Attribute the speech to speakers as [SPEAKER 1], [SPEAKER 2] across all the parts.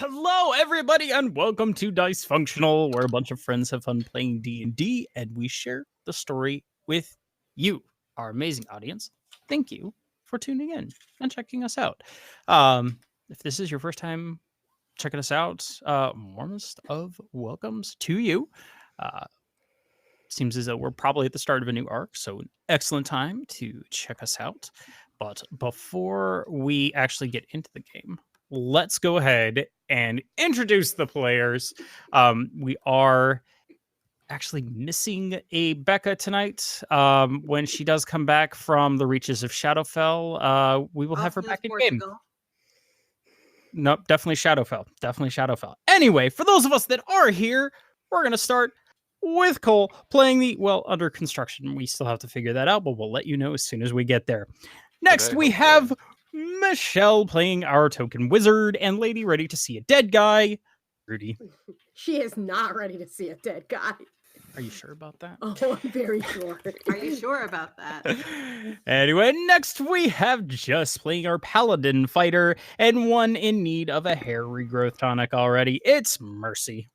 [SPEAKER 1] Hello, everybody, and welcome to Dicefunctional, where a bunch of friends have fun playing D&D, and we share the story with you, our amazing audience. Thank you for tuning in and checking us out. If this is your first time checking us out, warmest of welcomes to you. Seems as though we're probably at the start of a new arc, so an excellent time to check us out. But before we actually get into the game, let's go ahead and introduce the players. We are actually missing a Becca tonight. When she does come back from the reaches of Shadowfell, we will have her back in game. Nope, definitely Shadowfell. Definitely Shadowfell. Anyway, for those of us that are here, we're going to start with Cole playing the, under construction. We still have to figure that out, but we'll let you know as soon as we get there. Next, we have Michelle playing our token wizard and lady ready to see a dead guy, Rudy.
[SPEAKER 2] She is not ready to see a dead guy.
[SPEAKER 1] Are you sure about that?
[SPEAKER 2] Oh, I'm very sure.
[SPEAKER 3] Are you sure about that?
[SPEAKER 1] Anyway, next we have Just playing our paladin fighter and one in need of a hair regrowth tonic already. It's Mercy.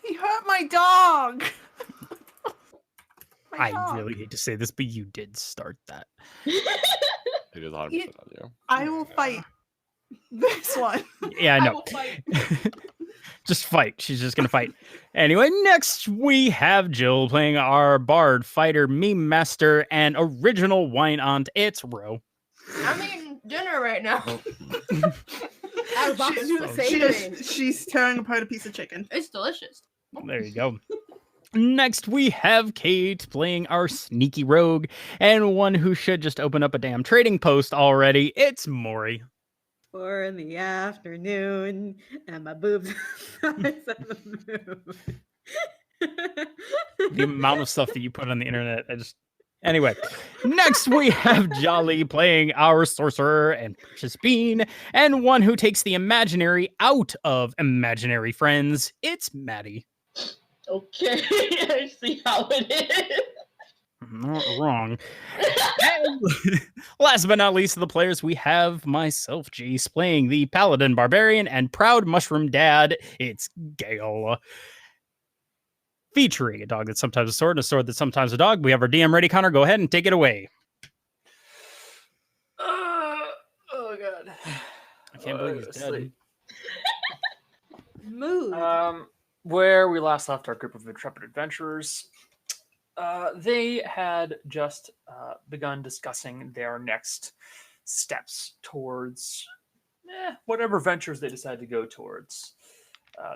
[SPEAKER 3] He hurt my dog.
[SPEAKER 1] I really hate to say this, but you did start that.
[SPEAKER 4] It is 100% on you.
[SPEAKER 3] I will fight this one.
[SPEAKER 1] Yeah, I know. Just fight. She's just going to fight. Anyway, next we have Jill playing our bard, fighter, meme master, and original wine aunt. It's Ro.
[SPEAKER 5] I'm eating dinner right now.
[SPEAKER 2] I was about to do the same thing.
[SPEAKER 3] She's tearing apart a piece of chicken.
[SPEAKER 5] It's delicious.
[SPEAKER 1] There you go. Next, we have Kate playing our sneaky rogue, and one who should just open up a damn trading post already. It's Maury.
[SPEAKER 6] 4 in the afternoon, and my boobs are the size of the moon.
[SPEAKER 1] The amount of stuff that you put on the internet, Anyway, next we have Jolly playing our sorcerer and precious bean, and one who takes the imaginary out of imaginary friends. It's Maddie.
[SPEAKER 5] Okay, I see how it is.
[SPEAKER 1] Not wrong. And last but not least of the players, we have myself, Jace, playing the paladin barbarian and proud mushroom dad. It's Gale. Featuring a dog that's sometimes a sword and a sword that's sometimes a dog. We have our DM ready, Connor. Go ahead and take it away.
[SPEAKER 7] Oh god.
[SPEAKER 1] I can't believe he's dead.
[SPEAKER 6] Mood.
[SPEAKER 7] Where we last left our group of intrepid adventurers, they had just begun discussing their next steps towards whatever ventures they decide to go towards.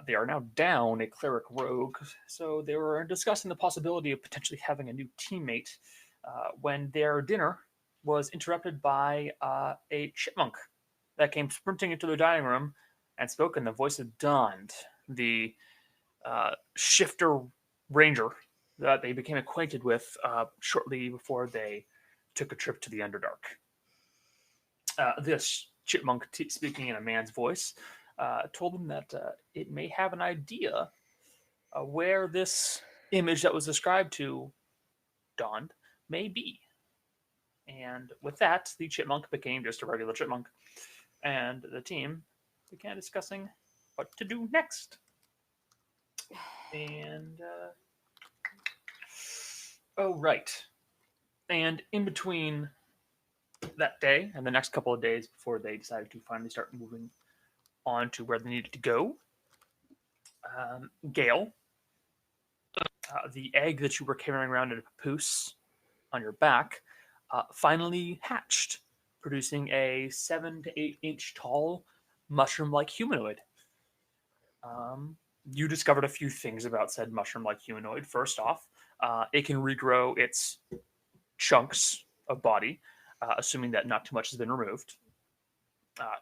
[SPEAKER 7] They are now down a cleric rogue, so they were discussing the possibility of potentially having a new teammate when their dinner was interrupted by a chipmunk that came sprinting into their dining room and spoke in the voice of Dond, the shifter ranger that they became acquainted with shortly before they took a trip to the Underdark. This chipmunk, speaking in a man's voice, told them that it may have an idea where this image that was described to Dawn may be. And with that, the chipmunk became just a regular chipmunk, and the team began discussing what to do next. And and in between that day and the next couple of days before they decided to finally start moving on to where they needed to go, Gale, the egg that you were carrying around in a papoose on your back, finally hatched, producing a 7 to 8 inch tall mushroom-like humanoid. You discovered a few things about said mushroom-like humanoid. First off, it can regrow its chunks of body, assuming that not too much has been removed.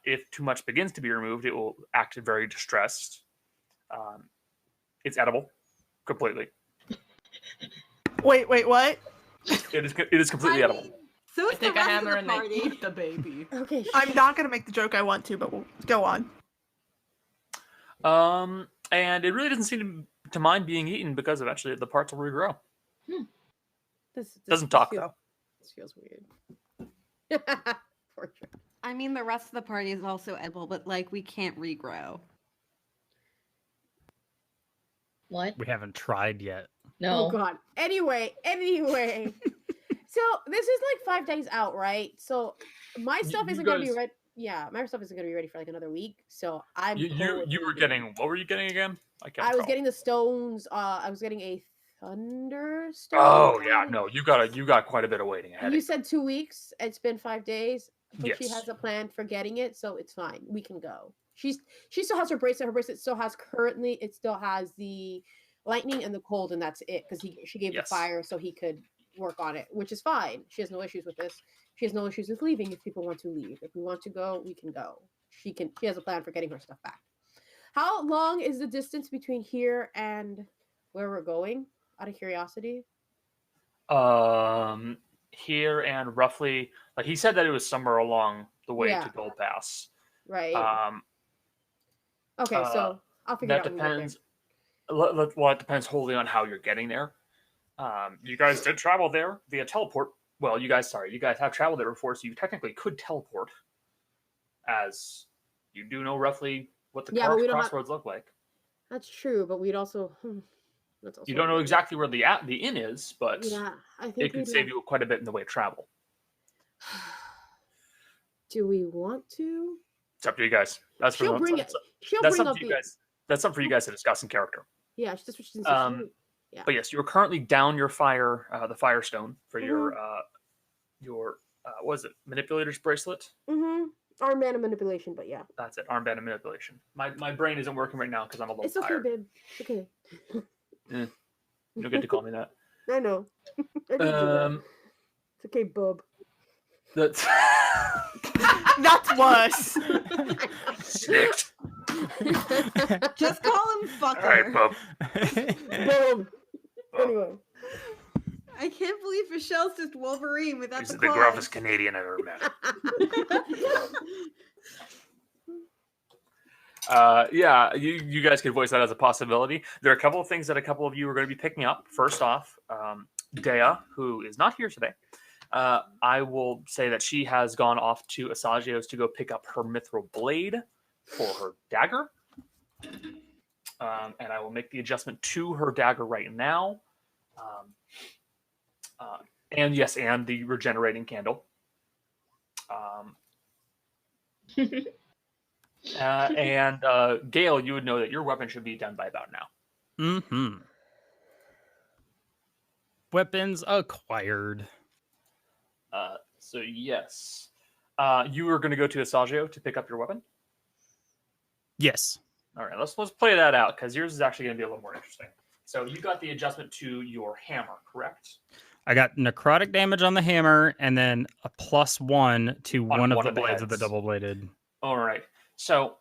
[SPEAKER 7] If too much begins to be removed, it will act very distressed. It's edible, completely.
[SPEAKER 3] Wait, what?
[SPEAKER 7] It is completely edible.
[SPEAKER 6] So
[SPEAKER 5] I take a hammer and
[SPEAKER 6] party.
[SPEAKER 5] they eat the baby.
[SPEAKER 2] Okay.
[SPEAKER 3] I'm not gonna make the joke I want to, but we'll go on.
[SPEAKER 7] And it really doesn't seem to mind being eaten because eventually the parts will regrow.
[SPEAKER 2] This
[SPEAKER 7] Doesn't talk,
[SPEAKER 2] feel-
[SPEAKER 7] though.
[SPEAKER 2] This feels weird. Poor Trick.
[SPEAKER 6] I mean, the rest of the party is also edible, but like we can't regrow.
[SPEAKER 5] What?
[SPEAKER 1] We haven't tried yet.
[SPEAKER 5] No.
[SPEAKER 2] Oh god. Anyway. So this is like 5 days out, right? So my stuff
[SPEAKER 7] you
[SPEAKER 2] isn't gonna be
[SPEAKER 7] guys-
[SPEAKER 2] ready. Yeah, my stuff isn't gonna be ready for like another week. So I'm.
[SPEAKER 7] You
[SPEAKER 2] cool with
[SPEAKER 7] were
[SPEAKER 2] leaving.
[SPEAKER 7] getting, what were you getting again?
[SPEAKER 2] I was
[SPEAKER 7] recall.
[SPEAKER 2] getting the stones. I was getting a thunderstone.
[SPEAKER 7] Oh yeah, no, you got quite a bit of waiting ahead.
[SPEAKER 2] You
[SPEAKER 7] of
[SPEAKER 2] said 2 weeks. It's been 5 days, but she
[SPEAKER 7] Yes.
[SPEAKER 2] has a plan for getting it, so it's fine. We can go. She still has her bracelet. Her bracelet still has it still has the lightning and the cold, and that's it. Because she gave
[SPEAKER 7] Yes.
[SPEAKER 2] the fire so he could work on it, which is fine. She has no issues with this. She has no issues with leaving if people want to leave. If we want to go, we can go. She has a plan for getting her stuff back. How long is the distance between here and where we're going? Out of curiosity.
[SPEAKER 7] Here and roughly, like he said that it was somewhere along the way
[SPEAKER 2] Yeah.
[SPEAKER 7] to Gold Pass.
[SPEAKER 2] Right. Okay,
[SPEAKER 7] uh,
[SPEAKER 2] so I'll figure it
[SPEAKER 7] That
[SPEAKER 2] out when we get there.
[SPEAKER 7] depends. Well, it depends wholly on how you're getting there. You guys did travel there via teleport. Well, you guys have traveled there before, so you technically could teleport, as you do know roughly what the
[SPEAKER 2] Yeah, but we don't have-
[SPEAKER 7] crossroads look like.
[SPEAKER 2] That's true, but we'd also. That's also
[SPEAKER 7] You don't know
[SPEAKER 2] weird.
[SPEAKER 7] exactly where the inn is, but
[SPEAKER 2] Yeah, I think
[SPEAKER 7] it could
[SPEAKER 2] we'd
[SPEAKER 7] save
[SPEAKER 2] like-
[SPEAKER 7] you quite a bit in the way of travel.
[SPEAKER 2] Do we want to?
[SPEAKER 7] It's up to you guys. That's for
[SPEAKER 2] She'll
[SPEAKER 7] the-
[SPEAKER 2] bring it. She'll
[SPEAKER 7] That's
[SPEAKER 2] bring
[SPEAKER 7] up
[SPEAKER 2] up
[SPEAKER 7] to you
[SPEAKER 2] the.
[SPEAKER 7] guys. That's something for you guys to discuss in character.
[SPEAKER 2] Yeah, that's what she didn't say. Yeah.
[SPEAKER 7] But yes, you are currently down your the firestone for your what is it, manipulator's bracelet?
[SPEAKER 2] Armband and manipulation, but yeah.
[SPEAKER 7] That's it, armband and manipulation. My brain isn't working right now because I'm a little
[SPEAKER 2] It's okay,
[SPEAKER 7] tired.
[SPEAKER 2] babe. It's okay.
[SPEAKER 7] You don't get to call me that.
[SPEAKER 2] I know. I didn't do that. It's okay, bub.
[SPEAKER 7] That's
[SPEAKER 3] That's worse.
[SPEAKER 7] snicked.
[SPEAKER 6] Just call him
[SPEAKER 7] All right,
[SPEAKER 6] fucker.
[SPEAKER 7] bub.
[SPEAKER 2] Bub. Anyway.
[SPEAKER 6] I can't believe Michelle's just Wolverine without
[SPEAKER 7] He's
[SPEAKER 6] the
[SPEAKER 7] the
[SPEAKER 6] claws.
[SPEAKER 7] gruffest Canadian I've ever met. Yeah, you guys could voice that as a possibility. There are a couple of things that a couple of you are going to be picking up. First off, Dea, who is not here today, I will say that she has gone off to Asagio's to go pick up her mithril blade for her dagger. And I will make the adjustment to her dagger right now. And yes, and the regenerating candle. And Gale, you would know that your weapon should be done by about now.
[SPEAKER 1] Weapons acquired.
[SPEAKER 7] So yes, you are going to go to Asagio to pick up your weapon.
[SPEAKER 1] Yes.
[SPEAKER 7] All right, let's play that out because yours is actually going to be a little more interesting. So you got the adjustment to your hammer, correct?
[SPEAKER 1] I got necrotic damage on the hammer and then a +1 to one of the
[SPEAKER 7] the
[SPEAKER 1] blades of the
[SPEAKER 7] heads.
[SPEAKER 1] double bladed.
[SPEAKER 7] All right. So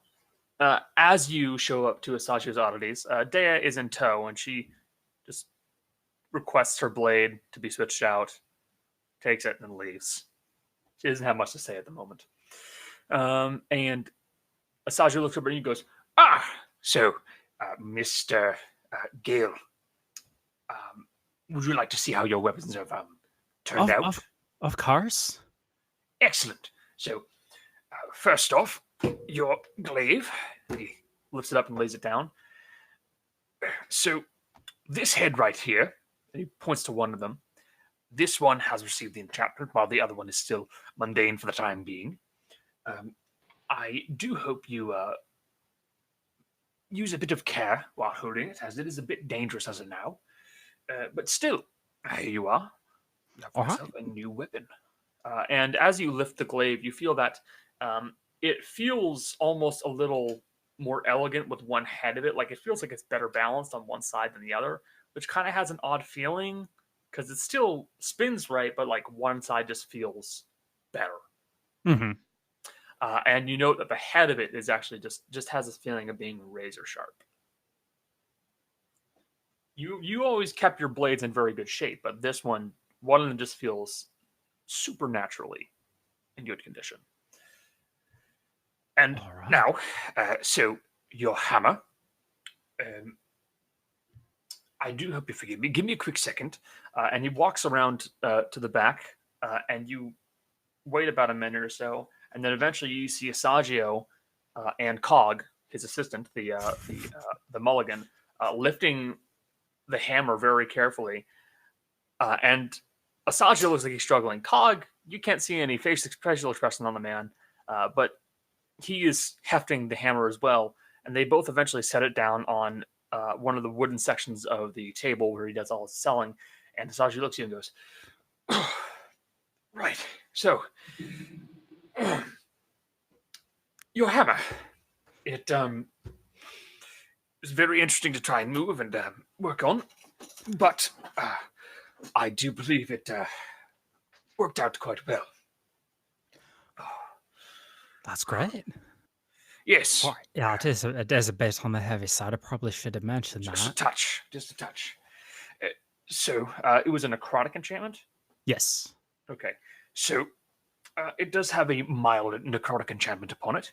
[SPEAKER 7] as you show up to Asagio's oddities, Dea is in tow and she just requests her blade to be switched out, takes it, and leaves. She doesn't have much to say at the moment. And Asagio looks over and he goes, so, Mr. Gale, would you like to see how your weapons have turned out?
[SPEAKER 1] Of course.
[SPEAKER 7] Excellent. So, first off, your glaive. He lifts it up and lays it down. So, this head right here, and he points to one of them. This one has received the enchantment, while the other one is still mundane for the time being. I do hope you use a bit of care while holding it, as it is a bit dangerous as of now. But still, here you are. You have yourself a new weapon. And as you lift the glaive, you feel that it feels almost a little more elegant with one head of it. Like it feels like it's better balanced on one side than the other, which kind of has an odd feeling because it still spins right, but like one side just feels better.
[SPEAKER 1] Mm-hmm.
[SPEAKER 7] And you note that the head of it is actually just has this feeling of being razor sharp. You always kept your blades in very good shape, but this one of them just feels supernaturally in good condition. And now, so your hammer. I do hope you forgive me. Give me a quick second. And he walks around to the back, and you wait about a minute or so, and then eventually you see Asagio and Cog, his assistant, the mulligan, lifting the hammer very carefully. And Asajia looks like he's struggling. Cog, you can't see any facial expression on the man, but he is hefting the hammer as well. And they both eventually set it down on one of the wooden sections of the table where he does all his selling. And Asajia looks at you and goes, right, so your hammer. It was very interesting to try and move and work on, but I do believe it worked out quite well.
[SPEAKER 1] That's great.
[SPEAKER 7] Yes.
[SPEAKER 1] Well, yeah, it is a bit on the heavy side. I probably should have mentioned
[SPEAKER 7] Just a
[SPEAKER 1] that.
[SPEAKER 7] touch. Just a touch. So it was a necrotic enchantment?
[SPEAKER 1] Yes.
[SPEAKER 7] Okay. So it does have a mild necrotic enchantment upon it.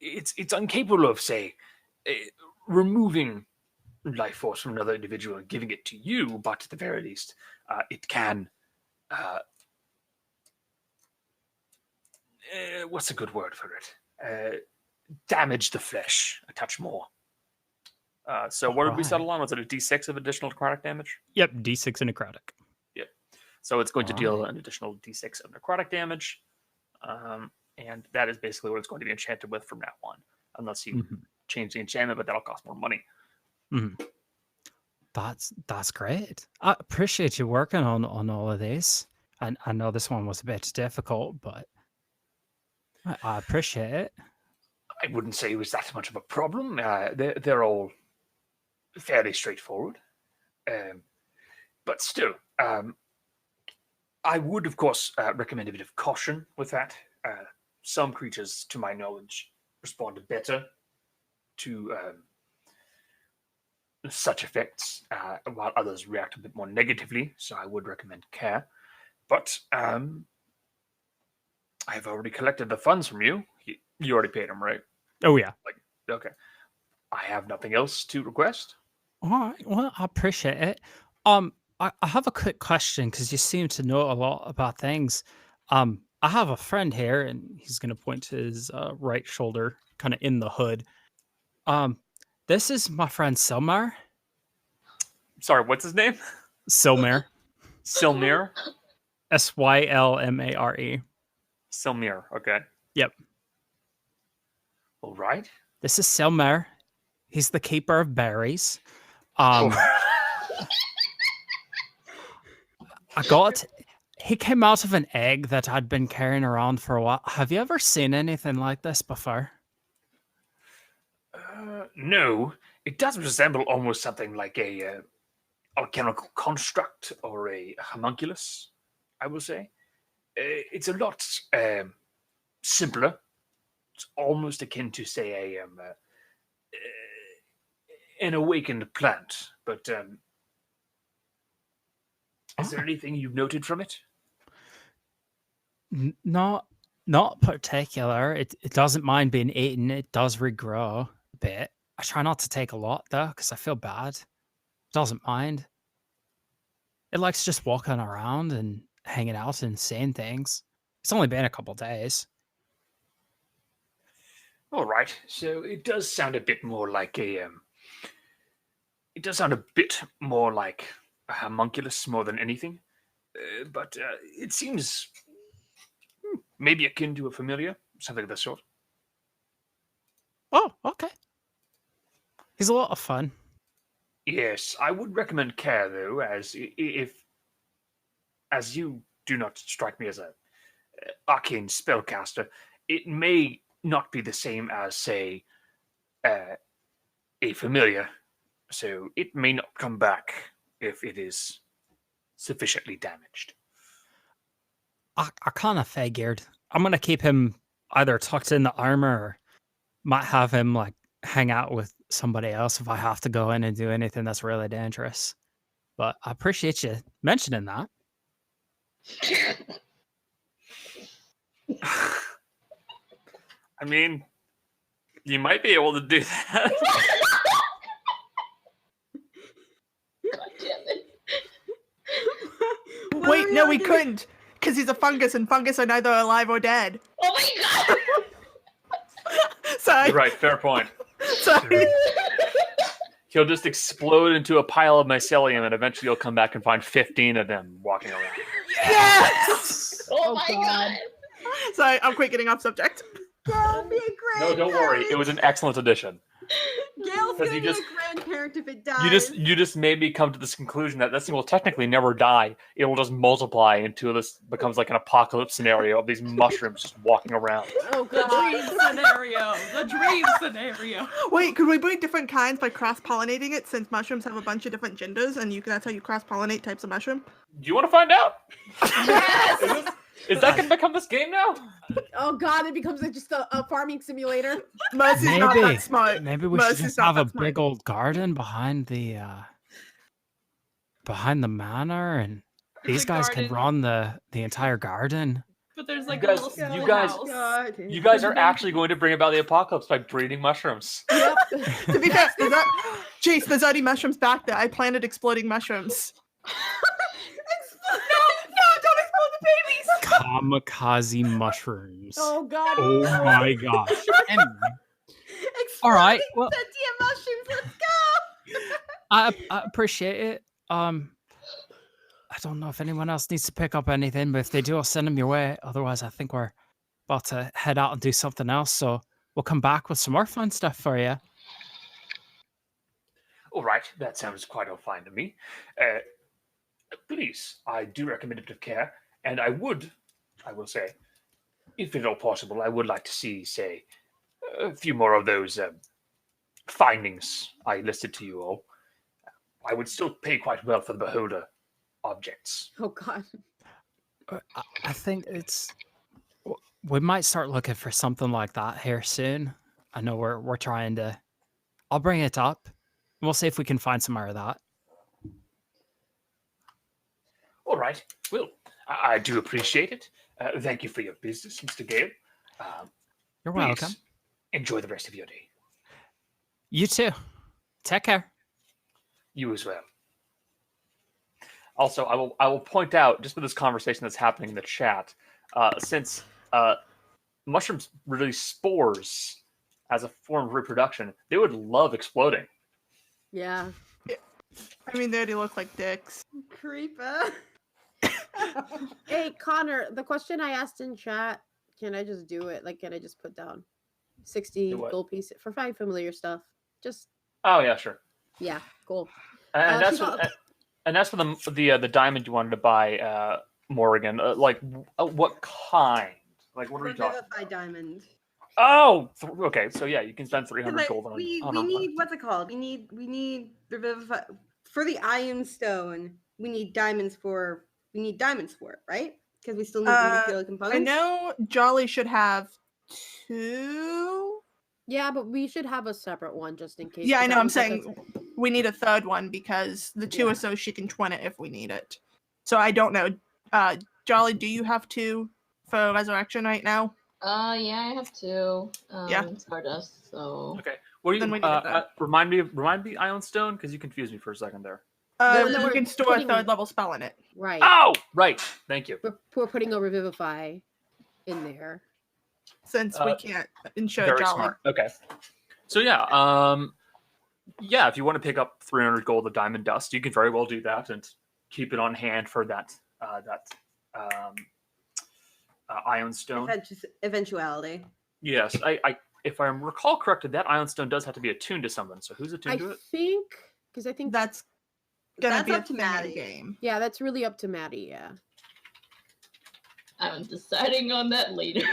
[SPEAKER 7] It's incapable of, say, removing life force from another individual and giving it to you, but at the very least, it can. What's a good word for it? Damage the flesh a touch more. So what did we settle on? Was it a D6 of additional necrotic damage?
[SPEAKER 1] Yep, D6 and necrotic.
[SPEAKER 7] Yep. So it's going to deal
[SPEAKER 1] Alright.
[SPEAKER 7] an additional D6 of necrotic damage. And that is basically what it's going to be enchanted with from now on. Unless you change the enchantment, but that'll cost more money.
[SPEAKER 1] That's great. I appreciate you working on all of these. And I know this one was a bit difficult, but I appreciate it.
[SPEAKER 7] I wouldn't say it was that much of a problem. They're all fairly straightforward. But still, I would, of course, recommend a bit of caution with that. Some creatures, to my knowledge, respond better to such effects, while others react a bit more negatively. So I would recommend care. But I have already collected the funds from you. You already paid them, right?
[SPEAKER 1] Oh, yeah.
[SPEAKER 7] Okay. I have nothing else to request.
[SPEAKER 1] All right. Well, I appreciate it. I have a quick question because you seem to know a lot about things. I have a friend here, and he's going to point to his right shoulder, kind of in the hood. This is my friend Silmar.
[SPEAKER 7] Sorry, what's his name?
[SPEAKER 1] Silmar.
[SPEAKER 7] Silmir?
[SPEAKER 1] Sylmare.
[SPEAKER 7] Silmir, okay.
[SPEAKER 1] Yep.
[SPEAKER 7] All right.
[SPEAKER 1] This is Silmar. He's the keeper of berries. He came out of an egg that I'd been carrying around for a while. Have you ever seen anything like this before?
[SPEAKER 7] No, it does resemble almost something like a alchemical construct or a homunculus, I will say. It's a lot simpler. It's almost akin to, say, an awakened plant. But is there anything you've noted from it?
[SPEAKER 1] Not particular. It doesn't mind being eaten. It does regrow a bit. I try not to take a lot though, because I feel bad. It doesn't mind. It likes just walking around and hanging out and saying things. It's only been a couple days.
[SPEAKER 7] All right. So it does sound a bit more like a. It does sound a bit more like a homunculus more than anything, but it seems maybe akin to a familiar, something of the sort.
[SPEAKER 1] Oh, okay. He's a lot of fun.
[SPEAKER 7] Yes, I would recommend care though, as you do not strike me as a arcane spellcaster, it may not be the same as, say, a familiar, so it may not come back if it is sufficiently damaged.
[SPEAKER 1] I kind of figured I'm gonna keep him either tucked in the armor, or might have him like hang out with somebody else if I have to go in and do anything that's really dangerous. But I appreciate you mentioning that.
[SPEAKER 7] I mean, you might be able to do that.
[SPEAKER 5] God damn it.
[SPEAKER 3] Wait, no, we couldn't. Because he's a fungus, and fungus are neither alive or dead.
[SPEAKER 5] Oh my god!
[SPEAKER 3] Sorry.
[SPEAKER 7] You're right, fair point.
[SPEAKER 3] Sorry.
[SPEAKER 7] He'll just explode into a pile of mycelium, and eventually you'll come back and find 15 of them walking around.
[SPEAKER 3] Yes!
[SPEAKER 5] Oh,
[SPEAKER 2] Oh,
[SPEAKER 5] my
[SPEAKER 2] God.
[SPEAKER 5] god.
[SPEAKER 3] Sorry, I'm quite getting off subject.
[SPEAKER 6] Girl, be a
[SPEAKER 7] No, don't worry. It was an excellent addition.
[SPEAKER 6] Gail's
[SPEAKER 7] 'Cause
[SPEAKER 6] gonna
[SPEAKER 7] you
[SPEAKER 6] be
[SPEAKER 7] just-
[SPEAKER 6] a grandparent if it dies.
[SPEAKER 7] You just made me come to this conclusion that this thing will technically never die. It will just multiply until this becomes like an apocalypse scenario of these mushrooms just walking around.
[SPEAKER 2] Oh
[SPEAKER 3] The
[SPEAKER 2] god.
[SPEAKER 3] dream scenario. The dream scenario. Wait, could we breed different kinds by cross-pollinating it since mushrooms have a bunch of different genders and that's how you cross-pollinate types of mushroom?
[SPEAKER 7] Do you want to find out?
[SPEAKER 2] Yes!
[SPEAKER 7] Is that going to become this game now?
[SPEAKER 2] Oh god, it becomes just a farming simulator.
[SPEAKER 3] Mercy's not
[SPEAKER 1] Maybe.
[SPEAKER 3] that smart.
[SPEAKER 1] Maybe we
[SPEAKER 3] Mercy's
[SPEAKER 1] should just
[SPEAKER 3] not
[SPEAKER 1] have a
[SPEAKER 3] that smart.
[SPEAKER 1] big old garden behind the manor, and these guys can run the entire garden.
[SPEAKER 3] But there's
[SPEAKER 7] like, a little you guys-
[SPEAKER 3] house.
[SPEAKER 6] God.
[SPEAKER 7] You guys are actually going to bring about the apocalypse by breeding mushrooms.
[SPEAKER 2] Yep.
[SPEAKER 3] To be fair, Jace, there's already mushrooms back there. I planted exploding mushrooms. No, don't explode the babies!
[SPEAKER 1] Kamikaze mushrooms.
[SPEAKER 2] Oh god.
[SPEAKER 1] Oh my gosh. Anyway, all right. Well,
[SPEAKER 6] Sentient mushrooms, let's go!
[SPEAKER 1] I appreciate it. I don't know if anyone else needs to pick up anything, but if they do, I'll send them your way. Otherwise, I think we're about to head out and do something else. So we'll come back with some more fun stuff for you.
[SPEAKER 7] All right, that sounds quite all fine to me. Please, I do recommend a bit of care, and I will say, if at all possible, I would like to see, say, a few more of those findings I listed to you all. I would still pay quite well for the beholder objects.
[SPEAKER 2] Oh god.
[SPEAKER 1] I think we might start looking for something like that here soon. I know we're trying to. I'll bring it up. We'll see if we can find some more of that.
[SPEAKER 7] All right, well, I do appreciate it. Thank you for your business, Mr. Gale.
[SPEAKER 1] You're
[SPEAKER 7] Please
[SPEAKER 1] welcome.
[SPEAKER 7] enjoy the rest of your day.
[SPEAKER 1] You too. Take care.
[SPEAKER 7] You as well. Also, I will point out, just for this conversation that's happening in the chat, since mushrooms release spores as a form of reproduction, they would love exploding.
[SPEAKER 2] Yeah.
[SPEAKER 3] I mean, they already look like dicks.
[SPEAKER 6] Creeper.
[SPEAKER 2] Hey Connor, the question I asked in chat, can I just do it? Like, can I just put down 60
[SPEAKER 7] Do what?
[SPEAKER 2] gold pieces for 5 familiar stuff? Just
[SPEAKER 7] Oh yeah, sure.
[SPEAKER 2] yeah, cool.
[SPEAKER 7] And that's
[SPEAKER 2] people-
[SPEAKER 7] for the diamond you wanted to buy, Morgan. What kind? Like, what are we talking?
[SPEAKER 6] Revivify diamond.
[SPEAKER 7] Oh, okay. So yeah, you can spend 300
[SPEAKER 6] Like,
[SPEAKER 7] gold on.
[SPEAKER 6] we
[SPEAKER 7] on a-
[SPEAKER 6] need what's it called? We need revivify for the iron stone. We need diamonds for it, right? Because we still need the material components.
[SPEAKER 3] I know Jolly should have 2.
[SPEAKER 2] Yeah, but we should have a separate one just in case.
[SPEAKER 3] Yeah, I
[SPEAKER 2] 'cause
[SPEAKER 3] know.
[SPEAKER 2] that
[SPEAKER 3] I'm
[SPEAKER 2] looks like
[SPEAKER 3] saying we need a third one because the 2 are so she can twin it if we need it. So I don't know. Jolly, do you have 2 for resurrection right now?
[SPEAKER 5] Yeah, I have 2.
[SPEAKER 3] Yeah.
[SPEAKER 5] Stardust, so.
[SPEAKER 7] Okay. What do
[SPEAKER 3] Then
[SPEAKER 7] you
[SPEAKER 3] we need that.
[SPEAKER 7] remind me Ion Stone, because you confused me for a second there.
[SPEAKER 2] No,
[SPEAKER 3] You
[SPEAKER 2] we're
[SPEAKER 3] can store a
[SPEAKER 2] putting-
[SPEAKER 3] 3rd level spell in it.
[SPEAKER 2] right.
[SPEAKER 7] Oh, right. Thank you.
[SPEAKER 2] We're putting a revivify in there.
[SPEAKER 3] Since we can't ensure
[SPEAKER 7] Very
[SPEAKER 3] Jolly.
[SPEAKER 7] smart. Okay. So yeah, if you want to pick up 300 gold of diamond dust, you can very well do that and keep it on hand for that ion stone.
[SPEAKER 6] Eventuality.
[SPEAKER 7] Yes, I if I recall correctly, that ion stone does have to be attuned to someone. So who's
[SPEAKER 2] I
[SPEAKER 7] attuned to it?
[SPEAKER 2] think because I think
[SPEAKER 3] That's gonna
[SPEAKER 6] That's
[SPEAKER 3] be a
[SPEAKER 6] up to
[SPEAKER 3] thing in
[SPEAKER 6] Maddie.
[SPEAKER 3] game.
[SPEAKER 2] yeah, that's really up to Maddie. Yeah.
[SPEAKER 5] I'm deciding on that later.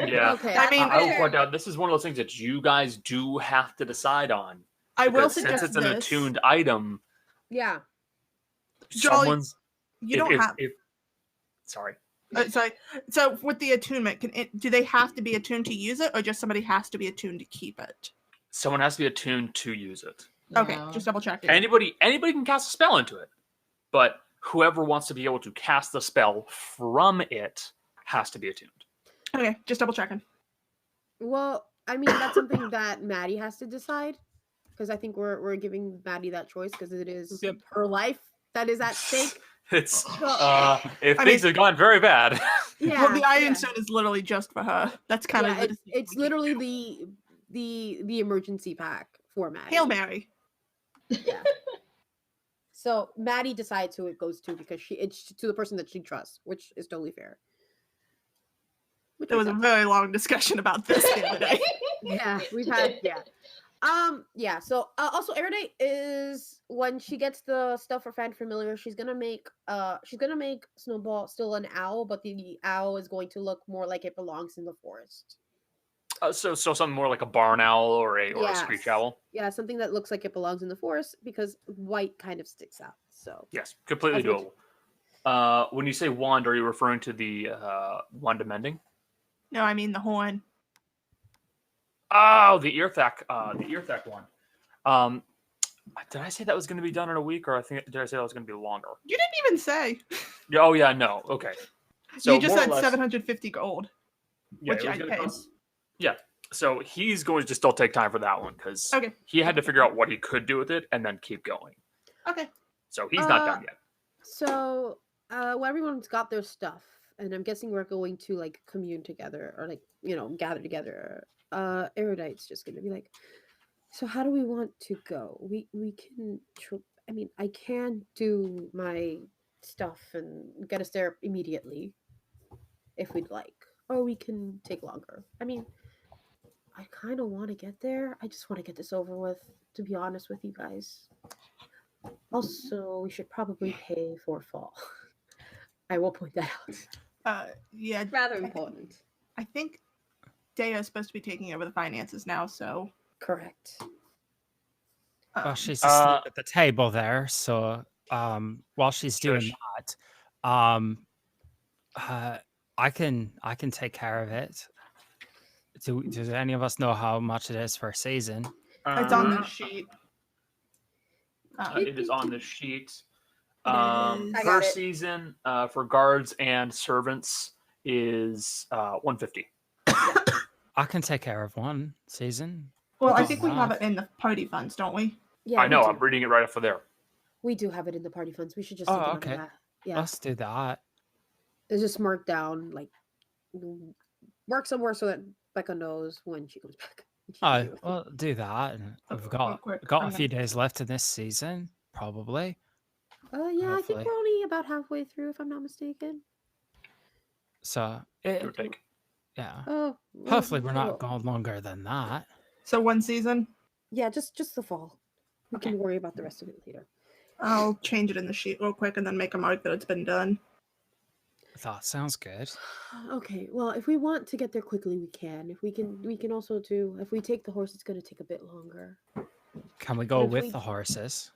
[SPEAKER 7] Yeah.
[SPEAKER 2] Okay.
[SPEAKER 3] I mean,
[SPEAKER 7] I will point out this is one of those things that you guys do have to decide on.
[SPEAKER 3] I will
[SPEAKER 7] Because
[SPEAKER 3] suggest
[SPEAKER 7] since it's an
[SPEAKER 3] this.
[SPEAKER 7] attuned item,
[SPEAKER 2] Yeah.
[SPEAKER 3] Jolly,
[SPEAKER 7] someone's
[SPEAKER 3] You don't have.
[SPEAKER 7] sorry.
[SPEAKER 3] Sorry. So with the attunement, do they have to be attuned to use it, or just somebody has to be attuned to keep it?
[SPEAKER 7] Someone has to be attuned to use it.
[SPEAKER 3] Okay,
[SPEAKER 5] Yeah.
[SPEAKER 3] just double checking.
[SPEAKER 7] Anybody can cast a spell into it, but whoever wants to be able to cast the spell from it has to be attuned.
[SPEAKER 3] Okay, just double checking.
[SPEAKER 2] Well, I mean that's something that Maddie has to decide because I think we're giving Maddie that choice because it is
[SPEAKER 1] Yep.
[SPEAKER 2] her life that is at stake.
[SPEAKER 7] It's if
[SPEAKER 3] I
[SPEAKER 7] things
[SPEAKER 3] mean-
[SPEAKER 7] have gone very bad.
[SPEAKER 2] Yeah.
[SPEAKER 3] Well, the Iron
[SPEAKER 2] yeah.
[SPEAKER 3] Stone is literally just for her. That's kind
[SPEAKER 2] Yeah,
[SPEAKER 3] of the
[SPEAKER 2] it's,
[SPEAKER 3] decision
[SPEAKER 2] it's
[SPEAKER 3] we can
[SPEAKER 2] literally
[SPEAKER 3] do.
[SPEAKER 2] the emergency pack for Maddie.
[SPEAKER 3] Hail Mary.
[SPEAKER 2] Yeah. So Maddie decides who it goes to because it's to the person that she trusts, which is totally fair. Which
[SPEAKER 3] There was a
[SPEAKER 2] makes
[SPEAKER 3] very long discussion about this the other day.
[SPEAKER 2] sense. Yeah, we've had yeah. So also Erudite is when she gets the stuff for Fan Familiar, she's gonna make Snowball still an owl, but the owl is going to look more like it belongs in the forest.
[SPEAKER 7] So something more like a barn owl or a screech owl.
[SPEAKER 2] Yeah, something that looks like it belongs in the forest because white kind of sticks out. So
[SPEAKER 7] Yes, completely
[SPEAKER 2] That's
[SPEAKER 7] doable. When you say wand, are you referring to the wand of mending?
[SPEAKER 3] No, I mean the horn.
[SPEAKER 7] Oh, the ear thack one. Did I say that was going to be done in a week, or did I say that was going to be longer?
[SPEAKER 3] You didn't even say.
[SPEAKER 7] Yeah, oh yeah, no. Okay. So
[SPEAKER 3] You just
[SPEAKER 7] more or
[SPEAKER 3] said
[SPEAKER 7] less-
[SPEAKER 3] 750 gold,
[SPEAKER 7] yeah,
[SPEAKER 3] which
[SPEAKER 7] it was
[SPEAKER 3] I
[SPEAKER 7] gonna
[SPEAKER 3] paid.
[SPEAKER 7] cost- Yeah. So he's going to still take time for that one because
[SPEAKER 3] Okay.
[SPEAKER 7] he had to figure out what he could do with it and then keep going.
[SPEAKER 3] Okay.
[SPEAKER 7] So he's not done yet.
[SPEAKER 2] So well, everyone's got their stuff, and I'm guessing we're going to like commune together or like gather together. Erudite's just gonna be like, so how do we want to go? We can. I mean, I can do my stuff and get us there immediately if we'd like, or we can take longer. I mean, I kind of want to get there. I just want to get this over with. To be honest with you guys. Also, we should probably pay for fall. I will point that out.
[SPEAKER 3] Yeah.
[SPEAKER 6] Rather important.
[SPEAKER 3] I think Dea is supposed to be taking over the finances now, so.
[SPEAKER 2] Correct.
[SPEAKER 1] Well, she's asleep at the table there, so while she's doing
[SPEAKER 7] Shush.
[SPEAKER 1] that, I can take care of it. Do any of us know how much it is for a season?
[SPEAKER 3] It's on the sheet.
[SPEAKER 7] It is on the sheet.
[SPEAKER 2] I
[SPEAKER 7] Per
[SPEAKER 2] got it.
[SPEAKER 7] season for guards and servants is 150.
[SPEAKER 1] I can take care of one season.
[SPEAKER 3] Well, I
[SPEAKER 1] Oh,
[SPEAKER 3] think we
[SPEAKER 1] wow.
[SPEAKER 3] have it in the party funds, don't we?
[SPEAKER 2] Yeah,
[SPEAKER 7] I know.
[SPEAKER 2] We
[SPEAKER 7] I'm
[SPEAKER 2] do.
[SPEAKER 7] reading it right off of there.
[SPEAKER 2] We do have it in the party funds. We should just
[SPEAKER 1] Oh,
[SPEAKER 2] take it out
[SPEAKER 1] okay.
[SPEAKER 2] of that. Yeah,
[SPEAKER 1] Let's do that.
[SPEAKER 2] it's just marked down like work somewhere so that Becca knows when she comes back. and she can
[SPEAKER 1] Oh,
[SPEAKER 2] do it.
[SPEAKER 1] well, do that. And we've
[SPEAKER 3] Real
[SPEAKER 1] got
[SPEAKER 3] quick,
[SPEAKER 1] got
[SPEAKER 3] I'm
[SPEAKER 1] a few days left in this season, probably.
[SPEAKER 2] Yeah, I think
[SPEAKER 1] hopefully.
[SPEAKER 2] we're only about halfway through, if I'm not mistaken.
[SPEAKER 1] So,
[SPEAKER 7] Give or take.
[SPEAKER 1] yeah.
[SPEAKER 2] Oh,
[SPEAKER 1] Hopefully, we're
[SPEAKER 2] well,
[SPEAKER 1] not going longer than that.
[SPEAKER 3] So one season.
[SPEAKER 2] Yeah, just the fall. We
[SPEAKER 3] Okay.
[SPEAKER 2] can worry about the rest of it later.
[SPEAKER 3] I'll change it in the sheet real quick and then make a mark that it's been done.
[SPEAKER 1] That sounds good.
[SPEAKER 2] Okay, well, if we want to get there quickly, we can. If we can also do. If we take the horse, it's going to take a bit longer.
[SPEAKER 1] Can we go
[SPEAKER 2] If
[SPEAKER 1] with
[SPEAKER 2] we-
[SPEAKER 1] the horses?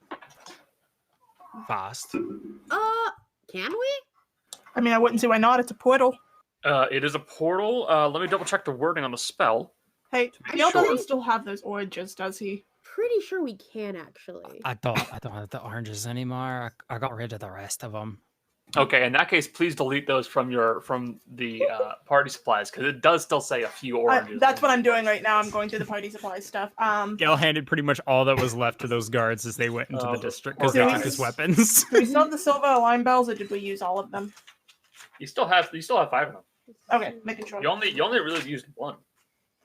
[SPEAKER 1] Fast.
[SPEAKER 2] Can we?
[SPEAKER 3] I mean, I wouldn't see why not. It's a portal.
[SPEAKER 7] It is a portal. Let me double check the wording on the spell.
[SPEAKER 3] Hey,
[SPEAKER 7] be
[SPEAKER 3] Neil
[SPEAKER 7] sure.
[SPEAKER 3] doesn't still have those oranges, does he?
[SPEAKER 2] Pretty sure we can actually.
[SPEAKER 1] I don't have the oranges anymore. I got rid of the rest of them.
[SPEAKER 7] Okay, in that case, please delete those from the party supplies because it does still say a few oranges.
[SPEAKER 3] That's what I'm doing right now. I'm going through the party supplies stuff.
[SPEAKER 1] Gail handed pretty much all that was left to those guards as they went into
[SPEAKER 7] Oh,
[SPEAKER 1] the district because
[SPEAKER 3] poor
[SPEAKER 1] they took
[SPEAKER 3] guys.
[SPEAKER 1] his weapons.
[SPEAKER 3] Do we still have the silver alarm bells, or did we use all of them?
[SPEAKER 7] You still have 5 of them.
[SPEAKER 3] Okay, making sure.
[SPEAKER 7] You only really used one.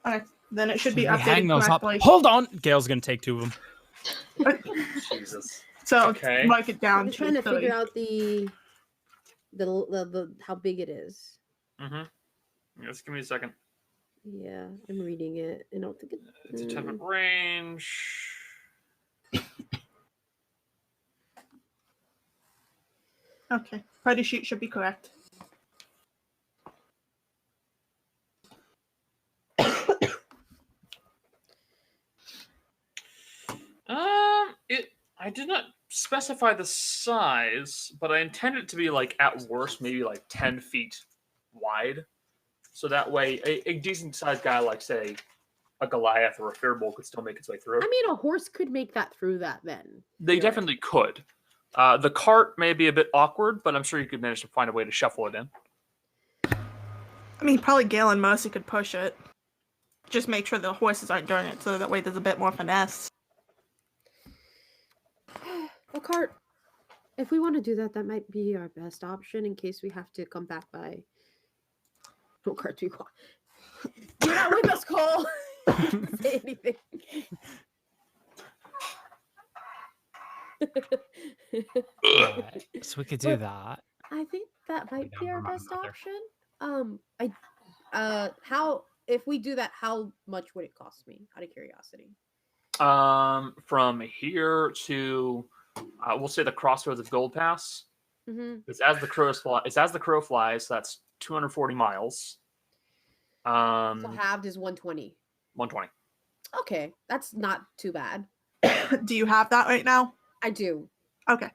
[SPEAKER 3] Okay, then it should be
[SPEAKER 1] Should we
[SPEAKER 3] updated
[SPEAKER 1] hang those up?
[SPEAKER 3] correctly.
[SPEAKER 1] Hold on. Gail's gonna take 2 of them.
[SPEAKER 7] Jesus.
[SPEAKER 3] So
[SPEAKER 7] Okay.
[SPEAKER 3] mark it down
[SPEAKER 2] I'm trying to
[SPEAKER 3] 30.
[SPEAKER 2] figure out the how big it is.
[SPEAKER 7] Mm-hmm. Just give me a second.
[SPEAKER 2] Yeah, I'm reading it. I don't think
[SPEAKER 7] It's a type of range.
[SPEAKER 3] Okay, party sheet should be correct.
[SPEAKER 7] I did not specify the size, but I intended it to be like at worst maybe like 10 feet wide, so that way a decent sized guy like say a Goliath or a firbolg could still make its way through.
[SPEAKER 2] I mean, a horse could make that through that then.
[SPEAKER 7] They
[SPEAKER 2] You're right.
[SPEAKER 7] definitely could. The cart may be a bit awkward, but I'm sure you could manage to find a way to shuffle it in.
[SPEAKER 3] I mean, probably Gale and Mercy could push it. Just make sure the horses aren't doing it, so that way there's a bit more finesse.
[SPEAKER 2] A cart. If we want to do that, that might be our best option in case we have to come back by. What cart do you want? You're not with us, Cole. Say anything.
[SPEAKER 1] Right. So we could do
[SPEAKER 2] But
[SPEAKER 1] that.
[SPEAKER 2] I think that might be
[SPEAKER 1] down
[SPEAKER 2] our
[SPEAKER 1] for my
[SPEAKER 2] best
[SPEAKER 1] mother.
[SPEAKER 2] option. How if we do that, how much would it cost me? Out of curiosity.
[SPEAKER 7] From here to, we'll say the crossroads of Gold Pass.
[SPEAKER 2] Mm-hmm.
[SPEAKER 7] It's as the crow flies. So that's 240 miles.
[SPEAKER 2] So
[SPEAKER 7] Um,
[SPEAKER 2] halved is 120.
[SPEAKER 7] 120.
[SPEAKER 2] Okay, that's not too bad.
[SPEAKER 3] Do you have that right now?
[SPEAKER 2] I do.
[SPEAKER 3] Okay.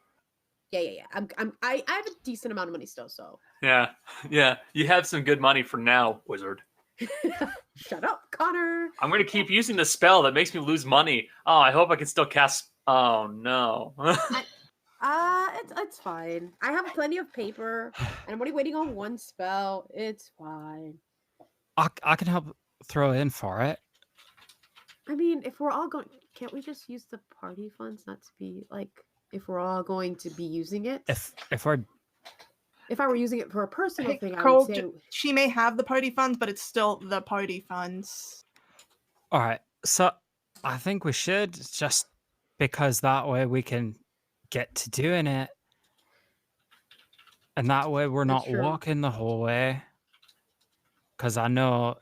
[SPEAKER 2] Yeah. I have a decent amount of money still, so.
[SPEAKER 7] Yeah. You have some good money for now, wizard.
[SPEAKER 2] Shut up, Connor.
[SPEAKER 7] I'm going to keep using the spell that makes me lose money. Oh, I hope I can still cast. Oh no.
[SPEAKER 2] It's fine. I have plenty of paper, and I'm only waiting on one spell. It's fine.
[SPEAKER 1] I can help throw in for it.
[SPEAKER 2] I mean, if we're all going, can't we just use the party funds? Not to be like, if we're all going to be using it.
[SPEAKER 1] If
[SPEAKER 2] I were using it for a personal thing, I
[SPEAKER 3] Cole,
[SPEAKER 2] would say.
[SPEAKER 3] she may have the party funds, but it's still the party funds.
[SPEAKER 1] all right, so I think we should just because that way we can get to doing it, and that way we're
[SPEAKER 2] That's
[SPEAKER 1] not
[SPEAKER 2] true.
[SPEAKER 1] walking the whole way. Because I know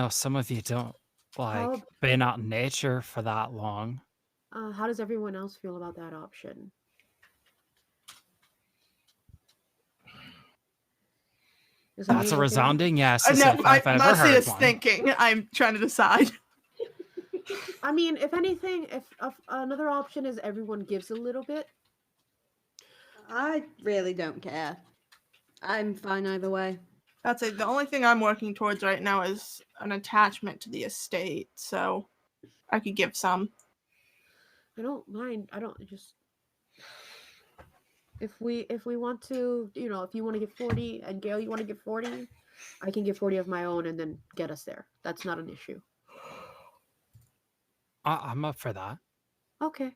[SPEAKER 1] some of you don't like
[SPEAKER 2] How-
[SPEAKER 1] being out in nature for that long.
[SPEAKER 2] How does everyone else feel about that option? Is
[SPEAKER 1] That's a
[SPEAKER 2] everyone okay?
[SPEAKER 1] Resounding yes.
[SPEAKER 3] No,
[SPEAKER 1] as if I've ever
[SPEAKER 3] Mercy
[SPEAKER 1] heard
[SPEAKER 3] is
[SPEAKER 1] one.
[SPEAKER 3] thinking. I'm trying to decide.
[SPEAKER 2] I mean, if anything, if another option is everyone gives a little bit.
[SPEAKER 6] I really don't care. I'm fine either way.
[SPEAKER 3] That's it. The only thing I'm working towards right now is an attachment to the estate, so I could give some.
[SPEAKER 2] I don't mind. I don't just. If we want to, if you want to give 40 and Gail, you want to give 40, I can give 40 of my own and then get us there. That's not an issue.
[SPEAKER 1] I'm up for that.
[SPEAKER 2] Okay.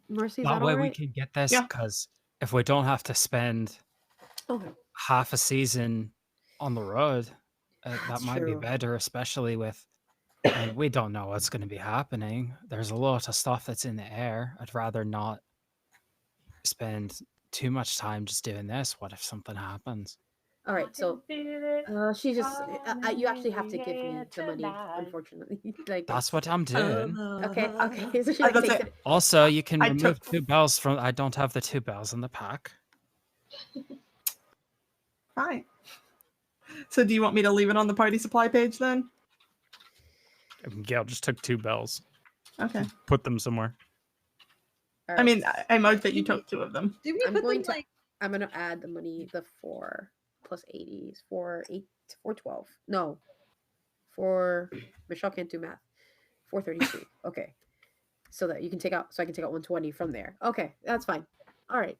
[SPEAKER 2] Mercy, is
[SPEAKER 1] That
[SPEAKER 2] that
[SPEAKER 1] way
[SPEAKER 2] all
[SPEAKER 1] we
[SPEAKER 2] right?
[SPEAKER 1] can get this
[SPEAKER 3] Yeah.
[SPEAKER 1] because if we don't have to spend
[SPEAKER 2] Okay.
[SPEAKER 1] half a season on the road, that
[SPEAKER 2] That's
[SPEAKER 1] might be
[SPEAKER 2] true.
[SPEAKER 1] better, especially with. And we don't know what's going to be happening. There's a lot of stuff that's in the air. I'd rather not spend too much time just doing this. What if something happens?
[SPEAKER 2] All right. So she just, you actually have to give me the money, unfortunately. Like,
[SPEAKER 1] That's what I'm doing.
[SPEAKER 2] okay. So she
[SPEAKER 3] I
[SPEAKER 2] like
[SPEAKER 3] was
[SPEAKER 2] takes
[SPEAKER 3] like-
[SPEAKER 2] it.
[SPEAKER 1] Also, you can
[SPEAKER 3] I
[SPEAKER 1] remove
[SPEAKER 3] took-
[SPEAKER 1] 2 bells from. I don't have the 2 bells in the pack.
[SPEAKER 3] Fine. So do you want me to leave it on the party supply page then?
[SPEAKER 1] Gail just took 2 bells,
[SPEAKER 3] Okay.
[SPEAKER 1] put them somewhere.
[SPEAKER 2] All
[SPEAKER 3] I
[SPEAKER 2] right.
[SPEAKER 3] mean, I marked that you took 2 of them.
[SPEAKER 6] Did we
[SPEAKER 2] I'm
[SPEAKER 6] put
[SPEAKER 2] going
[SPEAKER 6] them
[SPEAKER 2] to. I'm gonna add the money. The 4 plus 80 is 412. No, 4. Michelle can't do math. 432. Okay, so that you can take out. So I can take out 120 from there. Okay, that's fine. All right.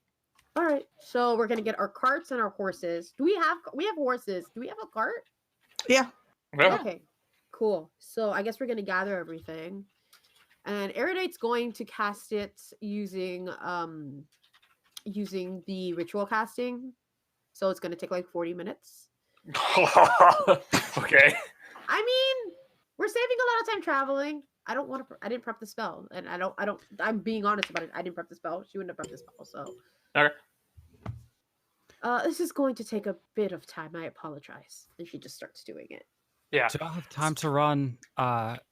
[SPEAKER 2] So we're gonna get our carts and our horses. We have horses. Do we have a cart?
[SPEAKER 3] Yeah.
[SPEAKER 7] Yeah.
[SPEAKER 2] Okay, cool. So I guess we're gonna gather everything, and Erudite's going to cast it using the ritual casting. So it's gonna take like 40 minutes.
[SPEAKER 7] Okay.
[SPEAKER 2] I mean, we're saving a lot of time traveling. I don't want to. I didn't prep the spell, and I don't. I'm being honest about it. I didn't prep the spell. She wouldn't have prepped the spell. So.
[SPEAKER 7] Okay.
[SPEAKER 2] This is going to take a bit of time. I apologize. And she just starts doing it.
[SPEAKER 7] Yeah.
[SPEAKER 1] Do I have time to run,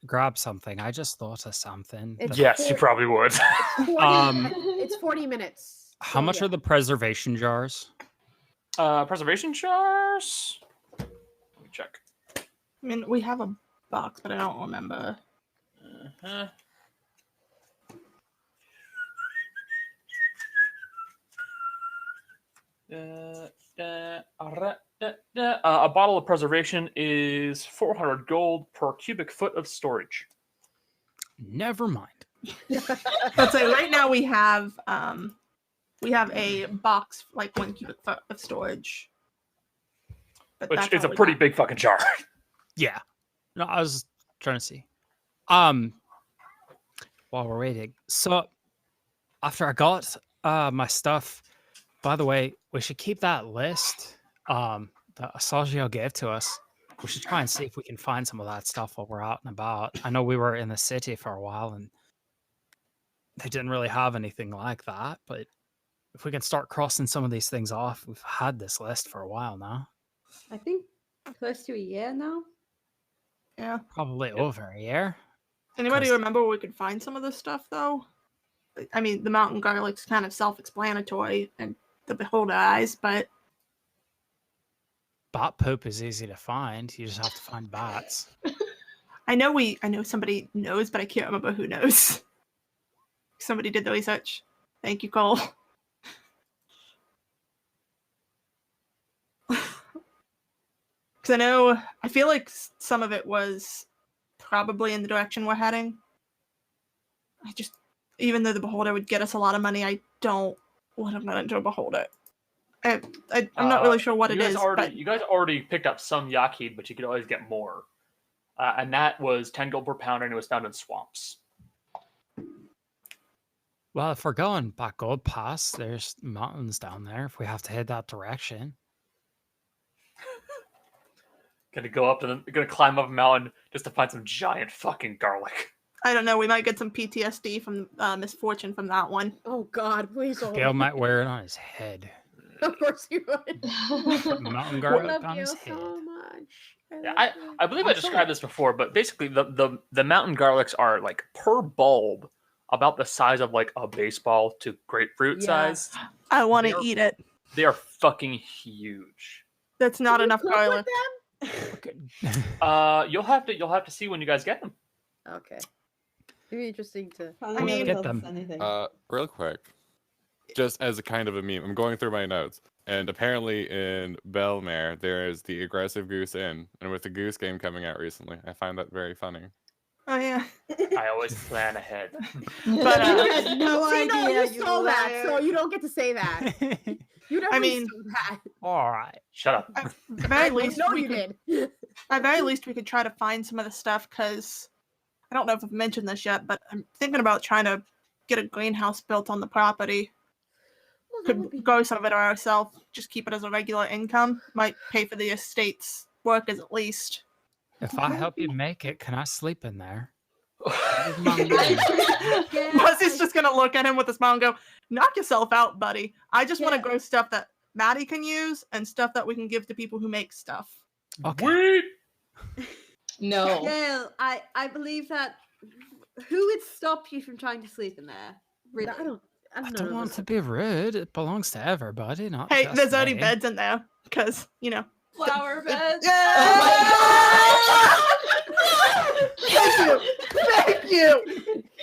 [SPEAKER 1] grab something? I just thought of something.
[SPEAKER 2] It's
[SPEAKER 7] Yes, you
[SPEAKER 2] 40
[SPEAKER 7] probably would.
[SPEAKER 2] It's 40,
[SPEAKER 1] Um,
[SPEAKER 2] it's 40 minutes.
[SPEAKER 1] How much are the preservation jars?
[SPEAKER 7] Preservation jars. Let me check.
[SPEAKER 3] I mean, we have a box, but I don't remember.
[SPEAKER 7] Uh-huh. A bottle of preservation is 400 gold per cubic foot of storage.
[SPEAKER 1] Never mind.
[SPEAKER 3] Let's say right now we have a box like 1 cubic foot of storage. But
[SPEAKER 7] Which
[SPEAKER 3] that's
[SPEAKER 7] is a
[SPEAKER 3] all we
[SPEAKER 7] pretty
[SPEAKER 3] got.
[SPEAKER 7] big fucking jar.
[SPEAKER 1] Yeah. No, I was trying to see. While we're waiting. So after I got my stuff, by the way, we should keep that list that Asagio gave to us. We should try and see if we can find some of that stuff while we're out and about. I know we were in the city for a while and they didn't really have anything like that. But if we can start crossing some of these things off, we've had this list for a while now.
[SPEAKER 6] I think close to a year now.
[SPEAKER 3] Yeah.
[SPEAKER 1] Probably over a year.
[SPEAKER 3] Anybody
[SPEAKER 1] 'Cause-
[SPEAKER 3] remember where we could find some of this stuff, though? I mean, the mountain garlic's kind of self-explanatory, and the beholder eyes, but
[SPEAKER 1] Bat poop is easy to find. You just have to find bats.
[SPEAKER 3] I know somebody knows, but I can't remember who knows. Somebody did the research. Thank you, Cole. Because I feel like some of it was probably in the direction we're heading. Even though the beholder would get us a lot of money, I don't want to run into a beholder. I'm not really sure what it is.
[SPEAKER 7] You guys already picked up some yakid, but you could always get more. And that was 10 gold per pound, and it was found in swamps.
[SPEAKER 1] Well, if we're going back Gold Pass, there's mountains down there. If we have to head that direction.
[SPEAKER 7] Gonna climb up a mountain just to find some giant fucking garlic.
[SPEAKER 3] I don't know. We might get some PTSD from misfortune from that one.
[SPEAKER 2] Oh God, please don't.
[SPEAKER 1] Gail might wear it on his head.
[SPEAKER 2] Of course you would.
[SPEAKER 1] Put mountain
[SPEAKER 2] I
[SPEAKER 1] garlic
[SPEAKER 2] love
[SPEAKER 1] on
[SPEAKER 2] Gail
[SPEAKER 1] his head.
[SPEAKER 2] so much.
[SPEAKER 7] Yeah,
[SPEAKER 2] love
[SPEAKER 7] I believe I described this before, but basically the mountain garlics are like per bulb about the size of like a baseball to grapefruit
[SPEAKER 2] Yeah.
[SPEAKER 7] size.
[SPEAKER 3] I want
[SPEAKER 7] They
[SPEAKER 3] to
[SPEAKER 7] are-
[SPEAKER 3] eat it.
[SPEAKER 7] They are fucking huge.
[SPEAKER 3] That's not
[SPEAKER 2] Can you
[SPEAKER 3] enough
[SPEAKER 2] cook with
[SPEAKER 3] garlic.
[SPEAKER 2] them?
[SPEAKER 7] You'll have to see when you guys get them.
[SPEAKER 2] Okay. It'd be interesting to.
[SPEAKER 6] I
[SPEAKER 3] mean-
[SPEAKER 1] Get them.
[SPEAKER 4] Real quick, just as a kind of a meme, I'm going through my notes, and apparently in Belmare there is the Aggressive Goose Inn, and with the Goose game coming out recently, I find that very funny.
[SPEAKER 3] Oh yeah.
[SPEAKER 7] I always plan ahead.
[SPEAKER 3] But
[SPEAKER 6] You had no
[SPEAKER 2] See, no,
[SPEAKER 6] idea.
[SPEAKER 2] you stole that, so you don't get to say that. You never
[SPEAKER 3] mean-
[SPEAKER 2] stole that.
[SPEAKER 1] All right.
[SPEAKER 7] Shut up.
[SPEAKER 3] At the very least,
[SPEAKER 2] no,
[SPEAKER 3] we
[SPEAKER 2] you
[SPEAKER 3] could,
[SPEAKER 2] did.
[SPEAKER 3] at very least, we could try to find some of the stuff, because I don't know if I've mentioned this yet, but I'm thinking about trying to get a greenhouse built on the property.
[SPEAKER 2] Well, that would be-
[SPEAKER 3] Could grow some of it ourselves, just keep it as a regular income. Might pay for the estate's workers at least.
[SPEAKER 1] If I help you make it, can I sleep in there?
[SPEAKER 3] Muzzie's just gonna look at him with a smile and go, "Knock yourself out, buddy. I just want to
[SPEAKER 6] Yeah.
[SPEAKER 3] grow stuff that Maddie can use and stuff that we can give to people who make stuff."
[SPEAKER 1] Okay.
[SPEAKER 7] Wait.
[SPEAKER 5] No.
[SPEAKER 6] Gail, I believe that. Who would stop you from trying to sleep in there? Really?
[SPEAKER 2] I don't
[SPEAKER 1] I
[SPEAKER 2] know.
[SPEAKER 1] don't want to be rude. It belongs to everybody, not
[SPEAKER 3] Hey,
[SPEAKER 1] just
[SPEAKER 3] there's already
[SPEAKER 1] me.
[SPEAKER 3] beds in there, because
[SPEAKER 6] Flower beds.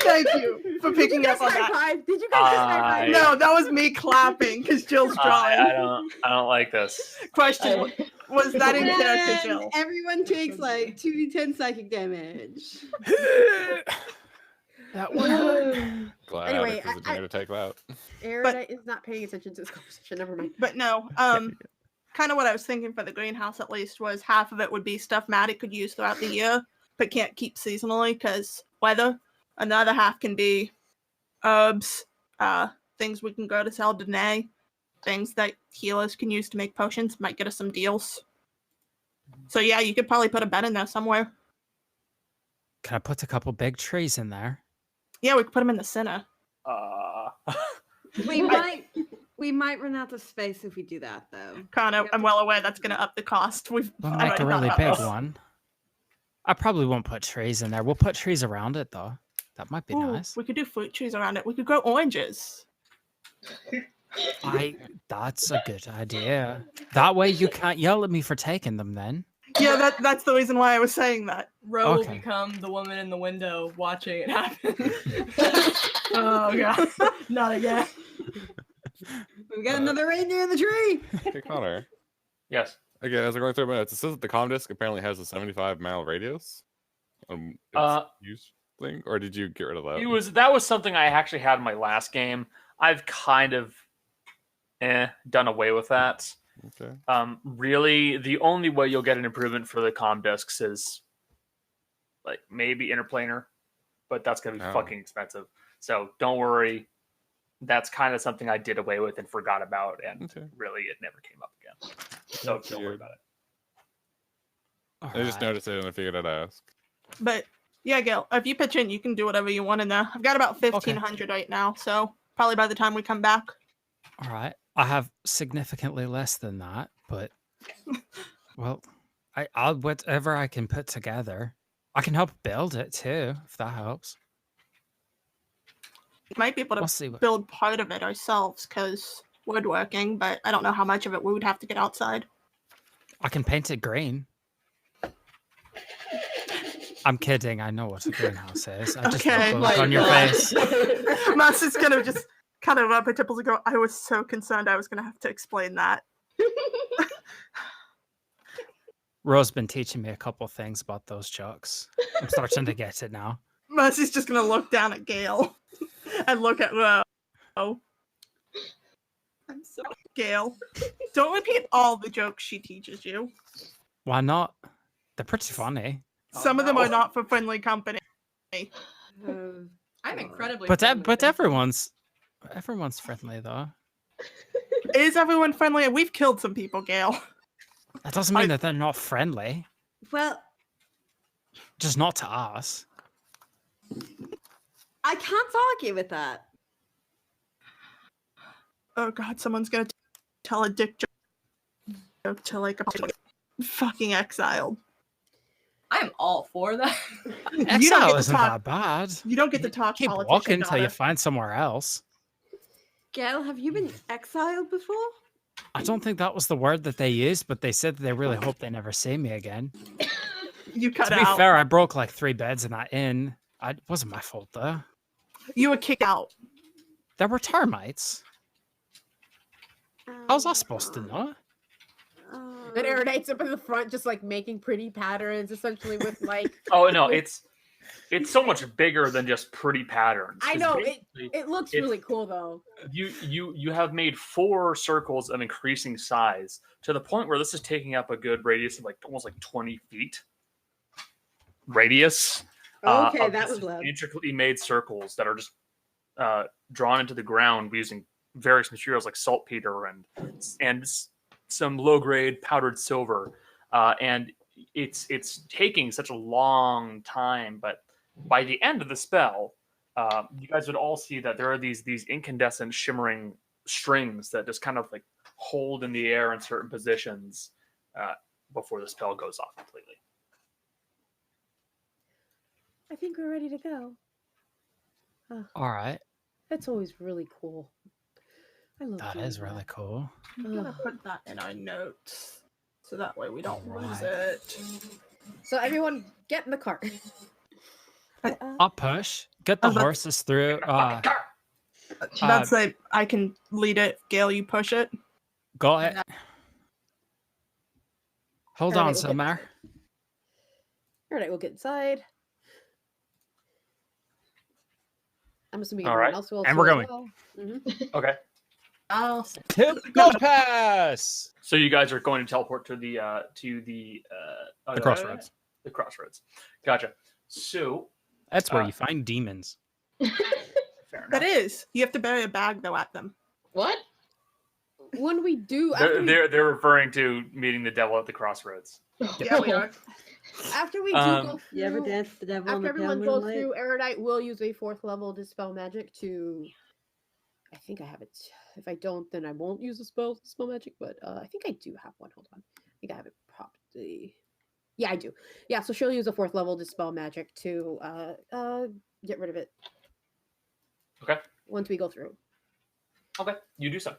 [SPEAKER 3] Thank you for picking up on
[SPEAKER 2] High
[SPEAKER 3] that.
[SPEAKER 2] five. Did you guys just high five?
[SPEAKER 3] No, that was me clapping because Jill's drawing.
[SPEAKER 7] I don't like this.
[SPEAKER 3] Question: Was that in character,
[SPEAKER 6] And
[SPEAKER 3] Jill?
[SPEAKER 6] everyone takes like 2d10 psychic damage.
[SPEAKER 1] That one.
[SPEAKER 4] Glad
[SPEAKER 2] Anyway,
[SPEAKER 4] Addax isn't here to take that.
[SPEAKER 2] Aaron is not paying attention to this conversation. Never mind.
[SPEAKER 3] But no, kind of what I was thinking for the greenhouse at least was half of it would be stuff Maddie could use throughout the year, but can't keep seasonally because weather. Another half can be herbs, things we can grow to sell Danae, things that healers can use to make potions. Might get us some deals. So yeah, you could probably put a bed in there somewhere.
[SPEAKER 1] Can I put a couple big trees in there?
[SPEAKER 3] Yeah, we could put them in the center.
[SPEAKER 6] We might run out of space if we do that, though.
[SPEAKER 3] Connor, I'm well aware that's going to up the cost.
[SPEAKER 1] We'll
[SPEAKER 3] already
[SPEAKER 1] make a
[SPEAKER 3] thought
[SPEAKER 1] really
[SPEAKER 3] about
[SPEAKER 1] big
[SPEAKER 3] this.
[SPEAKER 1] one. I probably won't put trees in there. We'll put trees around it, though. That might be
[SPEAKER 3] Ooh,
[SPEAKER 1] nice.
[SPEAKER 3] we could do fruit trees around it. We could grow oranges.
[SPEAKER 1] That's a good idea. That way you can't yell at me for taking them then.
[SPEAKER 3] Yeah, that's the reason why I was saying that.
[SPEAKER 8] Ro will
[SPEAKER 1] Okay.
[SPEAKER 8] become the woman in the window watching it happen.
[SPEAKER 3] Oh god, not again.
[SPEAKER 6] We got another reindeer in the tree.
[SPEAKER 4] Hey, Connor.
[SPEAKER 7] Yes.
[SPEAKER 4] Again, as we're going through my notes, it says that the comm disc apparently has a 75-mile radius. Its use thing, or did you get rid of that?
[SPEAKER 7] That was something I actually had in my last game. I've kind of done away with that.
[SPEAKER 4] Okay.
[SPEAKER 7] Really, the only way you'll get an improvement for the comm discs is like maybe interplanar, but that's gonna be
[SPEAKER 4] Oh.
[SPEAKER 7] fucking expensive. So don't worry. That's kind of something I did away with and forgot about, and
[SPEAKER 4] Okay.
[SPEAKER 7] really it never came up again. So
[SPEAKER 4] That's
[SPEAKER 7] don't worry
[SPEAKER 4] weird.
[SPEAKER 7] about it.
[SPEAKER 4] I just
[SPEAKER 1] Alright.
[SPEAKER 4] noticed it and I figured I'd ask.
[SPEAKER 3] But Yeah, Gail, if you pitch in, you can do whatever you want in there. I've got about 1,500 right now, so probably by the time we come back.
[SPEAKER 1] All right. I have significantly less than that, but well, I'll whatever I can put together. I can help build it too, if that helps.
[SPEAKER 3] We might be able
[SPEAKER 1] We'll
[SPEAKER 3] to
[SPEAKER 1] see.
[SPEAKER 3] build part of it ourselves because woodworking, but I don't know how much of it we would have to get outside.
[SPEAKER 1] I can paint it green. I'm kidding. I know what a greenhouse is. I just
[SPEAKER 3] Okay.
[SPEAKER 1] put
[SPEAKER 5] My
[SPEAKER 1] look on your
[SPEAKER 5] God.
[SPEAKER 1] face.
[SPEAKER 3] Master's gonna just kind of rub her temples and go, I was so concerned I was gonna have to explain that.
[SPEAKER 1] Ro's been teaching me a couple things about those chucks. I'm starting to get it now.
[SPEAKER 3] Mercy's just gonna look down at Gail and look at Ro.
[SPEAKER 8] I'm so
[SPEAKER 3] Gail, don't repeat all the jokes she teaches you.
[SPEAKER 1] Why not? They're pretty funny.
[SPEAKER 3] Some of them are not for friendly company.
[SPEAKER 6] Oh,
[SPEAKER 8] I'm
[SPEAKER 6] God.
[SPEAKER 8] incredibly
[SPEAKER 1] But
[SPEAKER 8] friendly, thank you.
[SPEAKER 1] everyone's friendly though.
[SPEAKER 3] Is everyone friendly? We've killed some people, Gail.
[SPEAKER 1] That doesn't mean that they're not friendly.
[SPEAKER 6] Well,
[SPEAKER 1] Just not to us.
[SPEAKER 6] I can't argue with that.
[SPEAKER 3] Oh god, someone's gonna tell a dick joke to like a fucking exiled.
[SPEAKER 8] I am all for that.
[SPEAKER 3] You don't
[SPEAKER 1] Exile
[SPEAKER 3] get to
[SPEAKER 1] isn't
[SPEAKER 3] talk.
[SPEAKER 1] that bad.
[SPEAKER 3] You don't get to talk
[SPEAKER 1] Keep
[SPEAKER 3] politician,
[SPEAKER 1] walking until you
[SPEAKER 3] daughter.
[SPEAKER 1] find somewhere else.
[SPEAKER 6] Gail, have you been exiled before?
[SPEAKER 1] I don't think that was the word that they used, but they said they really hope they never see me again.
[SPEAKER 3] You cut
[SPEAKER 1] To be
[SPEAKER 3] out.
[SPEAKER 1] fair, I broke like 3 beds in that inn. It wasn't my fault though.
[SPEAKER 3] You were kicked out.
[SPEAKER 1] There were termites. How was I supposed to know?
[SPEAKER 2] Then Erudite's up in the front, just like making pretty patterns, essentially with like.
[SPEAKER 7] Oh no, it's so much bigger than just pretty patterns.
[SPEAKER 2] I
[SPEAKER 7] 'Cause
[SPEAKER 2] know
[SPEAKER 7] basically
[SPEAKER 2] it looks
[SPEAKER 7] it's-
[SPEAKER 2] really cool though.
[SPEAKER 7] You have made 4 circles of increasing size to the point where this is taking up a good radius of like almost like 20 feet radius.
[SPEAKER 6] Okay,
[SPEAKER 7] of
[SPEAKER 6] that
[SPEAKER 7] just
[SPEAKER 6] was loud.
[SPEAKER 7] intricately made circles that are just drawn into the ground using various materials like saltpeter and some low grade powdered silver, and it's taking such a long time. But by the end of the spell, you guys would all see that there are these incandescent, shimmering strings that just kind of like hold in the air in certain positions before the spell goes off completely.
[SPEAKER 2] I think we're ready to go.
[SPEAKER 1] All right.
[SPEAKER 2] That's always really cool. I love
[SPEAKER 1] That
[SPEAKER 2] doing
[SPEAKER 1] is really cool.
[SPEAKER 3] I'm gonna put that in our notes so that way we don't lose
[SPEAKER 1] Alright.
[SPEAKER 3] it.
[SPEAKER 2] So everyone, get in the cart.
[SPEAKER 1] I'll push. Get the
[SPEAKER 3] Oh, that's-
[SPEAKER 1] horses through.
[SPEAKER 3] That's like I can lead it. Gail, you push it.
[SPEAKER 1] Got it. Hold
[SPEAKER 2] Alright,
[SPEAKER 1] on,
[SPEAKER 2] we'll get
[SPEAKER 1] Silmar.
[SPEAKER 2] Alright, we'll get inside. I'm assuming
[SPEAKER 7] All
[SPEAKER 2] everyone
[SPEAKER 7] right,
[SPEAKER 2] else will.
[SPEAKER 1] and
[SPEAKER 2] too
[SPEAKER 1] we're
[SPEAKER 2] as
[SPEAKER 1] going.
[SPEAKER 2] well.
[SPEAKER 7] Okay.
[SPEAKER 8] I'll
[SPEAKER 1] Tip go pass.
[SPEAKER 7] So you guys are going to teleport to the
[SPEAKER 1] crossroads.
[SPEAKER 7] The crossroads. Gotcha. So
[SPEAKER 1] That's where
[SPEAKER 7] Uh,
[SPEAKER 1] you find demons.
[SPEAKER 7] fair
[SPEAKER 3] That
[SPEAKER 7] enough.
[SPEAKER 3] is. You have to bury a bag though at them.
[SPEAKER 5] What?
[SPEAKER 2] When we do,
[SPEAKER 7] They're referring to meeting the devil at the crossroads.
[SPEAKER 3] Yeah, we are.
[SPEAKER 2] after we do
[SPEAKER 7] Um,
[SPEAKER 2] go
[SPEAKER 6] You ever
[SPEAKER 2] through,
[SPEAKER 6] dance with the devil in
[SPEAKER 2] after
[SPEAKER 6] the
[SPEAKER 2] everyone
[SPEAKER 6] pale
[SPEAKER 2] goes
[SPEAKER 6] moonlight?
[SPEAKER 2] through, Erudite will use a 4th level Dispel Magic to. I think I have it. If I don't, then I won't use the Dispel Magic, but I think I do have one. Hold on. I think I have it probably. Yeah, I do. Yeah, so she'll use a 4th level Dispel Magic to get rid of it.
[SPEAKER 7] Okay.
[SPEAKER 2] Once we go through.
[SPEAKER 7] Okay, you do so.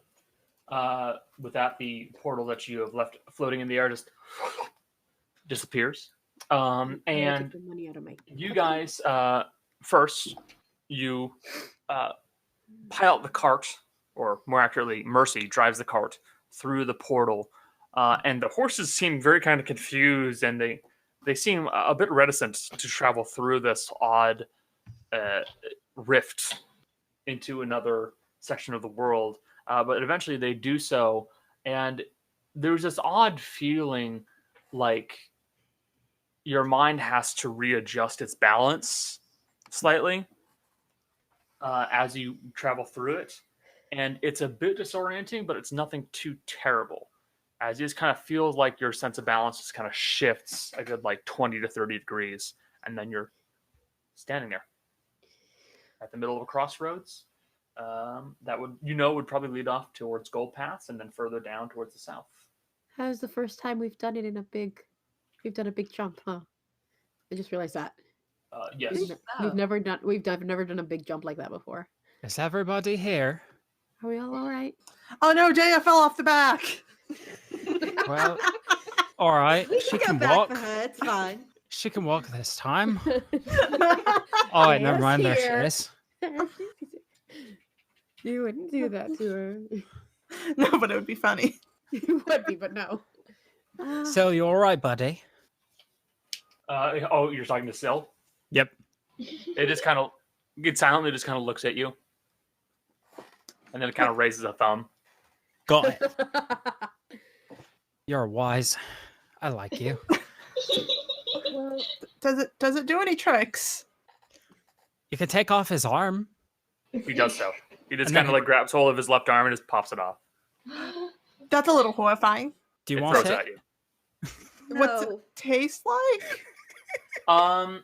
[SPEAKER 7] With that, the portal that you have left floating in the air just disappears.
[SPEAKER 2] I'm gonna
[SPEAKER 7] And
[SPEAKER 2] take the money out of my.
[SPEAKER 7] you guys, first, you pile out the cart, or more accurately, Mercy drives the cart through the portal, and the horses seem very kind of confused, and they seem a bit reticent to travel through this odd rift into another section of the world. But eventually they do so, and there's this odd feeling like your mind has to readjust its balance slightly as you travel through it. And it's a bit disorienting, but it's nothing too terrible. As it just kind of feels like your sense of balance just kind of shifts a good like 20 to 30 degrees, and then you're standing there at the middle of a crossroads. That would probably lead off towards Gold Paths and then further down towards the south.
[SPEAKER 2] How's the first time we've done it we've done a big jump, huh? I just realized that.
[SPEAKER 7] Yes.
[SPEAKER 2] We've never done a big jump like that before.
[SPEAKER 1] Is everybody here?
[SPEAKER 2] Are we all right?
[SPEAKER 3] Oh no, Jay, I fell off the back.
[SPEAKER 1] Well, all right.
[SPEAKER 6] We
[SPEAKER 1] She
[SPEAKER 6] can
[SPEAKER 1] can
[SPEAKER 6] go back
[SPEAKER 1] walk.
[SPEAKER 6] for her. It's fine.
[SPEAKER 1] She can walk this time. Oh, wait, never
[SPEAKER 2] Yes,
[SPEAKER 1] mind. There
[SPEAKER 2] here.
[SPEAKER 1] she is.
[SPEAKER 2] You wouldn't do that to her.
[SPEAKER 3] No, but it would be funny.
[SPEAKER 2] You would be, but no.
[SPEAKER 1] So you all right, buddy?
[SPEAKER 7] You're talking to Sil?
[SPEAKER 1] Yep.
[SPEAKER 7] It silently just kind of looks at you. And then it kind of raises a thumb.
[SPEAKER 1] Got it. You're wise. I like you.
[SPEAKER 2] Well,
[SPEAKER 3] Does it do any tricks?
[SPEAKER 1] You can take off his arm.
[SPEAKER 7] He does so. He just
[SPEAKER 1] And then
[SPEAKER 7] kind of like grabs hold of his left arm and just pops it off.
[SPEAKER 3] That's a little horrifying.
[SPEAKER 1] Do you
[SPEAKER 7] It
[SPEAKER 1] want
[SPEAKER 7] throws
[SPEAKER 1] it?
[SPEAKER 7] at you.
[SPEAKER 3] What's it
[SPEAKER 6] No.
[SPEAKER 3] taste like?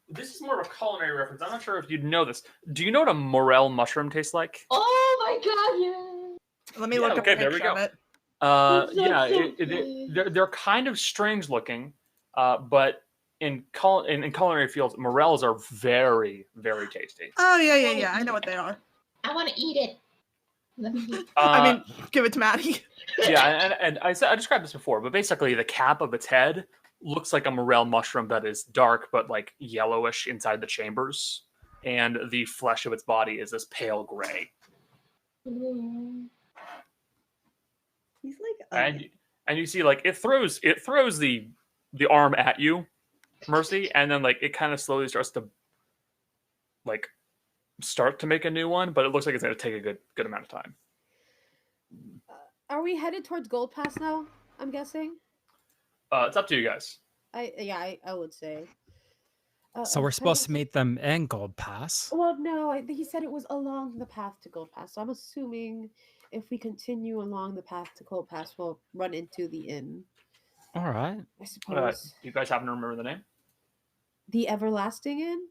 [SPEAKER 7] This is more of a culinary reference. I'm not sure if you'd know this. Do you know what a morel mushroom tastes like?
[SPEAKER 5] Oh my god, yeah.
[SPEAKER 3] Let me
[SPEAKER 7] Yeah,
[SPEAKER 3] look
[SPEAKER 7] okay,
[SPEAKER 3] up a
[SPEAKER 7] there we
[SPEAKER 3] picture of
[SPEAKER 7] go.
[SPEAKER 3] it.
[SPEAKER 7] Yeah,
[SPEAKER 5] so
[SPEAKER 7] they're kind of strange looking, but in culinary fields, morels are very, very tasty.
[SPEAKER 3] Oh yeah. I know what they are.
[SPEAKER 5] I want to eat it. Let me eat.
[SPEAKER 3] I mean, give it to Maddie.
[SPEAKER 7] Yeah, and I described this before, but basically the cap of its head looks like a morel mushroom that is dark but like yellowish inside the chambers, and the flesh of its body is this pale gray.
[SPEAKER 6] He's like,
[SPEAKER 7] And you see like it throws the arm at you, Mercy, and then like it kind of slowly starts to like start to make a new one, but it looks like it's going to take a good amount of time.
[SPEAKER 2] are we headed towards Gold Pass now? I'm guessing.
[SPEAKER 7] It's up to you guys.
[SPEAKER 2] I would say.
[SPEAKER 1] So we're supposed to meet them in Gold Pass.
[SPEAKER 2] Well, no, he said it was along the path to Gold Pass. So I'm assuming if we continue along the path to Gold Pass, we'll run into the inn.
[SPEAKER 1] All right.
[SPEAKER 2] I suppose.
[SPEAKER 7] You guys happen to remember the name?
[SPEAKER 2] The Everlasting Inn?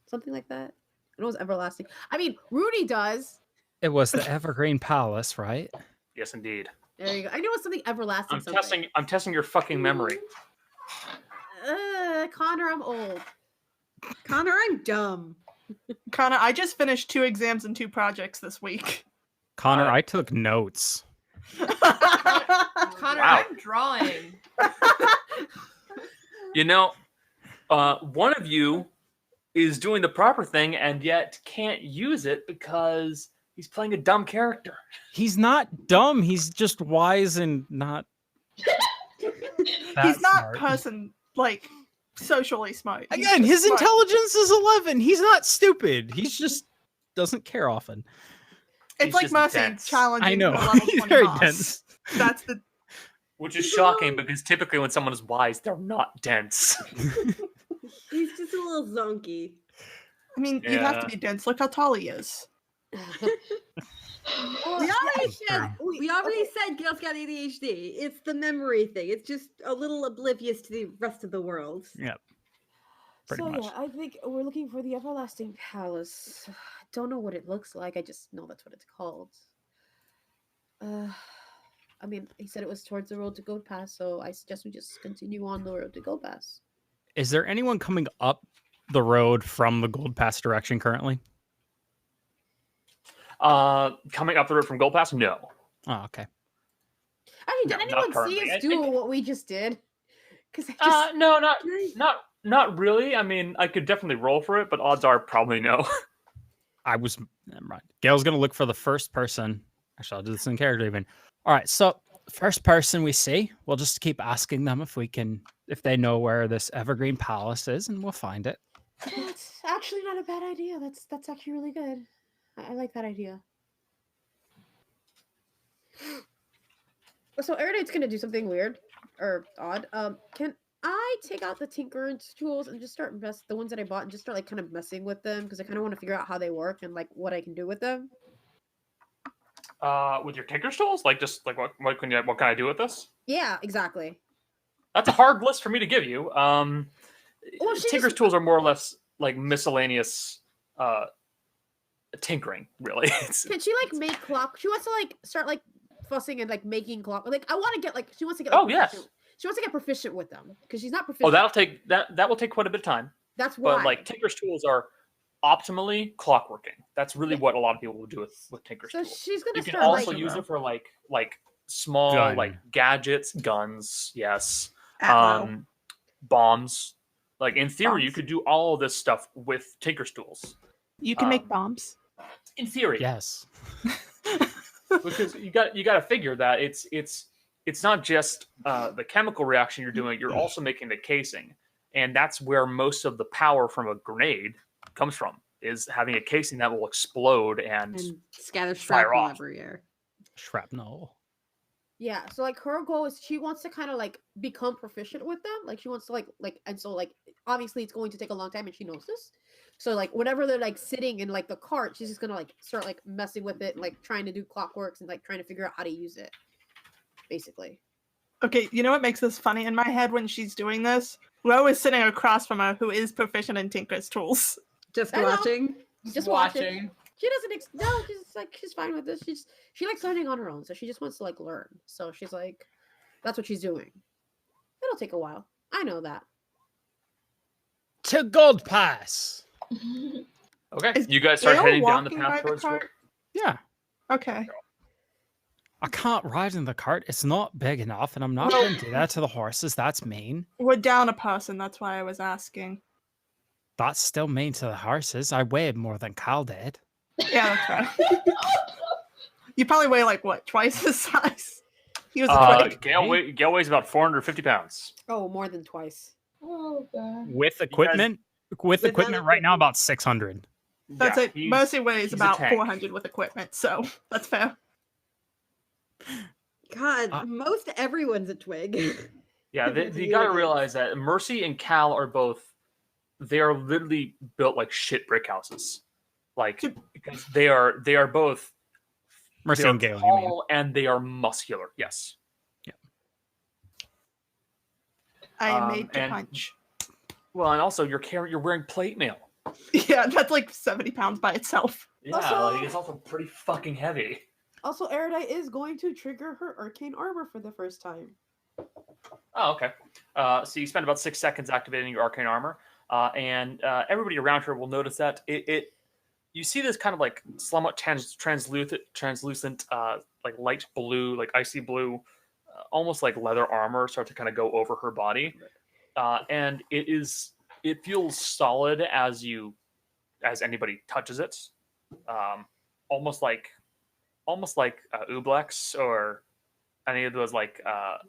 [SPEAKER 2] Something like that. I know it's Everlasting. I mean, Rudy does.
[SPEAKER 1] It was the Evergreen Palace, right?
[SPEAKER 7] Yes, indeed.
[SPEAKER 2] There you go. I know it's something everlasting.
[SPEAKER 7] I'm testing your fucking memory.
[SPEAKER 2] Connor, I'm old.
[SPEAKER 6] Connor, I'm dumb.
[SPEAKER 3] Connor, I just finished 2 exams and 2 projects this week.
[SPEAKER 1] Connor, I took notes.
[SPEAKER 8] Connor,
[SPEAKER 7] Wow.
[SPEAKER 8] I'm drawing.
[SPEAKER 7] You know, one of you is doing the proper thing and yet can't use it because he's playing a dumb character.
[SPEAKER 1] He's not dumb. He's just wise and not.
[SPEAKER 3] He's not like socially smart. He's
[SPEAKER 1] Again,
[SPEAKER 3] just
[SPEAKER 1] his
[SPEAKER 3] smart.
[SPEAKER 1] intelligence is 11. He's not stupid. He's just doesn't care often.
[SPEAKER 3] It's
[SPEAKER 7] He's
[SPEAKER 3] like
[SPEAKER 7] just
[SPEAKER 3] Mercy
[SPEAKER 7] dense.
[SPEAKER 3] challenging
[SPEAKER 1] I know.
[SPEAKER 3] the level
[SPEAKER 1] He's
[SPEAKER 3] 20
[SPEAKER 1] very
[SPEAKER 3] boss.
[SPEAKER 1] dense.
[SPEAKER 3] That's the
[SPEAKER 7] Which is shocking because typically when someone is wise, they're not dense.
[SPEAKER 6] He's just a little zonky.
[SPEAKER 3] I mean, you have
[SPEAKER 7] Yeah.
[SPEAKER 3] to be dense. Look how tall he is.
[SPEAKER 6] We already
[SPEAKER 1] true.
[SPEAKER 6] we already said Gail's got ADHD. It's the memory thing. It's just a little oblivious to the rest of the world.
[SPEAKER 1] Yep. Pretty
[SPEAKER 2] So
[SPEAKER 1] much.
[SPEAKER 2] yeah, I think we're looking for the Everlasting Palace. Don't know what it looks like. I just know that's what it's called. I mean, he said it was towards the road to Gold Pass, so I suggest we just continue on the road to Gold Pass.
[SPEAKER 1] Is there anyone coming up the road from the Gold Pass direction currently?
[SPEAKER 7] Coming up the road from Gold Pass? No.
[SPEAKER 1] Oh, okay.
[SPEAKER 2] Actually, did
[SPEAKER 7] No, not
[SPEAKER 2] anyone see
[SPEAKER 7] currently. I
[SPEAKER 2] us do
[SPEAKER 7] think-
[SPEAKER 2] what we just did? Because I just
[SPEAKER 7] No, not really. I mean, I could definitely roll for it, but odds are probably no.
[SPEAKER 1] Never mind. Gail's gonna look for the first person. Actually, I'll do this in character even. All right, so first person we see, we'll just keep asking them if they know where this Evergreen Palace is, and we'll find it.
[SPEAKER 2] that's actually not a bad idea. That's actually really good. I like that idea. So Erudite's gonna do something weird or odd. Can I take out the Tinker's tools and just start the ones that I bought and just start like kind of messing with them because I kind of want to figure out how they work and like what I can do with them.
[SPEAKER 7] With your Tinker's tools? Like, just like what can I do with this?
[SPEAKER 2] Yeah, exactly.
[SPEAKER 7] That's a hard list for me to give you.
[SPEAKER 2] Well, she
[SPEAKER 7] Tinker's
[SPEAKER 2] just-
[SPEAKER 7] tools are more or less like miscellaneous tinkering. Really,
[SPEAKER 2] Can she like make clock? She wants to like start like fussing and like making clock. Like I want to get like she wants to get. Like,
[SPEAKER 7] Oh, yes.
[SPEAKER 2] proficient- She wants to get proficient with them because she's not proficient.
[SPEAKER 7] oh, that will take quite a bit of time.
[SPEAKER 2] That's why.
[SPEAKER 7] But like Tinker's tools are optimally clockworking. That's really what a lot of people will do with Tinker's
[SPEAKER 2] so
[SPEAKER 7] tools.
[SPEAKER 2] she's gonna
[SPEAKER 7] You can
[SPEAKER 2] start
[SPEAKER 7] also
[SPEAKER 2] like,
[SPEAKER 7] use it for like small
[SPEAKER 1] Gun.
[SPEAKER 7] like gadgets, guns, yes,
[SPEAKER 3] Atmo.
[SPEAKER 7] bombs. Like in theory, you
[SPEAKER 3] Bombs.
[SPEAKER 7] could do all of this stuff with Tinker's tools.
[SPEAKER 3] You can make
[SPEAKER 7] um,
[SPEAKER 3] bombs.
[SPEAKER 7] In theory,
[SPEAKER 1] Yes.
[SPEAKER 7] because you got to figure that it's not just the chemical reaction you're doing. You're also making the casing, and that's where most of the power from a grenade comes from. Is having a casing that will explode and
[SPEAKER 6] And scatter
[SPEAKER 7] Fire
[SPEAKER 6] shrapnel
[SPEAKER 7] off.
[SPEAKER 6] everywhere.
[SPEAKER 1] Shrapnel.
[SPEAKER 2] Yeah, so like her goal is she wants to kind of like become proficient with them. Like she wants to like and so like obviously it's going to take a long time and she knows this. So like whenever they're like sitting in like the cart, she's just gonna like start like messing with it, like trying to do clockworks and like trying to figure out how to use it. Basically.
[SPEAKER 3] Okay, you know what makes this funny? In my head when she's doing this, Ro is sitting across from her who is proficient in Tinker's tools.
[SPEAKER 6] Just
[SPEAKER 2] I know.
[SPEAKER 6] watching.
[SPEAKER 2] Just watching. She doesn't no, she's like she's fine with this. She likes learning on her own, so she just wants to like learn. So she's like that's what she's doing. It'll take a while. I know that.
[SPEAKER 1] To Gold Pass.
[SPEAKER 7] okay.
[SPEAKER 3] Is
[SPEAKER 7] You guys start
[SPEAKER 3] Dale
[SPEAKER 7] heading down the
[SPEAKER 3] walking by
[SPEAKER 7] path
[SPEAKER 3] the
[SPEAKER 7] towards.
[SPEAKER 3] cart?
[SPEAKER 1] Yeah.
[SPEAKER 3] Okay.
[SPEAKER 1] I can't ride in the cart. It's not big enough, and I'm not going to do that to the horses. That's mean.
[SPEAKER 3] We're down a person, that's why I was asking.
[SPEAKER 1] That's still mean to the horses. I weighed more than Cal did.
[SPEAKER 3] Yeah, that's right. You probably weigh like what, twice his size? He was a twig.
[SPEAKER 7] Gale weighs about 450 pounds.
[SPEAKER 2] Oh, more than twice.
[SPEAKER 8] Oh god.
[SPEAKER 1] With equipment,
[SPEAKER 6] Without
[SPEAKER 1] equipment right now, about 600.
[SPEAKER 3] That's it.
[SPEAKER 7] he's-
[SPEAKER 3] Mostly weighs
[SPEAKER 7] he's a
[SPEAKER 3] about
[SPEAKER 7] tank.
[SPEAKER 3] 400 with equipment, so that's fair.
[SPEAKER 6] God, most everyone's a twig.
[SPEAKER 7] Yeah,
[SPEAKER 6] It's
[SPEAKER 7] you got to
[SPEAKER 6] really-
[SPEAKER 7] realize that Mercy and Cal are both. They are literally built like shit brick houses, like because they are both.
[SPEAKER 1] Mercy
[SPEAKER 7] they are
[SPEAKER 1] and Gale, you mean?
[SPEAKER 7] tall and they are muscular. Yes.
[SPEAKER 3] I am made to
[SPEAKER 7] and-
[SPEAKER 3] punch.
[SPEAKER 7] Well, and also you're wearing plate mail.
[SPEAKER 3] Yeah, that's like 70 pounds by itself.
[SPEAKER 7] Yeah,
[SPEAKER 2] Also-
[SPEAKER 7] like it's also pretty fucking heavy.
[SPEAKER 2] Also, Erudite is going to trigger her arcane armor for the first time.
[SPEAKER 7] Oh, okay. So you spend about 6 seconds activating your arcane armor, and everybody around her will notice that it you see this kind of like somewhat translucent, like light blue, like icy blue, almost like leather armor start to kind of go over her body, and it feels solid as anybody touches it, almost like Ublex or any of those like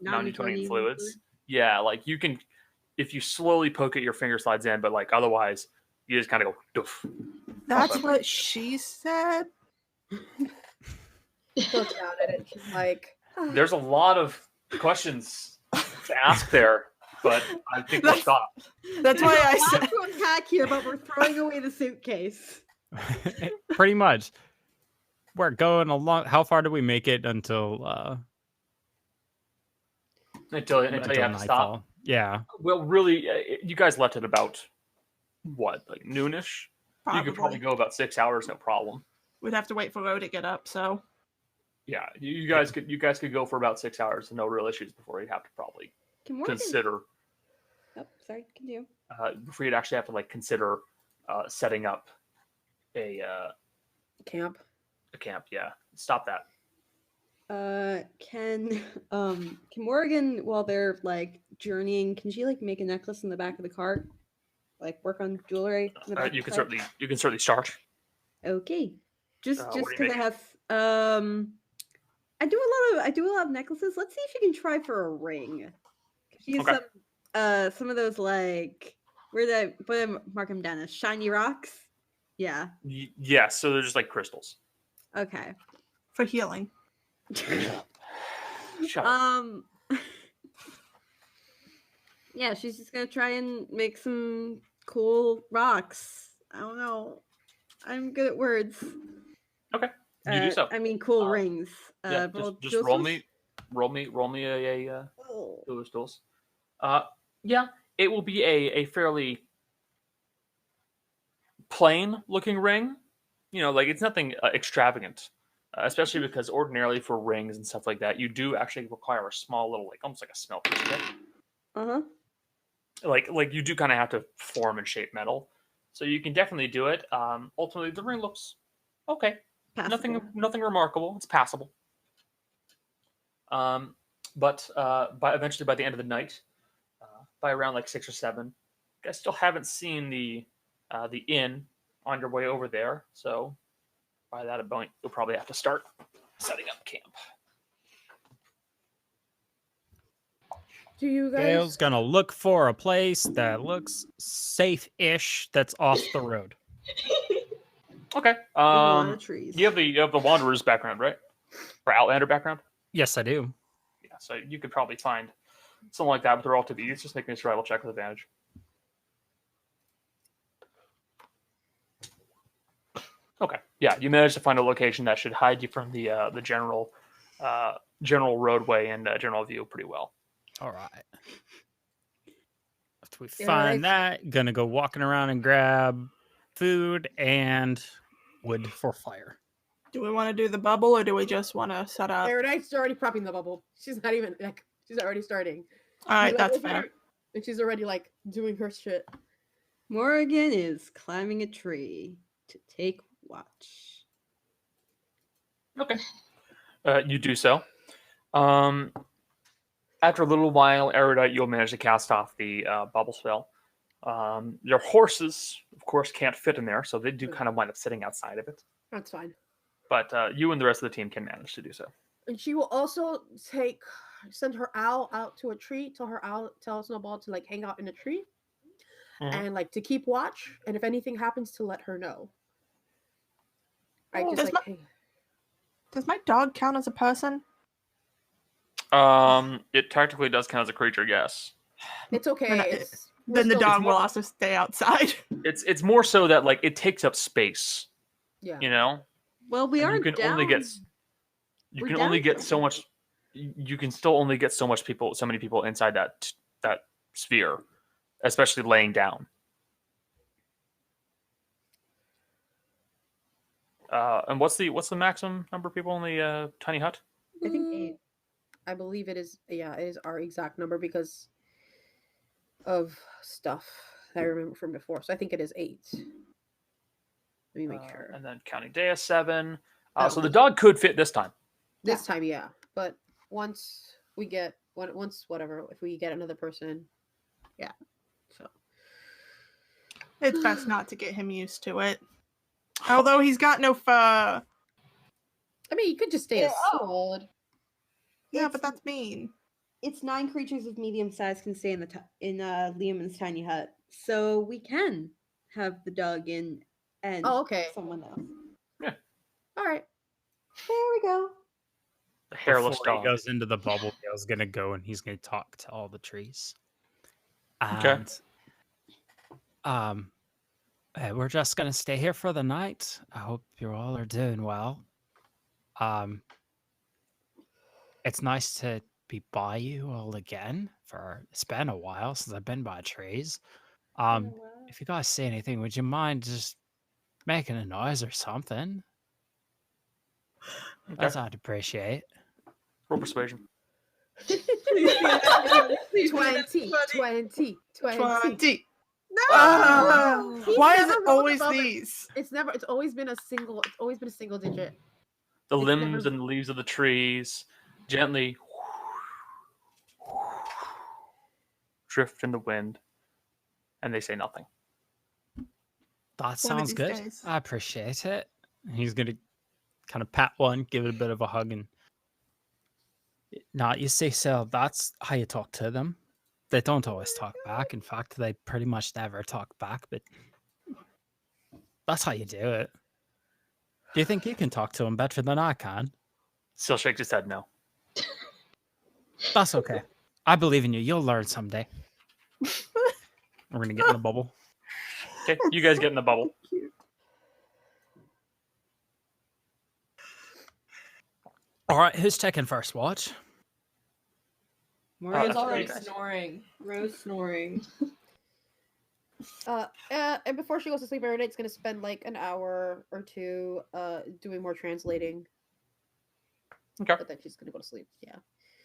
[SPEAKER 7] non-Newtonian fluids. Yeah, like you can, if you slowly poke it, your finger slides in, but like otherwise, you just kind of go doof.
[SPEAKER 3] That's
[SPEAKER 7] over.
[SPEAKER 3] what she said.
[SPEAKER 2] She looks down at it. She's like,
[SPEAKER 7] There's a lot of questions to ask there, but I think we'll stop.
[SPEAKER 3] That's why I
[SPEAKER 6] There's a
[SPEAKER 3] said.
[SPEAKER 6] lot to unpack here, but we're throwing away the suitcase.
[SPEAKER 1] Pretty much. We're going along. How far do we make it until
[SPEAKER 7] Until you have to stop.
[SPEAKER 1] nightfall? Yeah.
[SPEAKER 7] Well, really, you guys left it about what, like noonish? You could probably go about 6 hours, no problem.
[SPEAKER 3] We'd have to wait for Ro to get up, so.
[SPEAKER 7] Yeah, you guys could go for about 6 hours, no real issues before you have to probably
[SPEAKER 6] Can Morgan...
[SPEAKER 7] consider
[SPEAKER 6] Oh, sorry, continue.
[SPEAKER 7] before you'd actually have to like consider setting up a
[SPEAKER 2] camp.
[SPEAKER 7] camp. Yeah, stop that.
[SPEAKER 6] Can Morgan, while they're like journeying, can she like make a necklace in the back of the cart? Like work on jewelry in the back
[SPEAKER 7] You
[SPEAKER 6] of
[SPEAKER 7] can
[SPEAKER 6] the cart?
[SPEAKER 7] certainly start.
[SPEAKER 6] Okay. Just
[SPEAKER 7] what do you
[SPEAKER 6] because I
[SPEAKER 7] make?
[SPEAKER 6] have I do a lot of necklaces. Let's see if she can try for a ring. She use
[SPEAKER 7] Okay.
[SPEAKER 6] some of those like where did I mark them down as shiny rocks? Yeah.
[SPEAKER 7] Yes, so they're just like crystals.
[SPEAKER 6] Okay.
[SPEAKER 3] For healing.
[SPEAKER 7] Shut up.
[SPEAKER 6] Yeah, she's just gonna try and make some cool rocks. I don't know. I'm good at words.
[SPEAKER 7] Okay, you do so.
[SPEAKER 6] I mean, cool rings.
[SPEAKER 7] Yeah, just roll me a
[SPEAKER 6] Oh.
[SPEAKER 7] those tools. Yeah, it will be a fairly plain looking ring. You know, like it's nothing extravagant, especially because ordinarily for rings and stuff like that, you do actually require a small little, like almost like a smelting kit.
[SPEAKER 6] Uh-huh.
[SPEAKER 7] Like you do kind of have to form and shape metal, so you can definitely do it. Ultimately, the ring looks okay. Nothing remarkable. It's passable. But eventually by the end of the night, by around like 6 or 7, you guys still haven't seen the inn on your way over there. So by that point, you'll probably have to start setting up camp.
[SPEAKER 2] Do you guys?
[SPEAKER 1] Gail's gonna look for a place that looks safe-ish that's off the road.
[SPEAKER 7] Okay.
[SPEAKER 6] There's a lot of trees.
[SPEAKER 7] You have the Wanderer's background, right? Or Outlander background.
[SPEAKER 1] Yes, I do.
[SPEAKER 7] Yeah. So you could probably find something like that with relative ease. Just make me a survival check with advantage. Okay. Yeah, you managed to find a location that should hide you from the general roadway and general view pretty well.
[SPEAKER 1] All right. After we
[SPEAKER 2] Yeah,
[SPEAKER 1] find that, gonna go walking around and grab food and wood for fire.
[SPEAKER 3] Do we want to do the bubble or do we just want to set up?
[SPEAKER 2] Paradise is already propping the bubble. She's not even like she's already starting.
[SPEAKER 3] All right,
[SPEAKER 2] Like,
[SPEAKER 3] that's
[SPEAKER 2] over
[SPEAKER 3] fair.
[SPEAKER 2] there, and she's already like doing her shit.
[SPEAKER 6] Morrigan is climbing a tree to take watch.
[SPEAKER 7] Okay. You do so. After a little while, Erudite, you'll manage to cast off the bubble spell. Your horses, of course, can't fit in there, so they do kind of wind up sitting outside of it.
[SPEAKER 2] That's fine.
[SPEAKER 7] But you and the rest of the team can manage to do so.
[SPEAKER 2] And she will also send her owl out to a tree. Tell Snowball to like hang out in a tree, and like to keep watch. And if anything happens, to let her know. I
[SPEAKER 3] Oh,
[SPEAKER 2] just like.
[SPEAKER 3] Does my dog count as a person?
[SPEAKER 7] It technically does count as a creature, yes.
[SPEAKER 2] It's okay.
[SPEAKER 3] Then then the
[SPEAKER 2] still-
[SPEAKER 3] dog will also stay outside.
[SPEAKER 7] It's more so that like it takes up space.
[SPEAKER 2] Yeah.
[SPEAKER 7] You know.
[SPEAKER 6] Well, we
[SPEAKER 7] And
[SPEAKER 6] are
[SPEAKER 7] you can
[SPEAKER 6] down.
[SPEAKER 7] only get you
[SPEAKER 6] we're
[SPEAKER 7] can
[SPEAKER 6] down
[SPEAKER 7] only get
[SPEAKER 6] for-
[SPEAKER 7] so much. You can still only get so many people inside that sphere, especially laying down. And what's the maximum number of people in the tiny hut?
[SPEAKER 6] I think 8.
[SPEAKER 2] I believe it is. Yeah, it is our exact number because of stuff that I remember from before. So I think it is 8. Let me make sure.
[SPEAKER 7] And then counting Dea 7.
[SPEAKER 2] That
[SPEAKER 7] So the
[SPEAKER 2] was-
[SPEAKER 7] dog could fit this time.
[SPEAKER 2] This time, yeah. But once we get whatever, if we get another person, yeah. So
[SPEAKER 3] It's best not to get him used to it. Although he's got no fur.
[SPEAKER 2] I mean, you could just stay
[SPEAKER 6] Yeah,
[SPEAKER 2] a
[SPEAKER 6] oh.
[SPEAKER 3] Yeah,
[SPEAKER 6] It's-
[SPEAKER 3] but that's mean.
[SPEAKER 6] It's 9 creatures of medium size can stay in Liam's tiny hut, so we can have the dog in and
[SPEAKER 2] Oh, okay.
[SPEAKER 6] someone else.
[SPEAKER 2] All right.
[SPEAKER 6] There we go.
[SPEAKER 7] The hairless
[SPEAKER 1] Before
[SPEAKER 7] dog.
[SPEAKER 1] he goes into the bubble, Gail's gonna go and he's gonna talk to all the trees.
[SPEAKER 7] Okay.
[SPEAKER 1] And, we're just gonna stay here for the night. I hope you all are doing well. It's nice to be by you all again. It's been a while since I've been by trees. If you guys see anything, would you mind just making a noise or something? That's I'd appreciate.
[SPEAKER 7] Roll persuasion.
[SPEAKER 2] 20.
[SPEAKER 3] No!
[SPEAKER 2] He's
[SPEAKER 3] Why is
[SPEAKER 2] never
[SPEAKER 3] it
[SPEAKER 2] rolled
[SPEAKER 3] always
[SPEAKER 2] above it.
[SPEAKER 3] these?
[SPEAKER 2] It's always been a single digit.
[SPEAKER 7] The
[SPEAKER 2] It's
[SPEAKER 7] limbs
[SPEAKER 2] never-
[SPEAKER 7] and leaves of the trees gently drift in the wind, and they say nothing.
[SPEAKER 1] That
[SPEAKER 3] One of
[SPEAKER 1] sounds
[SPEAKER 3] these
[SPEAKER 1] good.
[SPEAKER 3] days.
[SPEAKER 1] I appreciate it. And he's gonna kind of pat one, give it a bit of a hug, and you see, so that's how you talk to them. They don't always talk back. In fact, they pretty much never talk back, but that's how you do it. Do you think you can talk to them better than I can?
[SPEAKER 7] Still shakes his head no.
[SPEAKER 1] That's okay. I believe in you. You'll learn someday. We're gonna get in the bubble.
[SPEAKER 7] Okay, you guys get in the bubble.
[SPEAKER 1] All right, who's taking first watch?
[SPEAKER 6] Morrigan's
[SPEAKER 7] Uh,
[SPEAKER 8] Already
[SPEAKER 7] you guys.
[SPEAKER 8] snoring. Rose snoring.
[SPEAKER 2] And before she goes to sleep every night, it's gonna spend like an hour or two doing more translating.
[SPEAKER 7] Okay.
[SPEAKER 2] But then she's gonna go to sleep. Yeah.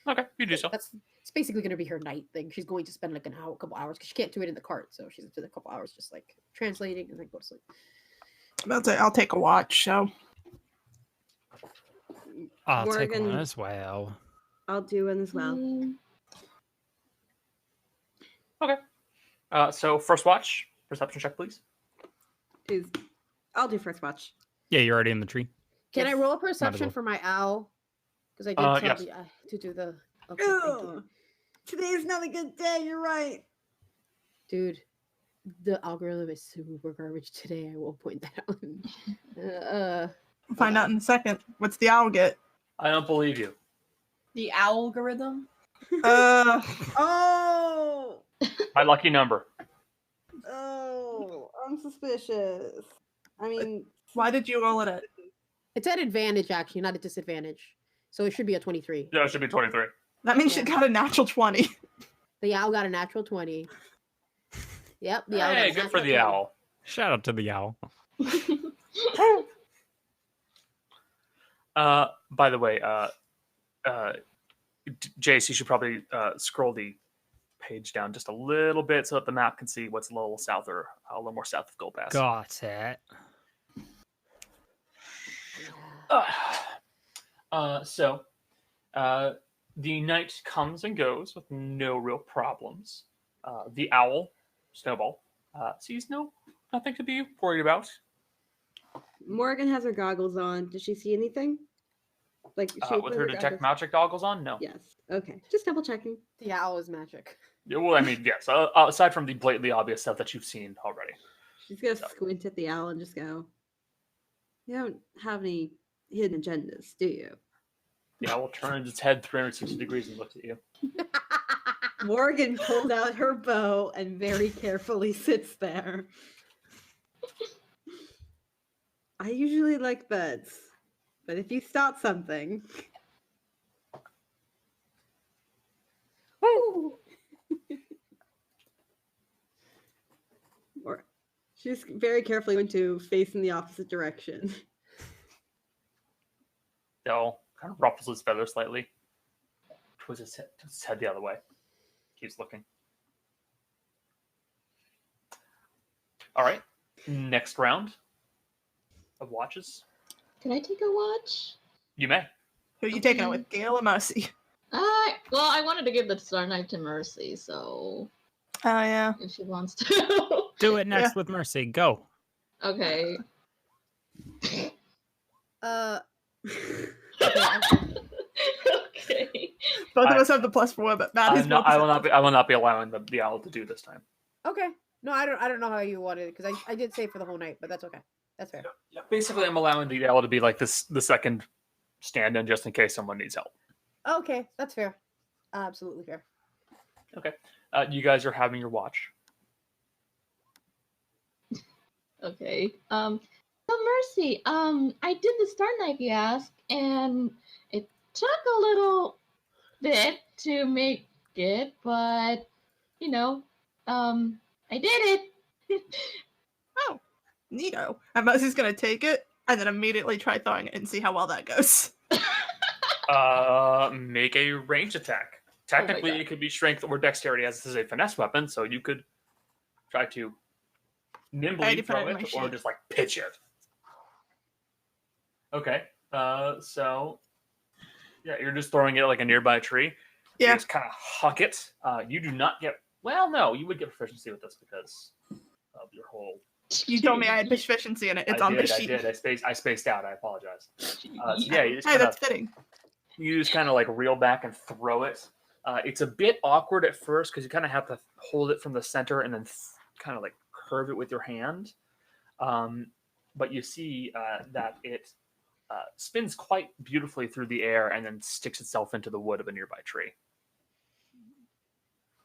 [SPEAKER 7] Okay, you do
[SPEAKER 2] Like,
[SPEAKER 7] so.
[SPEAKER 2] it's basically gonna be her night thing. She's going to spend like an hour, couple hours, because she can't do it in the cart. So she's into a couple hours just like translating and then go to sleep.
[SPEAKER 3] I'll take a watch. So
[SPEAKER 1] I'll take
[SPEAKER 6] Morgan-
[SPEAKER 1] one as well.
[SPEAKER 6] I'll do one as well.
[SPEAKER 7] So first watch, perception check, please.
[SPEAKER 6] I'll do first watch.
[SPEAKER 1] Yeah, you're already in the tree.
[SPEAKER 2] Can I
[SPEAKER 6] Yes.
[SPEAKER 2] roll a perception
[SPEAKER 1] well.
[SPEAKER 2] for my owl? Because I did tell
[SPEAKER 7] Yes.
[SPEAKER 2] to do the. Okay, thank you.
[SPEAKER 6] Ugh. Today's not a good day. You're right.
[SPEAKER 2] Dude, the algorithm is super garbage today. I will point that out.
[SPEAKER 3] we'll find out in a second. What's the owl get?
[SPEAKER 7] I don't believe you.
[SPEAKER 8] The algorithm.
[SPEAKER 6] Oh,
[SPEAKER 7] My lucky number.
[SPEAKER 6] oh, I'm suspicious. I mean,
[SPEAKER 3] Why did you roll it at?
[SPEAKER 2] It's at advantage, actually, not a disadvantage. So it should be a 23.
[SPEAKER 7] Yeah, it should be 23.
[SPEAKER 3] That means she
[SPEAKER 2] Yeah.
[SPEAKER 3] got a natural 20.
[SPEAKER 2] The owl got a natural 20. Yep, the owl got
[SPEAKER 7] Hey,
[SPEAKER 2] a
[SPEAKER 7] good for
[SPEAKER 2] natural
[SPEAKER 7] the
[SPEAKER 2] 20.
[SPEAKER 7] owl.
[SPEAKER 1] Shout out to the owl.
[SPEAKER 7] By the way, Jace, you should probably scroll the page down just a little bit so that the map can see what's a little south or a little more south of Gold Pass.
[SPEAKER 1] Got it.
[SPEAKER 7] So, the night comes and goes with no real problems. The owl, Snowball, sees nothing to be worried about.
[SPEAKER 6] Morgan has her goggles on. Does she see anything? Like she
[SPEAKER 7] With her detect magic goggles on, no.
[SPEAKER 6] Yes. Okay. Just double checking.
[SPEAKER 2] The owl is magic.
[SPEAKER 7] Yeah, well, I mean, yes. Aside from the blatantly obvious stuff that you've seen already.
[SPEAKER 6] She's gonna squint at the owl and just go, "You don't have any hidden agendas, do you?"
[SPEAKER 7] The owl turns its head 360 degrees and looks at you.
[SPEAKER 6] Morgan pulled out her bow and very carefully sits there. I usually like beds, but if you start something. Or she's very carefully going to face in the opposite direction.
[SPEAKER 7] The owl kind of ruffles his feathers slightly, twists his head the other way, keeps looking. All right, next round of watches.
[SPEAKER 5] Can I take a watch?
[SPEAKER 7] You may.
[SPEAKER 3] Who are you taking it with, Gale or Mercy?
[SPEAKER 5] Well, I wanted to give the Star Knife to Mercy, so
[SPEAKER 3] Oh, yeah.
[SPEAKER 5] if she wants to.
[SPEAKER 1] Do it next with Mercy. Go.
[SPEAKER 5] Okay.
[SPEAKER 2] Uh,
[SPEAKER 5] Okay.
[SPEAKER 3] Both of us have the +4, but Matt has
[SPEAKER 7] I will not be allowing the owl to do this time.
[SPEAKER 2] okay. No, I don't know how you wanted it because I did say for the whole night, but that's okay. That's fair.
[SPEAKER 7] Yeah, basically, I'm allowing the owl to be like the second stand-in just in case someone needs help.
[SPEAKER 2] Okay, that's fair. Absolutely fair.
[SPEAKER 7] Okay, you guys are having your watch.
[SPEAKER 5] Okay. So Mercy, I did the Star Knife you asked, and it took a little bit to make it, but I did it.
[SPEAKER 3] Oh, neato. And Mercy's going to take it and then immediately try throwing it and see how well that goes.
[SPEAKER 7] Make a range attack. Technically,
[SPEAKER 2] God.
[SPEAKER 7] it could be strength or dexterity, as this is a finesse weapon, so you could try to nimbly
[SPEAKER 3] already put
[SPEAKER 7] throw
[SPEAKER 3] it in my
[SPEAKER 7] it or
[SPEAKER 3] sheet.
[SPEAKER 7] just like pitch it. Okay, so yeah, you're just throwing it like a nearby tree. You
[SPEAKER 3] Yeah.
[SPEAKER 7] just kind of huck it. You do not get. Well, no, you would get proficiency with this because of your whole.
[SPEAKER 3] You told me I had proficiency in it. It's on the sheet.
[SPEAKER 7] I did. I spaced out. I apologize. Yeah, you just
[SPEAKER 3] Hey,
[SPEAKER 7] kind
[SPEAKER 3] that's
[SPEAKER 7] of
[SPEAKER 3] fitting.
[SPEAKER 7] like reel back and throw it. It's a bit awkward at first because you kind of have to hold it from the center and then kind of like curve it with your hand. But you see that it spins quite beautifully through the air and then sticks itself into the wood of a nearby tree.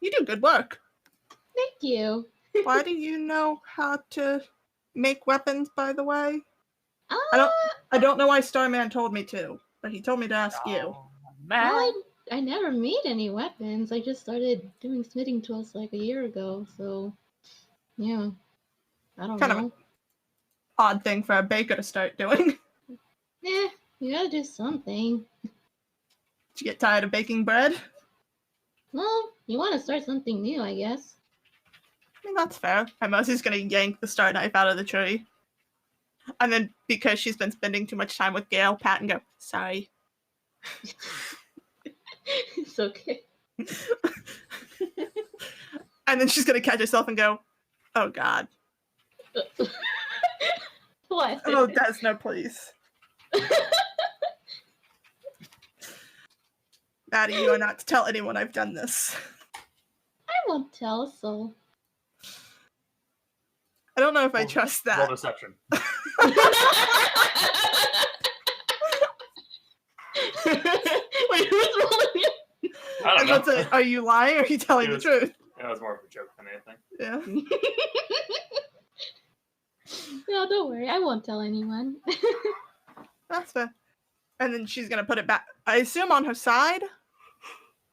[SPEAKER 3] You do good work.
[SPEAKER 5] Thank you.
[SPEAKER 3] Why do you know how to make weapons, by the way?
[SPEAKER 5] Uh,
[SPEAKER 3] I don't know why Starman told me to, but he told me to ask you.
[SPEAKER 7] Oh, man.
[SPEAKER 5] well, I never made any weapons. I just started doing smithing tools like a year ago, so Yeah. I don't
[SPEAKER 3] Kind of
[SPEAKER 5] know.
[SPEAKER 3] Odd thing for a baker to start doing.
[SPEAKER 5] Eh, you gotta do something.
[SPEAKER 3] Did you get tired of baking bread?
[SPEAKER 5] Well, you want to start something new, I guess.
[SPEAKER 3] I mean, that's fair. And Mosey's gonna yank the star knife out of the tree. And then, because she's been spending too much time with Gale, pat and go, sorry.
[SPEAKER 5] It's okay.
[SPEAKER 3] And then she's gonna catch herself and go, oh god.
[SPEAKER 5] What?
[SPEAKER 3] Oh, Desna, please. Maddie, you are not to tell anyone I've done this.
[SPEAKER 5] I won't tell a soul.
[SPEAKER 3] I don't know if I trust
[SPEAKER 7] Roll
[SPEAKER 3] that.
[SPEAKER 7] deception.
[SPEAKER 5] Wait, who's rolling it?
[SPEAKER 7] I
[SPEAKER 3] I'm
[SPEAKER 7] don't
[SPEAKER 3] about
[SPEAKER 7] know.
[SPEAKER 3] to say, are you lying or are you telling the
[SPEAKER 7] Yes.
[SPEAKER 3] truth?
[SPEAKER 7] That was more of a joke than anything.
[SPEAKER 3] Yeah.
[SPEAKER 5] No, don't worry. I won't tell anyone.
[SPEAKER 3] That's fair. And then she's gonna put it back, I assume, on her side?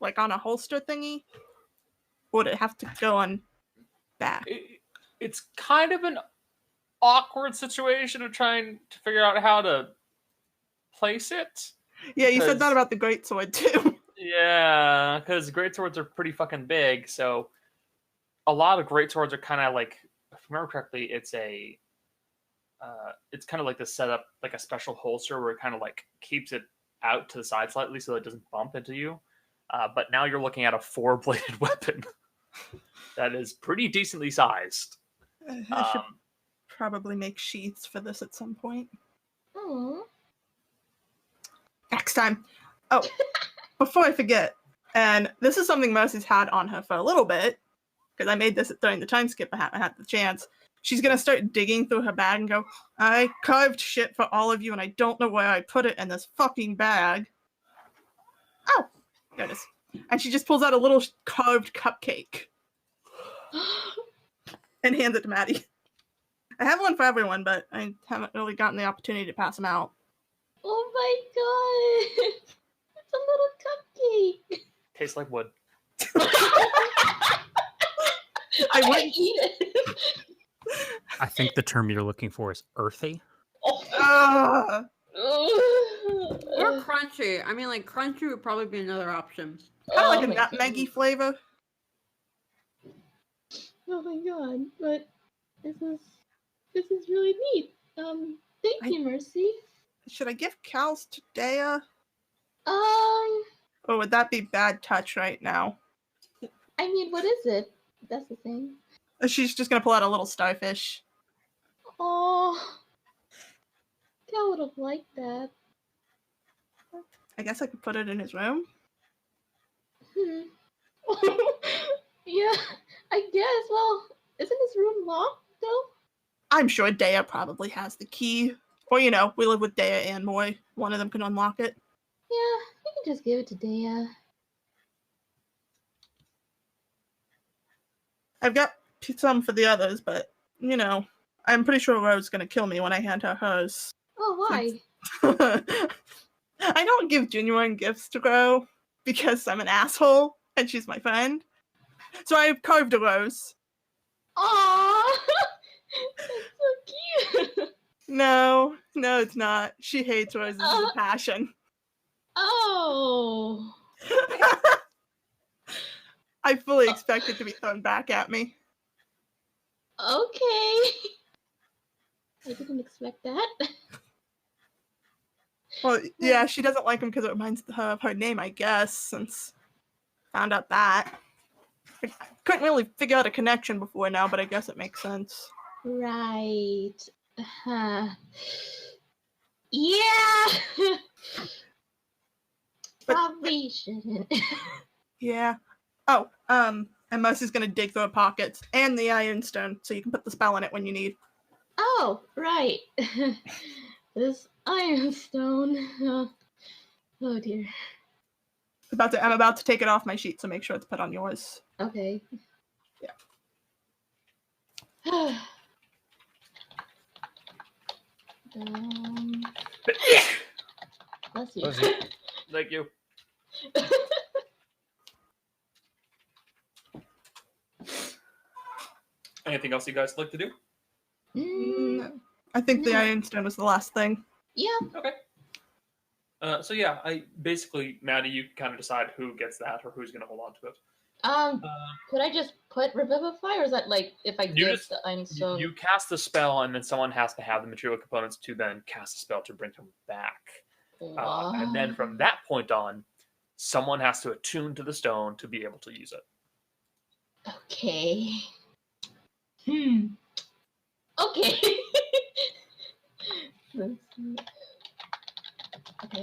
[SPEAKER 3] Like on a holster thingy? Or would it have to go on back?
[SPEAKER 7] It's kind of an awkward situation of trying to figure out how to place it.
[SPEAKER 3] Yeah, you said that
[SPEAKER 7] Because-
[SPEAKER 3] about the greatsword too.
[SPEAKER 7] Yeah, because greatswords are pretty fucking big, so a lot of greatswords are kind of like, if I remember correctly, it's kind of like the setup, like a special holster where it kind of like keeps it out to the side slightly so it doesn't bump into you. But now you're looking at a 4-bladed weapon that is pretty decently sized.
[SPEAKER 3] I should probably make sheaths for this at some point.
[SPEAKER 5] Oh.
[SPEAKER 3] Next time. Oh, before I forget, and this is something Mercy's had on her for a little bit, because I made this during the time skip. I haven't had the chance. She's gonna start digging through her bag and go, I carved shit for all of you, and I don't know where I put it in this fucking bag. Oh, there it is. And she just pulls out a little carved cupcake and hands it to Maddie. I have one for everyone, but I haven't really gotten the opportunity to pass them out.
[SPEAKER 5] Oh my god. It's a little cupcake.
[SPEAKER 7] Tastes like wood.
[SPEAKER 3] I wouldn't.
[SPEAKER 5] eat it.
[SPEAKER 1] I think the term you're looking for is earthy.
[SPEAKER 3] Ah.
[SPEAKER 6] Or crunchy. I mean, like, crunchy would probably be another option.
[SPEAKER 3] Kind of like a
[SPEAKER 5] my
[SPEAKER 3] nutmeggy flavor.
[SPEAKER 5] Oh my god, but this is really neat. Thank you, Mercy.
[SPEAKER 3] Should I give cows to Dea?
[SPEAKER 5] I
[SPEAKER 3] Or would that be bad touch right now?
[SPEAKER 5] mean, what is it? That's the thing.
[SPEAKER 3] She's just gonna pull out a little starfish.
[SPEAKER 5] Oh, Cal would have liked that.
[SPEAKER 3] I guess I could put it in his room.
[SPEAKER 5] Yeah, I guess. Well, isn't his room locked though?
[SPEAKER 3] I'm sure Dea probably has the key. Or, you know, we live with Dea and Moy. One of them can unlock it.
[SPEAKER 5] Yeah, we can just give it to Dea.
[SPEAKER 3] I've got some for the others, but, you know, I'm pretty sure Rose's gonna kill me when I hand her hers.
[SPEAKER 5] Oh, why?
[SPEAKER 3] I don't give genuine gifts to Gro because I'm an asshole and she's my friend. So I carved a rose.
[SPEAKER 5] Aw, that's so cute.
[SPEAKER 3] No, it's not. She hates roses with a passion.
[SPEAKER 5] Oh.
[SPEAKER 3] I fully expect it to be thrown back at me.
[SPEAKER 5] Okay. I didn't expect that.
[SPEAKER 3] Well, yeah, she doesn't like him because it reminds her of her name, I guess, since found out that. I couldn't really figure out a connection before now, but I guess it makes sense.
[SPEAKER 5] Right. Yeah. Probably shouldn't.
[SPEAKER 3] Yeah. Oh, and Mercy's gonna dig through her pockets and the ironstone, so you can put the spell in it when you need.
[SPEAKER 5] Oh, right. This ironstone. Oh dear.
[SPEAKER 3] I'm about to take it off my sheet, so make sure it's put on yours.
[SPEAKER 5] Okay.
[SPEAKER 3] Yeah.
[SPEAKER 5] Bless you.
[SPEAKER 7] Bless you. Thank you. Anything else you guys would like to do?
[SPEAKER 3] I think the
[SPEAKER 5] No.
[SPEAKER 3] Ironstone was the last thing.
[SPEAKER 5] Yeah.
[SPEAKER 7] Okay. So yeah, I basically, Maddie, you can kind of decide who gets that or who's going to hold on to it.
[SPEAKER 5] Could I just put Revivify, or is that like if I
[SPEAKER 7] You
[SPEAKER 5] give
[SPEAKER 7] just-
[SPEAKER 5] the Ironstone?
[SPEAKER 7] You cast the spell, and then someone has to have the material components to then cast a spell to bring them back. And then from that point on, someone has to attune to the stone to be able to use it.
[SPEAKER 5] Okay. Okay. Let's see. Okay.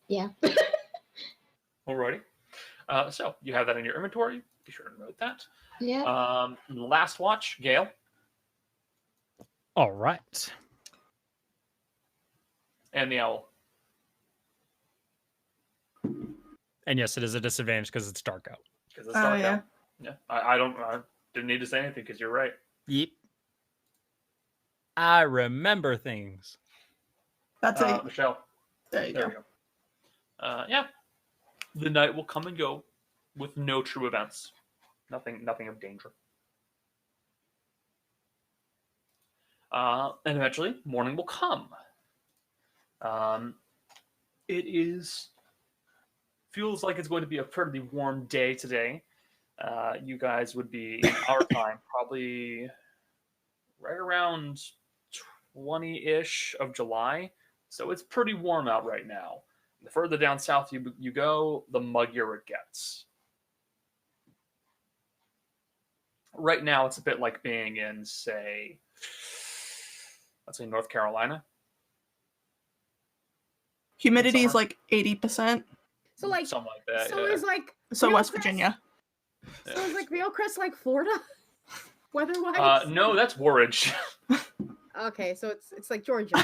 [SPEAKER 5] Yeah.
[SPEAKER 7] Alrighty. So you have that in your inventory. Be sure to note that.
[SPEAKER 5] Yeah.
[SPEAKER 7] Last watch, Gale.
[SPEAKER 1] All right.
[SPEAKER 7] And the owl.
[SPEAKER 1] And yes, it is a disadvantage because it's dark out.
[SPEAKER 7] Because it's dark
[SPEAKER 3] yeah.
[SPEAKER 7] out. Yeah. I didn't need to say anything because you're right.
[SPEAKER 1] Yep. I remember things.
[SPEAKER 3] That's it.
[SPEAKER 7] Michelle.
[SPEAKER 3] There you
[SPEAKER 7] There
[SPEAKER 3] go.
[SPEAKER 7] we go. Yeah. The night will come and go with no true events. Nothing of danger. And eventually, morning will come. Feels like it's going to be a pretty warm day today. You guys would be in our time, probably right around 20-ish of July. So it's pretty warm out right now. The further down south you go, the muggier it gets. Right now, it's a bit like being in, say, let's say North Carolina.
[SPEAKER 3] Humidity is
[SPEAKER 7] Summer.
[SPEAKER 3] like 80%.
[SPEAKER 2] So like,
[SPEAKER 7] Something like that.
[SPEAKER 2] so
[SPEAKER 7] yeah.
[SPEAKER 2] is like,
[SPEAKER 3] So
[SPEAKER 2] Real
[SPEAKER 3] West
[SPEAKER 2] Crest-
[SPEAKER 3] Virginia.
[SPEAKER 2] so is like Real Crest like Florida, weather-wise.
[SPEAKER 7] No, that's Warridge.
[SPEAKER 2] Okay, so it's like Georgia.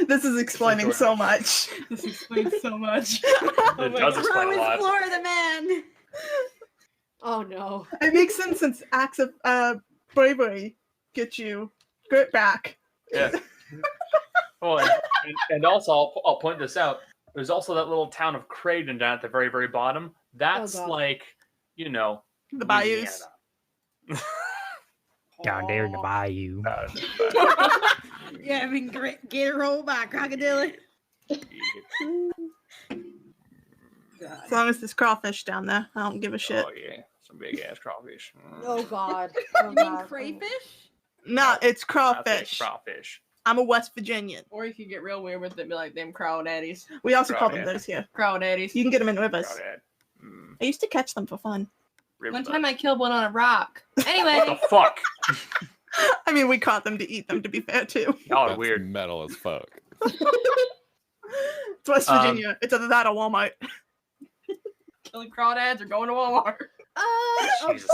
[SPEAKER 3] This is explaining so much.
[SPEAKER 6] This explains so much.
[SPEAKER 7] It does explain
[SPEAKER 6] Bro
[SPEAKER 7] a
[SPEAKER 6] is
[SPEAKER 7] lot.
[SPEAKER 6] Florida man.
[SPEAKER 2] Oh no.
[SPEAKER 3] It makes sense since acts of bravery get you grit back.
[SPEAKER 7] Yeah. Well, and also, I'll point this out. There's also that little town of Creighton down at the very, very bottom. That's
[SPEAKER 2] God.
[SPEAKER 7] like,
[SPEAKER 3] The bayous.
[SPEAKER 7] Louisiana.
[SPEAKER 1] Down there in the bayou.
[SPEAKER 6] Yeah, I mean, get rolled by crocodile.
[SPEAKER 3] As long as there's crawfish down there, I don't give a shit.
[SPEAKER 7] Oh yeah, some big ass crawfish.
[SPEAKER 2] Oh god. Oh,
[SPEAKER 6] You mean
[SPEAKER 2] God.
[SPEAKER 6] crayfish?
[SPEAKER 3] No, it's
[SPEAKER 7] I think
[SPEAKER 3] crawfish.
[SPEAKER 7] Crawfish.
[SPEAKER 3] I'm a West Virginian.
[SPEAKER 8] Or you could get real weird with it, be like them crawdaddies.
[SPEAKER 3] We also call them
[SPEAKER 7] Crawdad.
[SPEAKER 3] those here.
[SPEAKER 8] Crawdaddies.
[SPEAKER 3] You can get them in rivers.
[SPEAKER 7] Crawdad. Mm,
[SPEAKER 3] I used to catch them for fun.
[SPEAKER 8] One
[SPEAKER 7] riverbed.
[SPEAKER 8] time I killed one on a rock. Anyway,
[SPEAKER 7] What the fuck?
[SPEAKER 3] I mean, we caught them to eat them, to be fair, too.
[SPEAKER 7] Y'all are
[SPEAKER 4] That's
[SPEAKER 7] weird.
[SPEAKER 4] metal as fuck.
[SPEAKER 3] It's West Virginia. It's either that or Walmart.
[SPEAKER 8] killing crawdads or going to Walmart.
[SPEAKER 7] Jesus.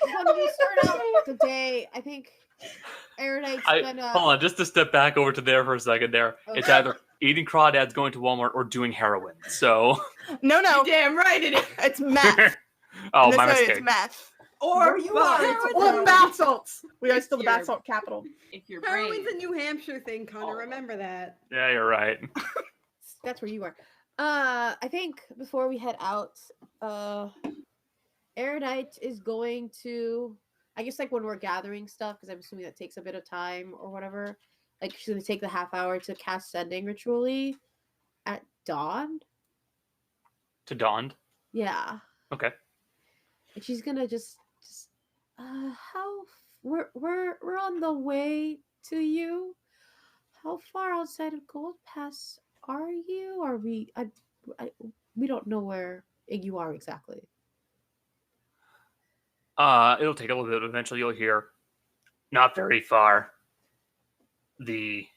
[SPEAKER 2] When we start out the day, I think Erudite's gonna.
[SPEAKER 7] Hold on, just to step back over to there for a second there. It's
[SPEAKER 2] Okay.
[SPEAKER 7] either eating crawdads, going to Walmart, or doing heroin. So,
[SPEAKER 3] No, no.
[SPEAKER 8] You're damn right it is.
[SPEAKER 3] It's meth.
[SPEAKER 7] oh,
[SPEAKER 3] In this
[SPEAKER 7] my
[SPEAKER 3] area,
[SPEAKER 7] mistake.
[SPEAKER 3] it's meth.
[SPEAKER 6] Or
[SPEAKER 2] you
[SPEAKER 6] both.
[SPEAKER 2] are.
[SPEAKER 3] Or bath salts. We are still the
[SPEAKER 6] Here.
[SPEAKER 3] bath salt capital.
[SPEAKER 8] If your
[SPEAKER 6] Heroin's
[SPEAKER 8] brain.
[SPEAKER 6] a New Hampshire thing, Connor.
[SPEAKER 8] Oh.
[SPEAKER 6] Remember that.
[SPEAKER 7] Yeah, you're right.
[SPEAKER 2] That's where you are. I think before we head out, Erudite is going to. I guess like when we're gathering stuff, because I'm assuming that takes a bit of time or whatever. Like she's gonna take the half hour to cast sending ritually at dawn.
[SPEAKER 7] To Dawn.
[SPEAKER 2] Yeah,
[SPEAKER 7] Okay.
[SPEAKER 2] and she's gonna just we're on the way to you. How far outside of Gold Pass are you? Are we? We don't know where you are exactly.
[SPEAKER 7] It'll take a little bit. Eventually, you'll hear. Not very far. The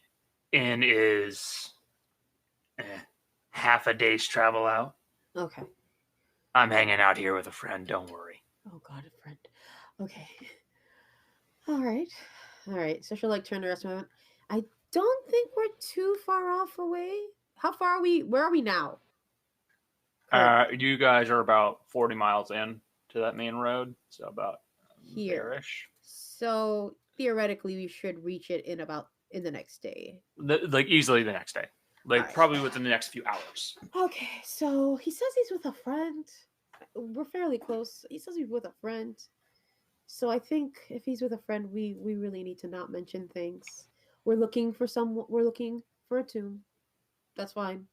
[SPEAKER 7] inn is half a day's travel out.
[SPEAKER 2] Okay.
[SPEAKER 7] I'm hanging out here with a friend. Don't worry.
[SPEAKER 2] Oh God, a friend. Okay. All right. So she'll like turn the rest of it. I don't think we're too far off away. How far are we? Where are we now?
[SPEAKER 7] You guys are about 40 miles in to that main road, so about
[SPEAKER 2] Here.
[SPEAKER 7] there-ish.
[SPEAKER 2] So theoretically, we should reach it in the next day.
[SPEAKER 7] Like easily the next day, like
[SPEAKER 2] Alright.
[SPEAKER 7] probably within the next few hours.
[SPEAKER 2] Okay. So he says he's with a friend. we're fairly close. He says he's with a friend. So I think if he's with a friend, we really need to not mention things. We're looking for a tomb. That's fine.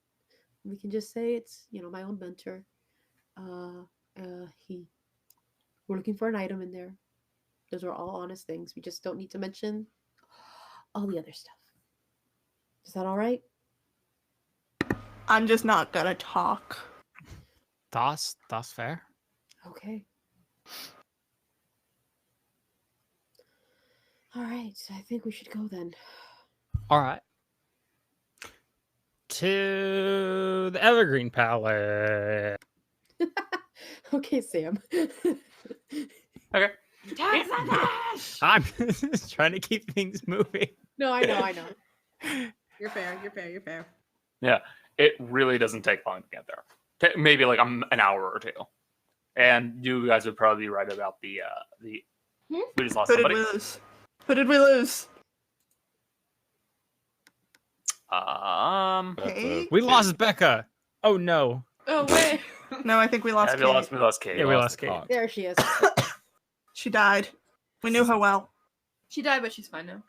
[SPEAKER 2] We can just say it's, my own mentor. We're looking for an item in there. Those are all honest things. We just don't need to mention all the other stuff. Is that all right?
[SPEAKER 3] I'm just not gonna talk.
[SPEAKER 1] That's fair.
[SPEAKER 2] Okay. All right. I think we should go then.
[SPEAKER 1] All right. To the Evergreen Palace.
[SPEAKER 2] Okay, Sam.
[SPEAKER 7] Okay.
[SPEAKER 1] I'm just trying to keep things moving.
[SPEAKER 2] No, I know.
[SPEAKER 6] You're fair.
[SPEAKER 7] Yeah, it really doesn't take long to get there. Maybe like an hour or two. And you guys would probably be right about the we just lost
[SPEAKER 3] Who did
[SPEAKER 7] somebody.
[SPEAKER 3] we lose? Who did we lose?
[SPEAKER 4] That's
[SPEAKER 3] Kate?
[SPEAKER 1] We lost Becca. Oh no.
[SPEAKER 8] Oh wait.
[SPEAKER 3] No, I think we lost
[SPEAKER 7] Yeah,
[SPEAKER 3] Kate.
[SPEAKER 7] we lost Kate.
[SPEAKER 1] Yeah, we lost
[SPEAKER 4] the
[SPEAKER 1] Kate.
[SPEAKER 4] clock.
[SPEAKER 2] There she is.
[SPEAKER 3] She died. We knew her well.
[SPEAKER 8] She died, but she's fine now.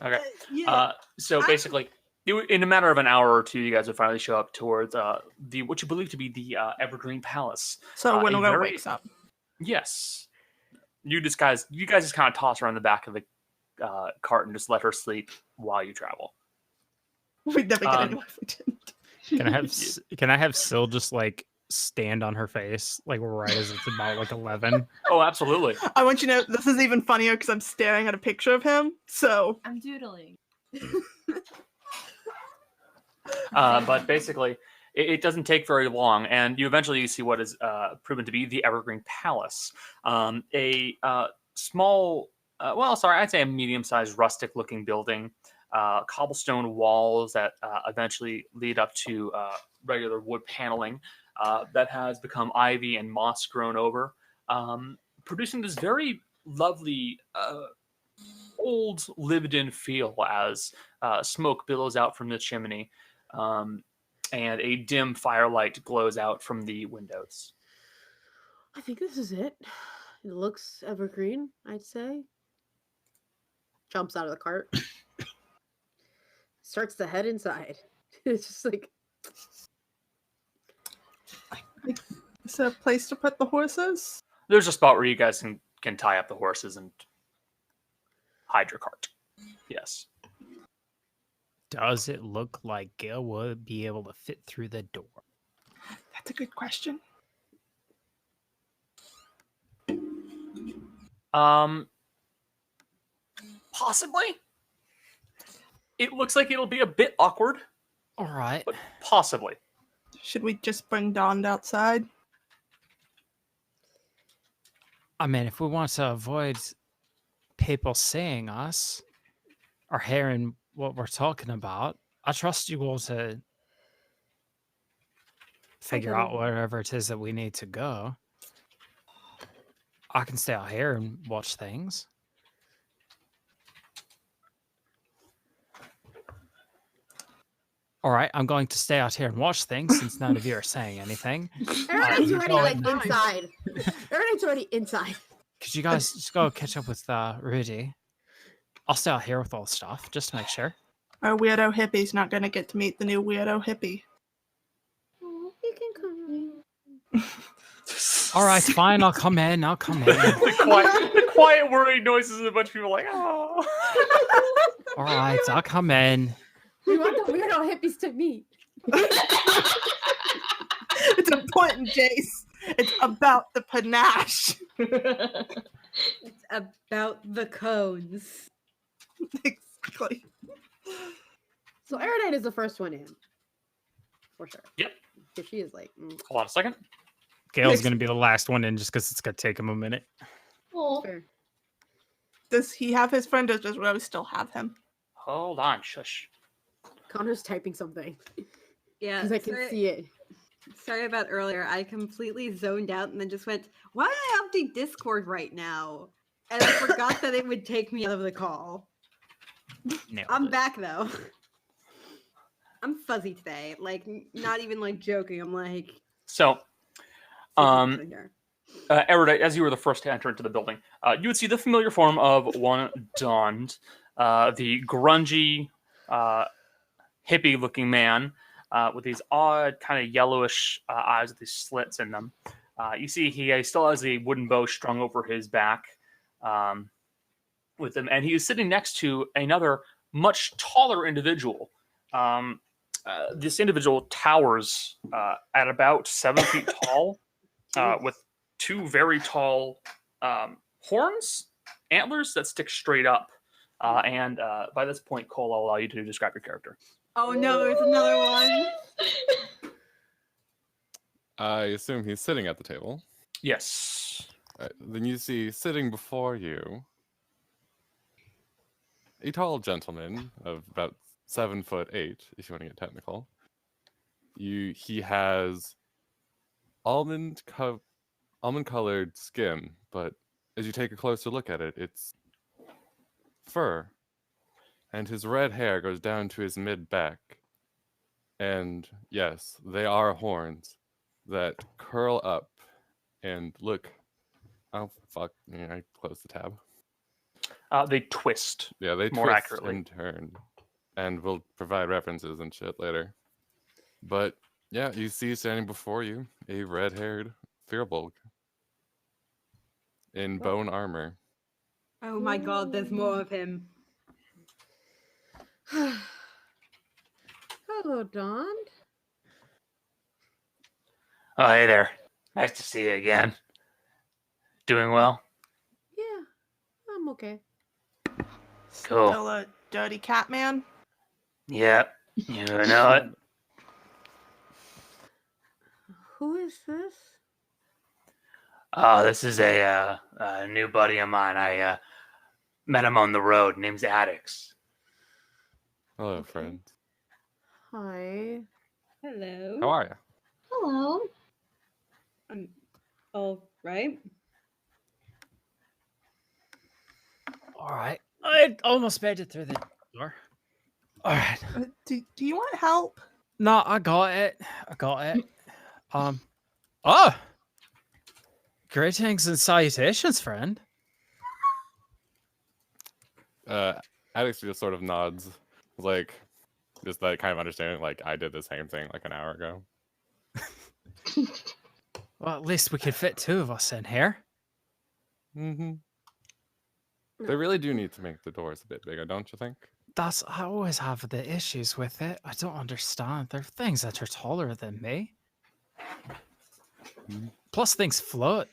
[SPEAKER 7] Okay.
[SPEAKER 3] Yeah.
[SPEAKER 7] So basically, in a matter of an hour or two, you guys would finally show up towards the what you believe to be the Evergreen Palace.
[SPEAKER 3] So when
[SPEAKER 7] a
[SPEAKER 3] Winnow
[SPEAKER 7] very-
[SPEAKER 3] wakes up.
[SPEAKER 7] Yes. You guys just kind of toss her on the back of the cart and just let her sleep while you travel.
[SPEAKER 3] We'd never get anywhere if we didn't.
[SPEAKER 1] Can I have Syl just like stand on her face like right as it's about like 11?
[SPEAKER 7] Oh, absolutely.
[SPEAKER 3] I want you to know this is even funnier because I'm staring at a picture of him. So
[SPEAKER 8] I'm doodling.
[SPEAKER 7] But basically, it doesn't take very long, and you eventually see what is proven to be the Evergreen Palace. A small, I'd say a medium-sized rustic-looking building, cobblestone walls that eventually lead up to regular wood paneling that has become ivy and moss grown over, producing this very lovely old lived-in feel as smoke billows out from the chimney. And a dim firelight glows out from the windows.
[SPEAKER 2] I think this is it. It looks evergreen, I'd say. Jumps out of the cart. Starts to head inside. It's just like,
[SPEAKER 3] is there a place to put the horses?
[SPEAKER 7] There's a spot where you guys can tie up the horses and hide your cart. Yes.
[SPEAKER 1] Does it look like Gale would be able to fit through the door?
[SPEAKER 3] That's a good question.
[SPEAKER 7] Possibly. It looks like it'll be a bit awkward,
[SPEAKER 1] All right.
[SPEAKER 7] but possibly.
[SPEAKER 3] Should we just bring Dawn outside?
[SPEAKER 1] I mean, if we want to avoid people seeing us or hearing what we're talking about, I trust you all to figure out wherever it is that we need to go. I can stay out here and watch things. All right, I'm going to stay out here and watch things since none of you are saying anything.
[SPEAKER 2] Aaron's
[SPEAKER 1] you
[SPEAKER 2] already
[SPEAKER 1] go
[SPEAKER 2] like
[SPEAKER 1] in-
[SPEAKER 2] inside. Aaron's already inside.
[SPEAKER 1] Could you guys just go catch up with Rudy? I'll stay out here with all the stuff, just to make sure.
[SPEAKER 3] Our weirdo hippie's not going to get to meet the new weirdo hippie.
[SPEAKER 2] You can come.
[SPEAKER 1] All right, fine, I'll come in.
[SPEAKER 7] the quiet worrying noises of a bunch of people like, oh.
[SPEAKER 1] All right, I'll come in.
[SPEAKER 2] We want the weirdo hippies to meet.
[SPEAKER 3] It's important, Jace. It's about the panache.
[SPEAKER 6] It's about the cones.
[SPEAKER 3] Exactly.
[SPEAKER 2] So Aerodine is the first one in. For sure.
[SPEAKER 7] Yep.
[SPEAKER 2] Because she is like,
[SPEAKER 7] Hold on a second.
[SPEAKER 1] Gale's going to be the last one in just because it's going to take him a minute.
[SPEAKER 5] Oh,
[SPEAKER 2] fair.
[SPEAKER 3] Does he have his friend or does Rose still have him?
[SPEAKER 7] Hold on, shush.
[SPEAKER 2] Connor's typing something.
[SPEAKER 6] Yeah,
[SPEAKER 2] Because I can see it.
[SPEAKER 6] sorry about earlier. I completely zoned out and then just went, why did I update Discord right now? And I forgot that it would take me out of the call.
[SPEAKER 1] Nailed
[SPEAKER 6] I'm
[SPEAKER 1] it.
[SPEAKER 6] back though. I'm fuzzy today. Like, not even like joking. I'm like,
[SPEAKER 7] So,
[SPEAKER 6] situation here.
[SPEAKER 7] Erudite, as you were the first to enter into the building, you would see the familiar form of one Dond, the grungy, hippie-looking man with these odd, kind of yellowish eyes with these slits in them. You see he still has a wooden bow strung over his back with him, and he is sitting next to another much taller individual. This individual towers at about 7 feet tall, with two very tall horns, antlers that stick straight up. And by this point, Cole, I'll allow you to describe your character.
[SPEAKER 6] Oh no, there's another one.
[SPEAKER 4] I assume he's sitting at the table.
[SPEAKER 7] Yes.
[SPEAKER 4] Then you see sitting before you a tall gentleman of about 7'8", if you want to get technical. He has almond colored skin, but as you take a closer look at it, it's fur. And his red hair goes down to his mid-back. And yes, they are horns that curl up and look. Oh, fuck. Yeah, I closed the tab.
[SPEAKER 7] They twist.
[SPEAKER 4] Yeah, they
[SPEAKER 7] more
[SPEAKER 4] twist
[SPEAKER 7] accurately.
[SPEAKER 4] and turn. And we'll provide references and shit later. But yeah, you see standing before you a red-haired firbolg in bone armor.
[SPEAKER 6] Oh my god, there's more of him.
[SPEAKER 2] Hello, Don.
[SPEAKER 9] Oh, hey there. Nice to see you again. Doing well?
[SPEAKER 2] Yeah, I'm okay.
[SPEAKER 9] Cool.
[SPEAKER 3] Still a dirty cat man.
[SPEAKER 9] Yep. You know it.
[SPEAKER 2] Who is this?
[SPEAKER 9] Oh, this is a new buddy of mine. I met him on the road. Name's Addax.
[SPEAKER 4] Hello,
[SPEAKER 2] Okay.
[SPEAKER 4] friend.
[SPEAKER 2] Hi.
[SPEAKER 6] Hello.
[SPEAKER 4] How are you?
[SPEAKER 5] Hello.
[SPEAKER 6] All right.
[SPEAKER 1] All right. I almost made it through the door. All right.
[SPEAKER 3] Do you want help?
[SPEAKER 1] No, I got it. Oh. Greetings and salutations, friend.
[SPEAKER 4] Alex just sort of nods, like, just that kind of understanding, like, I did the same thing like an hour ago.
[SPEAKER 1] Well, at least we could fit two of us in here.
[SPEAKER 4] Mm-hmm. They really do need to make the doors a bit bigger, don't you think?
[SPEAKER 1] I always have the issues with it. I don't understand. There are things that are taller than me.
[SPEAKER 4] Mhm.
[SPEAKER 1] Plus, things float.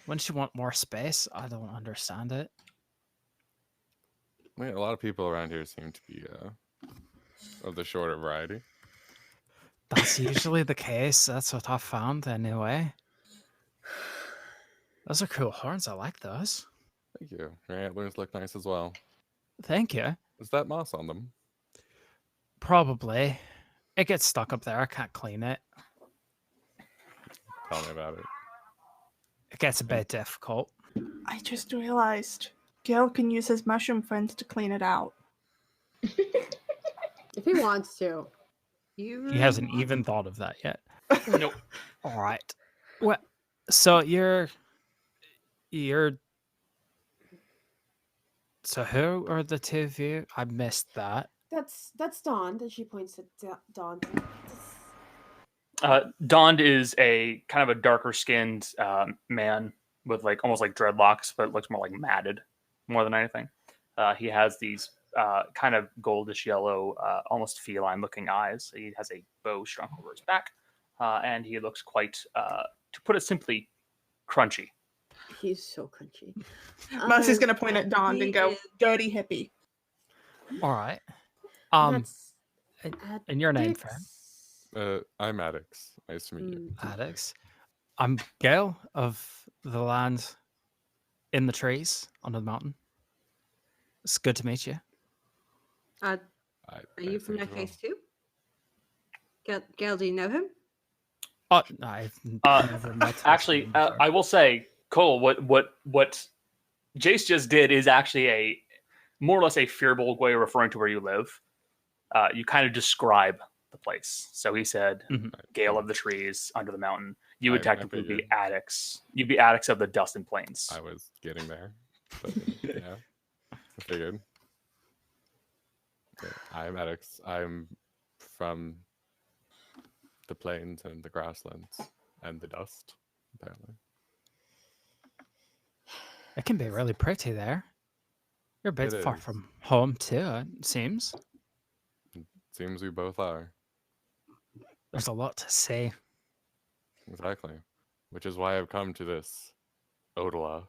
[SPEAKER 1] Wouldn't you want more space? I don't understand it.
[SPEAKER 4] I mean, a lot of people around here seem to be of the shorter variety.
[SPEAKER 1] That's usually the case. That's what I found anyway. Those are cool horns. I like those.
[SPEAKER 4] Thank you. Your antlers look nice as well.
[SPEAKER 1] Thank you.
[SPEAKER 4] Is that moss on them?
[SPEAKER 1] Probably. It gets stuck up there. I can't clean it.
[SPEAKER 4] Tell me about it.
[SPEAKER 1] It gets a bit difficult.
[SPEAKER 3] I just realized Gil can use his mushroom friends to clean it out.
[SPEAKER 2] If he wants to.
[SPEAKER 1] He hasn't even thought of that yet.
[SPEAKER 7] Nope.
[SPEAKER 1] All right. Well, so so who are the two of you? I missed that.
[SPEAKER 2] That's Dawn. And she points at Dawn.
[SPEAKER 7] Dond is a kind of a darker skinned man with like almost like dreadlocks, but it looks more like matted more than anything. He has these kind of goldish yellow, almost feline looking eyes. He has a bow strung over his back, and he looks quite, to put it simply, crunchy.
[SPEAKER 2] He's so crunchy.
[SPEAKER 3] Mercy's gonna point at Don
[SPEAKER 6] he
[SPEAKER 3] and go,
[SPEAKER 6] is-
[SPEAKER 3] "Dirty hippie."
[SPEAKER 1] All right.
[SPEAKER 2] That's
[SPEAKER 1] And your name, friend?
[SPEAKER 2] Addax.
[SPEAKER 4] I'm Addax. Nice to meet you.
[SPEAKER 1] Alex. I'm Gail of the land in the trees under the mountain. It's good to meet you.
[SPEAKER 6] Are
[SPEAKER 4] I
[SPEAKER 6] you from
[SPEAKER 4] think
[SPEAKER 6] that
[SPEAKER 4] so.
[SPEAKER 6] case too? Gail, do you know him?
[SPEAKER 1] Oh, I've never met this
[SPEAKER 7] Actually,
[SPEAKER 1] one before.
[SPEAKER 7] I will say, Cole, what Jace just did is actually a more or less a firbolg way of referring to where you live. You kind of describe the place. So he said,
[SPEAKER 1] Mhm.
[SPEAKER 7] Gale of the trees under the mountain. You would
[SPEAKER 4] I
[SPEAKER 7] technically be
[SPEAKER 4] figured.
[SPEAKER 7] Addax. You'd be Addax of the Dustin Plains.
[SPEAKER 4] I was getting there.
[SPEAKER 7] You'd be Addax of the Dustin Plains.
[SPEAKER 4] I was getting there. But, yeah, I figured. Okay, I'm Addax. I'm from the plains and the grasslands and the dust, apparently.
[SPEAKER 1] It can be really pretty there. You're a bit
[SPEAKER 4] It
[SPEAKER 1] far
[SPEAKER 4] is.
[SPEAKER 1] from home too, it seems.
[SPEAKER 4] Seems we both are.
[SPEAKER 1] There's a lot to see.
[SPEAKER 4] Exactly. Which is why I've come to this Odola,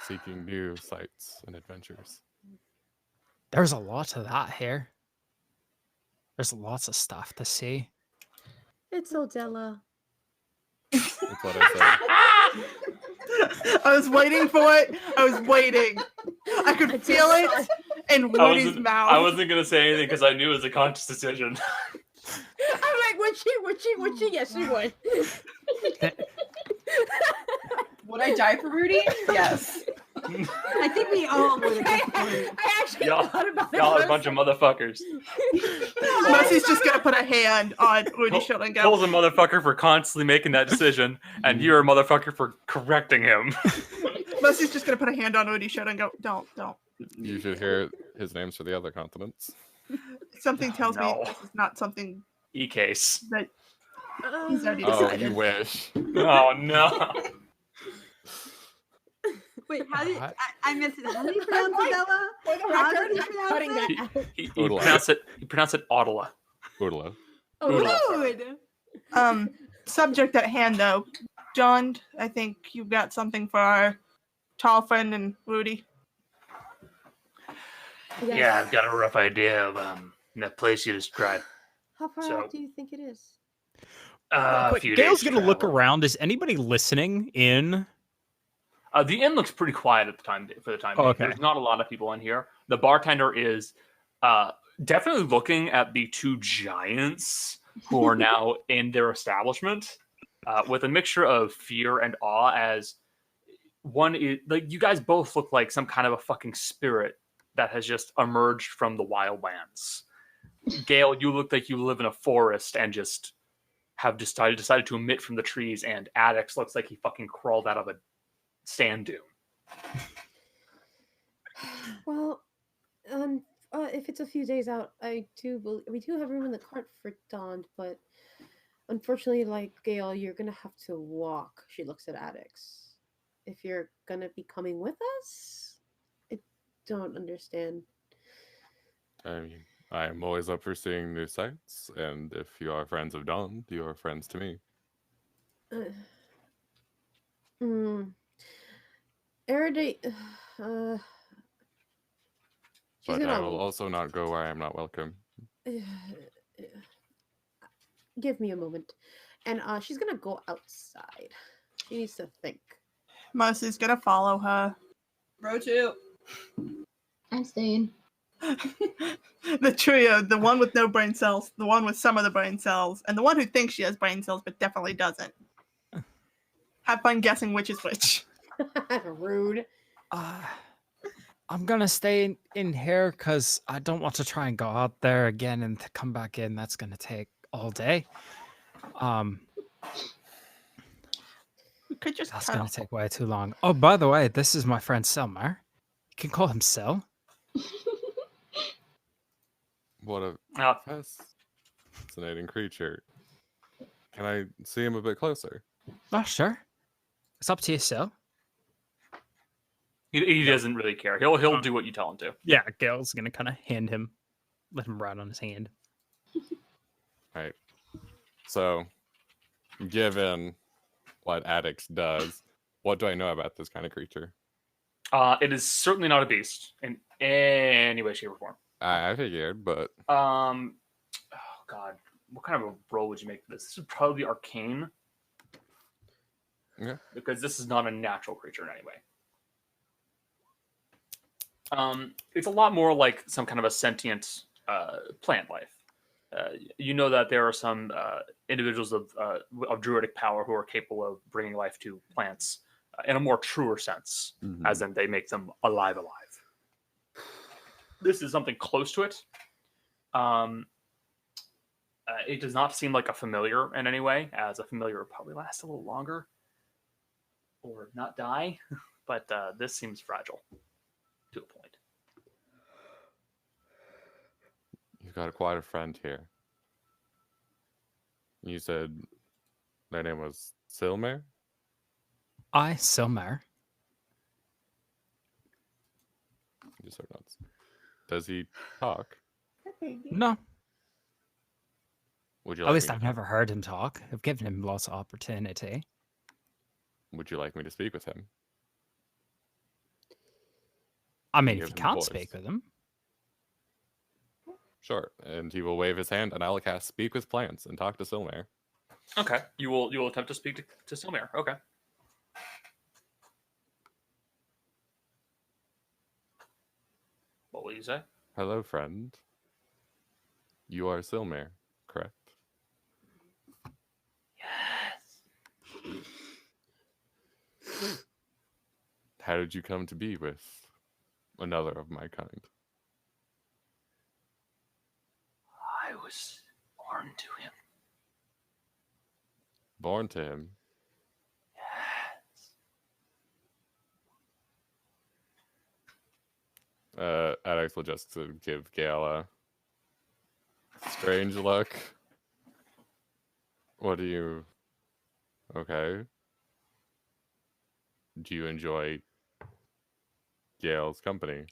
[SPEAKER 4] seeking new sights and adventures.
[SPEAKER 1] There's a lot of that here. There's lots of stuff to see.
[SPEAKER 2] It's Odella.
[SPEAKER 4] That's what I said.
[SPEAKER 3] I was waiting for it. I was waiting. I could feel it in Woody's mouth.
[SPEAKER 7] I wasn't gonna say anything because I knew it was a conscious decision.
[SPEAKER 2] I'm like, would she? Yes, she would.
[SPEAKER 8] Would I die for Rudy? Yes.
[SPEAKER 6] I think we all would at this point.
[SPEAKER 2] I actually
[SPEAKER 7] Y'all-
[SPEAKER 2] thought about it.
[SPEAKER 7] Y'all are a
[SPEAKER 2] once.
[SPEAKER 7] bunch of motherfuckers.
[SPEAKER 3] Mercy's just gonna put a hand on Woody's shoulder and go,
[SPEAKER 7] Cole's a motherfucker for constantly making that decision, and you're a motherfucker for correcting him.
[SPEAKER 3] Mercy's just gonna put a hand on Woody's shoulder and go, don't.
[SPEAKER 4] You should hear his names for the other continents.
[SPEAKER 3] Something tells me
[SPEAKER 7] No.
[SPEAKER 3] this is not something
[SPEAKER 7] E-case.
[SPEAKER 3] that he's already
[SPEAKER 4] Oh,
[SPEAKER 3] decided.
[SPEAKER 4] you wish.
[SPEAKER 7] Oh, no.
[SPEAKER 6] Wait, how did
[SPEAKER 1] What?
[SPEAKER 6] I missed it? How do you pronounce Adela?
[SPEAKER 2] For the
[SPEAKER 6] How
[SPEAKER 2] record,
[SPEAKER 6] did you
[SPEAKER 2] I'm
[SPEAKER 6] pronounce
[SPEAKER 2] cutting
[SPEAKER 6] it?
[SPEAKER 2] that out.
[SPEAKER 7] He
[SPEAKER 4] Odola.
[SPEAKER 7] pronounce it Odola.
[SPEAKER 4] Odola.
[SPEAKER 6] Dude.
[SPEAKER 3] Subject at hand though. John, I think you've got something for our tall friend and Woody.
[SPEAKER 2] Yes.
[SPEAKER 9] Yeah, I've got a rough idea of that place you described.
[SPEAKER 2] How far
[SPEAKER 9] So-
[SPEAKER 2] out do you think it is?
[SPEAKER 9] A
[SPEAKER 1] Quick,
[SPEAKER 9] few
[SPEAKER 1] Gail's
[SPEAKER 9] days
[SPEAKER 1] gonna look
[SPEAKER 9] travel.
[SPEAKER 1] around. Is anybody listening in?
[SPEAKER 7] The inn looks pretty quiet at the time for the time
[SPEAKER 1] Oh,
[SPEAKER 7] being.
[SPEAKER 1] okay.
[SPEAKER 7] There's not a lot of people in here. The bartender is definitely looking at the two giants who are now in their establishment with a mixture of fear and awe. As one is like, you guys both look like some kind of a fucking spirit that has just emerged from the wildlands. Gail, you look like you live in a forest and just have decided to emit from the trees, and Addax looks like he fucking crawled out of a sand dune.
[SPEAKER 2] Well, if it's a few days out, we do have room in the cart for Dawn, but unfortunately, like Gail, you're gonna have to walk. She looks at Addax. If you're gonna be coming with us, I don't understand.
[SPEAKER 4] I mean, I am always up for seeing new sights, and if you are friends of Dawn, you are friends to me.
[SPEAKER 2] Erudite,
[SPEAKER 4] But
[SPEAKER 2] she's
[SPEAKER 4] I
[SPEAKER 2] gonna
[SPEAKER 4] will also not go where I am not welcome.
[SPEAKER 2] give me a moment, and she's gonna go outside. She needs to think.
[SPEAKER 3] Mercy's gonna follow her.
[SPEAKER 8] Bro, too.
[SPEAKER 5] I'm staying.
[SPEAKER 3] The trio, the one with no brain cells, the one with some of the brain cells, and the one who thinks she has brain cells but definitely doesn't. Have fun guessing which is which.
[SPEAKER 2] Rude.
[SPEAKER 1] I'm gonna stay in here because I don't want to try and go out there again and to come back in. That's gonna take all day.
[SPEAKER 3] We could just
[SPEAKER 1] That's
[SPEAKER 3] cut
[SPEAKER 1] gonna
[SPEAKER 3] off.
[SPEAKER 1] take way too long. Oh, by the way, this is my friend Selmar. You can call him Sel.
[SPEAKER 4] What a
[SPEAKER 7] Uh,
[SPEAKER 4] fascinating creature. Can I see him a bit closer?
[SPEAKER 1] Oh, sure. It's up to you, Sel.
[SPEAKER 7] he doesn't really care. He'll do what you tell him to.
[SPEAKER 1] Yeah, Gail's gonna kind of let him ride on his hand.
[SPEAKER 4] Right. So, given what Addax does, what do I know about this kind of creature?
[SPEAKER 7] It is certainly not a beast in any way, shape, or form.
[SPEAKER 4] I figured, but
[SPEAKER 7] Oh God, what kind of a roll would you make for this? This would probably be arcane.
[SPEAKER 4] Okay.
[SPEAKER 7] Because this is not a natural creature in any way. It's a lot more like some kind of a sentient plant life. You know that there are some individuals of druidic power who are capable of bringing life to plants in a more truer sense, as in they make them alive. This is something close to it. It does not seem like a familiar in any way, as a familiar would probably last a little longer or not die. But this seems fragile to a point.
[SPEAKER 4] You've got quite a friend here. You said their name was Silmer?
[SPEAKER 1] Silmer.
[SPEAKER 4] Just so nuts. Does he talk?
[SPEAKER 1] No.
[SPEAKER 4] Would you
[SPEAKER 1] At
[SPEAKER 4] like
[SPEAKER 1] least
[SPEAKER 4] me
[SPEAKER 1] I've
[SPEAKER 4] to,
[SPEAKER 1] never heard him talk. I've given him lots of opportunity.
[SPEAKER 4] Would you like me to speak with him?
[SPEAKER 1] I mean,
[SPEAKER 4] Give
[SPEAKER 1] if you
[SPEAKER 4] him
[SPEAKER 1] can't
[SPEAKER 4] voice.
[SPEAKER 1] speak with him.
[SPEAKER 4] Sure. And he will wave his hand, and I will cast Speak with Plants and talk to Silmer.
[SPEAKER 7] Okay, you will attempt to speak to Silmer. Okay. What will you say?
[SPEAKER 4] Hello, friend. You are Silmer, correct?
[SPEAKER 7] Yes.
[SPEAKER 4] How did you come to be with another of my kind?
[SPEAKER 7] I was born to him.
[SPEAKER 4] Born to him?
[SPEAKER 7] Yes.
[SPEAKER 4] Addax will just give Gale a strange look. What do you... Okay. Do you enjoy Gale's company?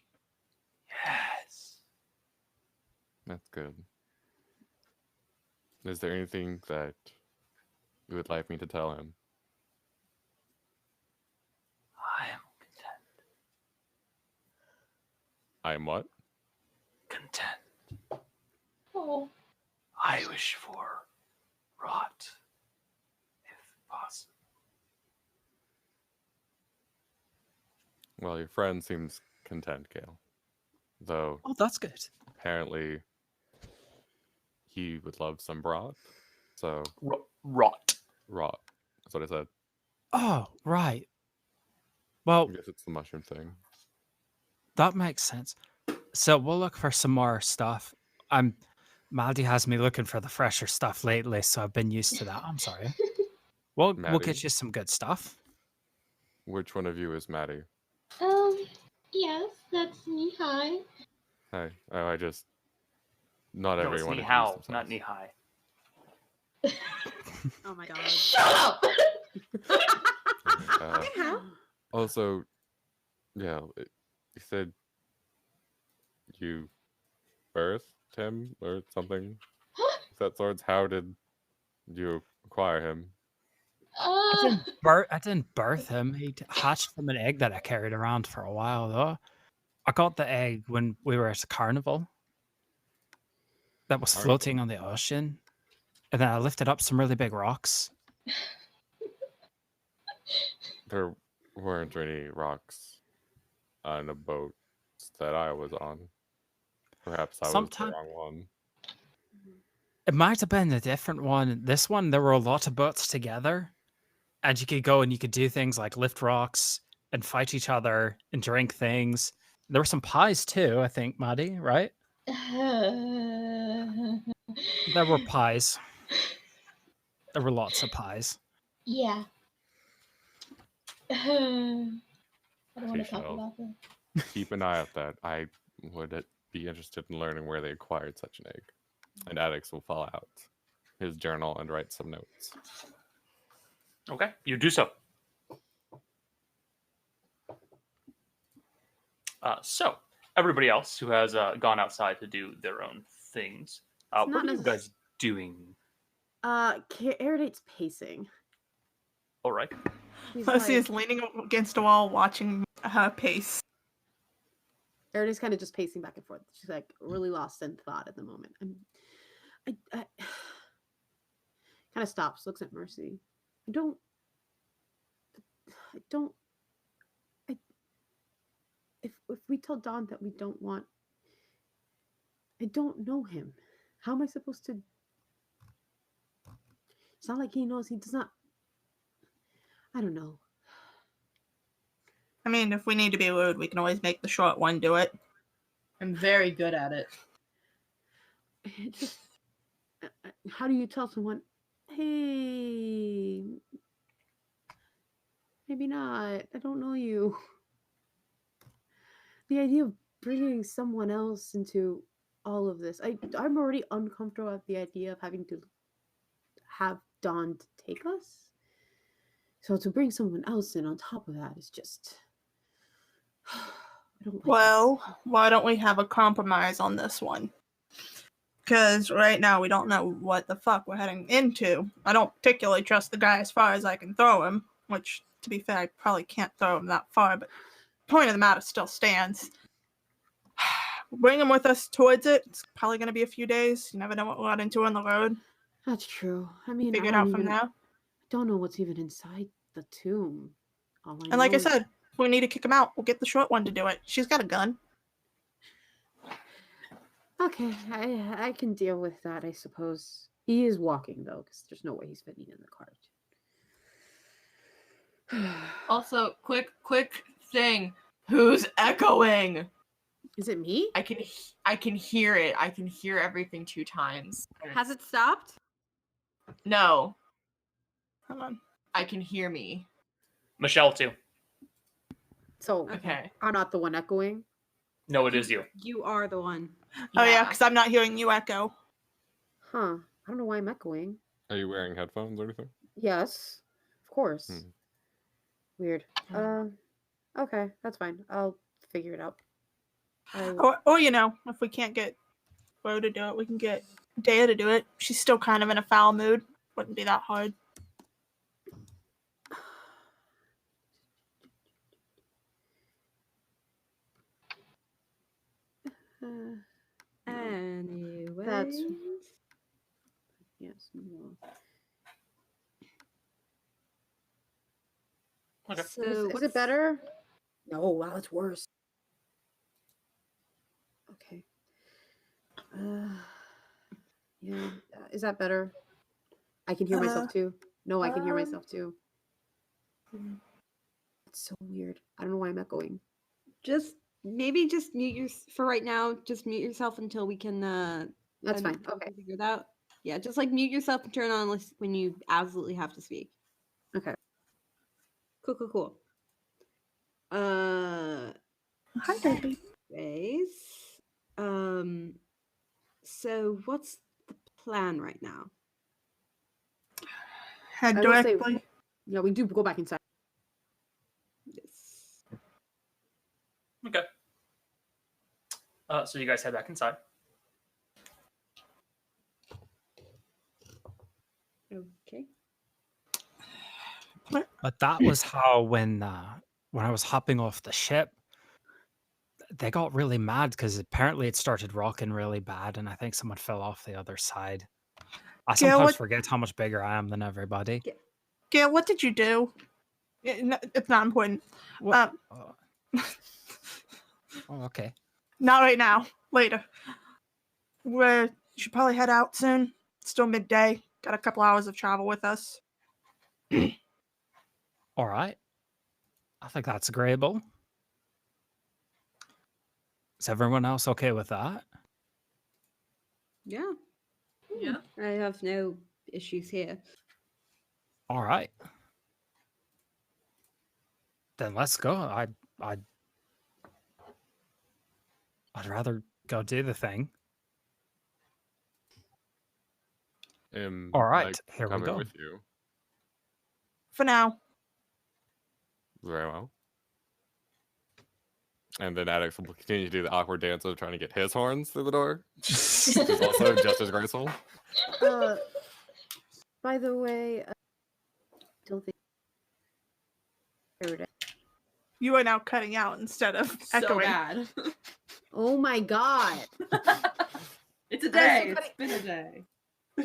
[SPEAKER 7] Yes.
[SPEAKER 4] That's good. Is there anything that you would like me to tell him?
[SPEAKER 7] I am content.
[SPEAKER 4] I am what?
[SPEAKER 7] Content.
[SPEAKER 5] Oh,
[SPEAKER 7] I wish for rot, if possible.
[SPEAKER 4] Well, your friend seems content, Gale. Though,
[SPEAKER 1] Oh, that's good.
[SPEAKER 4] apparently, he would love some broth. So,
[SPEAKER 7] Rot.
[SPEAKER 4] rot. That's what I said.
[SPEAKER 1] Oh, right.
[SPEAKER 4] I
[SPEAKER 1] Well,
[SPEAKER 4] guess it's the mushroom thing.
[SPEAKER 1] that makes sense. So we'll look for some more stuff. Maddie has me looking for the fresher stuff lately, so I've been used to that. I'm sorry. We'll
[SPEAKER 4] Maddie?
[SPEAKER 1] get you some good stuff.
[SPEAKER 4] Which one of you is Maddie?
[SPEAKER 5] yes, that's me. Hi.
[SPEAKER 4] Hi. Oh, I just... Not
[SPEAKER 7] No, it's
[SPEAKER 4] everyone
[SPEAKER 7] ni
[SPEAKER 4] introduced
[SPEAKER 7] hao,
[SPEAKER 4] themselves.
[SPEAKER 7] not ni hai.
[SPEAKER 6] Oh my god.
[SPEAKER 5] Shut up.
[SPEAKER 4] Uh, also, yeah, you said you birthed him or something? Is that sorts? How did you acquire him?
[SPEAKER 1] I didn't birth him. He hatched from an egg that I carried around for a while, though. I got the egg when we were at a carnival that was
[SPEAKER 4] Carnival?
[SPEAKER 1] floating on the ocean. And then I lifted up some really big rocks.
[SPEAKER 4] There weren't any rocks on a boat that I was on. Perhaps I was
[SPEAKER 1] Sometime-
[SPEAKER 4] the wrong one.
[SPEAKER 1] It might have been a different one. This one, there were a lot of boats together. And you could go and you could do things like lift rocks and fight each other and drink things. There were some pies too, I think, Maddie, right? There were pies. There were lots of pies.
[SPEAKER 5] Yeah. I don't want to talk
[SPEAKER 4] Seashell.
[SPEAKER 5] about that.
[SPEAKER 4] Keep an eye out that. I would be interested in learning where they acquired such an egg. And Addax will fall out his journal and write some notes.
[SPEAKER 7] Okay, you do so. So, everybody else who has gone outside to do their own things,
[SPEAKER 2] It's
[SPEAKER 7] what
[SPEAKER 2] not
[SPEAKER 7] are you guys doing?
[SPEAKER 2] Eridate's pacing.
[SPEAKER 7] All right.
[SPEAKER 2] He's
[SPEAKER 3] Lucy
[SPEAKER 2] like,
[SPEAKER 3] is leaning against a wall, watching her pace.
[SPEAKER 2] Eridate's kind of just pacing back and forth. She's like really lost in thought at the moment. I kind of stops, looks at Mercy. If we tell Don that we don't want, I don't know him. How am I supposed to? It's not like he knows. He does not. I don't know.
[SPEAKER 3] I mean, if we need to be rude, we can always make the short one do it.
[SPEAKER 8] I'm very good at it.
[SPEAKER 2] It just, How do you tell someone, hey, maybe not, I don't know you? The idea of bringing someone else into all of this, I'm already uncomfortable at the idea of having to have Dawn to take us. So to bring someone else in on top of that is just... I don't like
[SPEAKER 3] Well, why don't we have a compromise on this one? Because right now we don't know what the fuck we're heading into. I don't particularly trust the guy as far as I can throw him, which, to be fair, I probably can't throw him that far, but the point of the matter still stands. Bring him with us towards it. It's probably going to be a few days. You never know what we'll run into on the road.
[SPEAKER 2] That's true. I mean,
[SPEAKER 3] Figure it out from there.
[SPEAKER 2] I don't know what's even inside the tomb.
[SPEAKER 3] And like I said, if we need to kick him out, we'll get the short one to do it. She's got a gun.
[SPEAKER 2] Okay, I can deal with that, I suppose. He is walking, though, because there's no way he's fitting in the cart.
[SPEAKER 8] Also, quick thing. Who's echoing?
[SPEAKER 2] Is it me?
[SPEAKER 8] I can hear it. I can hear everything 2 times.
[SPEAKER 6] Has it stopped?
[SPEAKER 8] No,
[SPEAKER 3] Hold on.
[SPEAKER 8] I can hear me.
[SPEAKER 7] Michelle too.
[SPEAKER 2] So,
[SPEAKER 8] Okay.
[SPEAKER 2] I'm not the one echoing?
[SPEAKER 7] No, it is you.
[SPEAKER 6] You are the one.
[SPEAKER 3] Oh, yeah, because I'm not hearing you echo.
[SPEAKER 2] Huh. I don't know why I'm echoing.
[SPEAKER 4] Are you wearing headphones or anything?
[SPEAKER 2] Yes, of course.
[SPEAKER 4] Hmm.
[SPEAKER 2] Weird. Okay, that's fine. I'll figure it out.
[SPEAKER 3] Or, you know, if we can't get Ro to do it, we can get Dea to do it. She's still kind of in a foul mood. Wouldn't be that hard.
[SPEAKER 6] Anyway.
[SPEAKER 2] That's... Yes. No.
[SPEAKER 7] Okay.
[SPEAKER 6] So
[SPEAKER 2] Is it better? No, wow, it's worse. Okay. Yeah. Is that better? I can hear myself too. No, I can hear myself too. It's so weird. I don't know why I'm echoing.
[SPEAKER 6] Just maybe just mute your for right now. Just mute yourself until we can.
[SPEAKER 2] That's fine.
[SPEAKER 6] until we
[SPEAKER 2] Okay.
[SPEAKER 6] can figure it out. Yeah, just like mute yourself and turn on when you absolutely have to speak.
[SPEAKER 2] Okay.
[SPEAKER 6] Cool.
[SPEAKER 3] Hi, baby.
[SPEAKER 6] Anyways, so what's the plan right now?
[SPEAKER 3] Head
[SPEAKER 2] I will say-
[SPEAKER 3] directly.
[SPEAKER 2] Yeah, we do go back inside.
[SPEAKER 6] Yes.
[SPEAKER 7] Okay. So you guys head back inside.
[SPEAKER 6] Okay.
[SPEAKER 1] But that was how when I was hopping off the ship, they got really mad because apparently it started rocking really bad, and I think someone fell off the other side. I
[SPEAKER 3] Gail,
[SPEAKER 1] sometimes
[SPEAKER 3] what-
[SPEAKER 1] forget how much bigger I am than everybody.
[SPEAKER 3] Gail, what did you do? It's not important.
[SPEAKER 1] What? Oh, okay.
[SPEAKER 3] Not right now. Later. We should probably head out soon. It's still midday. Got a couple hours of travel with us.
[SPEAKER 1] All right. I think that's agreeable. Is everyone else okay with that?
[SPEAKER 6] Yeah.
[SPEAKER 8] Yeah.
[SPEAKER 6] I have no issues here.
[SPEAKER 1] All right. Then let's go. I'd rather go do the thing. All right, here we
[SPEAKER 4] coming
[SPEAKER 1] go.
[SPEAKER 4] with you.
[SPEAKER 3] For now.
[SPEAKER 4] Very well. And then Addax will continue to do the awkward dance of trying to get his horns through the door. Which is also just as graceful.
[SPEAKER 2] By the way, don't think.
[SPEAKER 3] You are now cutting out instead of
[SPEAKER 8] So
[SPEAKER 3] echoing.
[SPEAKER 8] bad.
[SPEAKER 2] Oh my god!
[SPEAKER 8] It's a
[SPEAKER 2] I'm
[SPEAKER 8] day.
[SPEAKER 2] still
[SPEAKER 8] It's been a day.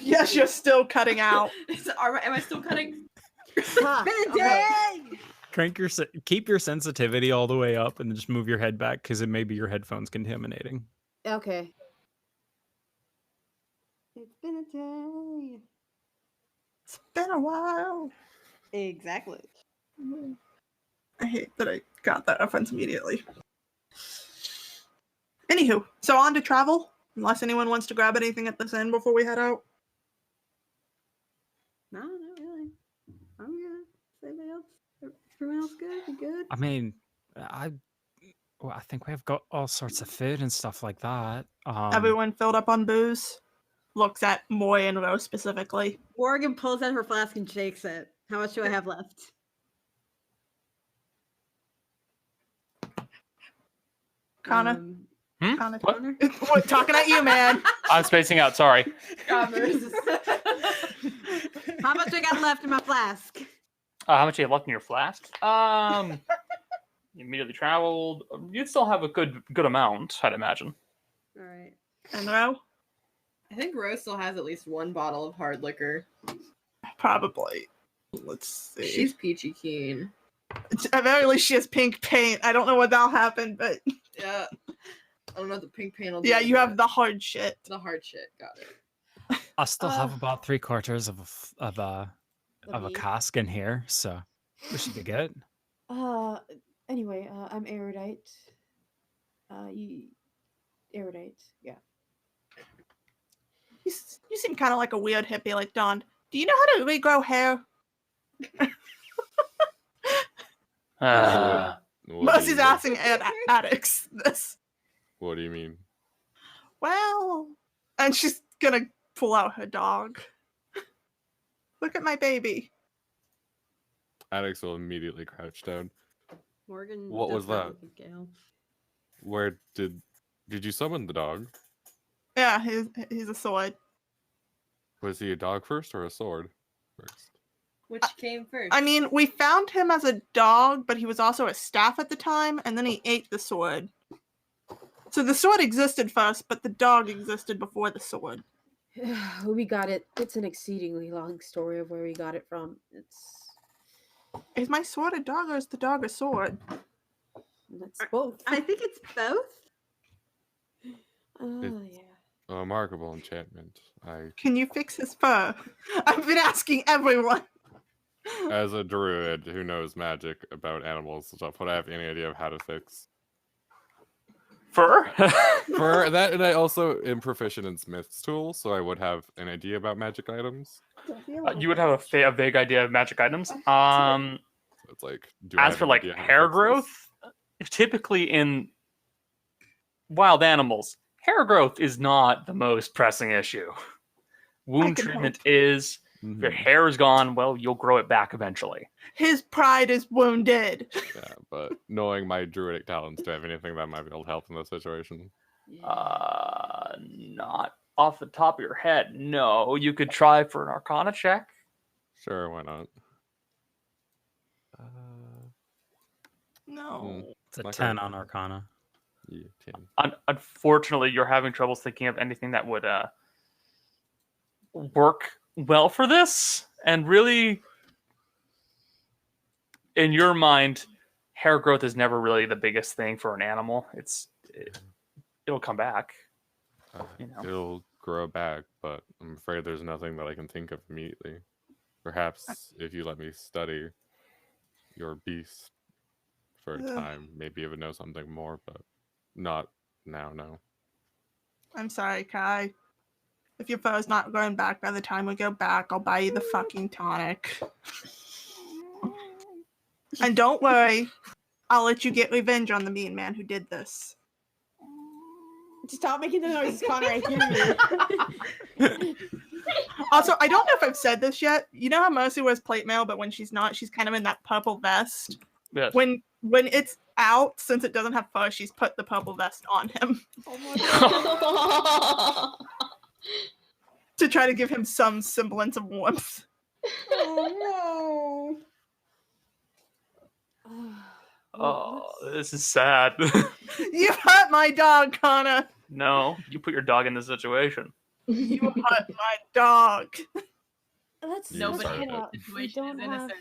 [SPEAKER 3] Yes, you're still cutting out.
[SPEAKER 8] Am I still cutting?
[SPEAKER 2] Ha, okay.
[SPEAKER 1] Keep your sensitivity all the way up, and then just move your head back because it may be your headphones contaminating.
[SPEAKER 2] Okay.
[SPEAKER 6] It's been a day.
[SPEAKER 3] It's been a while.
[SPEAKER 6] Exactly.
[SPEAKER 3] I hate that I got that reference immediately. Anywho, so on to travel. Unless anyone wants to grab anything at this end before we head out.
[SPEAKER 6] Everyone else good? You good?
[SPEAKER 1] I mean, I think we have got all sorts of food and stuff like that.
[SPEAKER 3] Everyone filled up on booze. Looks at Moy and Rose specifically.
[SPEAKER 6] Morgan pulls out her flask and shakes it. How much do I have left?
[SPEAKER 3] Connor?
[SPEAKER 7] What?
[SPEAKER 6] Connor?
[SPEAKER 3] What, talking at you, man.
[SPEAKER 7] I'm spacing out. Sorry.
[SPEAKER 2] God, Marissa.
[SPEAKER 6] How much I got left in my flask?
[SPEAKER 7] How much you have left in your flask? You immediately traveled. You'd still have a good amount, I'd imagine.
[SPEAKER 6] All right.
[SPEAKER 3] And Ro?
[SPEAKER 8] I think Rose still has at least one bottle of hard liquor.
[SPEAKER 3] Probably. Let's see.
[SPEAKER 8] She's peachy keen.
[SPEAKER 3] At very least, she has pink paint. I don't know what that'll happen, but
[SPEAKER 8] Yeah. I don't know what the pink paint will do.
[SPEAKER 3] yeah, you have
[SPEAKER 8] but
[SPEAKER 3] the hard shit.
[SPEAKER 8] the hard shit. Got it.
[SPEAKER 1] I still have about 3/4 of a
[SPEAKER 2] Let me-
[SPEAKER 1] cask in here, so we should be good.
[SPEAKER 2] Anyway, I'm erudite. Erudite, yeah.
[SPEAKER 3] You seem kind of like a weird hippie, like Don. Do you know how to regrow hair?
[SPEAKER 4] What do you
[SPEAKER 3] Mercy's
[SPEAKER 4] mean?
[SPEAKER 3] asking Addax this.
[SPEAKER 4] What do you mean?
[SPEAKER 3] Well, and she's gonna pull out her dog. Look at my baby.
[SPEAKER 4] Addax will immediately crouch down.
[SPEAKER 6] Morgan.
[SPEAKER 4] What was
[SPEAKER 6] does not
[SPEAKER 4] that?
[SPEAKER 6] look at Gale.
[SPEAKER 4] Where did you summon the dog?
[SPEAKER 3] Yeah, he's a sword.
[SPEAKER 4] Was he a dog first or a sword first?
[SPEAKER 8] Which came first?
[SPEAKER 3] I mean, we found him as a dog, but he was also a staff at the time, and then he ate the sword. So the sword existed first, but the dog existed before the sword.
[SPEAKER 2] We got it. It's an exceedingly long story of where we got it from.
[SPEAKER 3] Is my sword a dog or is the dog a sword?
[SPEAKER 2] It's both.
[SPEAKER 6] I think it's both.
[SPEAKER 2] Yeah.
[SPEAKER 4] A remarkable enchantment.
[SPEAKER 3] Can you fix his fur? I've been asking everyone.
[SPEAKER 4] As a druid who knows magic about animals and stuff, would I have any idea of how to fix
[SPEAKER 7] Fur?
[SPEAKER 4] fur? That, and I also am proficient in Smith's tools, so I would have an idea about magic items.
[SPEAKER 7] You would have a vague idea of magic items.
[SPEAKER 4] So it's like, do I
[SPEAKER 7] As
[SPEAKER 4] have
[SPEAKER 7] for
[SPEAKER 4] an
[SPEAKER 7] like
[SPEAKER 4] idea how to
[SPEAKER 7] hair
[SPEAKER 4] fix this?
[SPEAKER 7] growth, typically in wild animals, hair growth is not the most pressing issue. Wound
[SPEAKER 3] can
[SPEAKER 7] treatment
[SPEAKER 3] hope.
[SPEAKER 7] is. If your
[SPEAKER 4] Mhm.
[SPEAKER 7] hair is gone, well, you'll grow it back eventually.
[SPEAKER 3] His pride is wounded.
[SPEAKER 4] Yeah, but knowing my druidic talents, do I have anything that might be able to help in this situation?
[SPEAKER 7] Not off the top of your head. No, you could try for an Arcana check.
[SPEAKER 4] Sure, why not?
[SPEAKER 3] No.
[SPEAKER 1] It's a
[SPEAKER 4] Like
[SPEAKER 1] 10
[SPEAKER 4] a-
[SPEAKER 1] on Arcana.
[SPEAKER 4] Yeah, 10.
[SPEAKER 7] Unfortunately, you're having trouble thinking of anything that would work well for this. And really, in your mind, hair growth is never really the biggest thing for an animal. It'll come back. You know.
[SPEAKER 4] It'll grow back, but I'm afraid there's nothing that I can think of immediately. Perhaps if you let me study your beast for a
[SPEAKER 3] Ugh.
[SPEAKER 4] time, maybe you would know something more, but not now, no.
[SPEAKER 3] I'm sorry, Kai. If your fur's not growing back by the time we go back, I'll buy you the fucking tonic. And don't worry, I'll let you get revenge on the mean man who did this.
[SPEAKER 2] Stop making the noises, Connor. I hear you.
[SPEAKER 3] Also, I don't know if I've said this yet. You know how Mercy wears plate mail, but when she's not, she's kind of in that purple vest.
[SPEAKER 7] Yes.
[SPEAKER 3] When it's out, since it doesn't have fur, she's put the purple vest on him to try to give him some semblance of warmth.
[SPEAKER 6] Oh
[SPEAKER 7] Oh, this is sad.
[SPEAKER 3] You hurt my dog, Connor.
[SPEAKER 7] No, you put your dog in this situation.
[SPEAKER 3] You hurt my dog.
[SPEAKER 2] Let's
[SPEAKER 4] No,
[SPEAKER 2] let's
[SPEAKER 4] but
[SPEAKER 2] head
[SPEAKER 4] the
[SPEAKER 2] out. We
[SPEAKER 8] Situation
[SPEAKER 2] don't
[SPEAKER 8] is
[SPEAKER 2] have.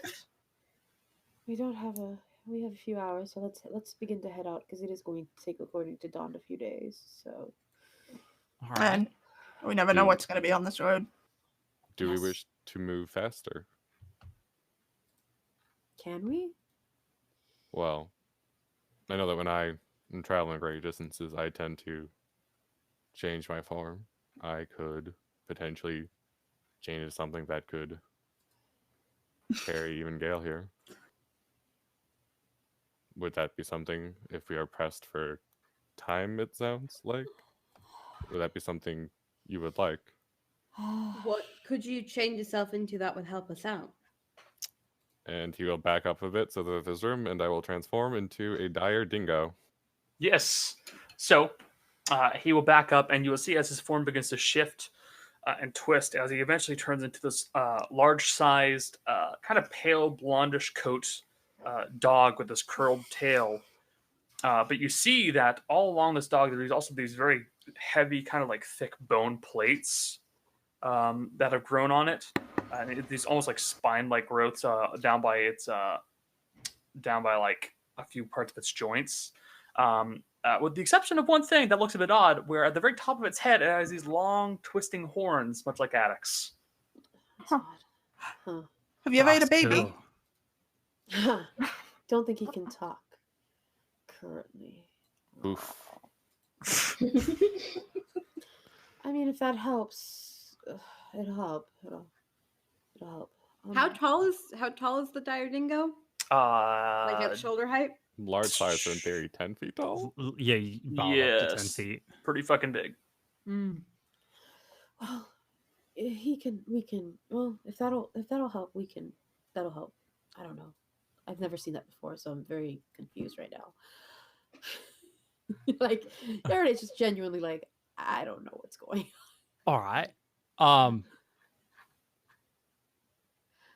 [SPEAKER 8] innocent.
[SPEAKER 2] We have a few hours, so let's begin to head out because it is going to take, according to Dawn, a few days. So
[SPEAKER 1] All right.
[SPEAKER 3] And we never know
[SPEAKER 4] Dude.
[SPEAKER 3] what's going to be on this road.
[SPEAKER 4] Do
[SPEAKER 2] Yes.
[SPEAKER 4] we wish to move faster?
[SPEAKER 2] can we?
[SPEAKER 4] Well, I know that when I am traveling great distances, I tend to change my form. I could potentially change into something that could carry even Gale here. would that be something if we are pressed for time? It sounds like. Would that be something you would like?
[SPEAKER 6] What could you change yourself into that would help us out?
[SPEAKER 4] And he will back up a bit so that there's room, and I will transform into a dire dingo.
[SPEAKER 7] Yes. So he will back up, and you will see as his form begins to shift and twist as he eventually turns into this large-sized, kind of pale blondish coat dog with this curled tail. But you see that all along this dog, there's also these very heavy, kind of like thick bone plates that have grown on it, and these almost like spine-like growths down by like a few parts of its joints. With the exception of one thing that looks a bit odd, where at the very top of its head it has these long, twisting horns, much like Addax.
[SPEAKER 2] That's odd. Huh.
[SPEAKER 3] Have you ever ate a
[SPEAKER 1] That's
[SPEAKER 3] baby?
[SPEAKER 1] cool.
[SPEAKER 2] Don't think he can talk currently.
[SPEAKER 4] Oof.
[SPEAKER 2] I mean, if that helps, it'll help. It'll help.
[SPEAKER 6] How tall is the dire dingo? Like at shoulder height?
[SPEAKER 4] Large size, so in theory, 10 feet tall.
[SPEAKER 1] Yeah, about up to 10
[SPEAKER 7] Yes.
[SPEAKER 1] feet.
[SPEAKER 7] Pretty fucking big.
[SPEAKER 2] Well, we can. Well, if that'll help, that'll help. I don't know. I've never seen that before, so I'm very confused right now. Like, there it is, just genuinely like, I don't know what's going on.
[SPEAKER 1] All right.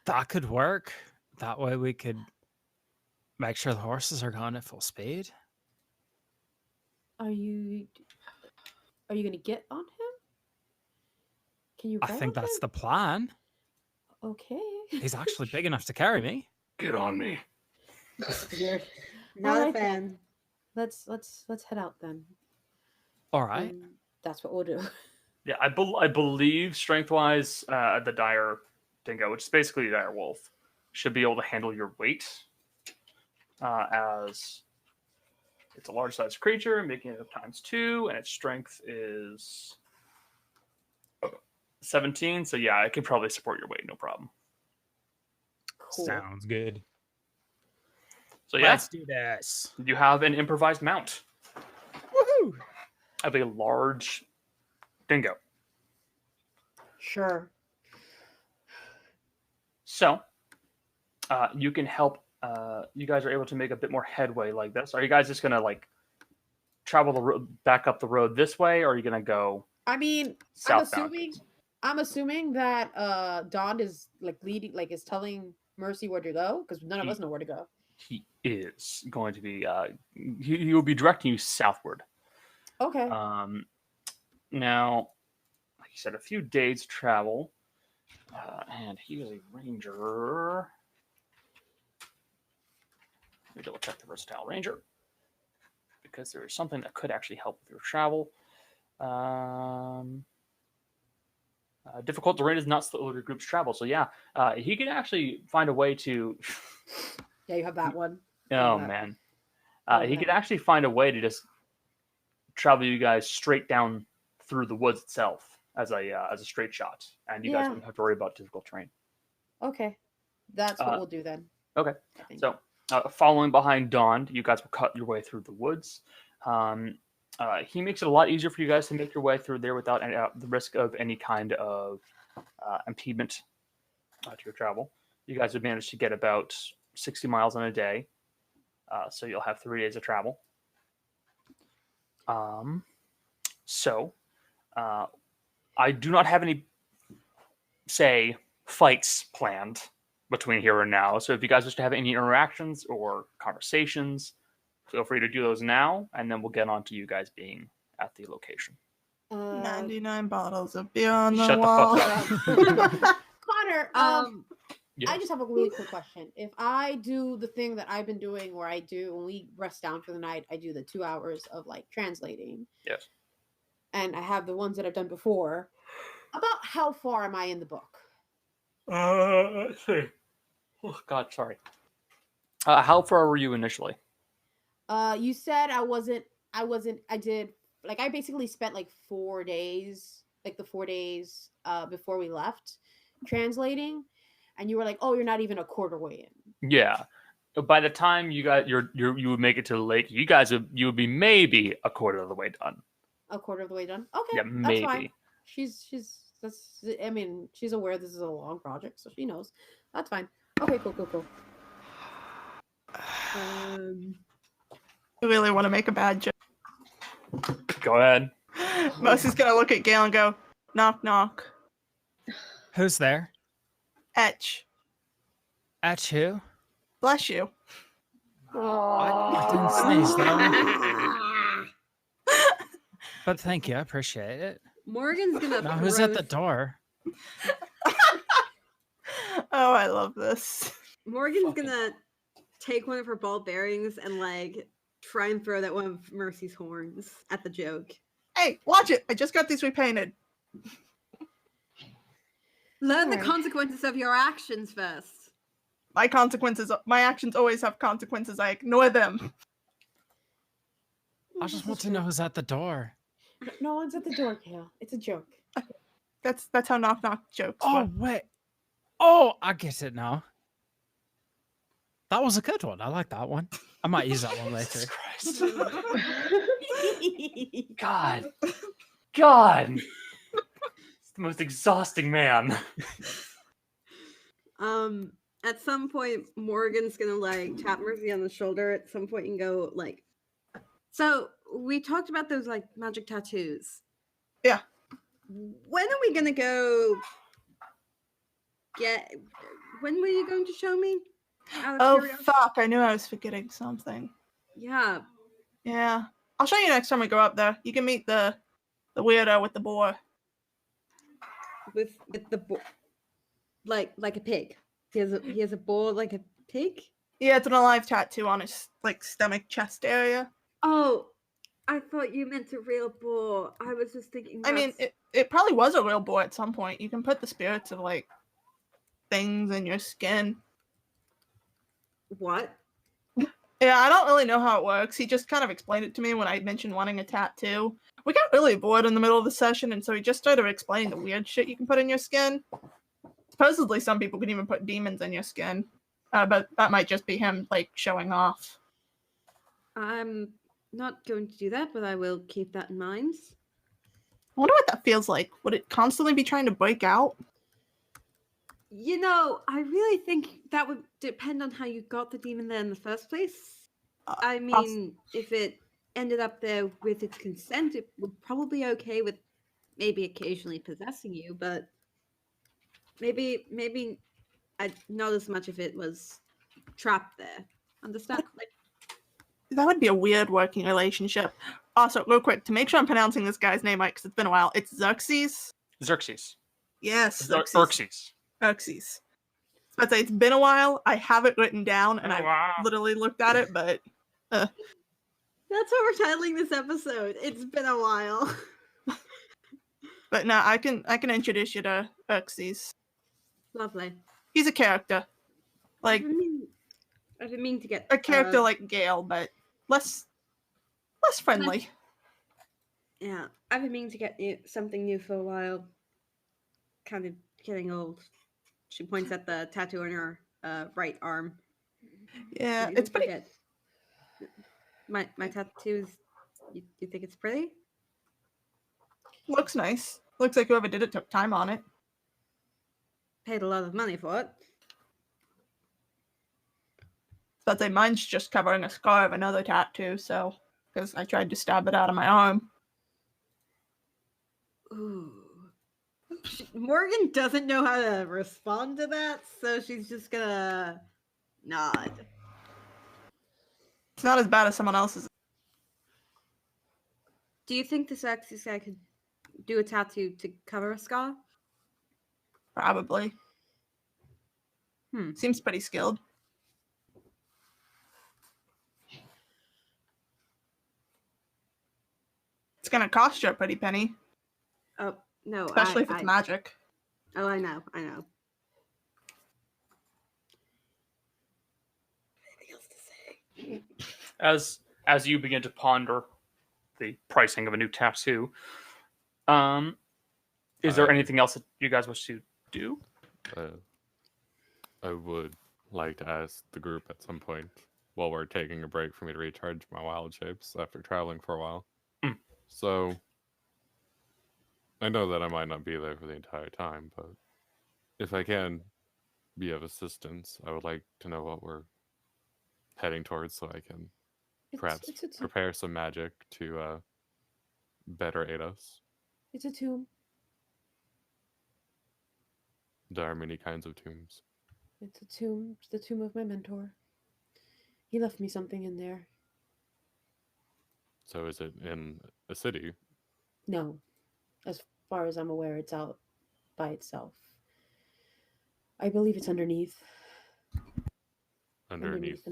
[SPEAKER 1] That could work. That way we could make sure the horses are gone at full speed.
[SPEAKER 2] Are you gonna get on him? Can you?
[SPEAKER 1] I think that's the plan.
[SPEAKER 2] Okay.
[SPEAKER 1] He's actually big enough to carry me.
[SPEAKER 9] Get on me.
[SPEAKER 2] Weird.
[SPEAKER 6] Not
[SPEAKER 2] Alright
[SPEAKER 6] a fan.
[SPEAKER 2] Let's head out then.
[SPEAKER 1] All right.
[SPEAKER 2] That's what we'll do.
[SPEAKER 7] Yeah, I believe strength-wise, the dire dingo, which is basically a dire wolf, should be able to handle your weight, as it's a large-sized creature, making it times 2, and its strength is 17. So yeah, it can probably support your weight, no problem.
[SPEAKER 2] Cool.
[SPEAKER 1] Sounds good.
[SPEAKER 7] So yeah,
[SPEAKER 1] Let's do this.
[SPEAKER 7] you have an improvised mount
[SPEAKER 1] Woohoo!
[SPEAKER 7] of a large dingo.
[SPEAKER 2] Sure.
[SPEAKER 7] So, you can help. You guys are able to make a bit more headway like this. Are you guys just gonna like travel the road back up the road this way, or are you gonna go
[SPEAKER 2] I mean,
[SPEAKER 7] southbound?
[SPEAKER 2] I'm assuming that Don is like leading, like is telling Mercy where to go, because none of us know where to go.
[SPEAKER 7] He is going to be. He will be directing you southward.
[SPEAKER 2] Okay.
[SPEAKER 7] Now, like you said, a few days travel, and he is a ranger. Let me double check the versatile ranger, because there is something that could actually help with your travel. Difficult terrain is not slow your group's travel, so yeah, he can actually find a way to.
[SPEAKER 2] Yeah, you have that one.
[SPEAKER 7] Oh
[SPEAKER 2] that.
[SPEAKER 7] man,
[SPEAKER 2] Oh,
[SPEAKER 7] he
[SPEAKER 2] man.
[SPEAKER 7] could actually find a way to just travel you guys straight down through the woods itself as a straight shot, and you guys
[SPEAKER 2] Yeah.
[SPEAKER 7] wouldn't have to worry about difficult terrain.
[SPEAKER 2] Okay. That's what we'll do then.
[SPEAKER 7] Okay,
[SPEAKER 2] I think.
[SPEAKER 7] so following behind Dawn, you guys will cut your way through the woods. He makes it a lot easier for you guys to make your way through there without any, the risk of any kind of impediment to your travel. You guys would manage to get about 60 miles in a day, so you'll have 3 days of travel. So I do not have any, say, fights planned between here and now. So if you guys wish to have any interactions or conversations, feel free to do those now, and then we'll get on to you guys being at the location.
[SPEAKER 3] 99 bottles of beer on the
[SPEAKER 7] Shut the
[SPEAKER 3] wall.
[SPEAKER 7] fuck up.
[SPEAKER 2] Connor,
[SPEAKER 7] Yes.
[SPEAKER 2] I just have a really quick question. If I do the thing that I've been doing where I do, when we rest down for the night, I do the 2 hours of like translating.
[SPEAKER 7] Yes.
[SPEAKER 2] And I have the ones that I've done before. About how far am I in the book?
[SPEAKER 7] Let's see. Oh, God, sorry. How far were you initially?
[SPEAKER 2] You said I did, like, I basically spent like 4 days, like the 4 days before we left translating. And you were like, oh, you're not even a quarter way in.
[SPEAKER 7] Yeah. by the time you would make it to the lake, you would be maybe a quarter of the way done.
[SPEAKER 2] A quarter of the way done. Okay,
[SPEAKER 7] Yeah,
[SPEAKER 2] that's fine.
[SPEAKER 7] maybe.
[SPEAKER 2] I mean, she's aware this is a long project, so she knows. That's fine. Okay, cool.
[SPEAKER 3] I really want to make a bad joke.
[SPEAKER 7] Go ahead.
[SPEAKER 3] Mercy's gonna look at Gale and go, knock knock.
[SPEAKER 1] Who's there?
[SPEAKER 3] Etch.
[SPEAKER 1] At who?
[SPEAKER 3] Bless you.
[SPEAKER 1] I didn't sneeze though. But thank you, I appreciate it.
[SPEAKER 6] Morgan's gonna.
[SPEAKER 1] Now who's at the door?
[SPEAKER 3] Oh, I love this.
[SPEAKER 6] Morgan's gonna take one of her ball bearings and like try and throw that one of Mercy's horns at the joke.
[SPEAKER 3] Hey, watch it! I just got these repainted.
[SPEAKER 6] Learn the
[SPEAKER 2] Alright.
[SPEAKER 6] consequences of your actions first.
[SPEAKER 3] My actions always have consequences. I ignore them.
[SPEAKER 1] I just want to know who's at the door.
[SPEAKER 2] No one's at the door, Kale. It's a joke.
[SPEAKER 3] That's how knock knock jokes.
[SPEAKER 1] Oh,
[SPEAKER 3] work.
[SPEAKER 1] wait. Oh, I get it now. That was a good one. I like that one. I might use that one later.
[SPEAKER 7] Jesus Christ. God. It's the most exhausting man.
[SPEAKER 6] At some point, Morgan's gonna like tap Mercy on the shoulder at some point and go like, so we talked about those like magic tattoos.
[SPEAKER 3] Yeah.
[SPEAKER 6] When are we gonna go get? When were you going to show me? Out of
[SPEAKER 3] Oh
[SPEAKER 6] curiosity?
[SPEAKER 3] fuck! I knew I was forgetting something.
[SPEAKER 6] Yeah.
[SPEAKER 3] Yeah, I'll show you next time we go up there. You can meet the weirdo with the boar.
[SPEAKER 6] With the boar, like a pig. He has a boar like a pig.
[SPEAKER 3] Yeah, it's an alive tattoo on his like stomach, chest area.
[SPEAKER 6] Oh, I thought you meant a real boar. I was just thinking.
[SPEAKER 3] I mean,
[SPEAKER 6] that's-
[SPEAKER 3] it probably was a real boar at some point. You can put the spirits of like things in your skin.
[SPEAKER 6] What?
[SPEAKER 3] Yeah, I don't really know how it works. He just kind of explained it to me when I mentioned wanting a tattoo. We got really bored in the middle of the session, and so he just started explaining the weird shit you can put in your skin. Supposedly, some people can even put demons in your skin, but that might just be him like showing off.
[SPEAKER 6] I'm not going to do that, but I will keep that in mind.
[SPEAKER 3] I wonder what that feels like. Would it constantly be trying to break out?
[SPEAKER 6] You know, I really think that would depend on how you got the demon there in the first place. I mean, if it ended up there with its consent, it would probably be okay with maybe occasionally possessing you, but maybe not as much if it was trapped there. Understand? Like,
[SPEAKER 3] That would be a weird working relationship. Also, real quick, to make sure I'm pronouncing this guy's name right, because it's been a while, it's Xerxes?
[SPEAKER 7] Xerxes.
[SPEAKER 3] Yes, Xerxes.
[SPEAKER 7] Xerxes.
[SPEAKER 3] Xerxes. I'd say it's been a while. I have it written down, and
[SPEAKER 7] Oh,
[SPEAKER 3] I
[SPEAKER 7] wow.
[SPEAKER 3] literally looked at it, but
[SPEAKER 6] that's what we're titling this episode. It's been a while.
[SPEAKER 3] no, I can introduce you to Xerxes.
[SPEAKER 6] Lovely.
[SPEAKER 3] He's a character, like
[SPEAKER 6] I didn't mean to get
[SPEAKER 3] a character like Gale, but less friendly.
[SPEAKER 6] Yeah, I've been meaning to get something new for a while. Kind of getting old. She points at the tattoo on her right arm.
[SPEAKER 3] Yeah,
[SPEAKER 6] You
[SPEAKER 3] it's
[SPEAKER 6] don't
[SPEAKER 3] pretty.
[SPEAKER 6] forget. My tattoos. You think it's pretty?
[SPEAKER 3] Looks nice. Looks like whoever did it took time on it.
[SPEAKER 6] Paid a lot of money for it.
[SPEAKER 3] But say mine's just covering a scar of another tattoo, so because I tried to stab it out of my arm.
[SPEAKER 6] Ooh. Morgan doesn't know how to respond to that, so she's just gonna nod.
[SPEAKER 3] It's not as bad as someone else's.
[SPEAKER 6] Do you think this Axis guy could do a tattoo to cover a scar?
[SPEAKER 3] Probably.
[SPEAKER 6] Hmm.
[SPEAKER 3] Seems pretty skilled. It's gonna cost you a pretty penny,
[SPEAKER 6] Oh no,
[SPEAKER 3] especially if it's magic.
[SPEAKER 6] Oh, I know. Anything else to say?
[SPEAKER 7] As you begin to ponder the pricing of a new tattoo, is there anything else that you guys wish to do?
[SPEAKER 4] I would like to ask the group at some point while we're taking a break for me to recharge my wild shapes after traveling for a while.
[SPEAKER 7] Mm.
[SPEAKER 4] So I know that I might not be there for the entire time, but if I can be of assistance, I would like to know what we're heading towards so I can perhaps
[SPEAKER 2] It's a tomb.
[SPEAKER 4] prepare some magic to better aid us.
[SPEAKER 2] It's a tomb.
[SPEAKER 4] There are many kinds of tombs.
[SPEAKER 2] It's a tomb. It's the tomb of my mentor. He left me something in there.
[SPEAKER 4] So is it in a city?
[SPEAKER 2] No. As far as I'm aware, it's out by itself. I believe it's underneath.
[SPEAKER 4] Underneath.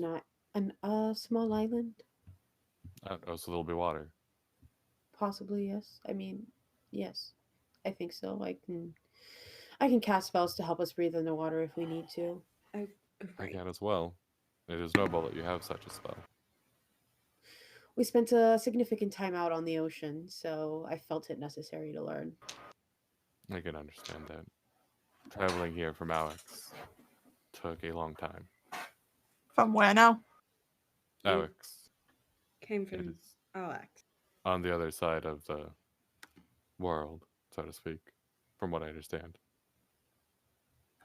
[SPEAKER 2] A small island.
[SPEAKER 4] Oh, so there'll be water.
[SPEAKER 2] Possibly, yes. I mean, yes. I think so. I can cast spells to help us breathe in the water if we need to.
[SPEAKER 4] I can as well. It is noble that you have such a spell.
[SPEAKER 2] We spent a significant time out on the ocean, so I felt it necessary to learn.
[SPEAKER 4] I can understand that. Traveling here from Alex took a long time.
[SPEAKER 3] From where now?
[SPEAKER 4] Alex
[SPEAKER 6] Came
[SPEAKER 4] it
[SPEAKER 6] from
[SPEAKER 4] is
[SPEAKER 6] Alex.
[SPEAKER 4] on the other side of the world, so to speak, from what I understand.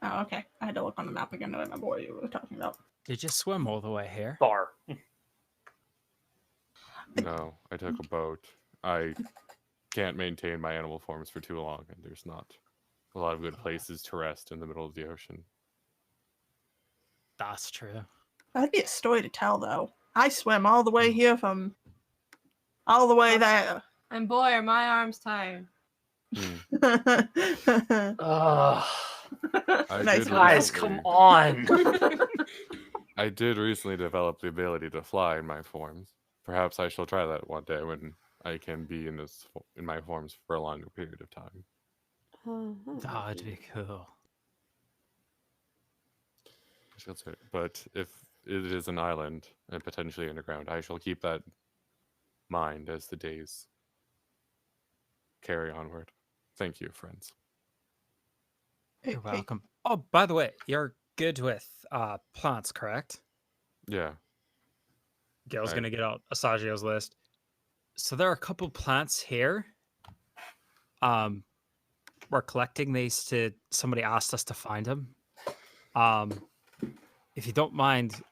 [SPEAKER 3] Oh, okay. I had to look on the map again to remember what you were talking about.
[SPEAKER 1] Did you swim all the way here?
[SPEAKER 7] Bar.
[SPEAKER 4] No, I took a boat. I can't maintain my animal forms for too long, and there's not a lot of good places to rest in the middle of the ocean.
[SPEAKER 1] That's true.
[SPEAKER 3] That'd be a story to tell, though. I swam all the way here from all the way there.
[SPEAKER 8] And boy, are my arms tired.
[SPEAKER 7] Ugh.
[SPEAKER 3] Nice
[SPEAKER 7] Guys, come on.
[SPEAKER 4] I did recently develop the ability to fly in my forms. Perhaps I shall try that one day when I can be in my forms for a longer period of time.
[SPEAKER 1] That'd be cool.
[SPEAKER 4] But if it is an island and potentially underground, I shall keep that in mind as the days carry onward. Thank you, friends.
[SPEAKER 1] You're welcome. Oh, by the way, you're good with plants, correct?
[SPEAKER 4] Yeah.
[SPEAKER 1] Gail's
[SPEAKER 4] Right.
[SPEAKER 1] gonna get out Asagio's list. So there are a couple plants here. We're collecting these to somebody asked us to find them. If you don't mind,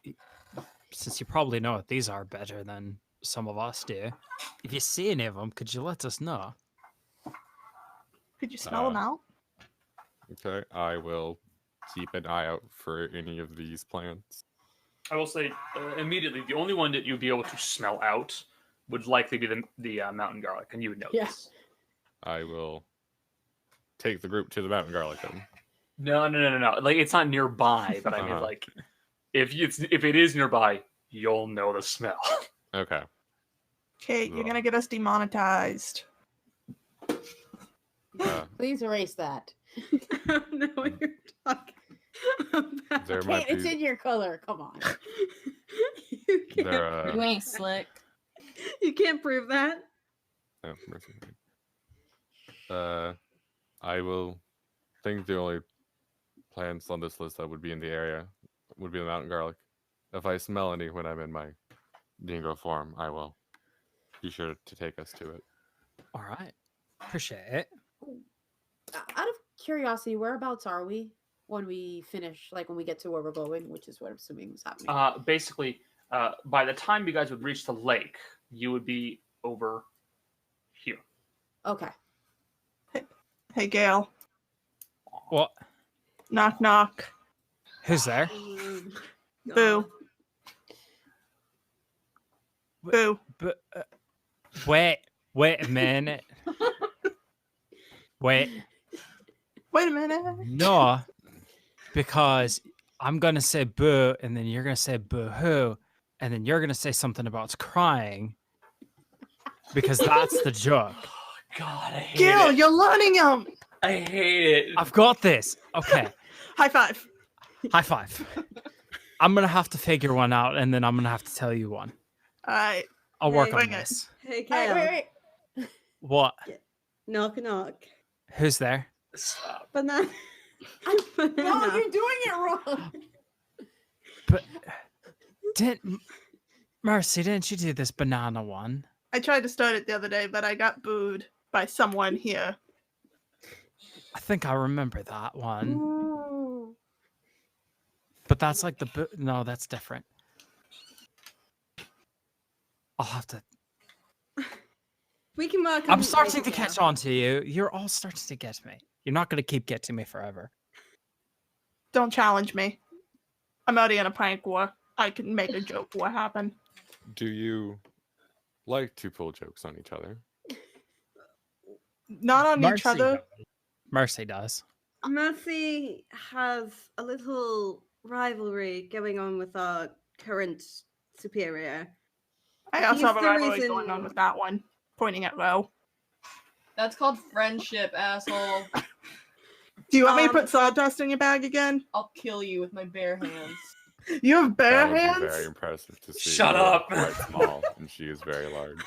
[SPEAKER 1] since you probably know what these are better than some of us do, if you see any of them, could you let us know?
[SPEAKER 3] Could you smell them out?
[SPEAKER 4] Okay, I will keep an eye out for any of these plants.
[SPEAKER 7] I will say immediately, the only one that you'd be able to smell out would likely be the mountain garlic, and you would know this.
[SPEAKER 4] I will take the group to the mountain garlic then.
[SPEAKER 7] No. Like, it's not nearby, but I mean,
[SPEAKER 4] Uh-huh.
[SPEAKER 7] like, if it is nearby, you'll know the smell.
[SPEAKER 4] Okay.
[SPEAKER 3] Kate, you're gonna get us demonetized.
[SPEAKER 2] Please erase that.
[SPEAKER 6] No, you're talking about.
[SPEAKER 4] There
[SPEAKER 2] Kate,
[SPEAKER 4] might
[SPEAKER 2] it's
[SPEAKER 4] be.
[SPEAKER 2] in your color. Come on.
[SPEAKER 6] You can't,
[SPEAKER 4] There,
[SPEAKER 8] You ain't slick.
[SPEAKER 6] you can't prove that.
[SPEAKER 4] oh, mercy. I will think the only plants on this list that would be in the area would be the mountain garlic. If I smell any when I'm in my dingo form, I will be sure to take us to it.
[SPEAKER 1] All right. Appreciate it.
[SPEAKER 2] Out of curiosity, whereabouts are we when we finish? Like when we get to where we're going, which is what I'm assuming is happening.
[SPEAKER 7] Basically, by the time you guys would reach the lake, you would be over here.
[SPEAKER 2] Okay.
[SPEAKER 3] Hey, Gail.
[SPEAKER 1] What?
[SPEAKER 3] Knock, knock.
[SPEAKER 1] Who's there?
[SPEAKER 3] Boo. Boo.
[SPEAKER 1] But wait a minute. Wait,
[SPEAKER 3] Wait a minute.
[SPEAKER 1] no, because I'm gonna say boo, and then you're gonna say boo hoo, and then you're gonna say something about crying, because that's the joke.
[SPEAKER 7] God, I hate
[SPEAKER 3] Gail,
[SPEAKER 7] it.
[SPEAKER 3] you're learning them.
[SPEAKER 7] I hate it.
[SPEAKER 1] I've got this. Okay,
[SPEAKER 3] High five.
[SPEAKER 1] high five. I'm gonna have to figure one out, and then I'm gonna have to tell you one.
[SPEAKER 3] All right.
[SPEAKER 1] I'll work
[SPEAKER 6] Hey,
[SPEAKER 1] on
[SPEAKER 3] bring it.
[SPEAKER 1] this.
[SPEAKER 6] Hey,
[SPEAKER 2] All right,
[SPEAKER 6] Kale.
[SPEAKER 2] wait.
[SPEAKER 1] What?
[SPEAKER 6] Knock, knock.
[SPEAKER 1] Who's there?
[SPEAKER 7] Stop.
[SPEAKER 6] Banana.
[SPEAKER 2] No,
[SPEAKER 6] Banana.
[SPEAKER 2] you're doing it wrong.
[SPEAKER 1] But Mercy, didn't you do this banana one?
[SPEAKER 3] I tried to start it the other day, but I got booed by someone here.
[SPEAKER 1] I think I remember that one.
[SPEAKER 2] Ooh.
[SPEAKER 1] But that's like no, that's different. I'll have to.
[SPEAKER 6] We can work.
[SPEAKER 1] I'm
[SPEAKER 6] on
[SPEAKER 1] starting
[SPEAKER 6] it
[SPEAKER 1] to
[SPEAKER 6] later.
[SPEAKER 1] catch on to you. You're all starting to get me. You're not going to keep getting me forever.
[SPEAKER 3] Don't challenge me. I'm already in a prank war. I can make a joke war happen.
[SPEAKER 4] Do you like to pull jokes on each other?
[SPEAKER 3] Not on each other.
[SPEAKER 1] does. Mercy does.
[SPEAKER 6] Mercy has a little rivalry going on with our current superior.
[SPEAKER 3] I also
[SPEAKER 6] He's
[SPEAKER 3] have a
[SPEAKER 6] the
[SPEAKER 3] rivalry
[SPEAKER 6] reason-
[SPEAKER 3] going on with that one. Pointing at Ro.
[SPEAKER 8] That's called friendship, asshole.
[SPEAKER 3] Do you want me to put sawdust in your bag again?
[SPEAKER 8] I'll kill you with my bare hands.
[SPEAKER 3] You have bare
[SPEAKER 4] That would
[SPEAKER 3] hands?
[SPEAKER 4] be very impressive to see.
[SPEAKER 7] Shut
[SPEAKER 4] You are
[SPEAKER 7] up.
[SPEAKER 4] Quite small, and she is very large.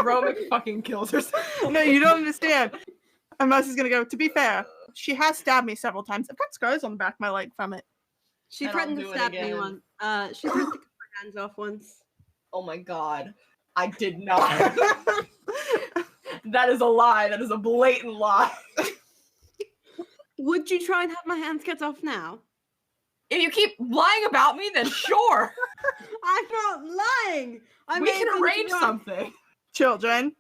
[SPEAKER 8] Romic fucking kills herself.
[SPEAKER 3] No, you don't understand. And Mercy's gonna go, to be fair, she has stabbed me several times. I've got scars on the back of my leg from it.
[SPEAKER 6] She
[SPEAKER 8] And
[SPEAKER 6] threatened
[SPEAKER 8] I'll
[SPEAKER 6] to
[SPEAKER 8] do it
[SPEAKER 6] stab me
[SPEAKER 8] again.
[SPEAKER 6] once. She threatened to cut her hands off once.
[SPEAKER 8] Oh my god. I did not. That is a lie. That is a blatant lie.
[SPEAKER 6] Would you try and have my hands cut off now?
[SPEAKER 8] If you keep lying about me, then sure.
[SPEAKER 6] I'm not lying. I
[SPEAKER 8] We
[SPEAKER 6] may
[SPEAKER 8] can
[SPEAKER 6] have been
[SPEAKER 8] arrange
[SPEAKER 6] drunk.
[SPEAKER 8] something.
[SPEAKER 3] Children,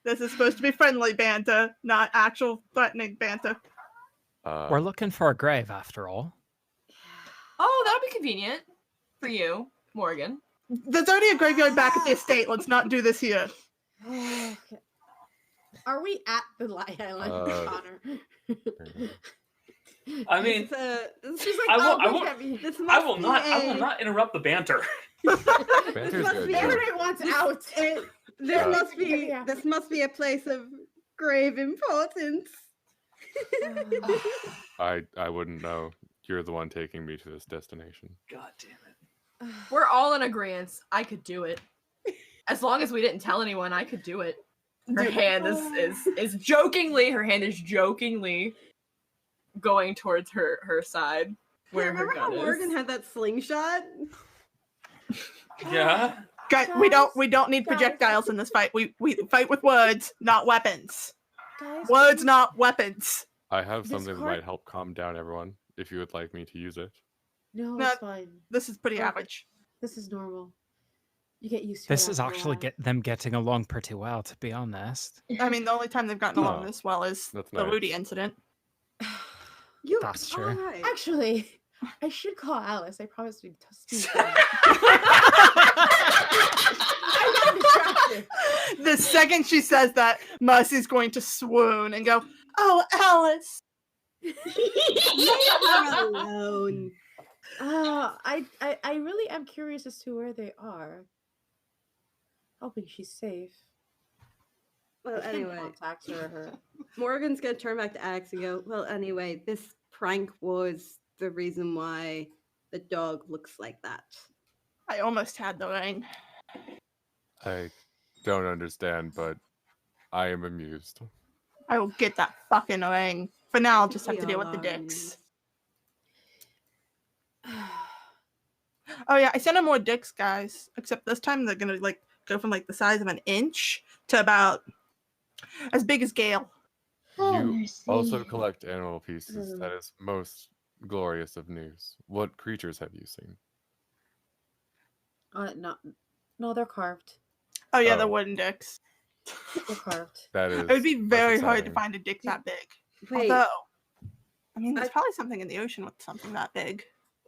[SPEAKER 3] this is supposed to be friendly banter, not actual threatening banter.
[SPEAKER 1] We're looking for a grave, after all.
[SPEAKER 8] Oh, that'll be convenient for you, Morgan.
[SPEAKER 3] There's already a graveyard back at the estate. Let's not do this here.
[SPEAKER 2] Okay. Are we at the Lie Island, Connor?
[SPEAKER 7] I mean,
[SPEAKER 6] She's like,
[SPEAKER 7] I
[SPEAKER 6] oh,
[SPEAKER 7] won't-
[SPEAKER 6] look at me. This
[SPEAKER 7] I
[SPEAKER 6] must
[SPEAKER 7] will
[SPEAKER 6] be
[SPEAKER 7] not. I will
[SPEAKER 6] a-
[SPEAKER 7] not interrupt the banter.
[SPEAKER 4] Banter's
[SPEAKER 6] must
[SPEAKER 4] good.
[SPEAKER 6] be
[SPEAKER 4] yeah.
[SPEAKER 2] Everybody wants out.
[SPEAKER 6] This
[SPEAKER 4] Uh,
[SPEAKER 6] must be.
[SPEAKER 2] Yeah.
[SPEAKER 6] This must be a place of grave importance.
[SPEAKER 4] I wouldn't know. You're the one taking me to this destination.
[SPEAKER 7] God damn it.
[SPEAKER 8] We're all in agreement. I could do it. As long as we didn't tell anyone, I could do it. Her hand is jokingly, her hand is jokingly going towards her side. Where her
[SPEAKER 6] Remember how
[SPEAKER 8] gun
[SPEAKER 6] Morgan
[SPEAKER 8] is.
[SPEAKER 6] had that slingshot?
[SPEAKER 7] Yeah.
[SPEAKER 3] Guys, we don't need projectiles in this fight. We fight with words, not weapons.
[SPEAKER 2] Guys,
[SPEAKER 3] Words, not weapons.
[SPEAKER 4] I have
[SPEAKER 2] This
[SPEAKER 4] something that
[SPEAKER 2] card-
[SPEAKER 4] might help calm down everyone, if you would like me to use it.
[SPEAKER 2] No,
[SPEAKER 3] No.
[SPEAKER 2] it's fine.
[SPEAKER 3] This is pretty
[SPEAKER 2] Okay.
[SPEAKER 3] average.
[SPEAKER 2] This is normal. You get used to it.
[SPEAKER 1] This is
[SPEAKER 2] after a
[SPEAKER 1] actually
[SPEAKER 2] while.
[SPEAKER 1] them getting along pretty well, to be honest.
[SPEAKER 3] I mean, the only time they've gotten along
[SPEAKER 4] No.
[SPEAKER 3] this well is
[SPEAKER 4] That's
[SPEAKER 3] the
[SPEAKER 4] nice.
[SPEAKER 3] Rudy incident.
[SPEAKER 6] You.
[SPEAKER 1] That's true.
[SPEAKER 6] All right.
[SPEAKER 2] Actually, I should call Alice. I promised to speak. I got distracted.
[SPEAKER 3] The second she says that, Mercy's going to swoon and go, "Oh, Alice."
[SPEAKER 6] Leave her alone.
[SPEAKER 2] I really am curious as to where they are. Hoping she's safe.
[SPEAKER 6] Well,
[SPEAKER 2] I can't
[SPEAKER 6] anyway,
[SPEAKER 2] contact her.
[SPEAKER 6] Morgan's gonna turn back to Alex and go, well, anyway, this prank was the reason why the dog looks like that.
[SPEAKER 3] I almost had the ring.
[SPEAKER 4] I don't understand, but I am amused.
[SPEAKER 3] I will get that fucking ring. For now, I'll just have
[SPEAKER 6] We
[SPEAKER 3] to deal
[SPEAKER 6] all
[SPEAKER 3] with the
[SPEAKER 6] are
[SPEAKER 3] dicks. Oh yeah, I sent him more dicks, guys. Except this time they're gonna like go from like the size of an inch to about as big as Gale.
[SPEAKER 5] Oh,
[SPEAKER 4] You
[SPEAKER 5] mercy.
[SPEAKER 4] also collect animal pieces. That is most glorious of news. What creatures have you seen?
[SPEAKER 2] No, they're carved.
[SPEAKER 3] Oh yeah,
[SPEAKER 4] Oh.
[SPEAKER 3] the wooden dicks.
[SPEAKER 2] They're carved.
[SPEAKER 4] That is.
[SPEAKER 3] It would be very hard to
[SPEAKER 4] exciting.
[SPEAKER 3] find a dick that big.
[SPEAKER 6] Wait,
[SPEAKER 3] Although, I mean, there's
[SPEAKER 6] I-
[SPEAKER 3] probably something in the ocean with something that big.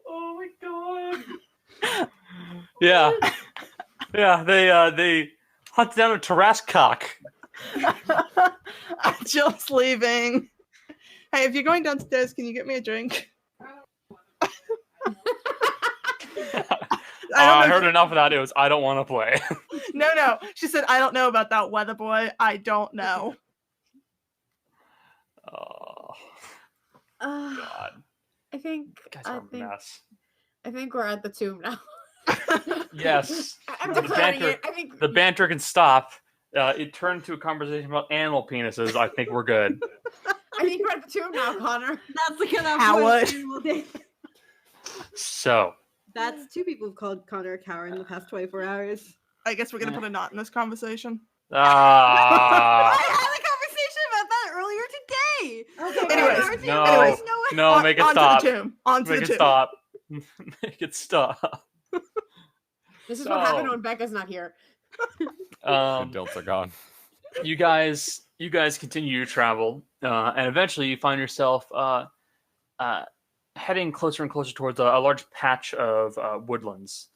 [SPEAKER 7] Oh my god. Yeah. Yeah, they hunt down a Tarrascock.
[SPEAKER 3] Jill's leaving. Hey, if you're going downstairs, can you get me a drink?
[SPEAKER 7] I heard enough of that. It was I don't want to play.
[SPEAKER 3] No. She said, I don't know about that weather boy. I don't know.
[SPEAKER 7] Oh
[SPEAKER 2] Uh,
[SPEAKER 7] god.
[SPEAKER 2] I think
[SPEAKER 7] You guys are
[SPEAKER 2] I
[SPEAKER 7] a
[SPEAKER 2] think
[SPEAKER 7] mess.
[SPEAKER 2] I think we're at the tomb now.
[SPEAKER 7] Yes.
[SPEAKER 2] I'm
[SPEAKER 7] The
[SPEAKER 2] declaring
[SPEAKER 7] banter-
[SPEAKER 2] it. I think
[SPEAKER 7] The banter can stop. It turned to a conversation about animal penises. I think we're good.
[SPEAKER 2] we're at the tomb now, Connor.
[SPEAKER 6] that's the kind of
[SPEAKER 3] Howard.
[SPEAKER 6] we'll do.
[SPEAKER 7] So,
[SPEAKER 6] That's 2 people have called Connor a coward in the past 24 hours.
[SPEAKER 3] I guess we're gonna put a knot in this conversation.
[SPEAKER 6] I
[SPEAKER 9] Ah.
[SPEAKER 6] had a conversation about that earlier today.
[SPEAKER 2] Okay,
[SPEAKER 3] Anyways,
[SPEAKER 6] Connor,
[SPEAKER 9] no.
[SPEAKER 6] there's no way-
[SPEAKER 9] No, make it
[SPEAKER 3] onto
[SPEAKER 9] stop.
[SPEAKER 3] the tomb. Onto
[SPEAKER 9] Make
[SPEAKER 3] the
[SPEAKER 9] it
[SPEAKER 3] tomb.
[SPEAKER 9] stop. Make it stop.
[SPEAKER 2] This is what happened
[SPEAKER 9] So-
[SPEAKER 2] when Becca's not here.
[SPEAKER 4] Adults are gone.
[SPEAKER 9] You guys continue to travel, and eventually you find yourself heading closer and closer towards a large patch of woodlands.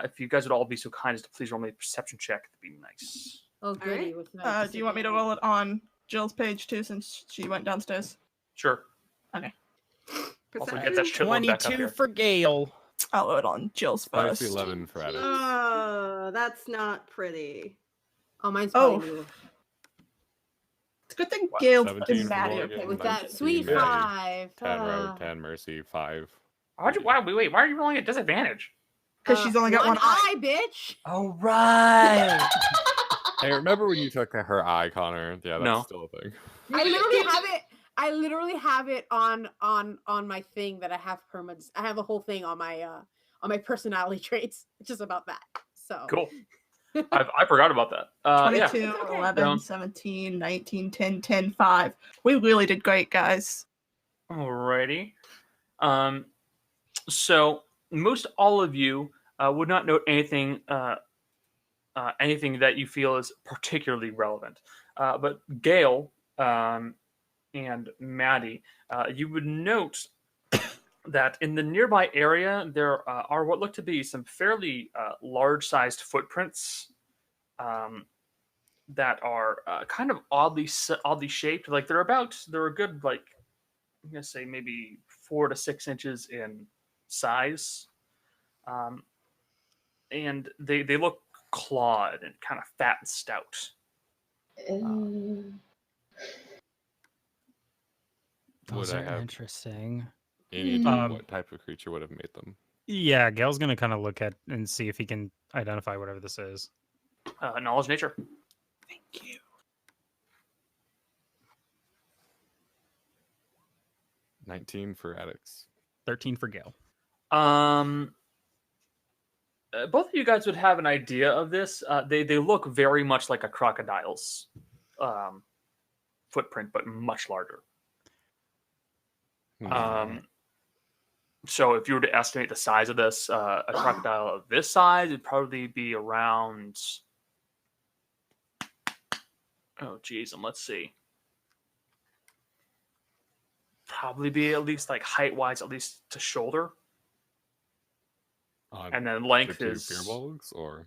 [SPEAKER 9] If you guys would all be so kind as to please roll me a perception check, that'd be nice.
[SPEAKER 2] Oh, goody.
[SPEAKER 6] right.
[SPEAKER 2] With my
[SPEAKER 3] Do you want me to roll it on Jill's page too, since she went downstairs?
[SPEAKER 9] Sure.
[SPEAKER 3] Okay.
[SPEAKER 9] Also
[SPEAKER 6] Perception.
[SPEAKER 9] get that shit load back up
[SPEAKER 1] 22
[SPEAKER 9] here.
[SPEAKER 1] for Gale.
[SPEAKER 3] I'll roll it on Jill's first.
[SPEAKER 4] 11 for Addax.
[SPEAKER 6] Oh, that's not pretty.
[SPEAKER 2] Oh, mine's
[SPEAKER 3] Oh.
[SPEAKER 2] probably new.
[SPEAKER 3] It's a good thing
[SPEAKER 9] What,
[SPEAKER 3] Gail
[SPEAKER 4] 17
[SPEAKER 3] and
[SPEAKER 4] for
[SPEAKER 3] Maddie are
[SPEAKER 4] Morgan,
[SPEAKER 3] okay
[SPEAKER 2] With
[SPEAKER 3] with
[SPEAKER 2] that
[SPEAKER 4] 19
[SPEAKER 2] sweet
[SPEAKER 4] Maddie,
[SPEAKER 2] 5.
[SPEAKER 4] 10 road, 10 mercy, 5.
[SPEAKER 9] Wait, why are you rolling at disadvantage?
[SPEAKER 3] because she's only got one eye.
[SPEAKER 2] bitch.
[SPEAKER 9] Oh, right.
[SPEAKER 4] Hey, remember when you took her eye, Connor? Yeah, that's
[SPEAKER 9] No.
[SPEAKER 4] still a thing.
[SPEAKER 2] I literally have it. I literally have it on my thing that I have permanent. I have a whole thing on my personality traits, just about that. So
[SPEAKER 9] Cool. I forgot about that. Yeah.
[SPEAKER 3] 22,
[SPEAKER 2] It's okay.
[SPEAKER 3] 11,
[SPEAKER 9] Down.
[SPEAKER 3] 17, 19, 10, 10, 5. We really did great, guys.
[SPEAKER 9] Alrighty. So most all of you would not note anything anything that you feel is particularly relevant. But Gail and Maddie, you would note that in the nearby area there are what look to be some fairly large-sized footprints that are kind of oddly shaped. Like they're a good, like, I'm gonna say maybe 4 to 6 inches in size, and they look clawed and kind of fat and stout.
[SPEAKER 4] Would
[SPEAKER 1] Those
[SPEAKER 4] I
[SPEAKER 1] are
[SPEAKER 4] have
[SPEAKER 1] interesting.
[SPEAKER 4] any idea
[SPEAKER 1] Um,
[SPEAKER 4] what type of creature would have made them?
[SPEAKER 1] Yeah, Gail's gonna kind of look at and see if he can identify whatever this is.
[SPEAKER 9] Knowledge nature.
[SPEAKER 3] Thank you.
[SPEAKER 4] 19 for Addax.
[SPEAKER 1] 13 for Gail.
[SPEAKER 9] Both of you guys would have an idea of this. They look very much like a crocodile's footprint, but much larger. So if you were to estimate the size of this, a crocodile of this size would probably be around. Oh, geez, and let's see. Probably be at least like height wise, at least to shoulder, and then length
[SPEAKER 4] to
[SPEAKER 9] is
[SPEAKER 4] firbolgs or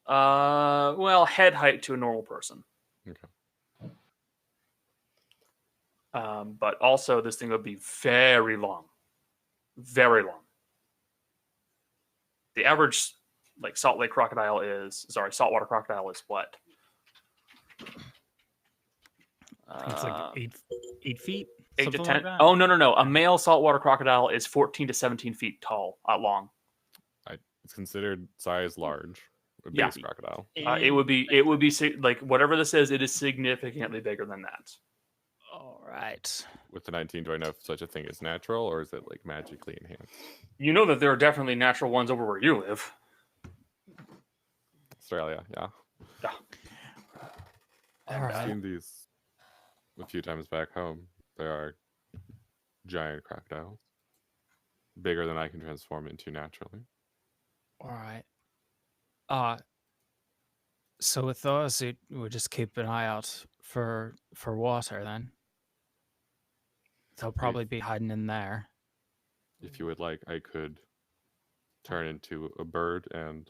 [SPEAKER 9] well, head height to a normal person.
[SPEAKER 4] okay.
[SPEAKER 9] But also this thing would be very long, very long. The average like saltwater crocodile is what?
[SPEAKER 1] It's like 8 feet.
[SPEAKER 9] 8 to
[SPEAKER 1] something
[SPEAKER 9] 10.
[SPEAKER 1] Like that?
[SPEAKER 9] Oh no! A male saltwater crocodile is 14 to 17 feet tall, long.
[SPEAKER 4] It's considered size large. A
[SPEAKER 9] Yeah.
[SPEAKER 4] base crocodile.
[SPEAKER 9] It would be like whatever this is. It is significantly bigger than that.
[SPEAKER 1] All right.
[SPEAKER 4] With the 19, do I know if such a thing is natural or is it like magically enhanced?
[SPEAKER 9] You know that there are definitely natural ones over where you live.
[SPEAKER 4] Australia, yeah.
[SPEAKER 9] Yeah.
[SPEAKER 1] All
[SPEAKER 4] I've
[SPEAKER 1] right.
[SPEAKER 4] seen these a few times back home. There are giant crocodiles, bigger than I can transform into naturally.
[SPEAKER 1] All right. So with those, we just keep an eye out for water. Then they'll probably be hiding in there.
[SPEAKER 4] If you would like, I could turn into a bird and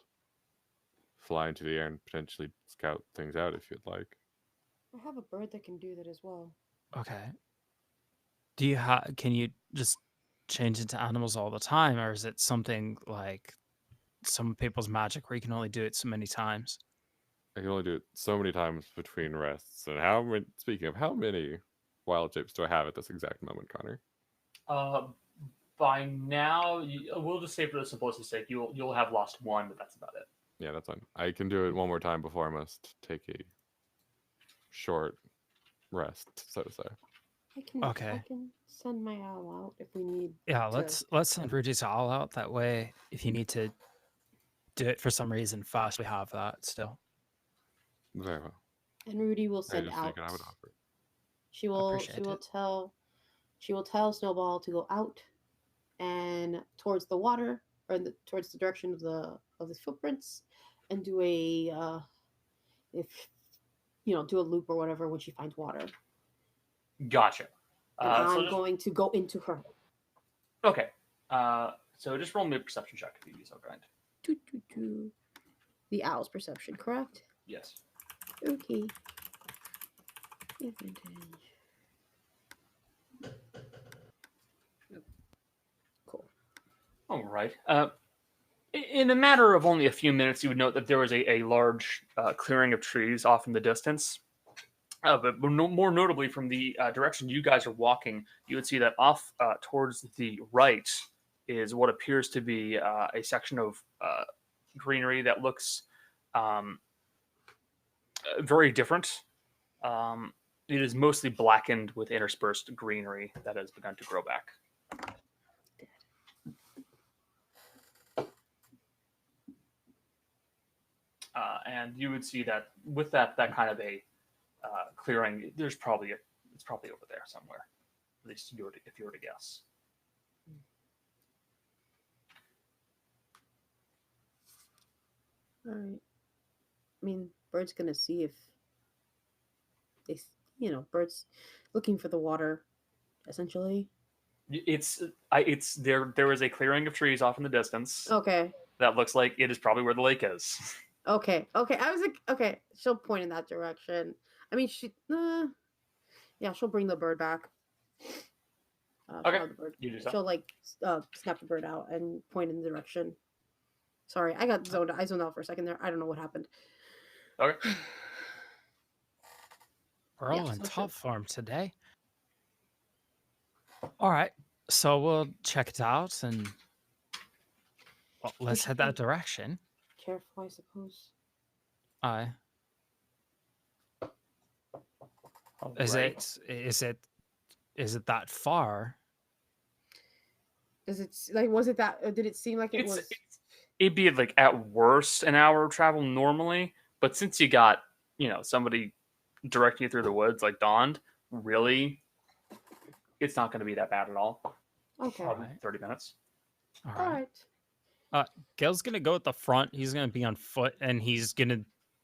[SPEAKER 4] fly into the air and potentially scout things out if you'd like.
[SPEAKER 2] I have a bird that can do that as well.
[SPEAKER 1] Okay. Can you just change into animals all the time, or is it something like some people's magic where you can only do it so many times?
[SPEAKER 4] I can only do it so many times between rests. And how many? Speaking of, how many wild shapes do I have at this exact moment, Connor?
[SPEAKER 9] By now, we'll just say for the simplicity's sake, you'll have lost one, but that's about it.
[SPEAKER 4] Yeah, that's fine. I can do it one more time before I must take a short rest, so to say.
[SPEAKER 2] I
[SPEAKER 1] Okay.
[SPEAKER 2] can send my owl out if we need.
[SPEAKER 1] Yeah,
[SPEAKER 2] to-
[SPEAKER 1] let's send Rudy's all out. That way, if you need to do it for some reason fast, we have that still.
[SPEAKER 4] Very well.
[SPEAKER 2] And Rudy will
[SPEAKER 4] I
[SPEAKER 2] send
[SPEAKER 4] just
[SPEAKER 2] out.
[SPEAKER 4] figured I would offer.
[SPEAKER 2] She will.
[SPEAKER 1] Appreciate it.
[SPEAKER 2] She will tell Snowball to go out and towards the water, or towards the direction of the footprints, and do a do a loop or whatever when she finds water.
[SPEAKER 9] Gotcha.
[SPEAKER 2] And
[SPEAKER 9] So
[SPEAKER 2] I'm
[SPEAKER 9] just-
[SPEAKER 2] going to go into her.
[SPEAKER 9] Okay. So just roll me a perception check if you'd be so kind.
[SPEAKER 2] The owl's perception, correct?
[SPEAKER 9] Yes.
[SPEAKER 2] Okay. Advantage. Cool.
[SPEAKER 9] All right. In a matter of only a few minutes, you would note that there was a large clearing of trees off in the distance. But more notably, from the direction you guys are walking, you would see that off towards the right is what appears to be a section of greenery that looks very different. It is mostly blackened with interspersed greenery that has begun to grow back. And you would see that with that kind of a clearing, it's probably over there somewhere. At least if you were to guess.
[SPEAKER 2] All right. I mean, Bird's gonna see if they, Bird's looking for the water, essentially.
[SPEAKER 9] It's there. There is a clearing of trees off in the distance
[SPEAKER 2] Okay.
[SPEAKER 9] that looks like it is probably where the lake is.
[SPEAKER 2] Okay. I was like, okay, she'll point in that direction. I mean, yeah, she'll bring the bird back.
[SPEAKER 9] Okay,
[SPEAKER 2] the bird.
[SPEAKER 9] you do so.
[SPEAKER 2] She'll snap the bird out and point in the direction. Sorry, I zoned out for a second there. I don't know what happened.
[SPEAKER 9] Okay.
[SPEAKER 1] We're all in
[SPEAKER 2] so
[SPEAKER 1] top form today. All right, so we'll check it out and let's
[SPEAKER 2] should
[SPEAKER 1] head that
[SPEAKER 2] be-
[SPEAKER 1] direction.
[SPEAKER 2] Careful, I suppose.
[SPEAKER 1] Is
[SPEAKER 9] Alright.
[SPEAKER 1] it that far?
[SPEAKER 2] Does it was it that? Did it seem like it was?
[SPEAKER 9] It'd be like at worst an hour of travel normally, but since you got somebody directing you through the woods like Dawned, really, it's not going to be that bad at all.
[SPEAKER 2] Okay.
[SPEAKER 9] Probably
[SPEAKER 1] Alright.
[SPEAKER 9] 30 minutes.
[SPEAKER 2] All right.
[SPEAKER 1] Gail's gonna go at the front. He's gonna be on foot, and he's gonna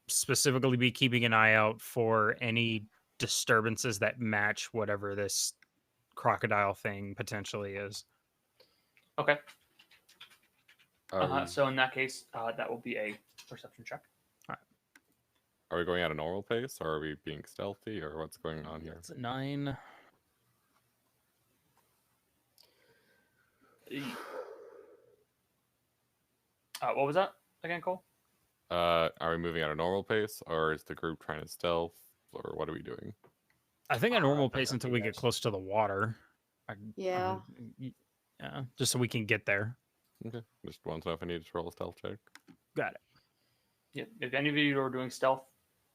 [SPEAKER 1] specifically be keeping an eye out for any disturbances that match whatever this crocodile thing potentially is.
[SPEAKER 9] Okay.
[SPEAKER 4] Are,
[SPEAKER 9] So in that case, that will be a perception check.
[SPEAKER 4] are we going at a normal pace, or are we being stealthy, or what's going on here?
[SPEAKER 1] It's a 9.
[SPEAKER 9] What was that again, Cole?
[SPEAKER 4] Are we moving at a normal pace, or is the group trying to stealth, or what are we doing?
[SPEAKER 1] I think a normal
[SPEAKER 9] that's
[SPEAKER 1] pace
[SPEAKER 9] up
[SPEAKER 1] until
[SPEAKER 9] to
[SPEAKER 1] we
[SPEAKER 9] you
[SPEAKER 1] get
[SPEAKER 9] guys.
[SPEAKER 1] close to the water.
[SPEAKER 2] Yeah.
[SPEAKER 1] Yeah, just so we can get there.
[SPEAKER 4] Okay, just want to know if I need to roll a stealth check.
[SPEAKER 1] Got it.
[SPEAKER 9] Yeah. If any of you are doing stealth,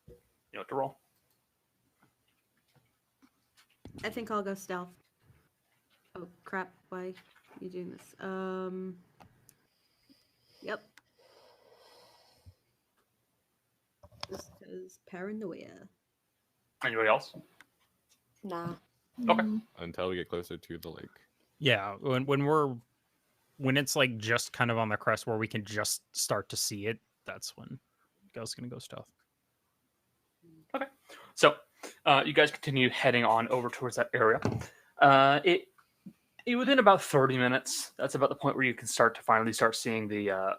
[SPEAKER 9] you know what to roll.
[SPEAKER 6] I think I'll go stealth. Oh crap! Why are you doing this? Yep. This is paranoia.
[SPEAKER 9] Anybody else?
[SPEAKER 2] Nah.
[SPEAKER 9] Okay.
[SPEAKER 4] Until we get closer to the lake.
[SPEAKER 1] Yeah, when it's like just kind of on the crest where we can just start to see it, that's when Gail's gonna go stealth.
[SPEAKER 9] So, you guys continue heading on over towards that area. It within about 30 minutes. That's about the point where you can finally start seeing the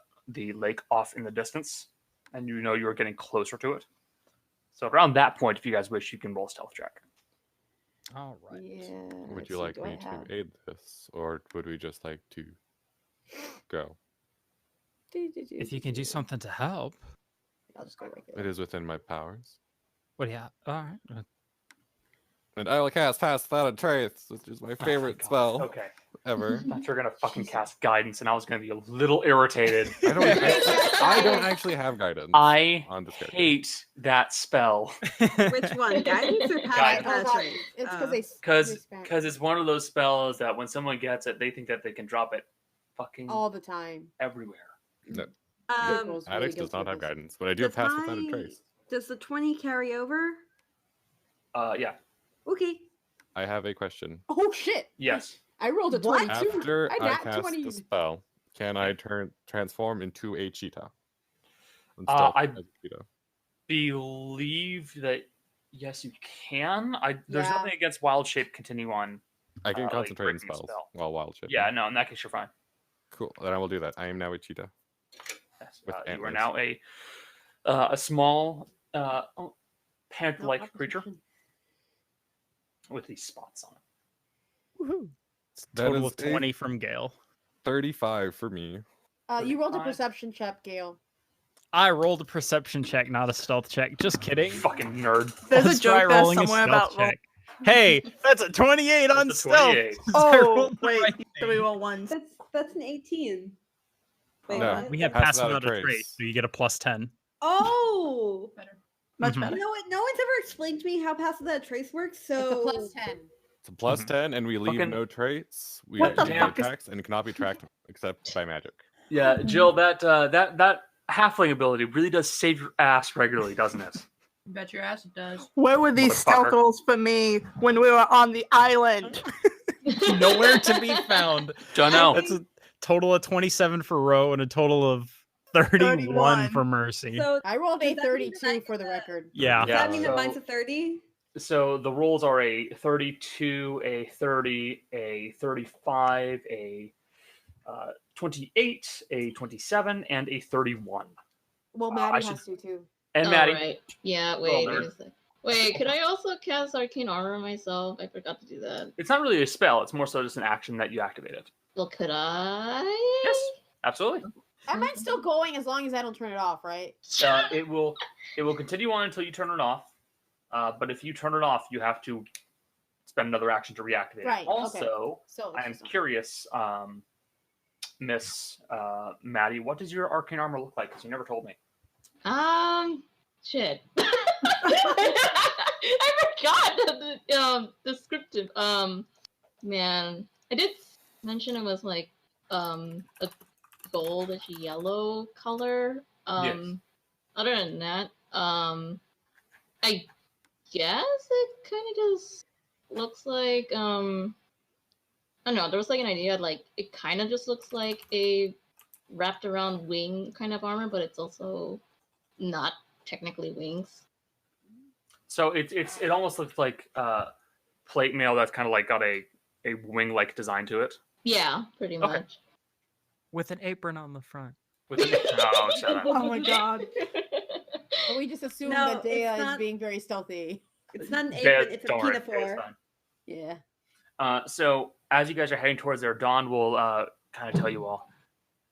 [SPEAKER 9] lake off in the distance, and you're getting closer to it. So around that point, if you guys wish, you can roll a stealth check.
[SPEAKER 1] All right.
[SPEAKER 2] Yeah.
[SPEAKER 4] Would
[SPEAKER 2] let's
[SPEAKER 4] you
[SPEAKER 2] see,
[SPEAKER 4] like
[SPEAKER 2] do I
[SPEAKER 4] me to
[SPEAKER 2] have-
[SPEAKER 4] aid this, or would we just like to go?
[SPEAKER 1] If you can do something to help.
[SPEAKER 2] I'll just go regular.
[SPEAKER 4] It is within my powers.
[SPEAKER 1] What do you have? All right.
[SPEAKER 4] And I will cast Pass Without a Trace, which is my favorite
[SPEAKER 7] God.
[SPEAKER 4] spell
[SPEAKER 7] Okay.
[SPEAKER 4] ever.
[SPEAKER 7] I thought you were gonna fucking cast guidance, and I was gonna be a little irritated.
[SPEAKER 4] I don't actually have guidance.
[SPEAKER 7] I
[SPEAKER 4] on this character.
[SPEAKER 7] hate that spell.
[SPEAKER 6] Which one? Guidance or
[SPEAKER 7] Guidance.
[SPEAKER 6] pass race?
[SPEAKER 2] It's because they
[SPEAKER 7] Because it's one of those spells that when someone gets it, they think that they can drop it fucking
[SPEAKER 2] all the time.
[SPEAKER 7] everywhere.
[SPEAKER 4] No.
[SPEAKER 2] Girls really
[SPEAKER 4] Addax does not have
[SPEAKER 2] this.
[SPEAKER 4] guidance, but I do have Pass Without a Trace.
[SPEAKER 6] Does the 20 carry over?
[SPEAKER 7] Yeah.
[SPEAKER 6] Okay.
[SPEAKER 4] I have a question.
[SPEAKER 2] Oh shit!
[SPEAKER 7] Yes.
[SPEAKER 2] I rolled a
[SPEAKER 6] What?
[SPEAKER 2] 22.
[SPEAKER 4] After
[SPEAKER 2] I
[SPEAKER 4] I
[SPEAKER 2] got
[SPEAKER 4] cast
[SPEAKER 2] 20.
[SPEAKER 4] the spell, can I transform into a cheetah? And
[SPEAKER 7] I-
[SPEAKER 4] as a cheetah?
[SPEAKER 7] Believe that yes, you can. There's
[SPEAKER 2] Yeah.
[SPEAKER 7] nothing against wild shape continue on.
[SPEAKER 4] I can
[SPEAKER 7] like
[SPEAKER 4] concentrate on
[SPEAKER 7] breaking
[SPEAKER 4] spells
[SPEAKER 7] spell.
[SPEAKER 4] while wild shape.
[SPEAKER 7] Yeah, no, in that case you're fine.
[SPEAKER 4] Cool. Then I will do that. I am now a cheetah.
[SPEAKER 7] Yes.
[SPEAKER 4] With
[SPEAKER 7] You are
[SPEAKER 4] antlers.
[SPEAKER 7] now a small panther-like creature with these spots on it.
[SPEAKER 1] Woohoo.
[SPEAKER 4] That
[SPEAKER 1] Total
[SPEAKER 4] is
[SPEAKER 1] of 20 from Gale.
[SPEAKER 4] 35 for me.
[SPEAKER 2] You rolled a
[SPEAKER 7] 35.
[SPEAKER 2] perception check, Gale.
[SPEAKER 1] I rolled a perception check, not a stealth check. Just kidding.
[SPEAKER 7] Fucking nerd.
[SPEAKER 3] There's
[SPEAKER 1] Let's
[SPEAKER 3] a
[SPEAKER 1] try
[SPEAKER 3] joke there
[SPEAKER 1] rolling a
[SPEAKER 3] somewhere
[SPEAKER 1] stealth
[SPEAKER 3] about roll.
[SPEAKER 1] check. Hey, that's a 28 on
[SPEAKER 7] That's a
[SPEAKER 1] stealth.
[SPEAKER 7] 28.
[SPEAKER 1] I
[SPEAKER 3] Oh,
[SPEAKER 1] rolled the
[SPEAKER 3] wait.
[SPEAKER 1] right
[SPEAKER 3] Do we
[SPEAKER 1] thing.
[SPEAKER 3] roll ones?
[SPEAKER 6] That's an 18. Wait,
[SPEAKER 4] No.
[SPEAKER 6] what?
[SPEAKER 1] We have
[SPEAKER 4] Pass
[SPEAKER 1] pass
[SPEAKER 4] without a
[SPEAKER 1] without a trace,
[SPEAKER 4] trace.
[SPEAKER 1] so you get a plus 10.
[SPEAKER 6] Oh!
[SPEAKER 3] Much
[SPEAKER 1] Mhm.
[SPEAKER 3] better.
[SPEAKER 6] You know what? No one's ever explained to me how pass without a trace works, so...
[SPEAKER 2] It's a plus 10.
[SPEAKER 4] It's a plus
[SPEAKER 1] Mhm.
[SPEAKER 4] 10, and we leave
[SPEAKER 7] Fucking-
[SPEAKER 4] no traits. We
[SPEAKER 3] What the
[SPEAKER 4] do
[SPEAKER 3] fuck is-
[SPEAKER 4] attacks, and cannot be tracked except by magic.
[SPEAKER 7] Yeah, Jill, that halfling ability really does save your ass regularly, doesn't it?
[SPEAKER 8] Bet your ass it does.
[SPEAKER 3] Where were these stealth
[SPEAKER 7] Motherfucker.
[SPEAKER 3] rolls for me when we were on the island?
[SPEAKER 1] Nowhere to be found.
[SPEAKER 7] Don't know.
[SPEAKER 1] That's a total of 27 for Ro and a total of 31
[SPEAKER 3] 31.
[SPEAKER 1] for Mercy.
[SPEAKER 6] So
[SPEAKER 2] I rolled a
[SPEAKER 6] Does that mean that
[SPEAKER 2] 32
[SPEAKER 6] I
[SPEAKER 2] for the
[SPEAKER 6] get
[SPEAKER 2] record.
[SPEAKER 1] Yeah.
[SPEAKER 6] does that mean that
[SPEAKER 7] so-
[SPEAKER 6] mine's a 30?
[SPEAKER 7] So the rolls are a 32, a 30, a 35, a 28, a 27, and a 31.
[SPEAKER 2] Well,
[SPEAKER 7] I
[SPEAKER 2] Maddie
[SPEAKER 7] should-
[SPEAKER 2] has to too.
[SPEAKER 7] And
[SPEAKER 5] Oh,
[SPEAKER 7] Maddie,
[SPEAKER 5] right. Yeah,
[SPEAKER 7] Roll,
[SPEAKER 5] wait.
[SPEAKER 7] nerd.
[SPEAKER 5] Wait, a sec. Wait, could I also cast Arcane Armor myself? I forgot to do that.
[SPEAKER 7] it's not really a spell. It's more so just an action that you activated.
[SPEAKER 5] Well, could I?
[SPEAKER 7] Yes, absolutely.
[SPEAKER 2] Mine's still going as long as I don't turn it off, right?
[SPEAKER 7] It will continue on until you turn it off. But if you turn it off, you have to spend another action to reactivate it.
[SPEAKER 2] Right, okay.
[SPEAKER 7] Also,
[SPEAKER 2] So
[SPEAKER 7] I am
[SPEAKER 2] it's just-
[SPEAKER 7] curious, Miss Maddie, what does your arcane armor look like? Because you never told me.
[SPEAKER 5] Shit. I forgot the descriptive. Man, I did mention it was like a goldish yellow color.
[SPEAKER 7] Yes.
[SPEAKER 5] Other than that, I guess it kind of just looks like I don't know. There was like an idea like it kind of just looks like a wrapped around wing kind of armor, but it's also not technically wings.
[SPEAKER 7] So it almost looks like plate mail that's kind of like got a wing-like design to it.
[SPEAKER 5] Yeah, pretty
[SPEAKER 7] Okay.
[SPEAKER 5] much.
[SPEAKER 1] With an apron on the front.
[SPEAKER 7] With oh, shut up.
[SPEAKER 3] Oh my god.
[SPEAKER 2] But we just assume
[SPEAKER 6] No,
[SPEAKER 2] that Dea
[SPEAKER 6] it's
[SPEAKER 2] is
[SPEAKER 6] not-
[SPEAKER 2] being very stealthy.
[SPEAKER 6] It's not an
[SPEAKER 7] Yeah,
[SPEAKER 6] apron, it's a
[SPEAKER 7] don't worry, it's
[SPEAKER 6] pinafore.
[SPEAKER 7] fine.
[SPEAKER 2] Yeah.
[SPEAKER 7] So as you guys are heading towards there, Dawn will kind of tell you all.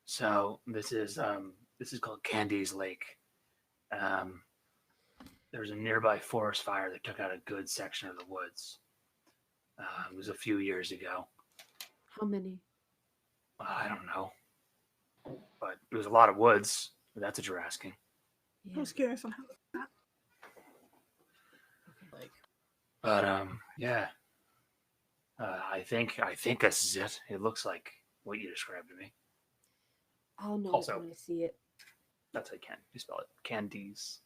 [SPEAKER 7] So this is called Candy's Lake. There was a nearby forest fire that took out a good section of the woods. It was a few years ago.
[SPEAKER 2] How many?
[SPEAKER 7] I don't know, but it was a lot of woods. If that's what you're asking.
[SPEAKER 3] I was curious on how.
[SPEAKER 7] But yeah. I think this is it. It looks like what you described to me.
[SPEAKER 2] I'll know
[SPEAKER 7] Also-
[SPEAKER 2] it when I see it.
[SPEAKER 7] That's how you spell it. Candies.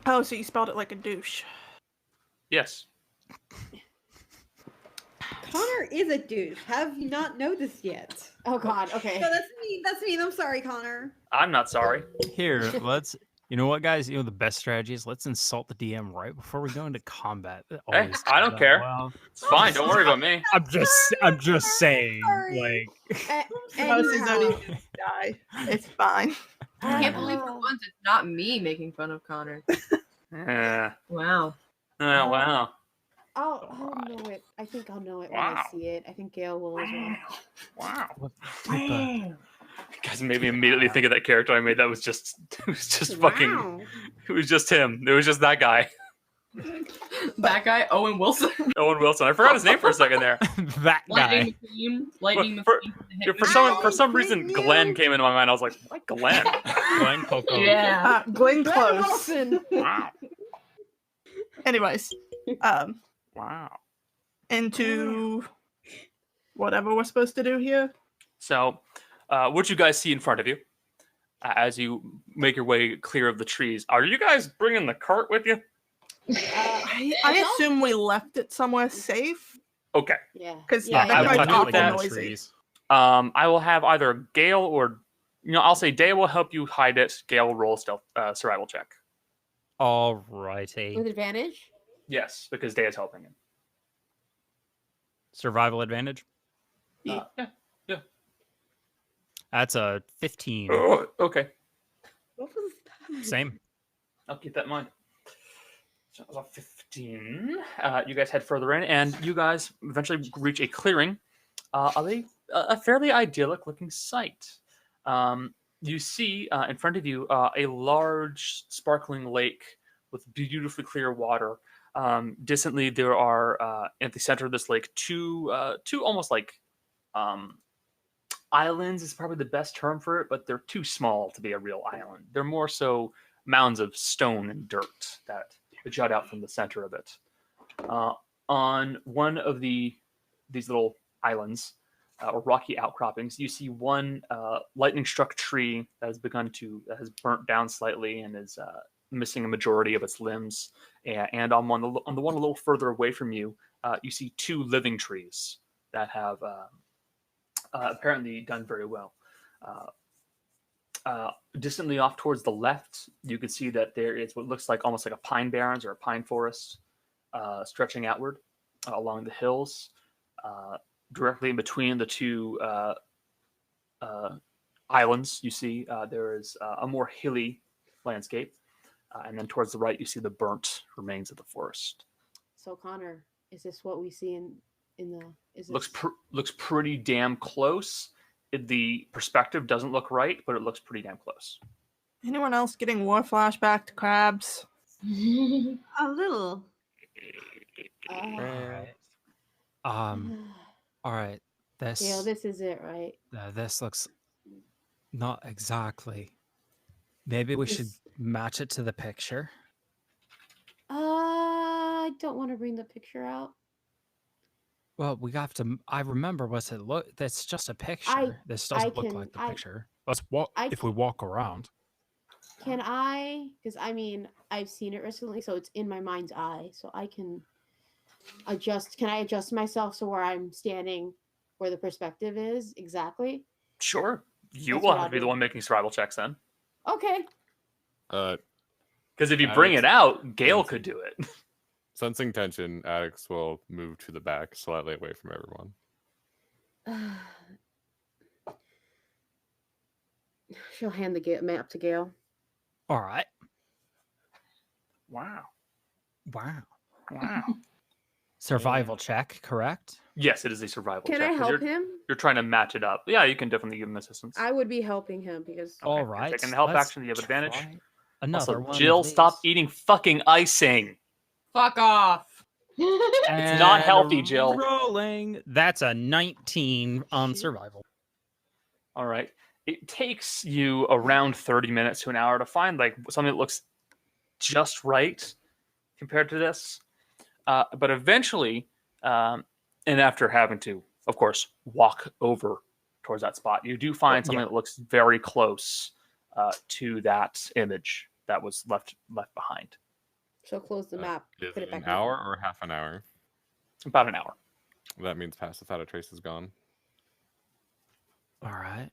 [SPEAKER 3] Oh, so you spelled it like a douche.
[SPEAKER 7] Yes.
[SPEAKER 6] Connor is a douche. Have you not noticed yet?
[SPEAKER 2] Oh God. Okay.
[SPEAKER 6] No, that's me. That's me. I'm sorry, Connor.
[SPEAKER 7] I'm not sorry.
[SPEAKER 1] Here, let's. You know what, guys? You know the best strategy is let's insult the DM right before we go into combat. It
[SPEAKER 7] Hey,
[SPEAKER 1] always
[SPEAKER 7] I don't
[SPEAKER 1] turns out
[SPEAKER 7] care.
[SPEAKER 1] well.
[SPEAKER 7] It's fine. Don't worry about me.
[SPEAKER 1] I'm just saying.
[SPEAKER 6] Sorry.
[SPEAKER 1] Like,
[SPEAKER 3] Most is only
[SPEAKER 2] Anyhow.
[SPEAKER 3] gonna die. It's fine.
[SPEAKER 8] I can't believe for once it's not me making fun of Connor.
[SPEAKER 7] Yeah.
[SPEAKER 8] Wow.
[SPEAKER 7] Oh, wow.
[SPEAKER 2] I'll know it. I think I'll know it when I
[SPEAKER 7] Wow.
[SPEAKER 2] see it. I think Gail will as well.
[SPEAKER 7] Wow.
[SPEAKER 1] what type of-
[SPEAKER 7] You guys made me immediately think of that character I made. That was just, it was just fucking,
[SPEAKER 6] Wow.
[SPEAKER 7] it was just him. It was just that guy.
[SPEAKER 8] That guy, Owen Wilson.
[SPEAKER 9] Owen Wilson. I forgot his name for a second there.
[SPEAKER 1] That
[SPEAKER 8] Lightning
[SPEAKER 1] guy.
[SPEAKER 8] McQueen. Lightning
[SPEAKER 9] For-
[SPEAKER 8] McQueen.
[SPEAKER 9] Yeah, for some reason, Glenn came into my mind. I was like, what, Glenn?
[SPEAKER 1] Glenn Coco.
[SPEAKER 8] Yeah.
[SPEAKER 3] Glenn
[SPEAKER 2] Glenn
[SPEAKER 3] Close.
[SPEAKER 2] Wilson.
[SPEAKER 9] Wow.
[SPEAKER 3] Anyways,
[SPEAKER 9] Wow.
[SPEAKER 3] into whatever we're supposed to do here.
[SPEAKER 9] So, what you guys see in front of you as you make your way clear of the trees? Are you guys bringing the cart with you?
[SPEAKER 3] I assume we left it somewhere safe
[SPEAKER 9] Okay.
[SPEAKER 2] Yeah.
[SPEAKER 3] because
[SPEAKER 2] Yeah,
[SPEAKER 3] that
[SPEAKER 9] I
[SPEAKER 3] guy's
[SPEAKER 9] would
[SPEAKER 3] awful
[SPEAKER 9] that.
[SPEAKER 3] noisy.
[SPEAKER 9] I will have either Gale or, I'll say Day will help you hide it. Gale will roll a stealth survival check.
[SPEAKER 1] All righty.
[SPEAKER 2] With advantage?
[SPEAKER 9] Yes, because Day is helping him.
[SPEAKER 1] Survival advantage.
[SPEAKER 9] Yeah.
[SPEAKER 1] That's a 15.
[SPEAKER 9] Oh, okay.
[SPEAKER 6] What was that?
[SPEAKER 1] Same.
[SPEAKER 9] I'll keep that in mind. So that was a 15. You guys head further in, and you guys eventually reach a clearing of a fairly idyllic looking site. You see in front of you a large sparkling lake with beautifully clear water. Distantly, there are at the center of this lake two almost like islands is probably the best term for it, but they're too small to be a real island. They're more so mounds of stone and dirt that jut out from the center of it. On one of these little islands or rocky outcroppings, you see one lightning-struck tree that has burnt down slightly and is missing a majority of its limbs. And on the one a little further away from you, you see two living trees that have apparently done very well. Distantly off towards the left, you can see that there is what looks like almost like a pine barrens or a pine forest stretching outward along the hills. Directly in between the two islands, you see there is a more hilly landscape. And then towards the right, you see the burnt remains of the forest.
[SPEAKER 2] So, Connor, is this what we see in the... Is this...
[SPEAKER 9] Looks pretty damn close. The perspective doesn't look right, but it looks pretty damn close.
[SPEAKER 3] Anyone else getting war flashback to crabs?
[SPEAKER 6] A little.
[SPEAKER 1] All right.
[SPEAKER 2] Yeah, this is it, right?
[SPEAKER 1] This looks not exactly. Maybe we should match it to the picture.
[SPEAKER 2] I don't want to bring the picture out.
[SPEAKER 1] Well, we have to. I remember what's it look. That's just a picture. This doesn't look like the picture. Let's walk. If we walk around.
[SPEAKER 2] Can I? Because I mean, I've seen it recently, so it's in my mind's eye. So I can adjust. Can I adjust myself so where I'm standing, where the perspective is exactly?
[SPEAKER 9] Sure. You
[SPEAKER 2] That's
[SPEAKER 9] will
[SPEAKER 2] what
[SPEAKER 9] have
[SPEAKER 2] I'll
[SPEAKER 9] to be the
[SPEAKER 2] do.
[SPEAKER 9] one making survival checks then.
[SPEAKER 2] Okay.
[SPEAKER 9] Because if you bring it out, Gale could do it.
[SPEAKER 4] Sensing tension, Addax will move to the back, slightly away from everyone.
[SPEAKER 2] She'll hand the map to Gale.
[SPEAKER 1] All right.
[SPEAKER 9] Wow.
[SPEAKER 1] Wow. Survival check, correct?
[SPEAKER 9] Yes, it is a survival
[SPEAKER 2] Can
[SPEAKER 9] check.
[SPEAKER 2] I
[SPEAKER 9] 'cause
[SPEAKER 2] help
[SPEAKER 9] you're,
[SPEAKER 2] him?
[SPEAKER 9] You're trying to match it up. Yeah, you can definitely give him assistance.
[SPEAKER 2] I would be helping him because.
[SPEAKER 1] All
[SPEAKER 9] You're
[SPEAKER 1] right.
[SPEAKER 9] taking the help
[SPEAKER 1] let's
[SPEAKER 9] action, you have advantage.
[SPEAKER 1] try Another
[SPEAKER 9] Also,
[SPEAKER 1] one.
[SPEAKER 9] Jill,
[SPEAKER 1] of
[SPEAKER 9] stop
[SPEAKER 1] these.
[SPEAKER 9] eating fucking icing.
[SPEAKER 8] Fuck off.
[SPEAKER 9] It's not healthy, Jill.
[SPEAKER 1] Rolling. That's a 19 on survival.
[SPEAKER 9] All right. It takes you around 30 minutes to an hour to find like something that looks just right compared to this. But eventually, and after having to, of course, walk over towards that spot, you do find something that looks very close to that image that was left behind.
[SPEAKER 2] She'll close the map.
[SPEAKER 4] Is
[SPEAKER 2] Put
[SPEAKER 4] it
[SPEAKER 2] it back
[SPEAKER 4] an
[SPEAKER 2] in.
[SPEAKER 4] hour or half an hour?
[SPEAKER 9] About an hour.
[SPEAKER 4] That means Pass Without a Trace is gone.
[SPEAKER 1] All right.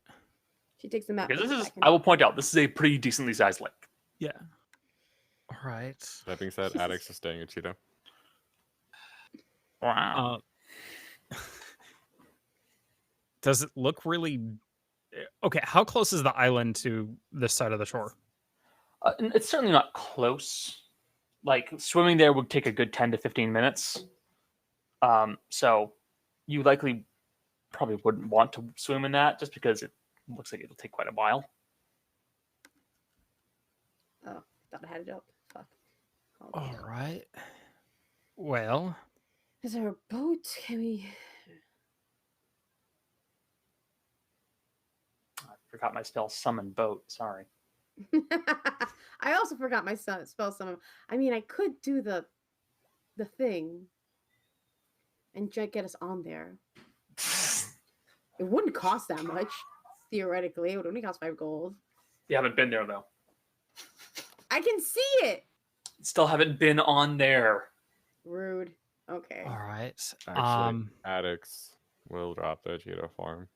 [SPEAKER 2] She takes the map.
[SPEAKER 9] Because
[SPEAKER 2] puts
[SPEAKER 9] this
[SPEAKER 2] it
[SPEAKER 9] is,
[SPEAKER 2] back in.
[SPEAKER 9] I will point out, this is a pretty decently sized lake.
[SPEAKER 1] Yeah. All right.
[SPEAKER 4] That being said, Addax is staying at Cheeto.
[SPEAKER 9] Wow.
[SPEAKER 1] Does it look really okay? How close is the island to this side of the shore?
[SPEAKER 9] It's certainly not close. Like swimming there would take a good 10 to 15 minutes. So you likely probably wouldn't want to swim in that just because it looks like it'll take quite a while.
[SPEAKER 2] Oh, thought I had it up. Fuck.
[SPEAKER 1] All right. Well,
[SPEAKER 2] Is there a boat? Can we?
[SPEAKER 7] I forgot my spell summon boat. Sorry.
[SPEAKER 2] I also forgot my spell summon. I mean, I could do the thing and get us on there. It wouldn't cost that much, theoretically. It would only cost 5 gold.
[SPEAKER 7] You haven't been there though.
[SPEAKER 2] I can see it.
[SPEAKER 7] Still haven't been on there.
[SPEAKER 2] Rude. Okay.
[SPEAKER 1] all right.
[SPEAKER 4] Actually, Addax will drop the Cheeto form.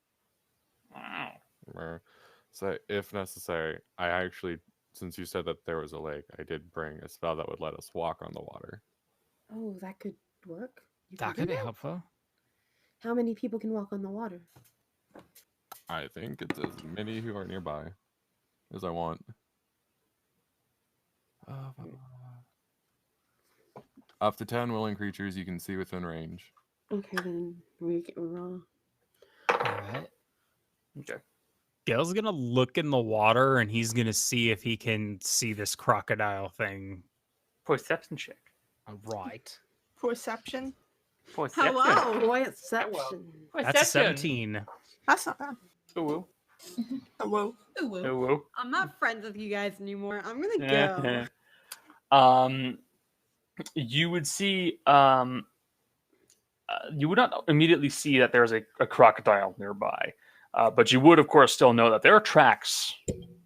[SPEAKER 7] Wow.
[SPEAKER 4] So if necessary, I actually, since you said that there was a lake, I did bring a spell that would let us walk on the water.
[SPEAKER 2] Oh, that could work. You
[SPEAKER 1] That
[SPEAKER 2] can
[SPEAKER 1] could
[SPEAKER 2] do
[SPEAKER 1] be helpful.
[SPEAKER 2] How many people can walk on the water?
[SPEAKER 4] I think it's as many who are nearby as I want. Up to 10 willing creatures you can see within range.
[SPEAKER 2] Okay, then we get raw.
[SPEAKER 1] All right.
[SPEAKER 7] Okay.
[SPEAKER 1] Gale's gonna look in the water and he's gonna see if he can see this crocodile thing.
[SPEAKER 7] Perception check.
[SPEAKER 1] All right.
[SPEAKER 3] Perception.
[SPEAKER 7] Perception.
[SPEAKER 6] Hello.
[SPEAKER 2] Boy, exception.
[SPEAKER 1] That's a 17.
[SPEAKER 3] That's not bad.
[SPEAKER 7] Ooh, woo.
[SPEAKER 3] Oh, whoa.
[SPEAKER 8] Ooh, woo.
[SPEAKER 7] Ooh, woo.
[SPEAKER 6] I'm not friends with you guys anymore. I'm gonna go.
[SPEAKER 7] You would see. You would not immediately see that there's a crocodile nearby, but you would, of course, still know that there are tracks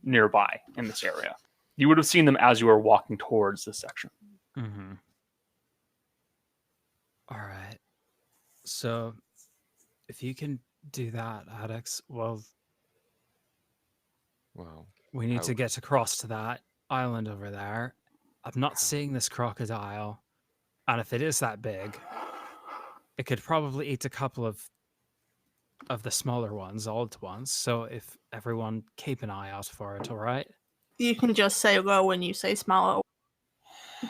[SPEAKER 7] nearby in this area. You would have seen them as you were walking towards this section.
[SPEAKER 1] Mm-hmm. All right. So, if you can do that, Addax, well, we need to get across to that island over there. I'm not seeing this crocodile, and if it is that big, it could probably eat a couple of the smaller ones all at once. So if everyone keep an eye out for it, all right?
[SPEAKER 3] You can just say low when you say small.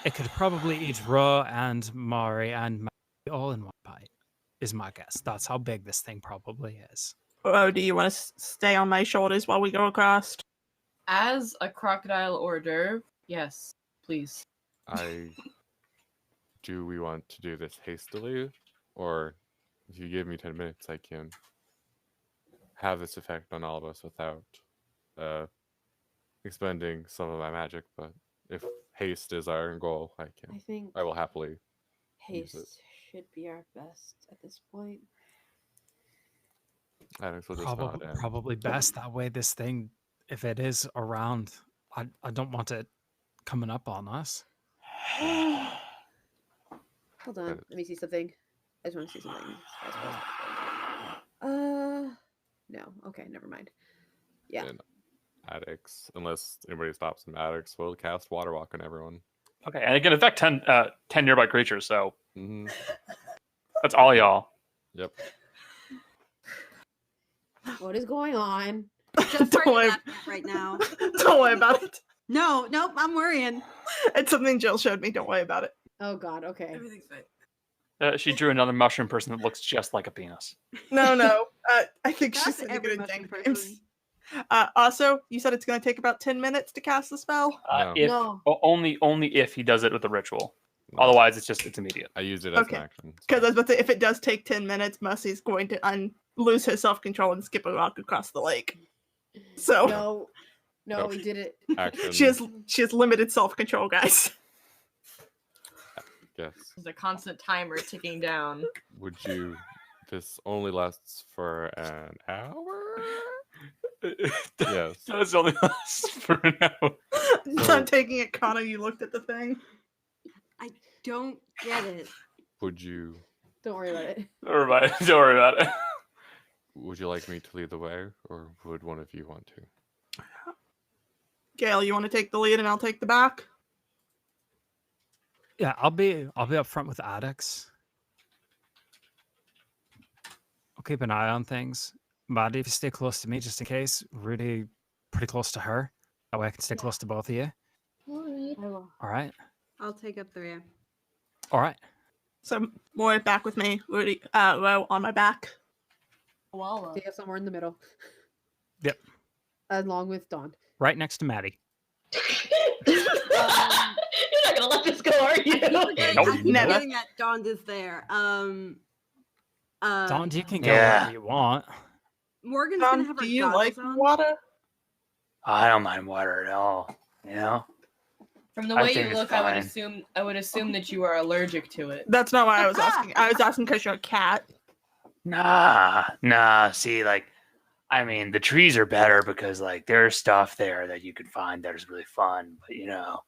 [SPEAKER 1] It could probably eat Ra and Mari and Maggie all in one bite, is my guess. That's how big this thing probably is.
[SPEAKER 3] Oh, do you want to stay on my shoulders while we go across?
[SPEAKER 8] As a crocodile hors d'oeuvre, yes, please.
[SPEAKER 4] Do we want to do this hastily? Or if you give me 10 minutes, I can have this effect on all of us without expending some of my magic. But if haste is our goal,
[SPEAKER 2] I think
[SPEAKER 4] I will happily use it.
[SPEAKER 2] haste should be our best at this point.
[SPEAKER 4] Addax will just nod in.
[SPEAKER 1] Probably best. That way this thing, if it is around, I don't want it coming up on us.
[SPEAKER 2] Hold on. Let me see something. I just want to see something. No. Okay, never mind. Yeah.
[SPEAKER 4] And Addax, unless anybody stops him, Addax will cast Water Walk on everyone.
[SPEAKER 7] Okay, and it can affect 10 nearby creatures, so
[SPEAKER 4] Mm-hmm.
[SPEAKER 7] that's all y'all.
[SPEAKER 4] Yep.
[SPEAKER 2] What is going on?
[SPEAKER 6] Just
[SPEAKER 3] Don't worry.
[SPEAKER 6] right now.
[SPEAKER 3] Don't worry about it.
[SPEAKER 6] No, I'm worrying.
[SPEAKER 3] It's something Jill showed me. Don't worry about it.
[SPEAKER 2] Oh God. Okay.
[SPEAKER 8] Everything's fine.
[SPEAKER 7] She drew another mushroom person that looks just like a penis.
[SPEAKER 3] No. I think she's
[SPEAKER 6] That's
[SPEAKER 3] really
[SPEAKER 6] every
[SPEAKER 3] good at
[SPEAKER 6] mushroom
[SPEAKER 3] dank names.
[SPEAKER 6] person.
[SPEAKER 3] Also, you said it's going to take about 10 minutes to cast the spell.
[SPEAKER 4] No.
[SPEAKER 7] If
[SPEAKER 2] No.
[SPEAKER 7] only if he does it with a ritual.
[SPEAKER 4] No.
[SPEAKER 7] Otherwise, it's immediate.
[SPEAKER 4] I use it as
[SPEAKER 3] Okay.
[SPEAKER 4] an action.
[SPEAKER 3] Because I was about to say, if it does take 10 minutes, Mussie's going to lose her self-control and skip a rock across the lake. So
[SPEAKER 2] No. No,
[SPEAKER 4] Nope.
[SPEAKER 2] we did it.
[SPEAKER 4] Action.
[SPEAKER 3] she has limited self-control, guys.
[SPEAKER 4] Yes.
[SPEAKER 8] There's a constant timer ticking down.
[SPEAKER 4] Would you? This only lasts for an hour. Yes.
[SPEAKER 7] That's only lasts for an hour.
[SPEAKER 3] I'm taking it, Connor. You looked at the thing.
[SPEAKER 6] I don't get it.
[SPEAKER 4] Would you?
[SPEAKER 2] Don't worry about it.
[SPEAKER 7] Don't worry about it.
[SPEAKER 4] Would you like me to lead the way, or would one of you want to?
[SPEAKER 3] Gail, you want to take the lead and I'll take the back?
[SPEAKER 1] Yeah, I'll be up front with Addax. I'll keep an eye on things. Maddie, if you stay close to me, just in case. Rudy, pretty close to her. That way I can stay close to both of you.
[SPEAKER 5] All right.
[SPEAKER 2] I will.
[SPEAKER 1] All right.
[SPEAKER 6] I'll take up the rear.
[SPEAKER 1] All right.
[SPEAKER 3] So more back with me, Rudy. Low on my back.
[SPEAKER 8] Walla.
[SPEAKER 2] They have somewhere in the middle.
[SPEAKER 1] Yep.
[SPEAKER 2] Along with Dawn.
[SPEAKER 1] Right next to Maddie.
[SPEAKER 5] It's not gonna let this go, are you?
[SPEAKER 6] I keep
[SPEAKER 3] Never.
[SPEAKER 6] forgetting that Dawn is there.
[SPEAKER 1] Dawn, you can go
[SPEAKER 10] Yeah.
[SPEAKER 1] wherever you want.
[SPEAKER 6] Morgan's gonna
[SPEAKER 3] Don,
[SPEAKER 6] have her
[SPEAKER 3] do you
[SPEAKER 6] goggles
[SPEAKER 3] like
[SPEAKER 6] on.
[SPEAKER 3] water?
[SPEAKER 10] I don't mind water at all. You know?
[SPEAKER 8] From the
[SPEAKER 10] I
[SPEAKER 8] way
[SPEAKER 10] think
[SPEAKER 8] you
[SPEAKER 10] it's
[SPEAKER 8] look,
[SPEAKER 10] fine.
[SPEAKER 8] I would assume that you are allergic to it.
[SPEAKER 3] That's not why I was asking. I was asking because you're a cat.
[SPEAKER 10] Nah. See, like, I mean, the trees are better because, like, there's stuff there that you could find that is really fun. But, you know,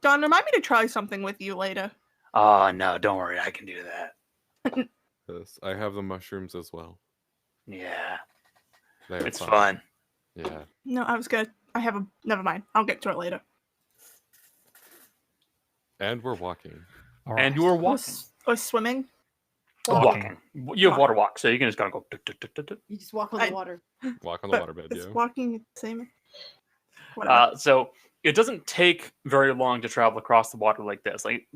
[SPEAKER 3] Don, remind me to try something with you later.
[SPEAKER 10] oh, no, don't worry. I can do that.
[SPEAKER 4] Yes, I have the mushrooms as well.
[SPEAKER 10] Yeah.
[SPEAKER 4] They're
[SPEAKER 10] It's fun.
[SPEAKER 4] Yeah.
[SPEAKER 3] No, I was good. I have a. Never mind. I'll get to it later.
[SPEAKER 4] And we're walking.
[SPEAKER 1] All
[SPEAKER 9] And
[SPEAKER 1] right.
[SPEAKER 9] you were walking.
[SPEAKER 3] Or swimming.
[SPEAKER 9] Walking. You have water walk, so you can just kind of go. Tuk, tuk, tuk, tuk, tuk.
[SPEAKER 2] You just walk on
[SPEAKER 3] I-
[SPEAKER 2] the water.
[SPEAKER 4] Walk on the
[SPEAKER 3] But
[SPEAKER 4] waterbed,
[SPEAKER 3] is
[SPEAKER 4] yeah.
[SPEAKER 3] walking the same? Whatever.
[SPEAKER 9] So it doesn't take very long to travel across the water like this. Like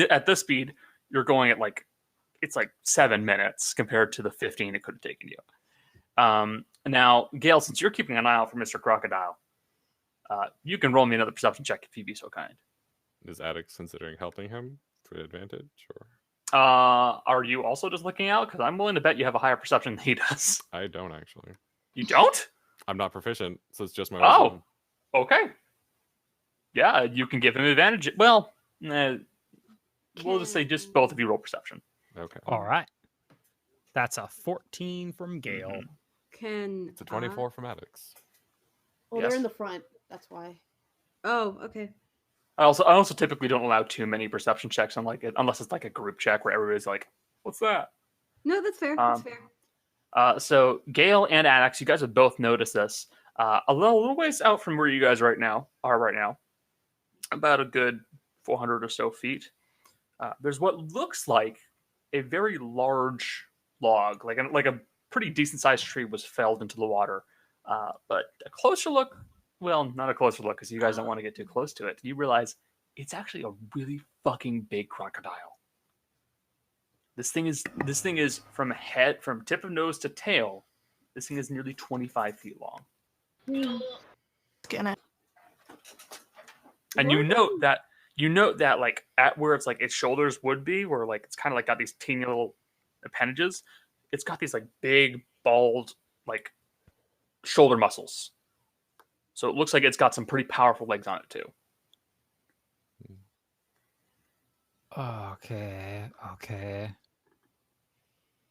[SPEAKER 9] at this speed, you're going at it's like 7 minutes compared to the 15 it could have taken you. Now, Gale, since you're keeping an eye out for Mr. Crocodile, you can roll me another perception check if you'd be so kind.
[SPEAKER 4] Is Addax considering helping him for advantage? Or
[SPEAKER 9] Are you also just looking out? Because I'm willing to bet you have a higher perception than he does.
[SPEAKER 4] I don't actually.
[SPEAKER 9] You don't?
[SPEAKER 4] I'm not proficient, so it's just my
[SPEAKER 9] Oh.
[SPEAKER 4] wisdom.
[SPEAKER 9] Okay. Yeah, you can give him advantage. Well, we'll just say just both of you roll perception.
[SPEAKER 4] Okay.
[SPEAKER 1] All right. That's a 14 from Gale.
[SPEAKER 9] Mhm.
[SPEAKER 6] Can
[SPEAKER 4] It's a 24 from Addax.
[SPEAKER 2] Well,
[SPEAKER 9] Yes.
[SPEAKER 2] they're in the front. That's why.
[SPEAKER 6] Oh, okay.
[SPEAKER 9] I also typically don't allow too many perception checks on unless it's like a group check where everybody's like, "What's that?"
[SPEAKER 6] No, that's fair. That's
[SPEAKER 9] Um,
[SPEAKER 6] fair.
[SPEAKER 9] So Gale and Addax, you guys have both noticed this. A little ways out from where you guys are right now, about a good 400 or so feet. There's what looks like a very large log, like a pretty decent sized tree was felled into the water. But a closer look, well, not a closer look because you guys don't want to get too close to it. You realize it's actually a really fucking big crocodile. This thing is from tip of nose to tail. This thing is nearly 25 feet long.
[SPEAKER 3] Skin it.
[SPEAKER 9] And you note that like at where it's like its shoulders would be, where like it's kind of like got these teeny little appendages, it's got these like big bald like shoulder muscles. So it looks like it's got some pretty powerful legs on it too.
[SPEAKER 1] Okay.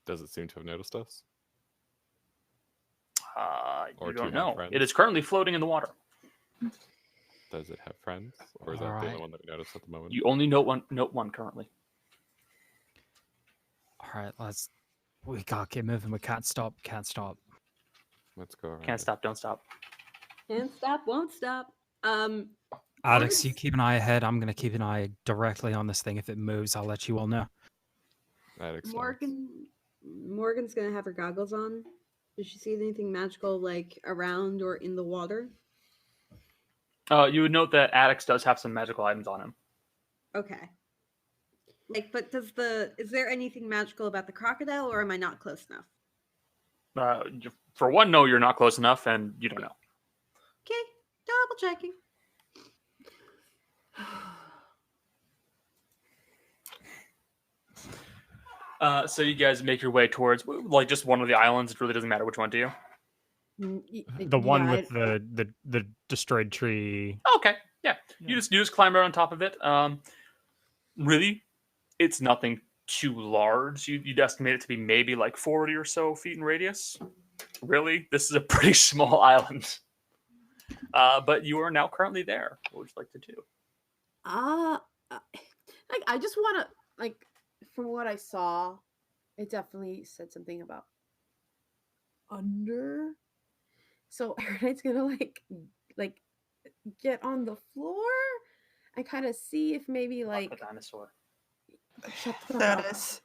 [SPEAKER 4] Does it seem to have noticed us?
[SPEAKER 9] You
[SPEAKER 4] Or do you
[SPEAKER 9] don't
[SPEAKER 4] have
[SPEAKER 9] know.
[SPEAKER 4] friends?
[SPEAKER 9] It is currently floating in the water.
[SPEAKER 4] Does it have friends? Or is that the
[SPEAKER 1] Alright.
[SPEAKER 4] only one that we noticed at the moment?
[SPEAKER 9] You only note one currently.
[SPEAKER 1] All right, we gotta get moving. We can't stop.
[SPEAKER 4] Let's go around.
[SPEAKER 9] Can't stop, don't stop.
[SPEAKER 6] Can't stop, won't stop.
[SPEAKER 1] Alex,
[SPEAKER 6] Morgan's-
[SPEAKER 1] you keep an eye ahead. I'm gonna keep an eye directly on this thing. If it moves, I'll let you all know.
[SPEAKER 4] Addax.
[SPEAKER 6] Morgan's gonna have her goggles on. Does she see anything magical like around or in the water?
[SPEAKER 9] You would note that Addax does have some magical items on him.
[SPEAKER 6] Okay. Like, but is there anything magical about the crocodile, or am I not close enough?
[SPEAKER 9] For one, no, you're not close enough, and you don't know.
[SPEAKER 6] Okay, double checking.
[SPEAKER 9] So you guys make your way towards like just one of the islands. It really doesn't matter which one to you.
[SPEAKER 1] The one with the destroyed tree.
[SPEAKER 9] Okay, yeah. You just climb right on top of it. Really, it's nothing too large. You'd estimate it to be maybe like 40 or so feet in radius. Really, this is a pretty small island. But you are now currently there. What would you like to do?
[SPEAKER 2] Like I just want to like from what I saw, it definitely said something about under. So Aaron's gonna like get on the floor and kind of see if maybe like
[SPEAKER 9] a dinosaur.
[SPEAKER 2] shut the fuck
[SPEAKER 3] There
[SPEAKER 2] up.
[SPEAKER 3] it is.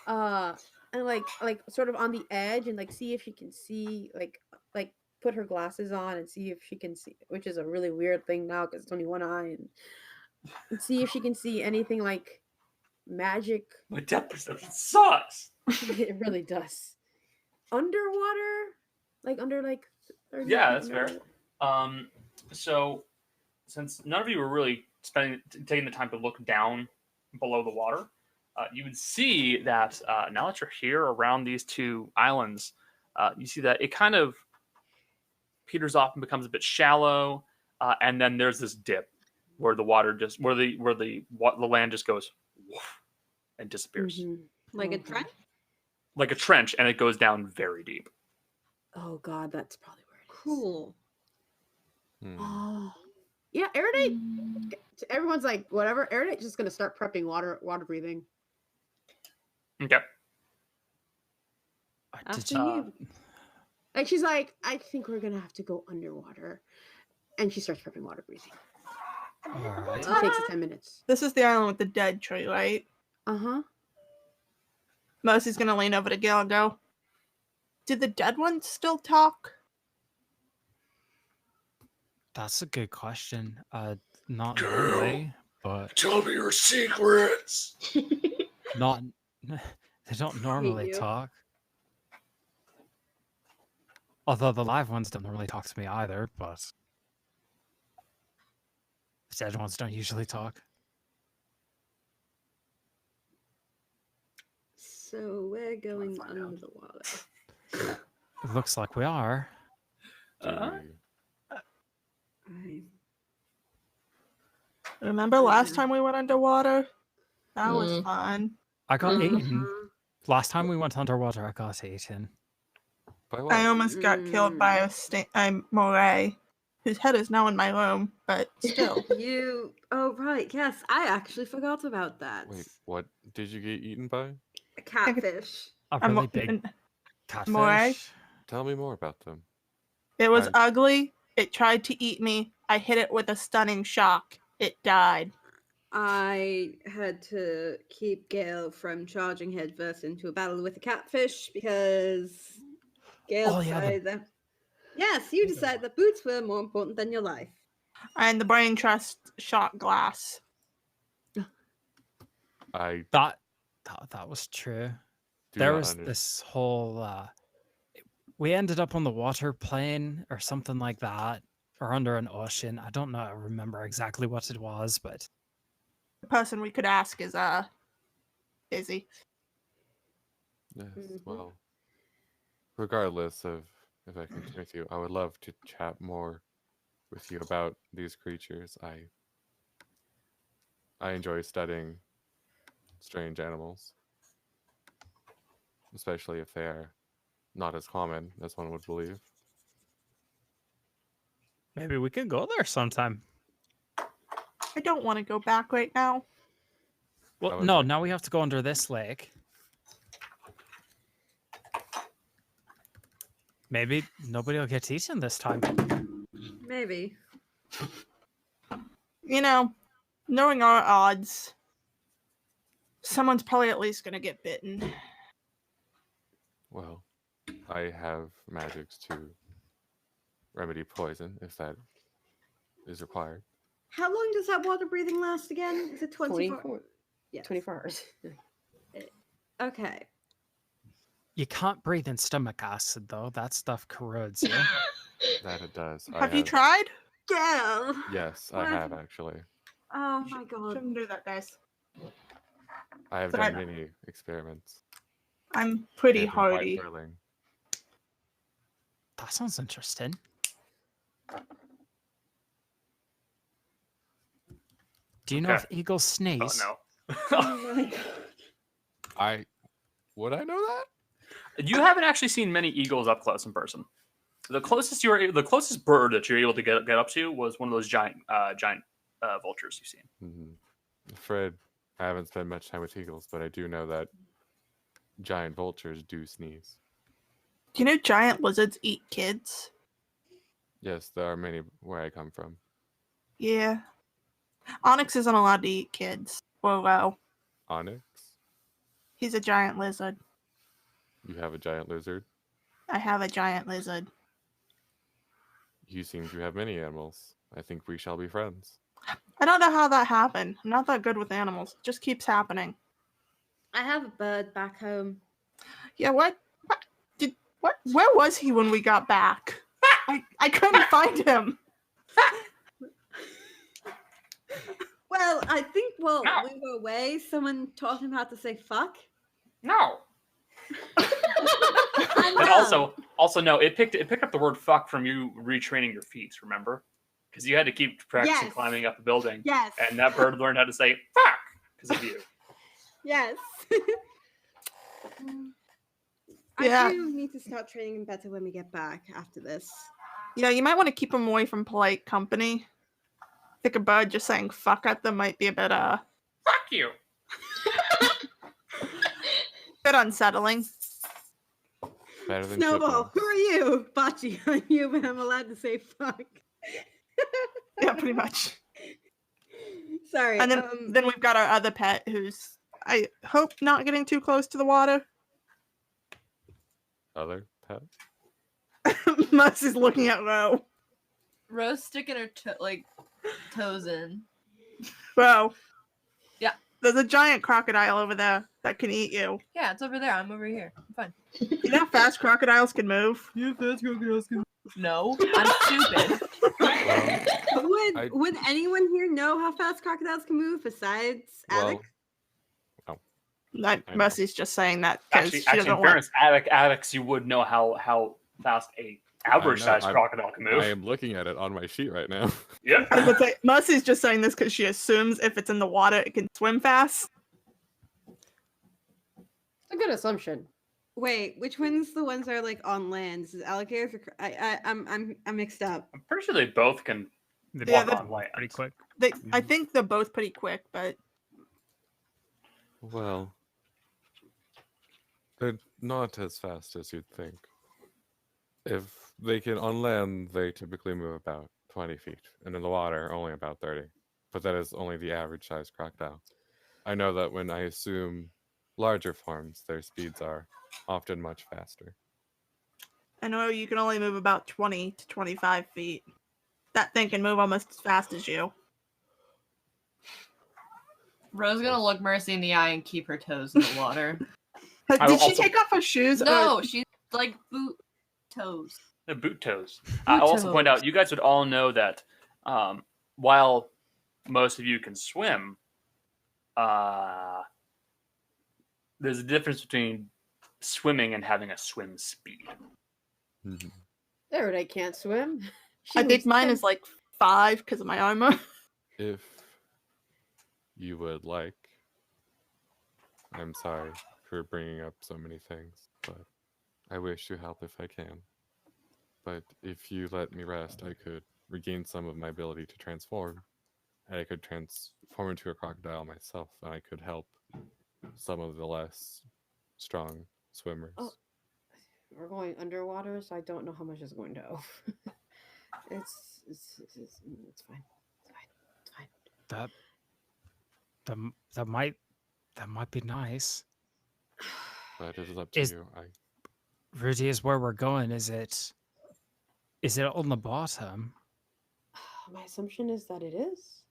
[SPEAKER 2] And like sort of on the edge and like see if she can see like put her glasses on and see if she can see, which is a really weird thing now because it's only one eye, and see if she can see anything like magic.
[SPEAKER 9] My depth perception sucks.
[SPEAKER 2] It really does. Underwater, like under like 30
[SPEAKER 9] Yeah,
[SPEAKER 2] feet
[SPEAKER 9] that's fair.
[SPEAKER 2] under.
[SPEAKER 9] So since none of you are really
[SPEAKER 7] taking the time to look down below the water, you would see that now that you're here around these two islands, you see that it kind of peters off and becomes a bit shallow, and then there's this dip where the water just where the land just goes woof, and disappears
[SPEAKER 6] Like a trench?
[SPEAKER 7] like a trench, and it goes down very deep.
[SPEAKER 2] Oh god, that's probably where it is.
[SPEAKER 6] Cool.
[SPEAKER 2] Oh. Yeah, Aerodate. Everyone's like, whatever. Aerodate's just gonna start prepping water breathing.
[SPEAKER 7] Okay.
[SPEAKER 6] After you.
[SPEAKER 2] Like she's like, I think we're gonna have to go underwater, and she starts prepping water breathing.
[SPEAKER 1] All right.
[SPEAKER 2] It takes 10 minutes.
[SPEAKER 3] This is the island with the dead tree, right?
[SPEAKER 2] Uh-huh.
[SPEAKER 3] Mercy's gonna lean over to Gale and go, "Do the dead ones still talk?"
[SPEAKER 1] That's a good question. Not normally, but
[SPEAKER 10] Tell me your secrets.
[SPEAKER 1] not. They don't normally
[SPEAKER 6] you.
[SPEAKER 1] talk. Although the live ones don't really talk to me either, but the dead ones don't usually talk.
[SPEAKER 6] So we're going under the water.
[SPEAKER 1] It looks like we are.
[SPEAKER 3] Remember last time we went underwater? That was fun.
[SPEAKER 1] I got eaten.
[SPEAKER 6] Uh-huh.
[SPEAKER 1] Last time we went underwater, I got eaten.
[SPEAKER 4] By what?
[SPEAKER 3] I almost got killed by a moray, whose head is now in my room, but still.
[SPEAKER 6] You. Oh, right. Yes, I actually forgot about that.
[SPEAKER 4] Wait, what did you get eaten by?
[SPEAKER 6] A catfish.
[SPEAKER 1] A really big catfish.
[SPEAKER 3] Moray?
[SPEAKER 4] Tell me more about them.
[SPEAKER 3] It was
[SPEAKER 4] Right.
[SPEAKER 3] ugly. It tried to eat me. I hit it with a stunning shock. It died.
[SPEAKER 6] I had to keep Gale from charging headfirst into a battle with a catfish because Gale
[SPEAKER 1] Oh, yeah, the-
[SPEAKER 6] decided that. Yes, you decided that boots were more important than your life.
[SPEAKER 3] And the brain trust shot glass.
[SPEAKER 4] I
[SPEAKER 1] That was true.
[SPEAKER 4] do
[SPEAKER 1] There
[SPEAKER 4] not
[SPEAKER 1] was this whole. We ended up on the water plane or something like that, or under an ocean. I don't know. I remember exactly what it was, but
[SPEAKER 3] The person we could ask is Izzy.
[SPEAKER 4] Yes,
[SPEAKER 6] Mhm.
[SPEAKER 4] well, regardless of if I continue with you, I would love to chat more with you about these creatures. I enjoy studying strange animals, especially if they are not as common as one would believe.
[SPEAKER 1] maybe we could go there sometime.
[SPEAKER 3] I don't want to go back right now.
[SPEAKER 1] Well,
[SPEAKER 4] would
[SPEAKER 1] no,
[SPEAKER 4] like
[SPEAKER 1] now we have to go under this lake. Maybe nobody will get eaten this time.
[SPEAKER 6] Maybe.
[SPEAKER 3] You know, knowing our odds, someone's probably at least going to get bitten.
[SPEAKER 4] Well, I have magics to remedy poison if that is required.
[SPEAKER 6] How long does that water breathing last again? Is it 24?
[SPEAKER 2] 24.
[SPEAKER 6] Yes.
[SPEAKER 2] 24 hours.
[SPEAKER 6] Okay.
[SPEAKER 1] You can't breathe in stomach acid, though. That stuff corrodes you.
[SPEAKER 4] That it does.
[SPEAKER 3] Have you tried?
[SPEAKER 6] Gale!
[SPEAKER 4] Yes, I
[SPEAKER 6] What?
[SPEAKER 4] have actually.
[SPEAKER 6] Oh my god.
[SPEAKER 3] Shouldn't do that, guys.
[SPEAKER 4] I have
[SPEAKER 3] But
[SPEAKER 4] done
[SPEAKER 3] I-
[SPEAKER 4] many experiments.
[SPEAKER 3] I'm pretty
[SPEAKER 4] They've been quite
[SPEAKER 3] hardy.
[SPEAKER 4] thrilling.
[SPEAKER 1] That sounds interesting. Do you know if
[SPEAKER 7] Okay.
[SPEAKER 1] eagles sneeze?
[SPEAKER 7] Oh
[SPEAKER 6] Oh my god.
[SPEAKER 4] Would I know that?
[SPEAKER 7] no. You haven't actually seen many eagles up close in person. The closest bird that you're able to get up to was one of those giant vultures you've seen.
[SPEAKER 4] I'm afraid I haven't spent much time with eagles, but I do know that giant vultures do sneeze.
[SPEAKER 3] Do you know giant lizards eat kids?
[SPEAKER 4] Yes, there are many where I come from.
[SPEAKER 3] Yeah. Onyx isn't allowed to eat kids. Well,
[SPEAKER 4] Onyx,
[SPEAKER 3] he's a giant lizard.
[SPEAKER 4] you have a giant lizard.
[SPEAKER 3] I have a giant lizard.
[SPEAKER 4] You seem to have many animals. I think we shall be friends.
[SPEAKER 3] I don't know how that happened. I'm not that good with animals. It just keeps happening.
[SPEAKER 6] I have a bird back home.
[SPEAKER 3] Yeah, what? Where was he when we got back? I couldn't find him.
[SPEAKER 6] Well, I think while
[SPEAKER 9] No.
[SPEAKER 6] we were away, someone taught him how to say fuck.
[SPEAKER 9] No.
[SPEAKER 6] I
[SPEAKER 9] And
[SPEAKER 6] know.
[SPEAKER 9] also no, it picked up the word fuck from you retraining your feet, remember? Because you had to keep practicing
[SPEAKER 6] Yes.
[SPEAKER 9] climbing up a building.
[SPEAKER 6] Yes.
[SPEAKER 9] And that bird learned how to say fuck because of you.
[SPEAKER 6] Yes.
[SPEAKER 3] Yeah.
[SPEAKER 6] I do need to start training him better when we get back after this.
[SPEAKER 3] Yeah, you might want to keep them away from polite company. I think a bird just saying fuck at them might be a bit
[SPEAKER 9] Fuck you.
[SPEAKER 3] bit unsettling.
[SPEAKER 4] Better than
[SPEAKER 6] Snowball,
[SPEAKER 4] chipmunks.
[SPEAKER 6] who are you? Bachi, are you? But I'm allowed to say fuck.
[SPEAKER 3] Yeah, pretty much.
[SPEAKER 6] Sorry.
[SPEAKER 3] And then we've got our other pet who's, I hope, not getting too close to the water.
[SPEAKER 4] Other pet?
[SPEAKER 3] Mercy's looking at Ro.
[SPEAKER 8] Rose sticking her toes in.
[SPEAKER 3] Ro.
[SPEAKER 8] Yeah.
[SPEAKER 3] There's a giant crocodile over there that can eat you.
[SPEAKER 8] Yeah, it's over there. I'm over here. I'm fine.
[SPEAKER 3] You know how fast crocodiles can move?
[SPEAKER 8] Yeah, fast crocodiles can. No, I'm stupid.
[SPEAKER 6] Would anyone here know how fast crocodiles can move besides Addax?
[SPEAKER 4] I know.
[SPEAKER 3] Mercy's just saying that because
[SPEAKER 9] Actually,
[SPEAKER 3] she
[SPEAKER 9] in
[SPEAKER 3] doesn't want.
[SPEAKER 9] fairness, Addax, you would know how fast a average sized crocodile can move.
[SPEAKER 4] I am looking at it on my sheet right now.
[SPEAKER 9] Yep.
[SPEAKER 3] I was gonna say, Mercy's just saying this because she assumes if it's in the water, it can swim fast.
[SPEAKER 2] It's a good assumption.
[SPEAKER 6] Wait, which ones the ones that are like on land? Is it alligators or I'm mixed up.
[SPEAKER 9] I'm pretty sure they both can
[SPEAKER 1] They
[SPEAKER 3] Yeah,
[SPEAKER 9] walk
[SPEAKER 3] they're
[SPEAKER 9] on land.
[SPEAKER 1] pretty quick.
[SPEAKER 3] I think they're both pretty quick, but
[SPEAKER 4] Well, they're not as fast as you'd think. If they can on land, they typically move about 20 feet, and in the water, only about 30. But that is only the average size crocodile. I know that when I assume larger forms, their speeds are often much faster.
[SPEAKER 3] I know you can only move about 20 to 25 feet. That thing can move almost as fast as you.
[SPEAKER 8] Rose gonna look Mercy in the eye and keep her toes in the water.
[SPEAKER 3] But
[SPEAKER 9] I
[SPEAKER 3] did
[SPEAKER 9] will
[SPEAKER 3] she
[SPEAKER 9] also-
[SPEAKER 3] take off her shoes?
[SPEAKER 8] No, she's like boot toes.
[SPEAKER 9] The boot toes. I'll also point out, you guys would all know that while most of you can swim, there's a difference between swimming and having a swim speed.
[SPEAKER 4] Mhm.
[SPEAKER 2] There, can't swim.
[SPEAKER 3] I think mine is like 5 because of my armor.
[SPEAKER 4] If you would like, I'm sorry for bringing up so many things, but I wish to help if I can. But if you let me rest, I could regain some of my ability to transform, and I could transform into a crocodile myself, and I could help some of the less strong swimmers.
[SPEAKER 2] Oh. We're going underwater, so I don't know how much is going to go. It's fine. It's fine. It's fine.
[SPEAKER 1] That might be nice.
[SPEAKER 4] But it is up to
[SPEAKER 1] Is-
[SPEAKER 4] you.
[SPEAKER 1] Rudy, is where we're going. Is it on the bottom?
[SPEAKER 2] My assumption is that it is.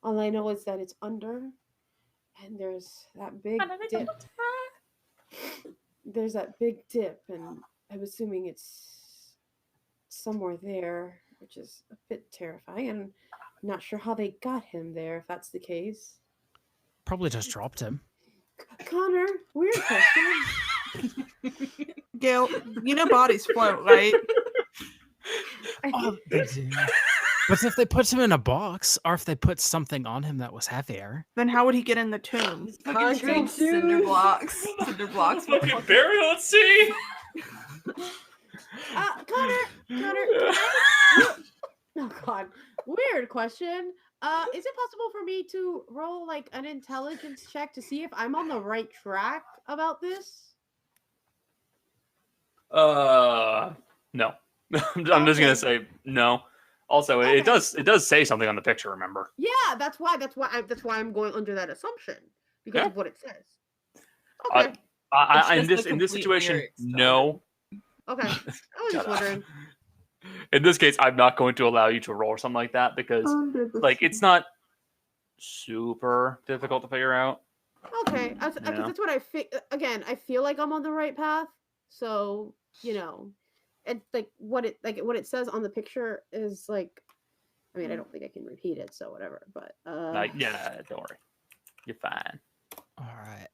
[SPEAKER 2] All I know is that it's under, and there's that big dip. There's that big dip, and I'm assuming it's somewhere there, which is a bit terrifying. And I'm not sure how they got him there, if that's the case.
[SPEAKER 1] Probably just dropped him.
[SPEAKER 2] Connor, weird question.
[SPEAKER 3] Gail, you know bodies float, right?
[SPEAKER 1] Oh, they do. But if they put him in a box, or if they put something on him that was heavier,
[SPEAKER 3] Then how would he get in the tomb?
[SPEAKER 8] Fucking big cinder blocks. Cinder blocks.
[SPEAKER 9] Fucking burial at sea!
[SPEAKER 2] Connor. Oh God, weird question. Is it possible for me to roll like an intelligence check to see if I'm on the right track about this?
[SPEAKER 9] No. I'm just gonna say no. Also,
[SPEAKER 2] Okay.
[SPEAKER 9] it does say something on the picture. Remember?
[SPEAKER 2] Yeah, that's why I'm going under that assumption because
[SPEAKER 9] Yeah.
[SPEAKER 2] of what it says.
[SPEAKER 9] Uh,
[SPEAKER 2] Okay,
[SPEAKER 9] in
[SPEAKER 8] just the
[SPEAKER 9] this
[SPEAKER 8] complete
[SPEAKER 9] situation,
[SPEAKER 8] lyrics, though.
[SPEAKER 9] no.
[SPEAKER 2] okay. I was just
[SPEAKER 9] Shut up.
[SPEAKER 2] wondering.
[SPEAKER 9] In this case, I'm not going to allow you to roll or something like that because, like, it's not super difficult to figure out.
[SPEAKER 2] Okay, because
[SPEAKER 9] Yeah.
[SPEAKER 2] that's what again, I feel like I'm on the right path. So and like what it says on the picture is like I mean, I don't think I can repeat it, so whatever. But
[SPEAKER 9] Yeah, don't worry. You're fine.
[SPEAKER 1] All right.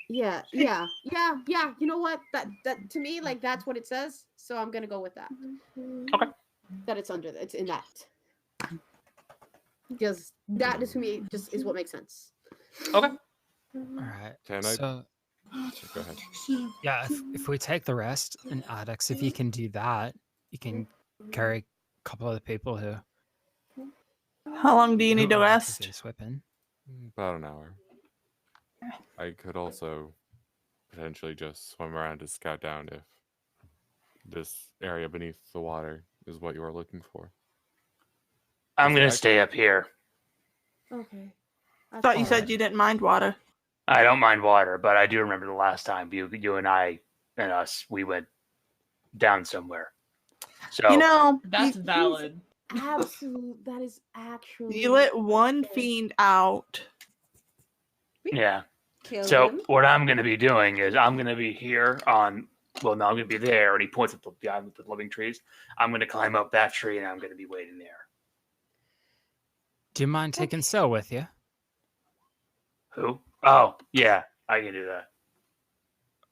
[SPEAKER 2] yeah. You know what? That to me, like that's what it says. So I'm gonna go with that.
[SPEAKER 9] Okay.
[SPEAKER 2] That it's it's in that. Just that is to me just is what makes sense.
[SPEAKER 9] Okay.
[SPEAKER 1] All right.
[SPEAKER 4] Can I?
[SPEAKER 1] So
[SPEAKER 4] Go ahead.
[SPEAKER 1] yeah, if we take the rest and Addax, if you can do that, you can carry a couple of the people who.
[SPEAKER 3] How long do you need to
[SPEAKER 1] who are
[SPEAKER 3] rest?
[SPEAKER 1] this weapon.
[SPEAKER 4] About an hour. I could also potentially just swim around to scout down if this area beneath the water is what you are looking for.
[SPEAKER 10] I'm going to stay up here.
[SPEAKER 2] Okay.
[SPEAKER 3] I thought you said you didn't mind water.
[SPEAKER 10] I don't mind water, but I do remember the last time you and I and us, we went down somewhere. So
[SPEAKER 3] You know,
[SPEAKER 8] That's valid.
[SPEAKER 2] Absolute. That is actually.
[SPEAKER 3] you let one fiend out.
[SPEAKER 10] yeah.
[SPEAKER 6] Kill
[SPEAKER 10] So
[SPEAKER 6] him.
[SPEAKER 10] what I'm going to be doing is I'm going to be here on. Well, no, I'm going to be there, and he points at the island with the living trees. I'm going to climb up that tree, and I'm going to be waiting there.
[SPEAKER 1] Do you mind taking Cell with you?
[SPEAKER 10] Who? Oh, yeah, I can do that.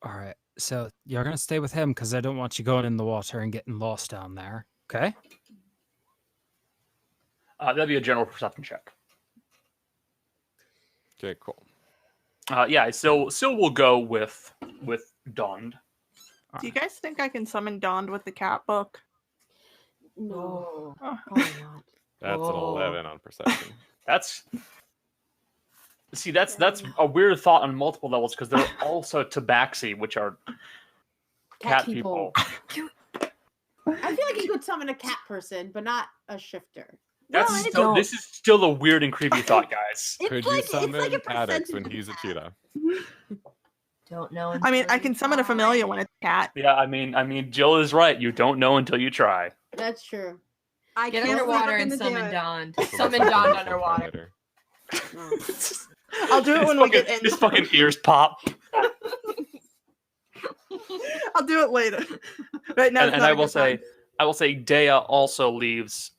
[SPEAKER 1] All right. So you're gonna stay with him because I don't want you going in the water and getting lost down there. Okay.
[SPEAKER 9] That'd be a general perception check.
[SPEAKER 4] Okay, cool.
[SPEAKER 9] Yeah, so we'll go with Dond.
[SPEAKER 3] Do you guys think I can summon Dawned with the cat book?
[SPEAKER 2] No.
[SPEAKER 3] Oh.
[SPEAKER 2] Probably not.
[SPEAKER 4] That's an 11 on perception.
[SPEAKER 9] That's a weird thought on multiple levels because there are also tabaxi, which are cat people.
[SPEAKER 2] I feel like you could summon a cat person, but not a shifter.
[SPEAKER 9] This is still a weird and creepy thought, guys.
[SPEAKER 4] Could you summon Addax when he's a cheetah?
[SPEAKER 8] Don't know.
[SPEAKER 3] I mean, I can summon a familiar when it's a cat.
[SPEAKER 9] Yeah, I mean, Jill is right. You don't know until you try.
[SPEAKER 2] That's true.
[SPEAKER 6] I
[SPEAKER 8] Get
[SPEAKER 6] can't
[SPEAKER 8] underwater
[SPEAKER 6] believe I'm
[SPEAKER 8] and
[SPEAKER 6] gonna do
[SPEAKER 8] summon
[SPEAKER 6] it.
[SPEAKER 8] Dawn.
[SPEAKER 4] So
[SPEAKER 8] Summon
[SPEAKER 4] that's
[SPEAKER 8] Dawn
[SPEAKER 4] a
[SPEAKER 8] underwater.
[SPEAKER 3] I'll do it when we get in.
[SPEAKER 9] His fucking ears pop.
[SPEAKER 3] I'll do it later. Right now,
[SPEAKER 9] And I will say, Dea also leaves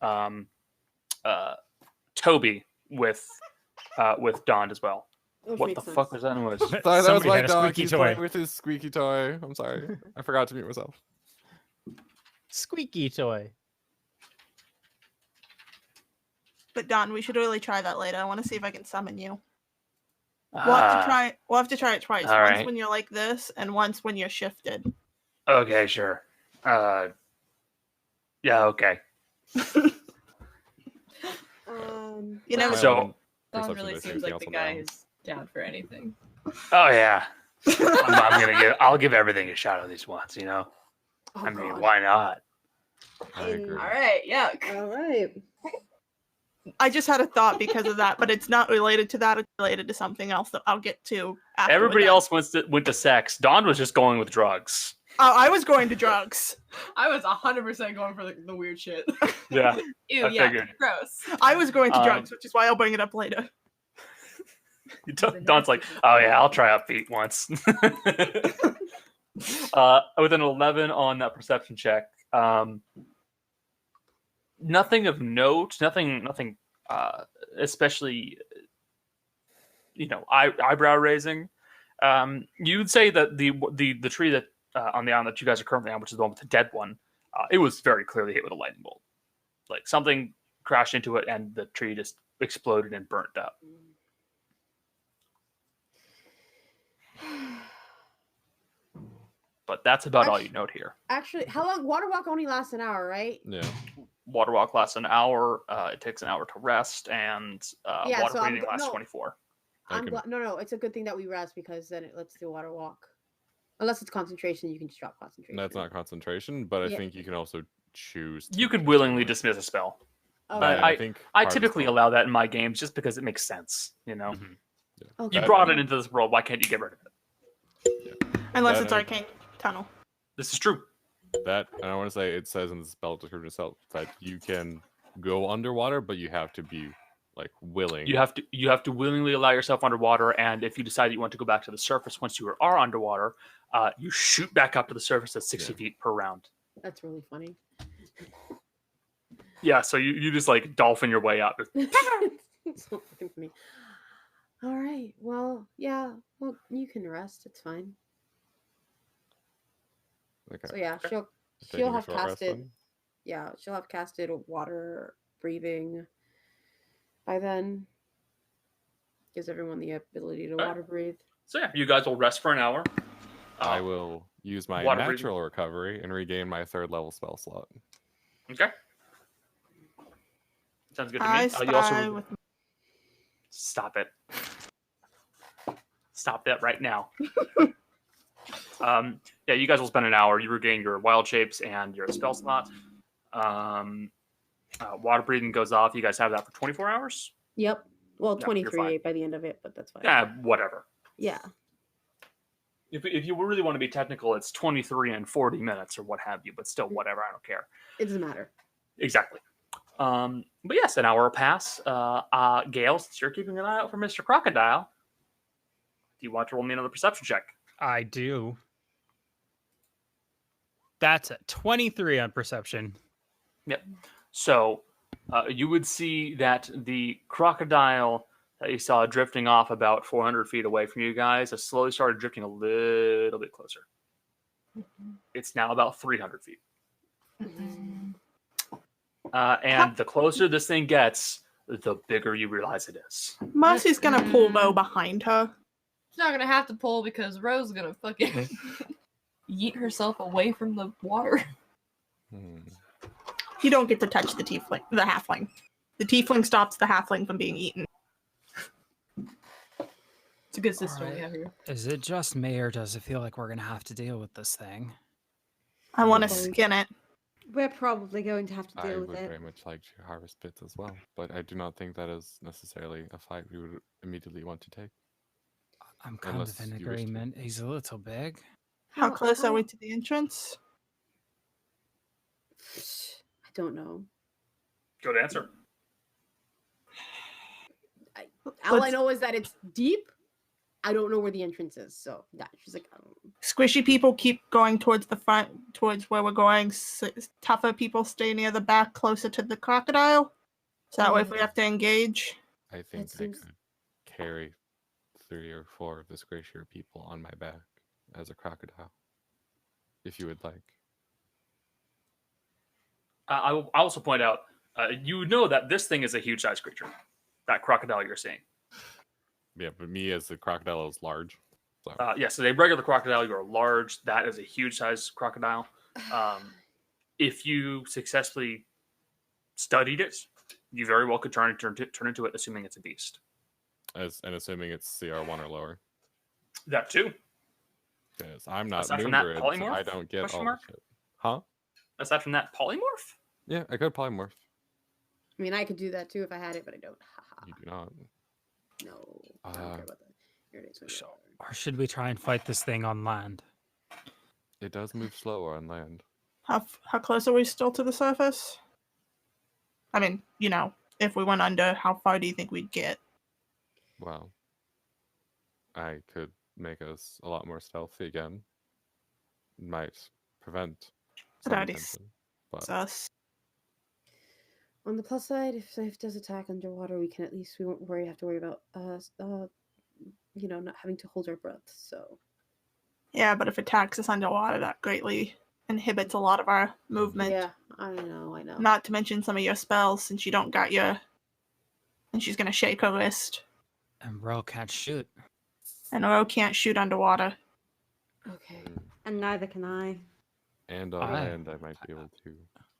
[SPEAKER 9] Toby with Dond as well.
[SPEAKER 2] Which
[SPEAKER 9] What
[SPEAKER 2] makes
[SPEAKER 9] the
[SPEAKER 2] sense.
[SPEAKER 9] fuck was that noise?
[SPEAKER 4] Sorry, that was
[SPEAKER 1] Somebody
[SPEAKER 4] my
[SPEAKER 1] had a
[SPEAKER 4] dog.
[SPEAKER 1] squeaky
[SPEAKER 4] He's
[SPEAKER 1] toy.
[SPEAKER 4] playing with his squeaky toy. I'm sorry. I forgot to mute myself.
[SPEAKER 1] Squeaky toy.
[SPEAKER 3] But Dawn, we should really try that later. I want to see if I can summon you. We'll have to try. We'll have to try it twice.
[SPEAKER 10] all
[SPEAKER 3] Once
[SPEAKER 10] right.
[SPEAKER 3] when you're like this, and once when you're shifted.
[SPEAKER 10] Okay, sure. Yeah, okay.
[SPEAKER 3] You never.
[SPEAKER 9] So-
[SPEAKER 8] Dawn
[SPEAKER 4] Perception
[SPEAKER 8] really
[SPEAKER 4] based,
[SPEAKER 8] seems
[SPEAKER 4] anything
[SPEAKER 8] like the
[SPEAKER 4] else on
[SPEAKER 8] guy
[SPEAKER 4] that?
[SPEAKER 8] who's down for anything.
[SPEAKER 10] Oh yeah. I'll give everything a shot at least once. You know.
[SPEAKER 2] Oh,
[SPEAKER 10] I mean,
[SPEAKER 2] God.
[SPEAKER 10] why not?
[SPEAKER 4] I agree.
[SPEAKER 8] All right, yuck.
[SPEAKER 6] All right.
[SPEAKER 3] I just had a thought because of that, but it's not related to that. It's related to something else that I'll get to. After
[SPEAKER 9] Everybody
[SPEAKER 3] we're done.
[SPEAKER 9] else went to sex. Dawn was just going with drugs.
[SPEAKER 3] Oh, I was going to drugs.
[SPEAKER 8] I was 100% going for the weird shit.
[SPEAKER 9] Yeah.
[SPEAKER 8] Ew,
[SPEAKER 9] I
[SPEAKER 8] yeah,
[SPEAKER 9] figured.
[SPEAKER 8] gross.
[SPEAKER 3] I was going to
[SPEAKER 9] Um,
[SPEAKER 3] drugs, which is why I'll bring it up later.
[SPEAKER 9] Dawn's like, oh yeah, I'll try out feet once. With an 11 on that perception check, nothing of note, nothing, especially, eyebrow raising. You'd say that the tree that on the island that you guys are currently on, which is the one with the dead one, it was very clearly hit with a lightning bolt. Like something crashed into it, and the tree just exploded and burnt up. But that's about all you note here.
[SPEAKER 2] Actually, how long? Water walk only lasts an hour, right?
[SPEAKER 4] Yeah.
[SPEAKER 9] Water walk lasts an hour. It takes an hour to rest, and
[SPEAKER 2] Yeah,
[SPEAKER 9] water
[SPEAKER 2] so I'm
[SPEAKER 9] breathing lasts
[SPEAKER 2] no.
[SPEAKER 9] 24.
[SPEAKER 2] I'm glad. No, it's a good thing that we rest because then it lets the water walk. Unless it's concentration, you can just drop concentration.
[SPEAKER 4] That's not concentration, but I
[SPEAKER 2] Yeah.
[SPEAKER 4] think you can also choose.
[SPEAKER 9] You could
[SPEAKER 4] to
[SPEAKER 9] willingly
[SPEAKER 4] dismiss
[SPEAKER 9] dismiss a spell.
[SPEAKER 2] Okay.
[SPEAKER 9] But
[SPEAKER 4] I think
[SPEAKER 9] I
[SPEAKER 4] part of the
[SPEAKER 9] typically
[SPEAKER 4] spell-
[SPEAKER 9] allow that in my games just because it makes sense.
[SPEAKER 4] Mhm.
[SPEAKER 2] Okay.
[SPEAKER 9] You
[SPEAKER 4] That-
[SPEAKER 9] brought it into this world. Why can't you get rid of it?
[SPEAKER 3] Unless
[SPEAKER 4] That
[SPEAKER 3] it's
[SPEAKER 4] I-
[SPEAKER 3] arcane tunnel.
[SPEAKER 9] This is true.
[SPEAKER 4] That, and I want to say it says in the spell description itself that you can go underwater, but you have to be like willing.
[SPEAKER 9] You have to willingly allow yourself underwater, and if you decide that you want to go back to the surface once you are underwater, you shoot back up to the surface at 60
[SPEAKER 4] Yeah.
[SPEAKER 9] feet per round.
[SPEAKER 2] That's really funny.
[SPEAKER 9] Yeah, so you just like dolphin your way up.
[SPEAKER 2] It's so fucking funny. All right. Well, yeah. Well, you can rest. It's fine.
[SPEAKER 4] Okay.
[SPEAKER 2] So yeah,
[SPEAKER 4] Taking
[SPEAKER 2] she'll
[SPEAKER 4] a
[SPEAKER 2] have
[SPEAKER 4] short rest
[SPEAKER 2] casted.
[SPEAKER 4] then?
[SPEAKER 2] Yeah, she'll have casted water breathing. By then, gives everyone the ability to
[SPEAKER 9] Okay.
[SPEAKER 2] water breathe.
[SPEAKER 9] So yeah, you guys will rest for an hour.
[SPEAKER 4] I will use my
[SPEAKER 9] water
[SPEAKER 4] natural recovery and regain my 3rd level spell slot.
[SPEAKER 9] Okay. Sounds good to
[SPEAKER 3] I
[SPEAKER 9] me. You also
[SPEAKER 3] spy with
[SPEAKER 9] stop it. Stop that right now. Yeah, you guys will spend an hour. You regain your wild shapes and your spell slot. Water breathing goes off. You guys have that for 24 hours.
[SPEAKER 2] Yep. Well,
[SPEAKER 9] Yeah,
[SPEAKER 2] 23 by the end of it, but that's fine.
[SPEAKER 9] Yeah, whatever.
[SPEAKER 2] Yeah.
[SPEAKER 9] If you really want to be technical, it's 23 and 40 minutes or what have you, but still, whatever. I don't care.
[SPEAKER 2] It doesn't matter.
[SPEAKER 9] Exactly. But yes, an hour will pass. Gale, since you're keeping an eye out for Mr. Crocodile, do you want to roll me another perception check?
[SPEAKER 1] I do. That's a 23 on perception.
[SPEAKER 9] Yep. So you would see that the crocodile that you saw drifting off about 400 feet away from you guys has slowly started drifting a little bit closer. It's now about 300 feet. And the closer this thing gets, the bigger you realize it is.
[SPEAKER 3] Mercy's gonna pull Bo behind her.
[SPEAKER 8] She's not gonna have to pull because Rose is gonna fucking yeet herself away from the water.
[SPEAKER 3] You don't get to touch the halfling. The tiefling stops the halfling from being eaten.
[SPEAKER 8] It's a good system
[SPEAKER 1] Alright.
[SPEAKER 8] we have here.
[SPEAKER 1] Is it just me, or does it feel like we're gonna have to deal with this thing?
[SPEAKER 3] I want to skin it.
[SPEAKER 6] We're probably going to have to
[SPEAKER 4] I
[SPEAKER 6] deal
[SPEAKER 4] would
[SPEAKER 6] with it.
[SPEAKER 4] very much like to harvest bits as well, but I do not think that is necessarily a fight we would immediately want to take.
[SPEAKER 1] I'm kind
[SPEAKER 4] Unless
[SPEAKER 1] of in
[SPEAKER 4] you wish to.
[SPEAKER 1] agreement. He's a little big.
[SPEAKER 3] How close are we to the entrance?
[SPEAKER 2] I don't know.
[SPEAKER 9] Good answer.
[SPEAKER 2] All I know is that it's deep. I don't know where the entrance is. So yeah, she's like, I don't know.
[SPEAKER 3] Squishy people keep going towards the front, towards where we're going. Tougher people stay near the back, closer to the crocodile. So that way, if we have to engage.
[SPEAKER 4] I think
[SPEAKER 2] That seems-
[SPEAKER 4] I could carry 3 or 4 of the squishier people on my back as a crocodile, if you would like.
[SPEAKER 9] I will also point out, you know that this thing is a huge size creature. That crocodile you're seeing.
[SPEAKER 4] Yeah, but me as the crocodile is large. So.
[SPEAKER 9] Yes, so a regular crocodile, you're large. That is a huge size crocodile. If you successfully studied it, you very well could turn into it, assuming it's a beast.
[SPEAKER 4] And assuming it's CR1 or lower.
[SPEAKER 9] That too.
[SPEAKER 4] Because I'm not
[SPEAKER 9] Aside from that
[SPEAKER 4] Moonbird, so
[SPEAKER 9] polymorph?
[SPEAKER 4] I don't get
[SPEAKER 9] Question
[SPEAKER 4] all
[SPEAKER 9] mark?
[SPEAKER 4] the shit. Huh?
[SPEAKER 9] Aside from that, polymorph?
[SPEAKER 4] Yeah, I could polymorph.
[SPEAKER 2] I mean, I could do that too if I had it, but I don't.
[SPEAKER 4] You do not.
[SPEAKER 2] No, I don't care about that. Here it is.
[SPEAKER 1] So, or should we try and fight this thing on land?
[SPEAKER 4] It does move slower on land.
[SPEAKER 3] How close are we still to the surface? I mean, if we went under, how far do you think we'd get?
[SPEAKER 4] Well, I could make us a lot more stealthy again. Might prevent some
[SPEAKER 3] That is
[SPEAKER 4] attention, but
[SPEAKER 3] us.
[SPEAKER 2] On the plus side, if Safe does attack underwater, we won't have to worry about not having to hold our breath. So
[SPEAKER 3] Yeah, but if it attacks us underwater, that greatly inhibits a lot of our movement.
[SPEAKER 2] yeah, I know.
[SPEAKER 3] Not to mention some of your spells, since you don't got your. And she's gonna shake her wrist.
[SPEAKER 1] And Ro can't shoot.
[SPEAKER 3] And Oro can't shoot underwater.
[SPEAKER 2] Okay.
[SPEAKER 6] And neither can I.
[SPEAKER 4] and on land I might be able to.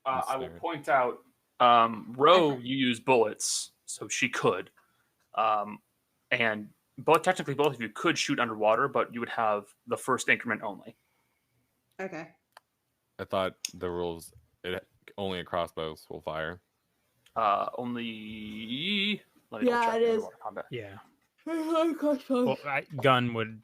[SPEAKER 9] I will
[SPEAKER 4] ensnare it.
[SPEAKER 9] point out, Ro, you use bullets, so she could. And technically both of you could shoot underwater, but you would have the first increment only.
[SPEAKER 6] Okay.
[SPEAKER 4] I thought the rules only a crossbows will fire.
[SPEAKER 9] Only. Let me
[SPEAKER 2] Yeah,
[SPEAKER 9] double check
[SPEAKER 2] it is.
[SPEAKER 9] underwater combat.
[SPEAKER 1] Yeah.
[SPEAKER 2] Well,
[SPEAKER 1] Gun would.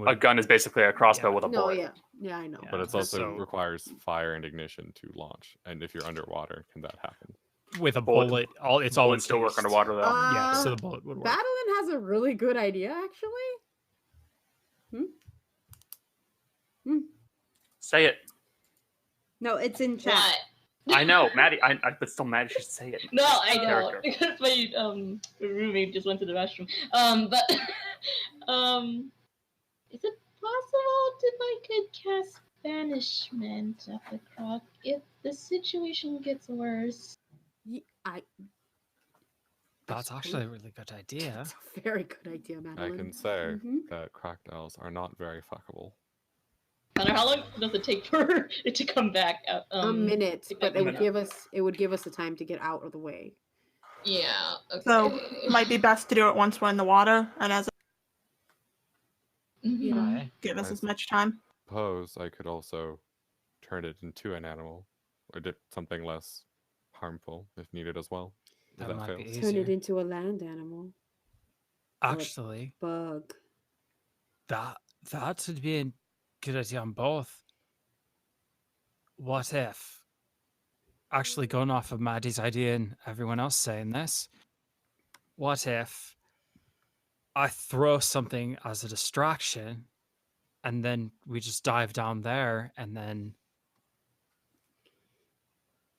[SPEAKER 9] A gun is basically a crossbow
[SPEAKER 1] Yeah.
[SPEAKER 9] with a
[SPEAKER 2] no,
[SPEAKER 9] bullet.
[SPEAKER 2] yeah, I know.
[SPEAKER 1] Yeah.
[SPEAKER 4] But it also
[SPEAKER 1] So-
[SPEAKER 4] requires fire and ignition to launch. And if you're underwater, can that happen?
[SPEAKER 1] With a
[SPEAKER 9] Bullet-
[SPEAKER 1] bullet, it's all
[SPEAKER 9] Bullets still work
[SPEAKER 1] encased.
[SPEAKER 9] underwater though.
[SPEAKER 1] Yeah, so
[SPEAKER 2] Uh,
[SPEAKER 1] the bullet would work.
[SPEAKER 2] Battlein has a really good idea, actually.
[SPEAKER 9] Say it.
[SPEAKER 6] No, it's in chat.
[SPEAKER 9] I know, Maddie. But still, Maddie should say it.
[SPEAKER 5] No, I
[SPEAKER 9] It's a
[SPEAKER 5] know
[SPEAKER 9] character.
[SPEAKER 5] because my roommate just went to the restroom. But is it possible if I could cast banishment of the croc if the situation gets worse?
[SPEAKER 1] That's actually a really good idea.
[SPEAKER 2] That's a very good idea,
[SPEAKER 4] I
[SPEAKER 2] Madeline.
[SPEAKER 4] can say
[SPEAKER 2] Mhm.
[SPEAKER 4] that crocodiles are not very fuckable.
[SPEAKER 5] Connor, how long does it take for it to come back?
[SPEAKER 2] A minute,
[SPEAKER 5] take
[SPEAKER 2] but
[SPEAKER 5] back
[SPEAKER 2] it
[SPEAKER 5] a
[SPEAKER 2] would
[SPEAKER 5] minute?
[SPEAKER 2] give us the time to get out of the way.
[SPEAKER 5] Yeah. Okay.
[SPEAKER 3] So might be best to do it once we're in the water, and as
[SPEAKER 5] Mhm.
[SPEAKER 1] Aye.
[SPEAKER 3] give us
[SPEAKER 4] I
[SPEAKER 3] as much time.
[SPEAKER 4] Suppose I could also turn it into an animal, or something less harmful if needed as well. If
[SPEAKER 1] That might
[SPEAKER 4] fails.
[SPEAKER 1] be
[SPEAKER 2] Turn it
[SPEAKER 1] easier.
[SPEAKER 2] into a land animal.
[SPEAKER 1] Actually,
[SPEAKER 2] Bug.
[SPEAKER 1] that would be a good idea on both. What if, actually going off of Maddie's idea and everyone else saying this, what if I throw something as a distraction and then we just dive down there, and then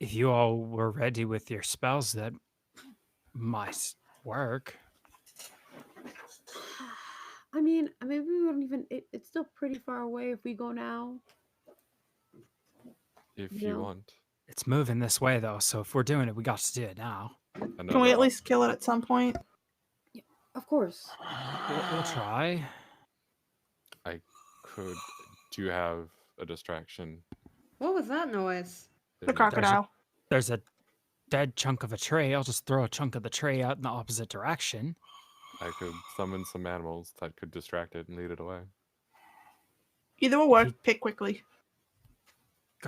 [SPEAKER 1] if you all were ready with your spells, that might work.
[SPEAKER 2] I mean, maybe we don't even. It's still pretty far away if we go now.
[SPEAKER 4] If
[SPEAKER 2] No.
[SPEAKER 4] you want.
[SPEAKER 1] It's moving this way though, so if we're doing it, we got to do it now.
[SPEAKER 3] Can we at least kill it at some point?
[SPEAKER 2] Of course.
[SPEAKER 1] We'll try.
[SPEAKER 4] Do you have a distraction?
[SPEAKER 6] What was that noise?
[SPEAKER 3] The crocodile.
[SPEAKER 1] There's a dead chunk of a tree. I'll just throw a chunk of the tree out in the opposite direction.
[SPEAKER 4] I could summon some animals that could distract it and lead it away.
[SPEAKER 3] Either will work. Pick quickly.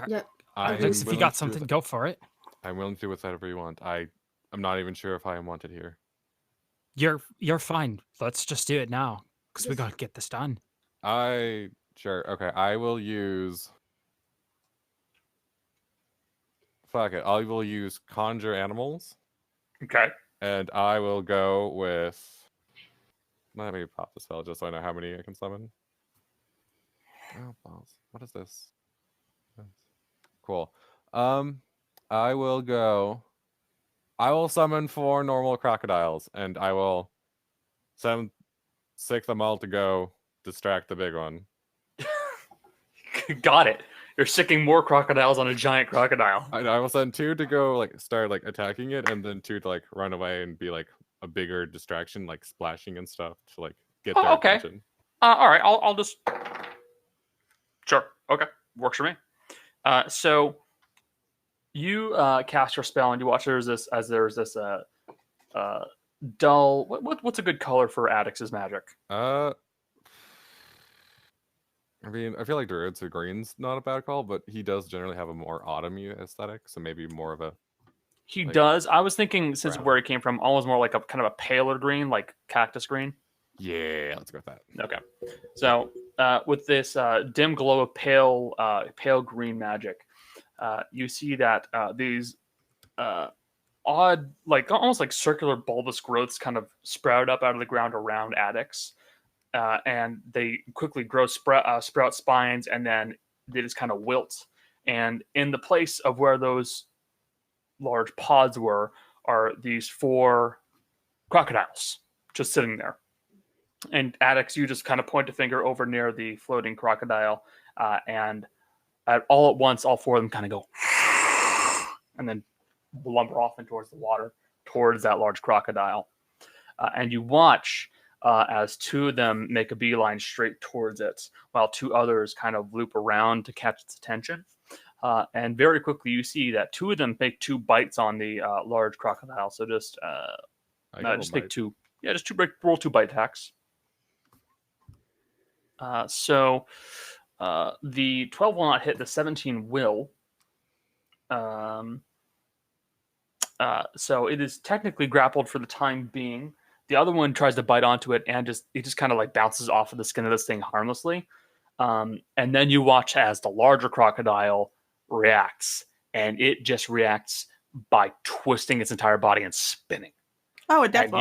[SPEAKER 2] Yeah.
[SPEAKER 1] Addax, if you got something, go for it.
[SPEAKER 4] I'm willing to do whatever you want. I'm not even sure if I am wanted here.
[SPEAKER 1] You're fine. Let's just do it now, because we gotta get this done.
[SPEAKER 4] Sure. Okay, I will use. Fuck it. I will use conjure animals.
[SPEAKER 9] Okay.
[SPEAKER 4] And I will go with. Let me pop the spell just so I know how many I can summon. Oh, balls. What is this? Cool. I will go. I will summon 4 normal crocodiles, and I will sick them all to go distract the big one.
[SPEAKER 9] Got it. You're sicking more crocodiles on a giant crocodile.
[SPEAKER 4] I will send 2 to go start attacking it, and then 2 to run away and be a bigger distraction, splashing and stuff to get their
[SPEAKER 9] okay.
[SPEAKER 4] attention.
[SPEAKER 9] All right. I'll just. Sure. Okay. Works for me. So you cast your spell and you watch. There's this dull. What's a good color for Addax's magic?
[SPEAKER 4] I mean, I feel like druid, so green's not a bad call, but he does generally have a more autumny aesthetic, so maybe more of a.
[SPEAKER 9] He does. I was thinking, since where it came from, almost more like a kind of a paler green, like cactus green.
[SPEAKER 4] Yeah, let's go with that.
[SPEAKER 9] Okay. So with this dim glow of pale green magic, you see that these odd, almost like circular bulbous growths kind of sprout up out of the ground around Addax. And they quickly grow, sprout spines, and then they just kind of wilt. And in the place of where those large pods were are these 4 crocodiles just sitting there. And Addax, you just kind of point a finger over near the floating crocodile, and all at once, all 4 of them kind of go, and then lumber off in towards the water, towards that large crocodile. And you watch as 2 of them make a beeline straight towards it, while 2 others kind of loop around to catch its attention. And very quickly, you see that 2 of them make 2 bites on the large crocodile. So just make 2. Yeah, just roll 2 bite attacks. So the 12 will not hit. The 17 will. So it is technically grappled for the time being. The other one tries to bite onto it, and it just kind of bounces off of the skin of this thing harmlessly. And then you watch as the larger crocodile reacts, and it just reacts by twisting its entire body and spinning.
[SPEAKER 3] Oh, a death blow.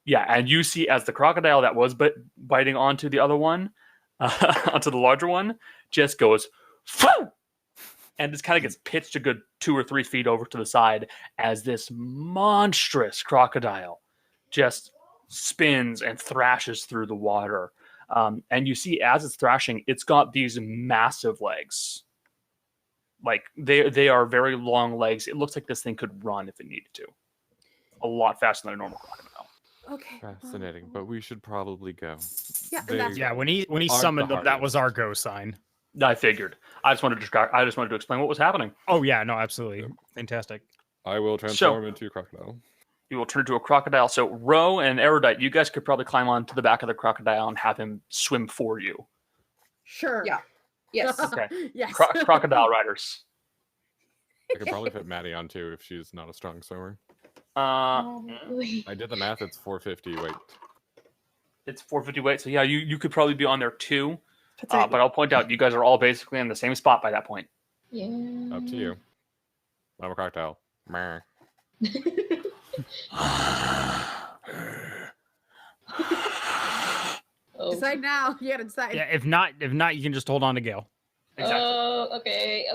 [SPEAKER 9] And you see as the crocodile that was biting onto the other one, onto the larger one, just goes, Phew! and this kind of gets pitched a good 2 or 3 feet over to the side as this monstrous crocodile just spins and thrashes through the water. And you see, as it's thrashing, it's got these massive legs. Like they are very long legs. It looks like this thing could run if it needed to, a lot faster than a normal crocodile.
[SPEAKER 2] Okay.
[SPEAKER 4] Fascinating, but we should probably go.
[SPEAKER 2] Yeah, and that's
[SPEAKER 1] Yeah, when he
[SPEAKER 4] aren't
[SPEAKER 1] summoned
[SPEAKER 4] the
[SPEAKER 1] them, that was our
[SPEAKER 4] hardest.
[SPEAKER 1] go sign.
[SPEAKER 9] I figured. I just wanted to explain what was happening.
[SPEAKER 1] Oh yeah, no, absolutely, fantastic.
[SPEAKER 4] I will transform into a crocodile.
[SPEAKER 9] You will turn into a crocodile. So Ro and Erudite, you guys could probably climb onto the back of the crocodile and have him swim for you.
[SPEAKER 2] Sure.
[SPEAKER 6] Yeah. Yes.
[SPEAKER 9] Okay.
[SPEAKER 2] Yes.
[SPEAKER 9] Crocodile riders.
[SPEAKER 4] I could probably fit Maddie on too if she's not a strong swimmer.
[SPEAKER 5] Wait.
[SPEAKER 4] I did the math. It's 450 weight.
[SPEAKER 9] It's 450 weight, so yeah, you could probably be on there too.
[SPEAKER 3] Potato.
[SPEAKER 9] But I'll point out, you guys are all basically in the same spot by that point.
[SPEAKER 5] Yeah.
[SPEAKER 4] Up to you. I'm a crocodile. Meh.
[SPEAKER 5] Oh.
[SPEAKER 2] Decide now. You gotta decide.
[SPEAKER 1] Yeah, if not, you can just hold on to Gale.
[SPEAKER 9] Exactly.
[SPEAKER 5] Oh, okay.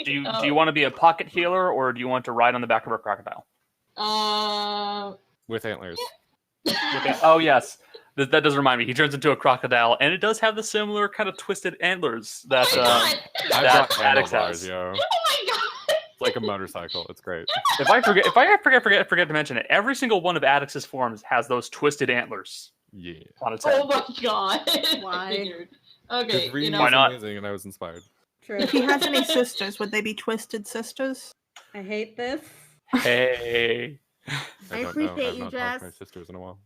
[SPEAKER 9] Do you want to be a pocket healer, or do you want to ride on the back of a crocodile?
[SPEAKER 4] With antlers.
[SPEAKER 9] Okay. Oh yes, that does remind me. He turns into a crocodile, and it does have the similar kind of twisted antlers that
[SPEAKER 5] God.
[SPEAKER 4] I
[SPEAKER 9] that
[SPEAKER 4] brought
[SPEAKER 9] Addax
[SPEAKER 4] handlebars,
[SPEAKER 9] has.
[SPEAKER 4] yo.
[SPEAKER 5] Oh my god.
[SPEAKER 4] It's like a motorcycle. It's great.
[SPEAKER 9] If I forget to mention it, every single one of Addax's forms has those twisted antlers
[SPEAKER 4] Yeah.
[SPEAKER 9] on its head.
[SPEAKER 5] Oh my god.
[SPEAKER 6] Why?
[SPEAKER 5] Figured. Okay,
[SPEAKER 4] Because Reed
[SPEAKER 5] you know.
[SPEAKER 9] Why
[SPEAKER 4] was
[SPEAKER 9] not?
[SPEAKER 4] amazing, and I was inspired.
[SPEAKER 6] True.
[SPEAKER 3] If he has any sisters, would they be twisted sisters?
[SPEAKER 6] I hate this.
[SPEAKER 9] Hey.
[SPEAKER 2] I
[SPEAKER 4] don't
[SPEAKER 2] appreciate
[SPEAKER 4] know. I've
[SPEAKER 2] you,
[SPEAKER 4] not talked
[SPEAKER 2] Jess.
[SPEAKER 4] to my sisters in a while.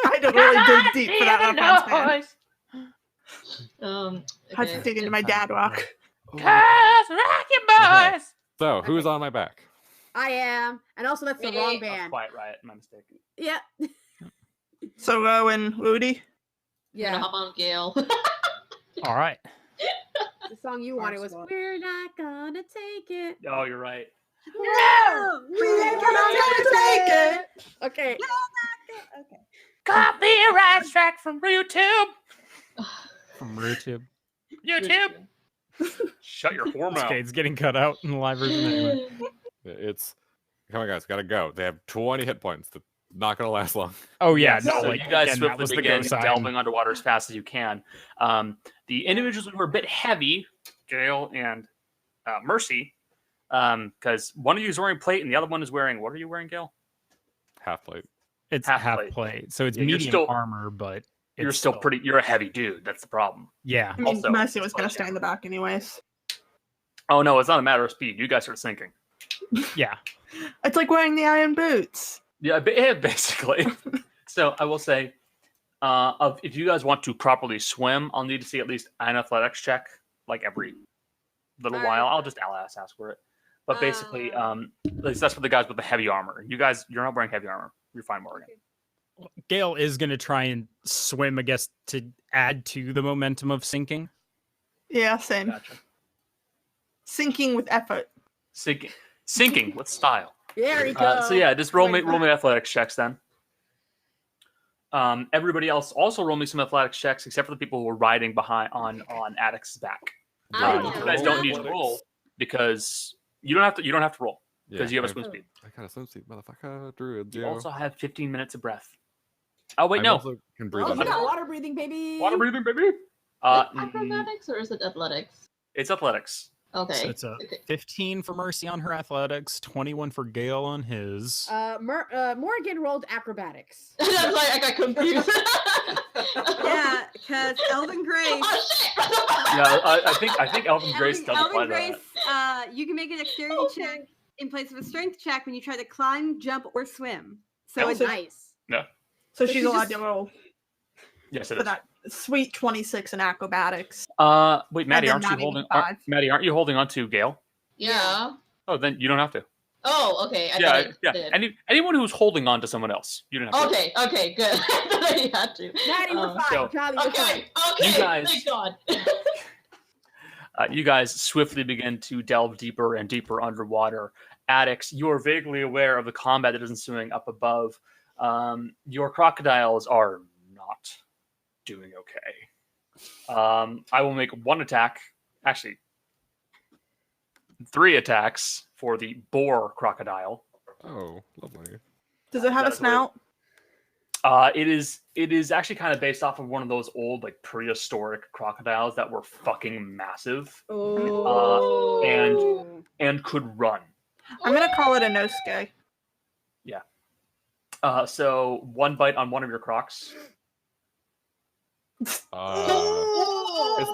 [SPEAKER 3] I don't really dig deep for that reference, man. Had to
[SPEAKER 5] Okay.
[SPEAKER 3] dig into my dad rock.
[SPEAKER 4] So, who's on my back?
[SPEAKER 2] I am, and also that's the wrong
[SPEAKER 5] Me.
[SPEAKER 2] band.
[SPEAKER 9] Quiet Riot, my mistake.
[SPEAKER 2] Yeah.
[SPEAKER 3] So Ro and Woody.
[SPEAKER 5] I'm gonna
[SPEAKER 2] Yeah.
[SPEAKER 5] hop on Gale.
[SPEAKER 1] All right.
[SPEAKER 2] The song you wanted was
[SPEAKER 6] Onslaught.
[SPEAKER 2] "We're Not Gonna Take It."
[SPEAKER 9] Oh, you're right.
[SPEAKER 6] No, we ain't gonna take it.
[SPEAKER 2] Okay.
[SPEAKER 6] Okay.
[SPEAKER 9] Copy right track from YouTube.
[SPEAKER 1] From YouTube.
[SPEAKER 9] YouTube. Shut your whore mouth.
[SPEAKER 1] Okay, it's getting cut out in the live version anyway.
[SPEAKER 4] It's. Come on, guys. Gotta go. They have 20 hit points. That's not gonna last long.
[SPEAKER 1] Oh yeah,
[SPEAKER 9] So
[SPEAKER 1] no, like
[SPEAKER 9] you guys
[SPEAKER 1] again, that
[SPEAKER 9] swiftly
[SPEAKER 1] was the
[SPEAKER 9] begin
[SPEAKER 1] go sign.
[SPEAKER 9] delving underwater as fast as you can. The individuals who are a bit heavy, Gale and Mercy, because one of you is wearing plate and the other one is wearing. What are you wearing, Gale?
[SPEAKER 4] Half plate.
[SPEAKER 1] It's
[SPEAKER 9] half
[SPEAKER 1] half
[SPEAKER 9] plate.
[SPEAKER 1] plate, so it's
[SPEAKER 9] Yeah, you're
[SPEAKER 1] medium
[SPEAKER 9] still-
[SPEAKER 1] armor, but
[SPEAKER 9] You're
[SPEAKER 1] it's
[SPEAKER 9] still pretty. You're a heavy dude. That's the problem.
[SPEAKER 1] Yeah.
[SPEAKER 3] I mean,
[SPEAKER 9] Also,
[SPEAKER 3] Mercy was gonna
[SPEAKER 9] it's
[SPEAKER 3] stay in the back anyways.
[SPEAKER 9] Oh no, it's not a matter of speed. You guys are sinking.
[SPEAKER 1] Yeah.
[SPEAKER 3] It's like wearing the iron boots.
[SPEAKER 9] Yeah, basically. So I will say, if you guys want to properly swim, I'll need to see at least an athletics check, like every little while. I'll ask for it. But basically, at least that's for the guys with the heavy armor. You guys, you're not wearing heavy armor. You're fine, Morgan.
[SPEAKER 1] Gale is going to try and swim, I guess, to add to the momentum of sinking.
[SPEAKER 3] Yeah, same.
[SPEAKER 9] Gotcha.
[SPEAKER 3] Sinking with effort.
[SPEAKER 9] Sinking with style.
[SPEAKER 2] There we go.
[SPEAKER 9] So yeah, just roll me athletics checks then. Everybody else also roll me some athletics checks, except for the people who are riding behind on Addax's back.
[SPEAKER 2] I
[SPEAKER 9] You guys don't need to roll because you don't have to roll because you have a swim speed.
[SPEAKER 4] I got a swimsuit, motherfucker. Druid.
[SPEAKER 9] You also have 15 minutes of breath. Oh wait, no.
[SPEAKER 4] Can breathe
[SPEAKER 2] Oh,
[SPEAKER 4] on
[SPEAKER 2] you
[SPEAKER 4] that.
[SPEAKER 2] got water breathing, baby.
[SPEAKER 9] Water breathing, baby.
[SPEAKER 5] Is it acrobatics or is it athletics?
[SPEAKER 9] It's athletics.
[SPEAKER 5] Okay.
[SPEAKER 1] So it's a 15 for Mercy on her athletics, 21 for Gale on his.
[SPEAKER 2] Morgan rolled acrobatics.
[SPEAKER 5] That's why I got confused.
[SPEAKER 6] Yeah, because Elven Grace.
[SPEAKER 5] Oh shit!
[SPEAKER 9] Yeah, I think Elven Grace does apply
[SPEAKER 6] Elven
[SPEAKER 9] to
[SPEAKER 6] Grace,
[SPEAKER 9] that.
[SPEAKER 6] you can make a dexterity check in place of a strength check when you try to climb, jump, or swim. So
[SPEAKER 2] So
[SPEAKER 6] it's
[SPEAKER 2] nice.
[SPEAKER 3] So
[SPEAKER 2] But
[SPEAKER 3] she's
[SPEAKER 2] she's
[SPEAKER 3] allowed
[SPEAKER 2] just-
[SPEAKER 3] to roll
[SPEAKER 9] Yes, it
[SPEAKER 3] for
[SPEAKER 9] is.
[SPEAKER 3] that sweet 26 in acrobatics.
[SPEAKER 9] Wait, Maddie,
[SPEAKER 3] then
[SPEAKER 9] aren't you
[SPEAKER 3] not even
[SPEAKER 9] holding?
[SPEAKER 3] five.
[SPEAKER 9] Maddie, aren't you holding on to Gale?
[SPEAKER 5] Yeah.
[SPEAKER 9] Oh, then you don't have to.
[SPEAKER 5] Oh, okay. I thought I
[SPEAKER 9] Yeah.
[SPEAKER 5] did.
[SPEAKER 9] Anyone who's holding on to someone else, you don't have to.
[SPEAKER 5] Okay, good. I thought you had to.
[SPEAKER 2] Maddie, we're fine.
[SPEAKER 9] so-
[SPEAKER 2] Charlie, we're fine.
[SPEAKER 5] Okay,
[SPEAKER 9] You guys-
[SPEAKER 5] thank God.
[SPEAKER 9] You guys swiftly begin to delve deeper and deeper underwater. Addax, you are vaguely aware of the combat that is ensuing up above. Your crocodiles are not doing okay. I will make one attack actually 3 attacks for the boar crocodile.
[SPEAKER 4] Oh, lovely.
[SPEAKER 3] Does it have a
[SPEAKER 9] That's what
[SPEAKER 3] snout?
[SPEAKER 9] It is actually kind of based off of one of those old like prehistoric crocodiles that were fucking massive
[SPEAKER 2] Oh.
[SPEAKER 9] and could run.
[SPEAKER 3] I'm gonna call it a Nosuke.
[SPEAKER 9] So 1 bite on one of your crocs.
[SPEAKER 4] It's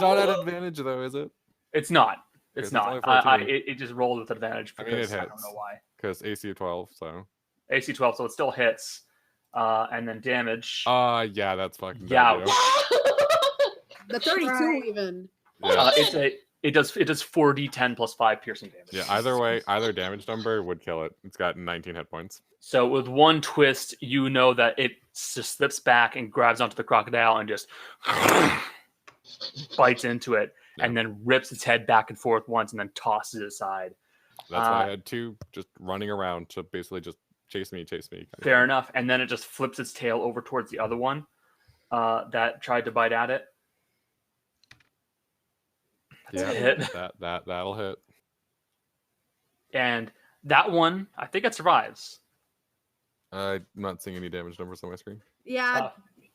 [SPEAKER 4] not at advantage though, is it?
[SPEAKER 9] It's not. It's
[SPEAKER 4] It's
[SPEAKER 9] not.
[SPEAKER 4] only 14.
[SPEAKER 9] It just rolled with advantage
[SPEAKER 4] I
[SPEAKER 9] because
[SPEAKER 4] mean, it
[SPEAKER 9] I don't
[SPEAKER 4] hits.
[SPEAKER 9] know why.
[SPEAKER 4] Because AC 12, so.
[SPEAKER 9] AC 12, so it still hits. And then damage.
[SPEAKER 4] Yeah, that's fucking
[SPEAKER 9] Yeah.
[SPEAKER 4] bad,
[SPEAKER 2] The 32
[SPEAKER 6] Right.
[SPEAKER 2] even.
[SPEAKER 4] yeah.
[SPEAKER 9] It does 4d10 plus 5 piercing damage.
[SPEAKER 4] Yeah, either way, either damage number would kill it. It's got 19 hit points.
[SPEAKER 9] So with one twist, you know that it just slips back and grabs onto the crocodile and just bites into it, and then rips its head back and forth once and then tosses it aside.
[SPEAKER 4] That's why I had 2 just running around to basically just chase me.
[SPEAKER 9] Fair enough. And then it just flips its tail over towards the other one that tried to bite at it.
[SPEAKER 4] Yeah,
[SPEAKER 9] hit.
[SPEAKER 4] that'll hit.
[SPEAKER 9] And that one, I think it survives.
[SPEAKER 4] I'm not seeing any damage numbers on my screen.
[SPEAKER 2] Yeah.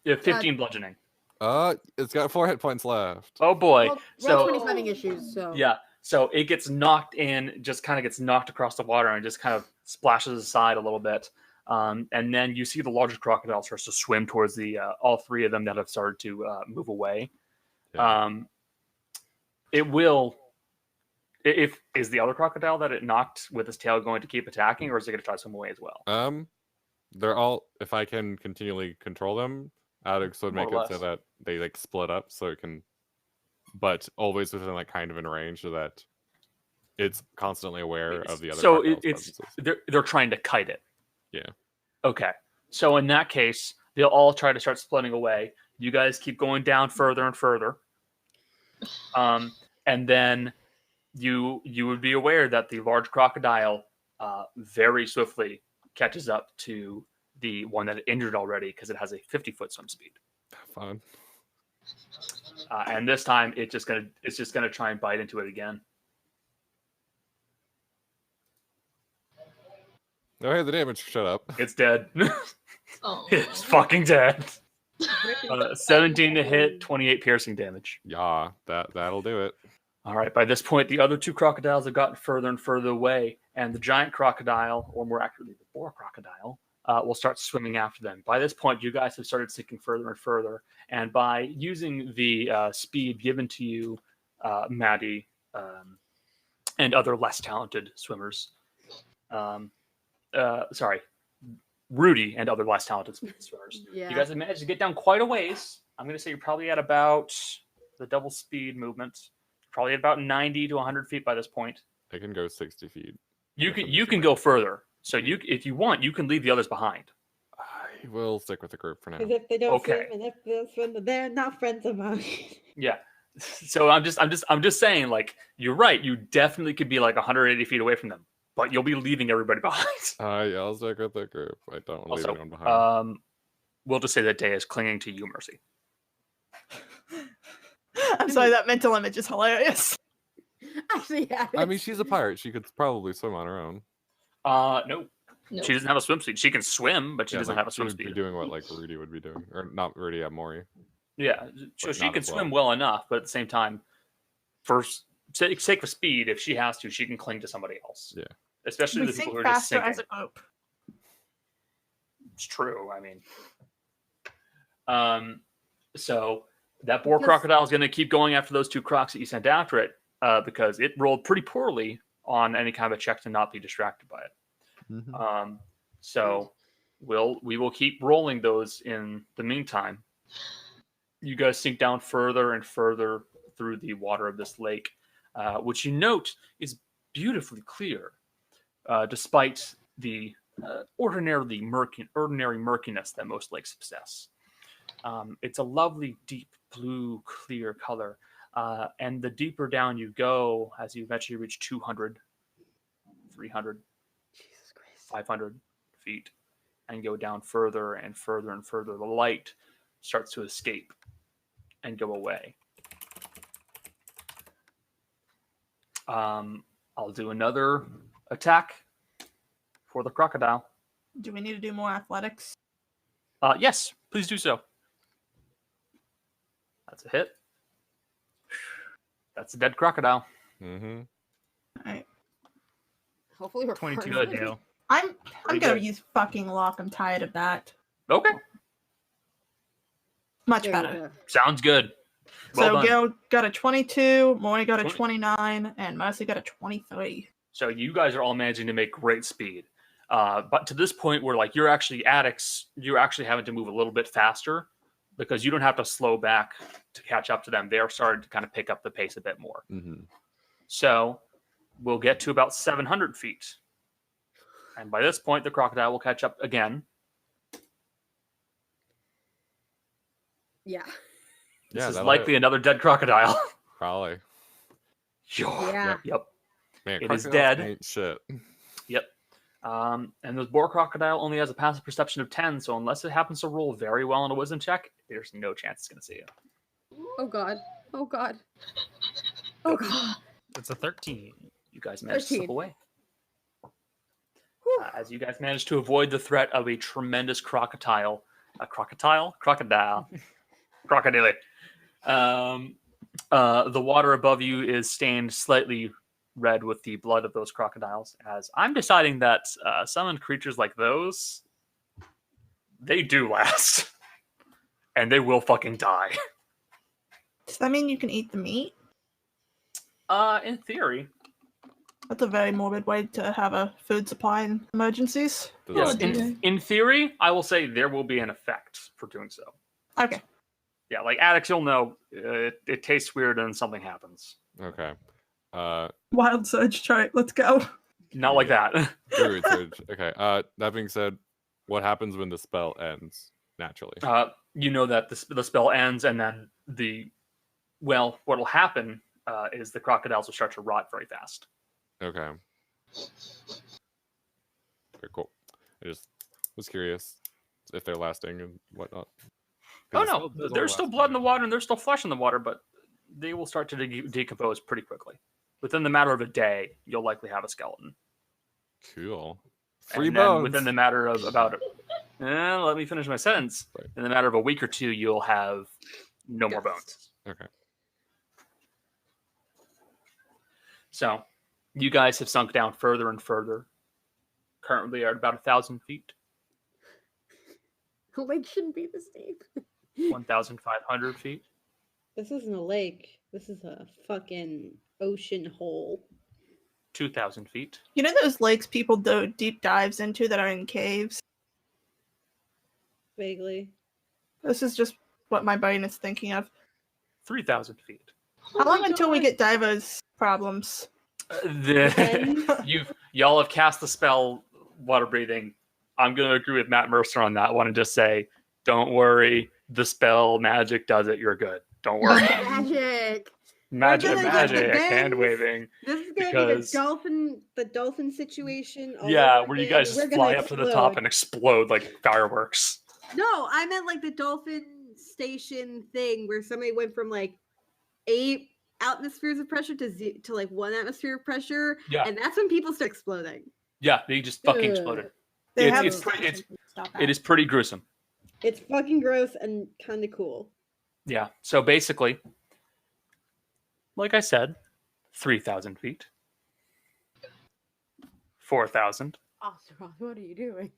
[SPEAKER 9] You have 15 bludgeoning.
[SPEAKER 4] It's got 4 hit points left.
[SPEAKER 9] Oh boy.
[SPEAKER 2] Well,
[SPEAKER 9] So
[SPEAKER 2] 20's having issues, so.
[SPEAKER 9] yeah. So it gets knocked in, just kind of gets knocked across the water and just kind of splashes aside a little bit. And then you see the largest crocodile starts to swim towards the all 3 of them that have started to move away.
[SPEAKER 4] Yeah.
[SPEAKER 9] It will. Is the other crocodile that it knocked with its tail going to keep attacking, or is it going to try to swim away as well?
[SPEAKER 4] They're all. If I can continually control them, Addax would
[SPEAKER 9] More
[SPEAKER 4] make
[SPEAKER 9] or
[SPEAKER 4] it so
[SPEAKER 9] less.
[SPEAKER 4] that they like split up, so it can, but always within like kind of in range, so that it's constantly aware of the other.
[SPEAKER 9] So
[SPEAKER 4] crocodile's
[SPEAKER 9] it's
[SPEAKER 4] presences.
[SPEAKER 9] they're trying to kite it.
[SPEAKER 4] Yeah.
[SPEAKER 9] Okay. So in that case, they'll all try to start splitting away. You guys keep going down further and further. And then you would be aware that the large crocodile very swiftly catches up to the one that it injured already because it has a 50-foot swim speed.
[SPEAKER 4] Fun.
[SPEAKER 9] And this time it's just gonna try and bite into it again.
[SPEAKER 4] Oh, hey, the damage. Shut up.
[SPEAKER 9] It's dead.
[SPEAKER 5] Oh.
[SPEAKER 9] It's fucking dead. 17 to hit, 28 piercing damage.
[SPEAKER 4] Yeah, that'll do it.
[SPEAKER 9] All right, by this point, the other 2 crocodiles have gotten further and further away, and the giant crocodile, or more accurately, the boar crocodile, will start swimming after them. By this point, you guys have started sinking further and further, and by using the speed given to you, Maddie, and other less talented swimmers, Rudy and other less talented swimmers,
[SPEAKER 2] Yeah.
[SPEAKER 9] you guys have managed to get down quite a ways. I'm going to say you're probably at about the double speed movement. Probably at about 90 to 100 feet by this point.
[SPEAKER 4] I can go 60 feet.
[SPEAKER 9] You can go further. So if you want, you can leave the others behind.
[SPEAKER 4] I will stick with the group for now.
[SPEAKER 6] Because if they don't
[SPEAKER 9] Okay.
[SPEAKER 6] swim and if they swim, they're not friends of mine.
[SPEAKER 9] Yeah. So I'm just saying, like, you're right. You definitely could be like 180 feet away from them, but you'll be leaving everybody behind.
[SPEAKER 4] Yeah, I'll stick with the group. I don't want to leave
[SPEAKER 9] Also,
[SPEAKER 4] anyone behind.
[SPEAKER 9] we'll just say that Day is clinging to you, Mercy.
[SPEAKER 3] I'm sorry, that mental image is hilarious.
[SPEAKER 2] Actually, yeah.
[SPEAKER 4] I mean, she's a pirate. She could probably swim on her own.
[SPEAKER 9] No.
[SPEAKER 5] No.
[SPEAKER 9] She doesn't have a swim speed. She can swim, but she doesn't have a
[SPEAKER 4] she
[SPEAKER 9] swim
[SPEAKER 4] would be
[SPEAKER 9] speed.
[SPEAKER 4] doing what like Rudy would be doing, or not Rudy, Maury.
[SPEAKER 9] Yeah, so
[SPEAKER 4] But
[SPEAKER 9] she
[SPEAKER 4] not
[SPEAKER 9] can
[SPEAKER 4] as well.
[SPEAKER 9] swim well enough, but at the same time, for sake of speed, if she has to, she can cling to somebody else.
[SPEAKER 4] Yeah.
[SPEAKER 9] Especially
[SPEAKER 3] We
[SPEAKER 9] the people
[SPEAKER 3] sink
[SPEAKER 9] who are just
[SPEAKER 3] faster
[SPEAKER 9] sinking.
[SPEAKER 3] as a group.
[SPEAKER 9] It's true. I mean, so that boar
[SPEAKER 2] Because-
[SPEAKER 9] crocodile is going to keep going after those 2 crocs that you sent after it because it rolled pretty poorly on any kind of a check to not be distracted by it.
[SPEAKER 4] Mm-hmm.
[SPEAKER 9] So we will keep rolling those in the meantime. You guys sink down further and further through the water of this lake, which you note is beautifully clear, despite the ordinary murkiness that most lakes possess. It's a lovely, deep blue, clear color. And the deeper down you go, as you eventually reach 200, 300, 500 feet, and go down further and further and further, the light starts to escape and go away. I'll do another attack for the crocodile.
[SPEAKER 3] Do we need to do more athletics?
[SPEAKER 9] Yes, please do so. That's a hit. That's a dead crocodile.
[SPEAKER 4] Mm-hmm.
[SPEAKER 3] All right.
[SPEAKER 2] Hopefully we're
[SPEAKER 1] 22
[SPEAKER 2] far
[SPEAKER 1] to
[SPEAKER 2] enough.
[SPEAKER 1] Dale.
[SPEAKER 3] I'm
[SPEAKER 9] Pretty
[SPEAKER 3] gonna
[SPEAKER 9] good.
[SPEAKER 3] use fucking lock. I'm tired of that.
[SPEAKER 9] Okay,
[SPEAKER 3] Much
[SPEAKER 2] There you
[SPEAKER 3] better.
[SPEAKER 2] go.
[SPEAKER 9] sounds good. Well
[SPEAKER 3] So
[SPEAKER 9] done.
[SPEAKER 3] Gil got a 22, Maury got a
[SPEAKER 9] 20.
[SPEAKER 3] 29, and Mercy got a 23.
[SPEAKER 9] So you guys are all managing to make great speed. But to this point where like you're actually Addax, you're actually having to move a little bit faster because you don't have to slow back to catch up to them. They're starting to kind of pick up the pace a bit more.
[SPEAKER 4] Mm-hmm.
[SPEAKER 9] So we'll get to about 700 feet. And by this point, the crocodile will catch up again.
[SPEAKER 2] Yeah.
[SPEAKER 9] This is
[SPEAKER 4] that'll
[SPEAKER 9] likely
[SPEAKER 4] hit.
[SPEAKER 9] another dead crocodile.
[SPEAKER 4] Probably.
[SPEAKER 2] Yeah.
[SPEAKER 9] Yep.
[SPEAKER 4] Man,
[SPEAKER 9] It is
[SPEAKER 4] crocodiles
[SPEAKER 9] dead.
[SPEAKER 4] Ain't shit.
[SPEAKER 9] Yep. And the boar crocodile only has a passive perception of 10, so unless it happens to roll very well on a wisdom check, there's no chance it's going to see you.
[SPEAKER 2] Oh god. Oh god. Oh god.
[SPEAKER 1] It's a 13.
[SPEAKER 9] You guys managed to slip
[SPEAKER 2] 13.
[SPEAKER 9] away. As you guys managed to avoid the threat of a tremendous crocodile. Crocodile. Crocodile. The water above you is stained slightly red with the blood of those crocodiles, as I'm deciding that summoned creatures like those, they do last. And they will fucking die.
[SPEAKER 3] Does that mean you can eat the meat?
[SPEAKER 9] In theory.
[SPEAKER 3] That's a very morbid way to have a food supply in emergencies.
[SPEAKER 4] Does
[SPEAKER 9] Yes,
[SPEAKER 4] that-
[SPEAKER 9] in theory, I will say there will be an effect for doing so.
[SPEAKER 3] Okay.
[SPEAKER 9] Yeah, like Addax, you'll know it tastes weird and something happens.
[SPEAKER 4] Okay.
[SPEAKER 3] Wild surge chart. Let's go.
[SPEAKER 9] Not like that.
[SPEAKER 4] Druid surge. Okay. That being said, what happens when the spell ends naturally?
[SPEAKER 9] You know that the spell ends, and then what'll happen is the crocodiles will start to rot very fast.
[SPEAKER 4] Okay. Very cool. I just was curious if they're lasting and whatnot.
[SPEAKER 9] Oh
[SPEAKER 4] 'Cause
[SPEAKER 9] no,
[SPEAKER 1] there's
[SPEAKER 9] there's
[SPEAKER 1] all
[SPEAKER 9] still
[SPEAKER 1] last
[SPEAKER 9] blood in the
[SPEAKER 1] time.
[SPEAKER 9] water, and there's still flesh in the water, but they will start to decompose pretty quickly. Within the matter of a day, you'll likely have a skeleton.
[SPEAKER 4] Cool. Free
[SPEAKER 9] And then
[SPEAKER 4] bones.
[SPEAKER 9] within the matter of about let me finish my sentence.
[SPEAKER 4] Sorry.
[SPEAKER 9] In the matter of a week or two, you'll have no more bones.
[SPEAKER 4] Okay.
[SPEAKER 9] So, you guys have sunk down further and further. Currently, are at about 1,000 feet,
[SPEAKER 2] The lake shouldn't be this deep.
[SPEAKER 9] 1,500 feet.
[SPEAKER 6] This isn't a lake. This is a fucking ocean hole.
[SPEAKER 9] 2,000 feet.
[SPEAKER 3] You know those lakes people do deep dives into that are in caves?
[SPEAKER 6] Vaguely.
[SPEAKER 3] This is just what my brain is thinking of.
[SPEAKER 9] 3,000 feet.
[SPEAKER 3] How long until we get divers problems?
[SPEAKER 9] Y'all have cast the spell water breathing. I'm going to agree with Matt Mercer on that one and just say, don't worry, the spell magic does it. You're good. Don't worry.
[SPEAKER 2] Magic.
[SPEAKER 9] magic,
[SPEAKER 6] gonna get the
[SPEAKER 9] magic, hand
[SPEAKER 6] bends.
[SPEAKER 9] waving.
[SPEAKER 6] This is gonna
[SPEAKER 9] Because-
[SPEAKER 6] be the dolphin situation. all
[SPEAKER 9] Yeah,
[SPEAKER 6] over
[SPEAKER 9] where you
[SPEAKER 6] again.
[SPEAKER 9] guys
[SPEAKER 6] We're
[SPEAKER 9] just
[SPEAKER 6] gonna
[SPEAKER 9] fly up to the top
[SPEAKER 6] explode.
[SPEAKER 9] and explode like fireworks.
[SPEAKER 6] No, I meant like the dolphin station thing where somebody went from like 8 atmospheres of pressure to like 1 atmosphere of pressure,
[SPEAKER 9] Yeah.
[SPEAKER 6] and that's when people start exploding.
[SPEAKER 9] Yeah, they just fucking
[SPEAKER 2] Ugh.
[SPEAKER 9] exploded.
[SPEAKER 3] They
[SPEAKER 9] It's-
[SPEAKER 3] have
[SPEAKER 9] it's
[SPEAKER 3] a
[SPEAKER 9] pretty-
[SPEAKER 3] station to stop
[SPEAKER 9] It
[SPEAKER 3] at.
[SPEAKER 9] is pretty gruesome.
[SPEAKER 6] It's fucking gross and kind of cool.
[SPEAKER 9] Yeah. So basically, like I said, 3,000 feet, 4,000.
[SPEAKER 2] Ostoroth, what are you doing?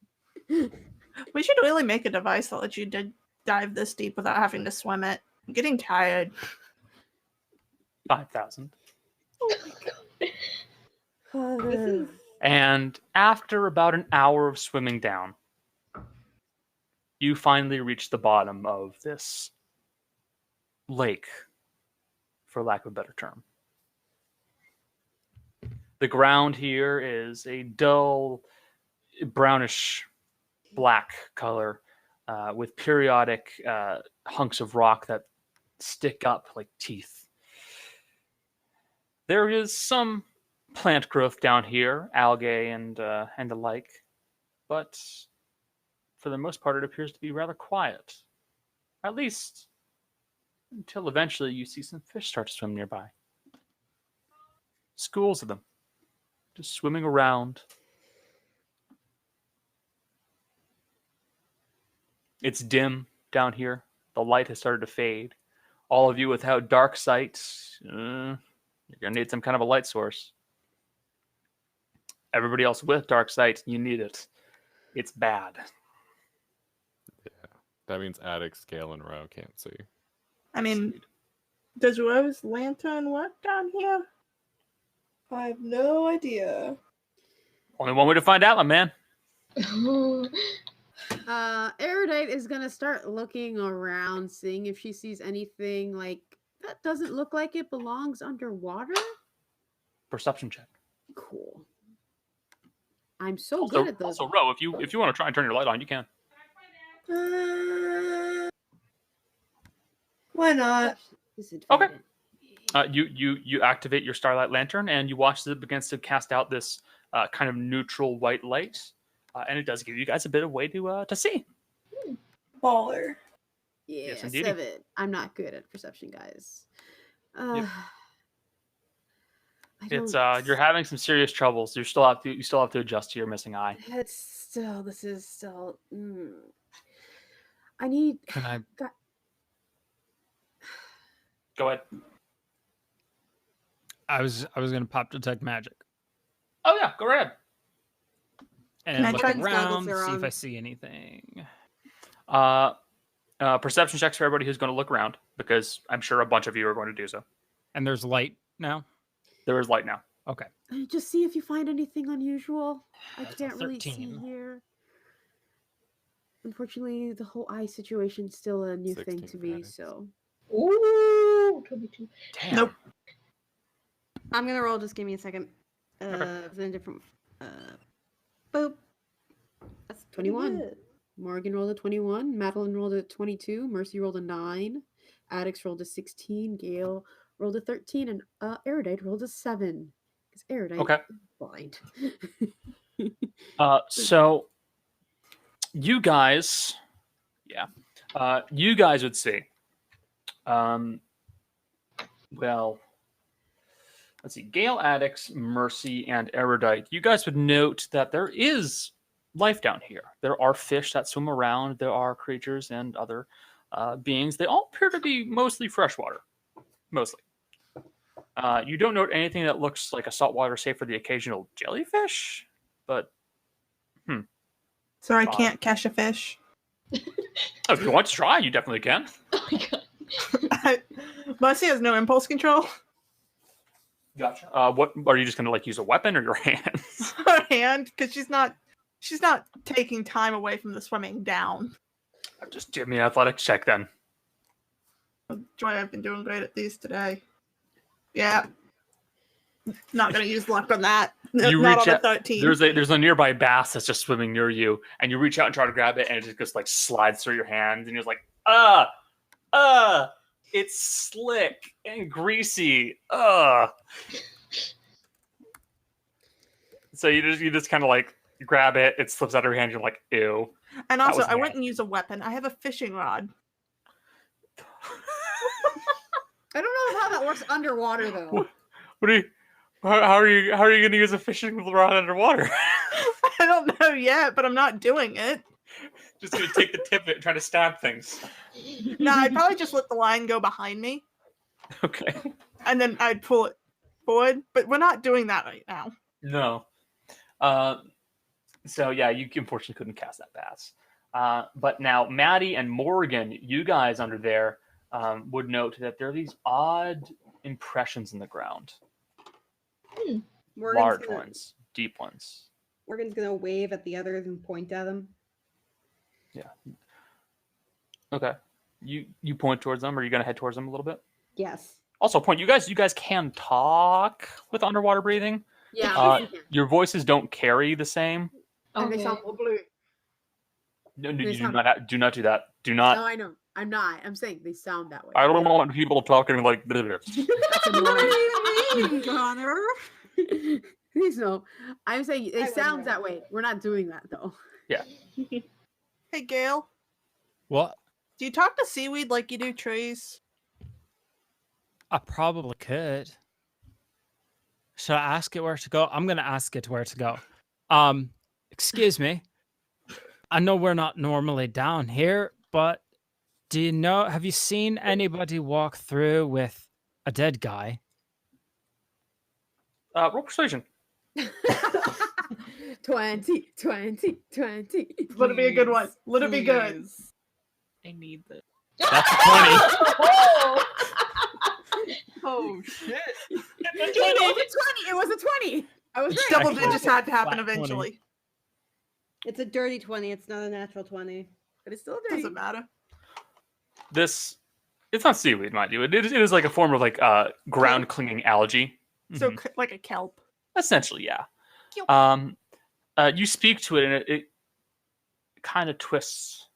[SPEAKER 3] We should really make a device that lets you dive this deep without having to swim it. I'm getting tired.
[SPEAKER 9] 5,000.
[SPEAKER 6] This is
[SPEAKER 9] And after about an hour of swimming down, you finally reach the bottom of this lake, for lack of a better term. The ground here is a dull, brownish black color with periodic hunks of rock that stick up like teeth. There is some plant growth down here, algae and the like, but for the most part, it appears to be rather quiet. At least until eventually you see some fish start to swim nearby. schools of them, just swimming around. It's dim down here. The light has started to fade. All of you without dark sight, you're going to need some kind of a light source. Everybody else with dark sight, you need it. It's bad.
[SPEAKER 4] Yeah. That means Addax, Gale, and Row can't see.
[SPEAKER 3] I mean, does Rose lantern work down here? I have no idea.
[SPEAKER 9] Only one way to find out, my man.
[SPEAKER 2] Erudite is gonna start looking around, seeing if she sees anything like that doesn't look like it belongs underwater.
[SPEAKER 9] Perception check.
[SPEAKER 2] Cool. I'm so
[SPEAKER 9] Also,
[SPEAKER 2] good at those.
[SPEAKER 9] also, Ro, if you want to try and turn your light on, you can.
[SPEAKER 3] Why not?
[SPEAKER 9] Okay. You activate your starlight lantern and you watch as it begins to cast out this kind of neutral white light, and it does give you guys a bit of way to see.
[SPEAKER 3] Baller.
[SPEAKER 2] Yeah,
[SPEAKER 9] Yes, indeedy.
[SPEAKER 2] 7. I'm not good at perception, guys.
[SPEAKER 9] Yep.
[SPEAKER 2] I
[SPEAKER 9] It's
[SPEAKER 2] don't-
[SPEAKER 9] you're having some serious troubles. You still have to adjust to your missing eye.
[SPEAKER 2] It's still. This is still. I need.
[SPEAKER 1] Can I?
[SPEAKER 2] God,
[SPEAKER 9] Go ahead.
[SPEAKER 1] I was gonna pop detect magic
[SPEAKER 9] Oh yeah, go ahead.
[SPEAKER 2] Can
[SPEAKER 1] and
[SPEAKER 2] I
[SPEAKER 1] look
[SPEAKER 2] try and goggles
[SPEAKER 1] around,
[SPEAKER 2] are
[SPEAKER 1] see if
[SPEAKER 2] on?
[SPEAKER 1] I see anything.
[SPEAKER 9] Perception checks for everybody who's going to look around, because I'm sure a bunch of you are going to do so.
[SPEAKER 1] And there's light now.
[SPEAKER 9] There is light now.
[SPEAKER 1] Okay.
[SPEAKER 2] just see if you find anything unusual. I
[SPEAKER 1] That's a
[SPEAKER 2] can't really see
[SPEAKER 1] 13.
[SPEAKER 2] here. Unfortunately, the whole eye situation's still a new thing
[SPEAKER 4] 16
[SPEAKER 2] to me.
[SPEAKER 4] panics.
[SPEAKER 2] So
[SPEAKER 5] Ooh, 22.
[SPEAKER 9] Damn.
[SPEAKER 3] Nope.
[SPEAKER 6] I'm gonna roll. Just give me a second.
[SPEAKER 9] Okay.
[SPEAKER 6] Then different. Boop. That's pretty
[SPEAKER 2] 21.
[SPEAKER 6] good.
[SPEAKER 2] Morgan rolled a 21. Madeline rolled a 22. Mercy rolled a 9. Addax rolled a 16. Gale rolled a 13. And Erudite rolled a 7. Because Erudite
[SPEAKER 9] Okay.
[SPEAKER 2] is blind.
[SPEAKER 9] So you guys, you guys would see. Well, let's see. Gale, Addax, Mercy, and Erudite. You guys would note that there is life down here. There are fish that swim around. There are creatures and other beings. They all appear to be mostly freshwater. Mostly. You don't note anything that looks like a saltwater, save for the occasional jellyfish. But
[SPEAKER 3] So I can't catch a fish.
[SPEAKER 9] if you want to try, you definitely can.
[SPEAKER 5] Oh my god.
[SPEAKER 3] Mercy has no impulse control.
[SPEAKER 9] Gotcha. What are you just gonna use a weapon or your hands?
[SPEAKER 3] Her hand, because she's not taking time away from the swimming down.
[SPEAKER 9] Just give me an athletics check then.
[SPEAKER 3] Joy, I've been doing great at these today. Yeah. Not gonna use luck on that.
[SPEAKER 9] You
[SPEAKER 3] Not
[SPEAKER 9] reach
[SPEAKER 3] on a
[SPEAKER 9] out.
[SPEAKER 3] 13.
[SPEAKER 9] There's a nearby bass that's just swimming near you, and you reach out and try to grab it, and it just like slides through your hands, and you're like, it's slick and greasy. So you just kind of like grab it, it slips out of your hand, you're like, ew.
[SPEAKER 3] And
[SPEAKER 9] that
[SPEAKER 3] also,
[SPEAKER 9] was
[SPEAKER 3] I wouldn't use a weapon. I have a fishing rod.
[SPEAKER 2] I don't know how that works underwater, though.
[SPEAKER 9] What are you? How are you going to use a fishing rod underwater?
[SPEAKER 3] I don't know yet, but I'm not doing it.
[SPEAKER 9] Just going to take the tip and try to stab things.
[SPEAKER 3] No, I'd probably just let the line go behind me,
[SPEAKER 9] Okay.
[SPEAKER 3] and then I'd pull it forward. But we're not doing that right now.
[SPEAKER 9] No. So yeah, you unfortunately couldn't cast that pass. But now Maddie and Morgan, you guys under there would note that there are these odd impressions in the ground.
[SPEAKER 6] Morgan's
[SPEAKER 9] Large
[SPEAKER 6] gonna,
[SPEAKER 9] ones, deep ones.
[SPEAKER 6] Morgan's gonna wave at the others and point at them.
[SPEAKER 9] Yeah. Okay. You point towards them, or are you gonna head towards them a little bit?
[SPEAKER 6] Yes.
[SPEAKER 9] Also, point. You guys can talk with underwater breathing.
[SPEAKER 2] Yeah.
[SPEAKER 9] Your voices don't carry the same.
[SPEAKER 2] And they
[SPEAKER 5] Okay.
[SPEAKER 2] sound blue.
[SPEAKER 9] No,
[SPEAKER 2] They
[SPEAKER 9] you
[SPEAKER 2] sound-
[SPEAKER 9] do not do that. Do not.
[SPEAKER 2] No, I know. I'm not. I'm saying they sound that way.
[SPEAKER 9] I don't want people talking like this.
[SPEAKER 2] That's annoying.
[SPEAKER 6] Connor.
[SPEAKER 2] Please no. I'm saying it
[SPEAKER 6] wouldn't
[SPEAKER 2] sounds
[SPEAKER 6] know.
[SPEAKER 2] that way. We're not doing that though.
[SPEAKER 3] Hey, Gail,
[SPEAKER 1] What?
[SPEAKER 3] do you talk to seaweed like you do trees?
[SPEAKER 1] I probably could. Should I ask it where to go? I'm gonna ask it where to go. Excuse me. I know we're not normally down here, but have you seen anybody walk through with a dead guy?
[SPEAKER 7] Roll persuasion.
[SPEAKER 2] 20.
[SPEAKER 3] Let it be a good one. Let it be good.
[SPEAKER 8] Please. I need this.
[SPEAKER 1] That's a 20.
[SPEAKER 8] Oh shit.
[SPEAKER 2] It was a 20. I was right.
[SPEAKER 3] Double digits had to happen
[SPEAKER 1] Flat 20.
[SPEAKER 3] eventually.
[SPEAKER 6] It's a dirty 20. It's not a natural 20.
[SPEAKER 2] But it's still a dirty.
[SPEAKER 3] Doesn't matter.
[SPEAKER 9] It's not seaweed, mind you. It is like a form of like ground clinging algae.
[SPEAKER 3] So like a kelp.
[SPEAKER 9] Essentially, yeah. You speak to it, and it kind of twists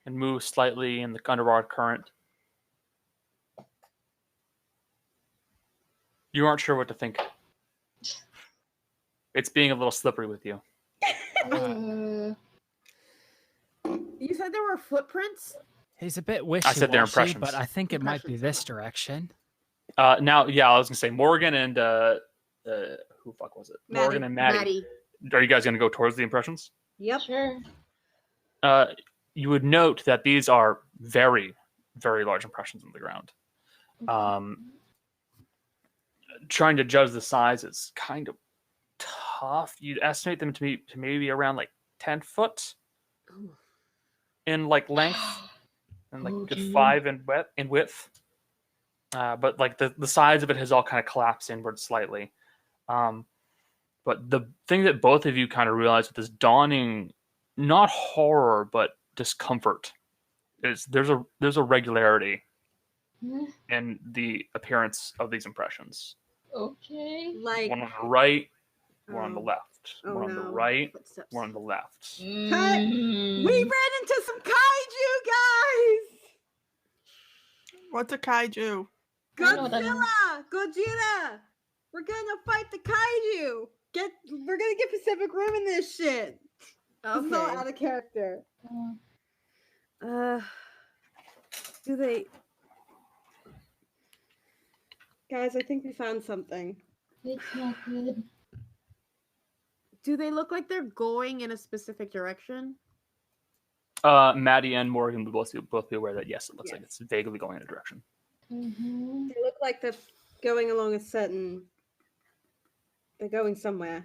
[SPEAKER 9] and moves slightly in the underwater current. You aren't sure what to think. It's being a little slippery with you.
[SPEAKER 2] You said there were footprints?
[SPEAKER 1] He's a bit wishy-washy,
[SPEAKER 9] said their impressions.
[SPEAKER 1] but I think it might be this direction.
[SPEAKER 9] Now, yeah, I was gonna say Morgan and who fuck was it?
[SPEAKER 6] Maddie.
[SPEAKER 9] Morgan and Maddie. Are you guys gonna go towards the impressions?
[SPEAKER 6] Yep.
[SPEAKER 5] Sure.
[SPEAKER 9] You would note that these are very, very large impressions on the ground. Trying to judge the size is kind of tough. You'd estimate them to maybe around like 10 foot in like length and like just 5 in width. But like the size of it has all kind of collapsed inward slightly. But the thing that both of you kind of realize with this dawning, not horror, but discomfort, is there's a regularity in the appearance of these impressions.
[SPEAKER 5] Okay.
[SPEAKER 6] Like
[SPEAKER 9] One on the right, one on the left.
[SPEAKER 6] oh
[SPEAKER 9] One on the
[SPEAKER 6] no.
[SPEAKER 9] right,
[SPEAKER 6] Footsteps.
[SPEAKER 9] one on the left.
[SPEAKER 6] We ran into some kaiju, guys.
[SPEAKER 3] What's a kaiju?
[SPEAKER 5] I know what that
[SPEAKER 6] Godzilla, Gojira. We're gonna fight the kaiju. We're gonna get Pacific Rim in this shit. It's not out of character. Do they? Guys, I think we found something.
[SPEAKER 5] It's not good.
[SPEAKER 2] Do they look like they're going in a specific direction?
[SPEAKER 9] Maddie and Morgan would both be aware that yes, it looks like it's vaguely going in a direction.
[SPEAKER 5] Mm-hmm.
[SPEAKER 6] They look like they're going along a certain. They're going somewhere.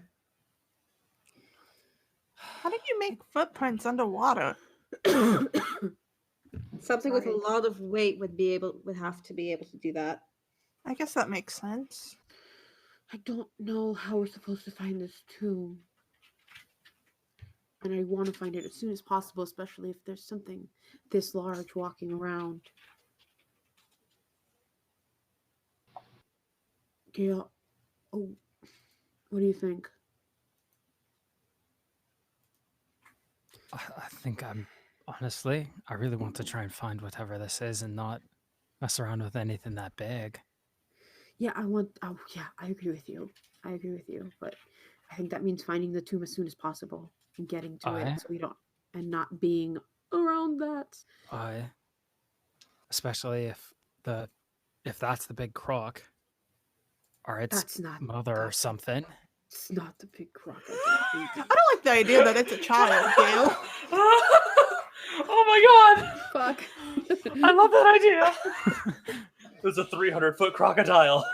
[SPEAKER 3] How did you make footprints underwater?
[SPEAKER 6] Something with a lot of weight would have to be able to do that.
[SPEAKER 3] I guess that makes sense.
[SPEAKER 2] I don't know how we're supposed to find this tomb. And I want to find it as soon as possible, especially if there's something this large walking around. Gail, what do you think?
[SPEAKER 1] I think honestly, I really want to try and find whatever this is and not mess around with anything that big.
[SPEAKER 2] Yeah, I agree with you. But I think that means finding the tomb as soon as possible and getting to it so we don't, and not being around that.
[SPEAKER 1] Especially if that's the big croc, or its
[SPEAKER 2] That's not
[SPEAKER 1] mother or something.
[SPEAKER 2] It's not the big croc.
[SPEAKER 3] I don't like the idea that it's a child, Gail.
[SPEAKER 9] Oh my god!
[SPEAKER 2] Fuck.
[SPEAKER 9] I love that idea. There's a 300-foot crocodile.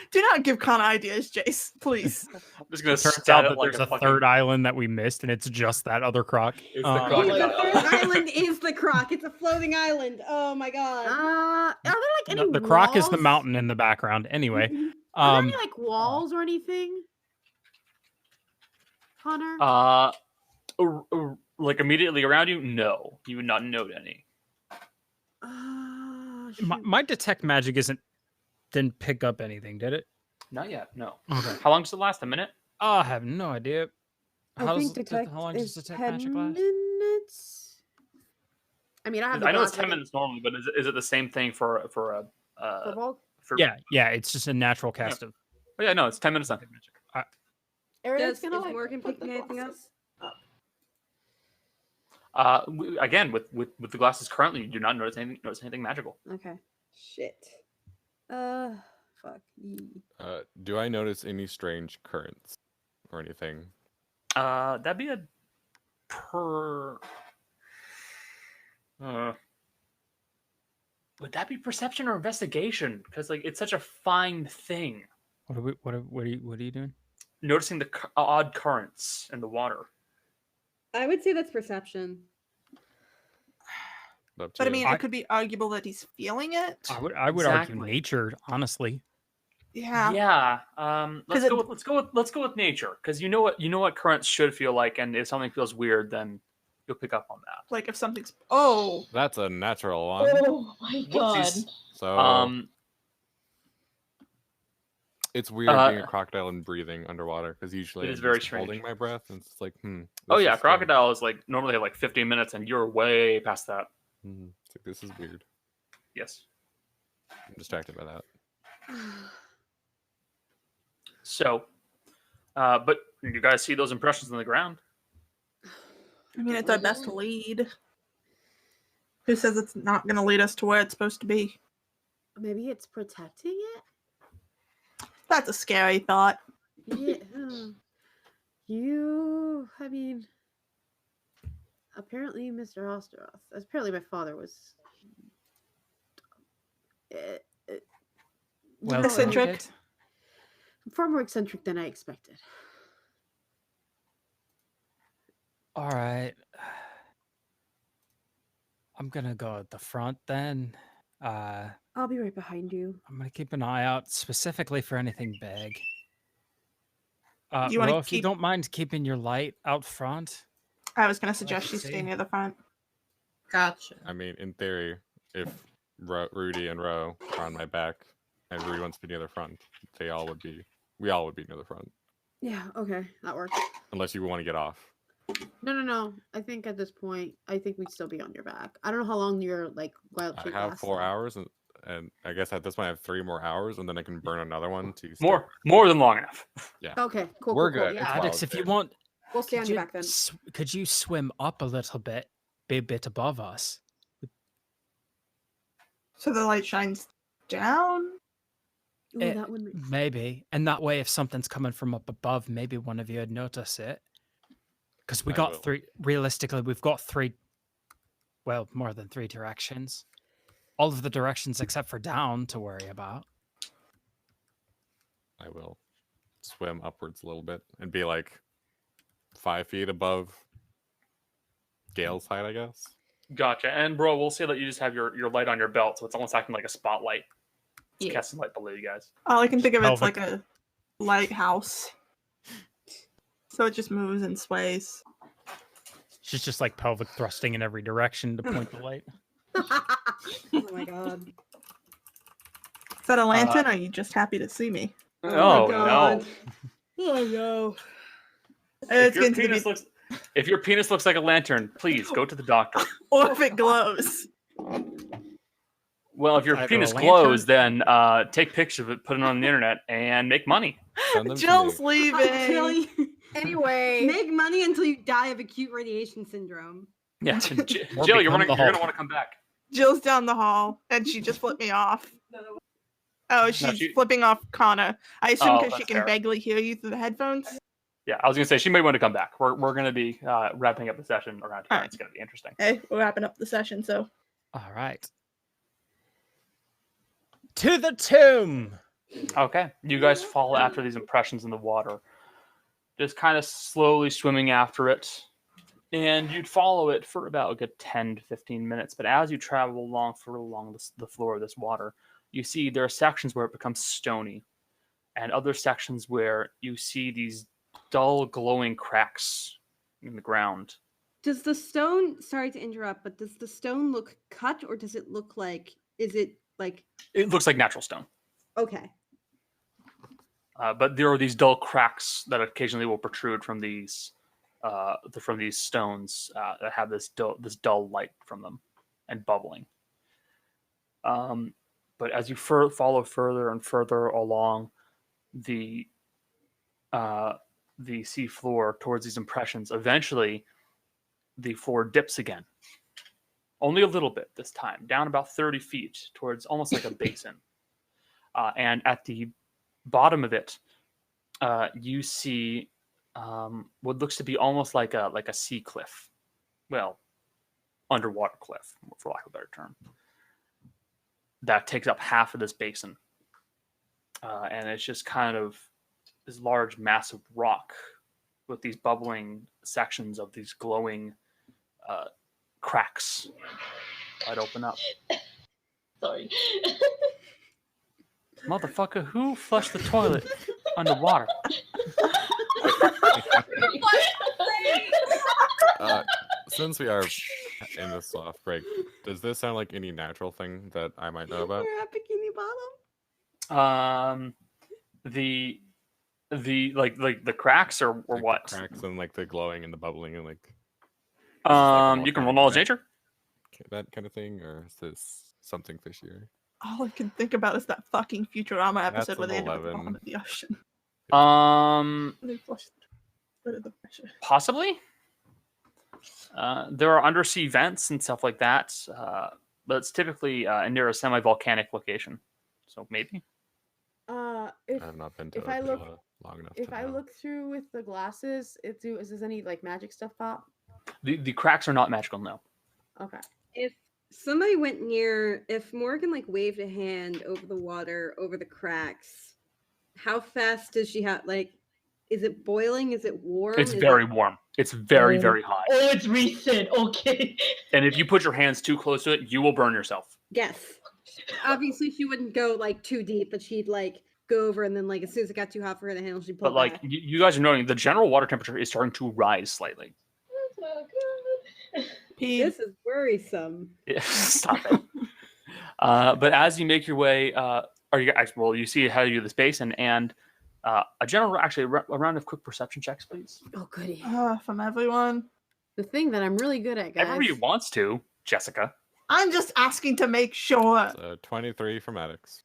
[SPEAKER 3] Do not give Connor ideas, Jace, please.
[SPEAKER 9] I'm just gonna
[SPEAKER 1] Turns out that there's a third island that we missed, and it's just that other croc.
[SPEAKER 9] It's the
[SPEAKER 6] The
[SPEAKER 9] crocodile.
[SPEAKER 6] third island is the croc. It's a floating island. Oh my god.
[SPEAKER 2] Are there like any
[SPEAKER 1] The croc is the
[SPEAKER 2] walls?
[SPEAKER 1] mountain in the background. Anyway,
[SPEAKER 2] Are there any like walls or anything? Connor?
[SPEAKER 9] Like immediately around you, no, you would not note any.
[SPEAKER 1] my detect magic didn't pick up anything, did it?
[SPEAKER 9] Not yet, no.
[SPEAKER 1] Okay.
[SPEAKER 9] How long does it last? A minute?
[SPEAKER 1] Oh, I have no idea.
[SPEAKER 2] I think detect
[SPEAKER 1] how long does
[SPEAKER 2] is
[SPEAKER 1] detect
[SPEAKER 2] 10
[SPEAKER 1] magic last?
[SPEAKER 2] minutes. I mean, I have.
[SPEAKER 9] I know it's 10 minutes normally, but is it the same thing for a
[SPEAKER 2] Firbolg?
[SPEAKER 9] for?
[SPEAKER 1] Yeah, it's just a natural cast of.
[SPEAKER 9] Oh yeah, no, it's 10 minutes. Not magic.
[SPEAKER 2] Ariel's
[SPEAKER 6] Is
[SPEAKER 2] gonna like
[SPEAKER 6] Morgan
[SPEAKER 2] put the
[SPEAKER 6] picking anything
[SPEAKER 2] glasses
[SPEAKER 6] else?
[SPEAKER 2] up.
[SPEAKER 9] Again, with the glasses currently, you do not notice anything magical.
[SPEAKER 6] Okay. Shit. Fuck. fuck. Yee.
[SPEAKER 4] Do I notice any strange currents or anything?
[SPEAKER 9] That'd be a per. Would that be perception or investigation? Because like it's such a fine thing.
[SPEAKER 1] What are you doing?
[SPEAKER 9] Noticing the odd currents in the water.
[SPEAKER 6] I would say that's perception.
[SPEAKER 4] Up to
[SPEAKER 3] But I
[SPEAKER 4] you.
[SPEAKER 3] mean, it could be arguable that he's feeling it.
[SPEAKER 1] I would argue
[SPEAKER 9] Exactly.
[SPEAKER 1] nature, honestly.
[SPEAKER 3] Yeah.
[SPEAKER 9] Yeah. Let's go with nature, because you know what currents should feel like, and if something feels weird, then you'll pick up on that.
[SPEAKER 3] Like if something's
[SPEAKER 4] That's a natural one.
[SPEAKER 5] Oh my god.
[SPEAKER 9] Whoopsies.
[SPEAKER 4] So it's weird being a crocodile and breathing underwater, because usually
[SPEAKER 9] It is
[SPEAKER 4] I'm
[SPEAKER 9] very
[SPEAKER 4] just
[SPEAKER 9] strange.
[SPEAKER 4] holding my breath, and it's like,
[SPEAKER 9] Oh
[SPEAKER 4] this
[SPEAKER 9] yeah,
[SPEAKER 4] is strange.
[SPEAKER 9] crocodile is like normally have like 15 minutes, and you're way past that.
[SPEAKER 4] It's like, this is weird.
[SPEAKER 9] Yes.
[SPEAKER 4] I'm distracted by that.
[SPEAKER 9] So, but you guys see those impressions on the ground?
[SPEAKER 3] I mean, it's our best lead. Who says it's not going to lead us to where it's supposed to be?
[SPEAKER 2] Maybe it's protecting it?
[SPEAKER 3] That's a scary thought.
[SPEAKER 2] Yeah. I mean, apparently Mr. Ostoroth, apparently my father was
[SPEAKER 1] Well,
[SPEAKER 3] Eccentric.
[SPEAKER 2] far more eccentric than I expected.
[SPEAKER 1] All right. I'm gonna go at the front then.
[SPEAKER 2] I'll be right behind you.
[SPEAKER 1] I'm gonna keep an eye out specifically for anything big.
[SPEAKER 3] You wanna
[SPEAKER 1] Ro, if you
[SPEAKER 3] keep-
[SPEAKER 1] don't mind keeping your light out front.
[SPEAKER 3] I was going to suggest you
[SPEAKER 1] see.
[SPEAKER 3] stay near the front.
[SPEAKER 8] Gotcha.
[SPEAKER 4] I mean, in theory, if Rudy and Ro are on my back, and Rudy wants to be near the front, we all would be near the front,
[SPEAKER 2] Yeah, okay, that works.
[SPEAKER 4] unless you want to get off.
[SPEAKER 2] No. I think at this point, I think we'd still be on your back. I don't know how long your wild
[SPEAKER 4] I
[SPEAKER 2] shape
[SPEAKER 4] have
[SPEAKER 2] lasts.
[SPEAKER 4] 4 hours, and I guess at this point I have 3 more hours, and then I can burn another one to
[SPEAKER 9] More than long enough.
[SPEAKER 2] Okay, cool.
[SPEAKER 4] We're
[SPEAKER 2] cool,
[SPEAKER 4] good.
[SPEAKER 2] Yeah.
[SPEAKER 4] It's
[SPEAKER 1] Addax, if you
[SPEAKER 4] good.
[SPEAKER 1] want,
[SPEAKER 2] We'll stay on
[SPEAKER 1] could
[SPEAKER 2] your
[SPEAKER 1] you,
[SPEAKER 2] back then.
[SPEAKER 1] could you swim up a little bit, be a bit above us?
[SPEAKER 3] So the light shines down?
[SPEAKER 2] Ooh,
[SPEAKER 1] Eh,
[SPEAKER 2] that would make
[SPEAKER 1] Maybe, and that way, if something's coming from up above, maybe one of you would notice it. Because we
[SPEAKER 4] I
[SPEAKER 1] got
[SPEAKER 4] will.
[SPEAKER 1] 3. Realistically, we've got 3. Well, more than 3 directions. All of the directions except for down to worry about.
[SPEAKER 4] I will swim upwards a little bit and be like 5 feet above Gale's height, I guess.
[SPEAKER 9] Gotcha. And bro, we'll say that you just have your light on your belt, so it's almost acting like a spotlight. It's
[SPEAKER 8] Yeah.
[SPEAKER 9] casting light below you guys.
[SPEAKER 3] All I can think of it's
[SPEAKER 1] Pelvic.
[SPEAKER 3] like a lighthouse. So it just moves and sways.
[SPEAKER 1] She's just like pelvic thrusting in every direction to point the light.
[SPEAKER 6] Oh my god.
[SPEAKER 3] Is that a lantern or are you just happy to see me?
[SPEAKER 9] Oh,
[SPEAKER 6] my
[SPEAKER 9] no.
[SPEAKER 6] God.
[SPEAKER 2] Oh no.
[SPEAKER 3] It's
[SPEAKER 9] If
[SPEAKER 3] going to be...
[SPEAKER 9] if your penis looks like a lantern, please go to the doctor.
[SPEAKER 3] Or if it glows.
[SPEAKER 9] Well, if your
[SPEAKER 1] Either a
[SPEAKER 9] penis
[SPEAKER 1] lantern-
[SPEAKER 9] glows, then take pictures of it, put it on the internet, and make money.
[SPEAKER 4] Send them to
[SPEAKER 3] Jill's
[SPEAKER 4] me.
[SPEAKER 6] Until
[SPEAKER 3] leaving.
[SPEAKER 6] you
[SPEAKER 2] Anyway,
[SPEAKER 6] make money until you die of acute radiation syndrome.
[SPEAKER 9] Yeah,
[SPEAKER 1] Or
[SPEAKER 9] Jill, you're
[SPEAKER 1] become the
[SPEAKER 9] gonna
[SPEAKER 1] Hulk.
[SPEAKER 9] want to come back.
[SPEAKER 3] Jill's down the hall and she just flipped me off. Oh, she's
[SPEAKER 9] she-
[SPEAKER 3] flipping off Connor. I assume
[SPEAKER 9] Oh,
[SPEAKER 3] because she
[SPEAKER 9] that's
[SPEAKER 3] can
[SPEAKER 9] fair.
[SPEAKER 3] vaguely hear you through the headphones.
[SPEAKER 9] Yeah, I was gonna say she may want to come back. We're gonna be wrapping up the session around here.
[SPEAKER 3] Alright.
[SPEAKER 9] It's gonna be interesting.
[SPEAKER 3] Hey, we're wrapping up the session, so
[SPEAKER 1] All right. To the tomb.
[SPEAKER 9] Okay, you guys follow after these impressions in the water, just kind of slowly swimming after it, and you'd follow it for about a good 10 to 15 minutes. But as you travel along the floor of this water, you see there are sections where it becomes stony, and other sections where you see these dull glowing cracks in the ground.
[SPEAKER 6] Does the stone, sorry to interrupt, but does the stone look cut or does it look like, is it like,
[SPEAKER 9] It looks like natural stone.
[SPEAKER 6] okay.
[SPEAKER 9] But there are these dull cracks that occasionally will protrude from these stones that have this dull light from them and bubbling. But as you follow further and further along the sea floor towards these impressions, eventually the floor dips again. Only a little bit this time, down about 30 feet towards almost like a basin. and at the bottom of it, you see what looks to be almost like a sea cliff. Well, underwater cliff, for lack of a better term. That takes up half of this basin. And it's just kind of this large mass of rock with these bubbling sections of these glowing cracks that open up.
[SPEAKER 5] Sorry.
[SPEAKER 9] Motherfucker, who flushed the toilet underwater?
[SPEAKER 4] Since we are in this soft break, does this sound like any natural thing that I might know about?
[SPEAKER 6] We're at Bikini Bottom.
[SPEAKER 9] The the cracks or
[SPEAKER 4] Like
[SPEAKER 9] what?
[SPEAKER 4] The cracks and like the glowing and the bubbling and like
[SPEAKER 9] You can roll knowledge nature.
[SPEAKER 4] that kind of thing, or is this something fishier?
[SPEAKER 3] All I can think about is that fucking Futurama episode
[SPEAKER 4] That's
[SPEAKER 3] where they
[SPEAKER 4] an
[SPEAKER 3] end up at the
[SPEAKER 4] 11.
[SPEAKER 3] bottom of the ocean.
[SPEAKER 9] Um,
[SPEAKER 3] They flush rid of the pressure.
[SPEAKER 9] Possibly. There are undersea vents and stuff like that, but it's typically near a semi-volcanic location. So maybe.
[SPEAKER 2] If
[SPEAKER 4] I have not been to
[SPEAKER 2] if I look-
[SPEAKER 4] long enough.
[SPEAKER 2] if
[SPEAKER 4] to
[SPEAKER 2] I
[SPEAKER 4] know.
[SPEAKER 2] look through with the glasses, is there any like magic stuff pop?
[SPEAKER 9] The cracks are not magical, no.
[SPEAKER 2] Okay.
[SPEAKER 6] If somebody went near, if Morgan like waved a hand over the water, over the cracks, how fast does she have? Like, is it boiling? Is it warm?
[SPEAKER 9] It's
[SPEAKER 6] Is
[SPEAKER 9] very
[SPEAKER 6] it...
[SPEAKER 9] warm. It's very,
[SPEAKER 5] Oh.
[SPEAKER 9] very hot.
[SPEAKER 5] Oh, it's recent. Okay.
[SPEAKER 9] And if you put your hands too close to it, you will burn yourself.
[SPEAKER 6] Yes. Obviously, she wouldn't go like too deep, but she'd like go over and then like as soon as it got too hot for her to handle, she'd pull
[SPEAKER 9] But like
[SPEAKER 6] back.
[SPEAKER 9] you guys are noting, the general water temperature is starting to rise slightly.
[SPEAKER 5] That's so good.
[SPEAKER 6] This is worrisome.
[SPEAKER 9] Yeah, stop it. But as you make your way, you see how you do this basin and a general, actually, a round of quick perception checks, please.
[SPEAKER 2] Oh, goody.
[SPEAKER 3] From everyone.
[SPEAKER 2] The thing that I'm really good at, guys.
[SPEAKER 9] Everybody wants to, Jessica.
[SPEAKER 3] I'm just asking to make sure.
[SPEAKER 4] So 23 from Addax.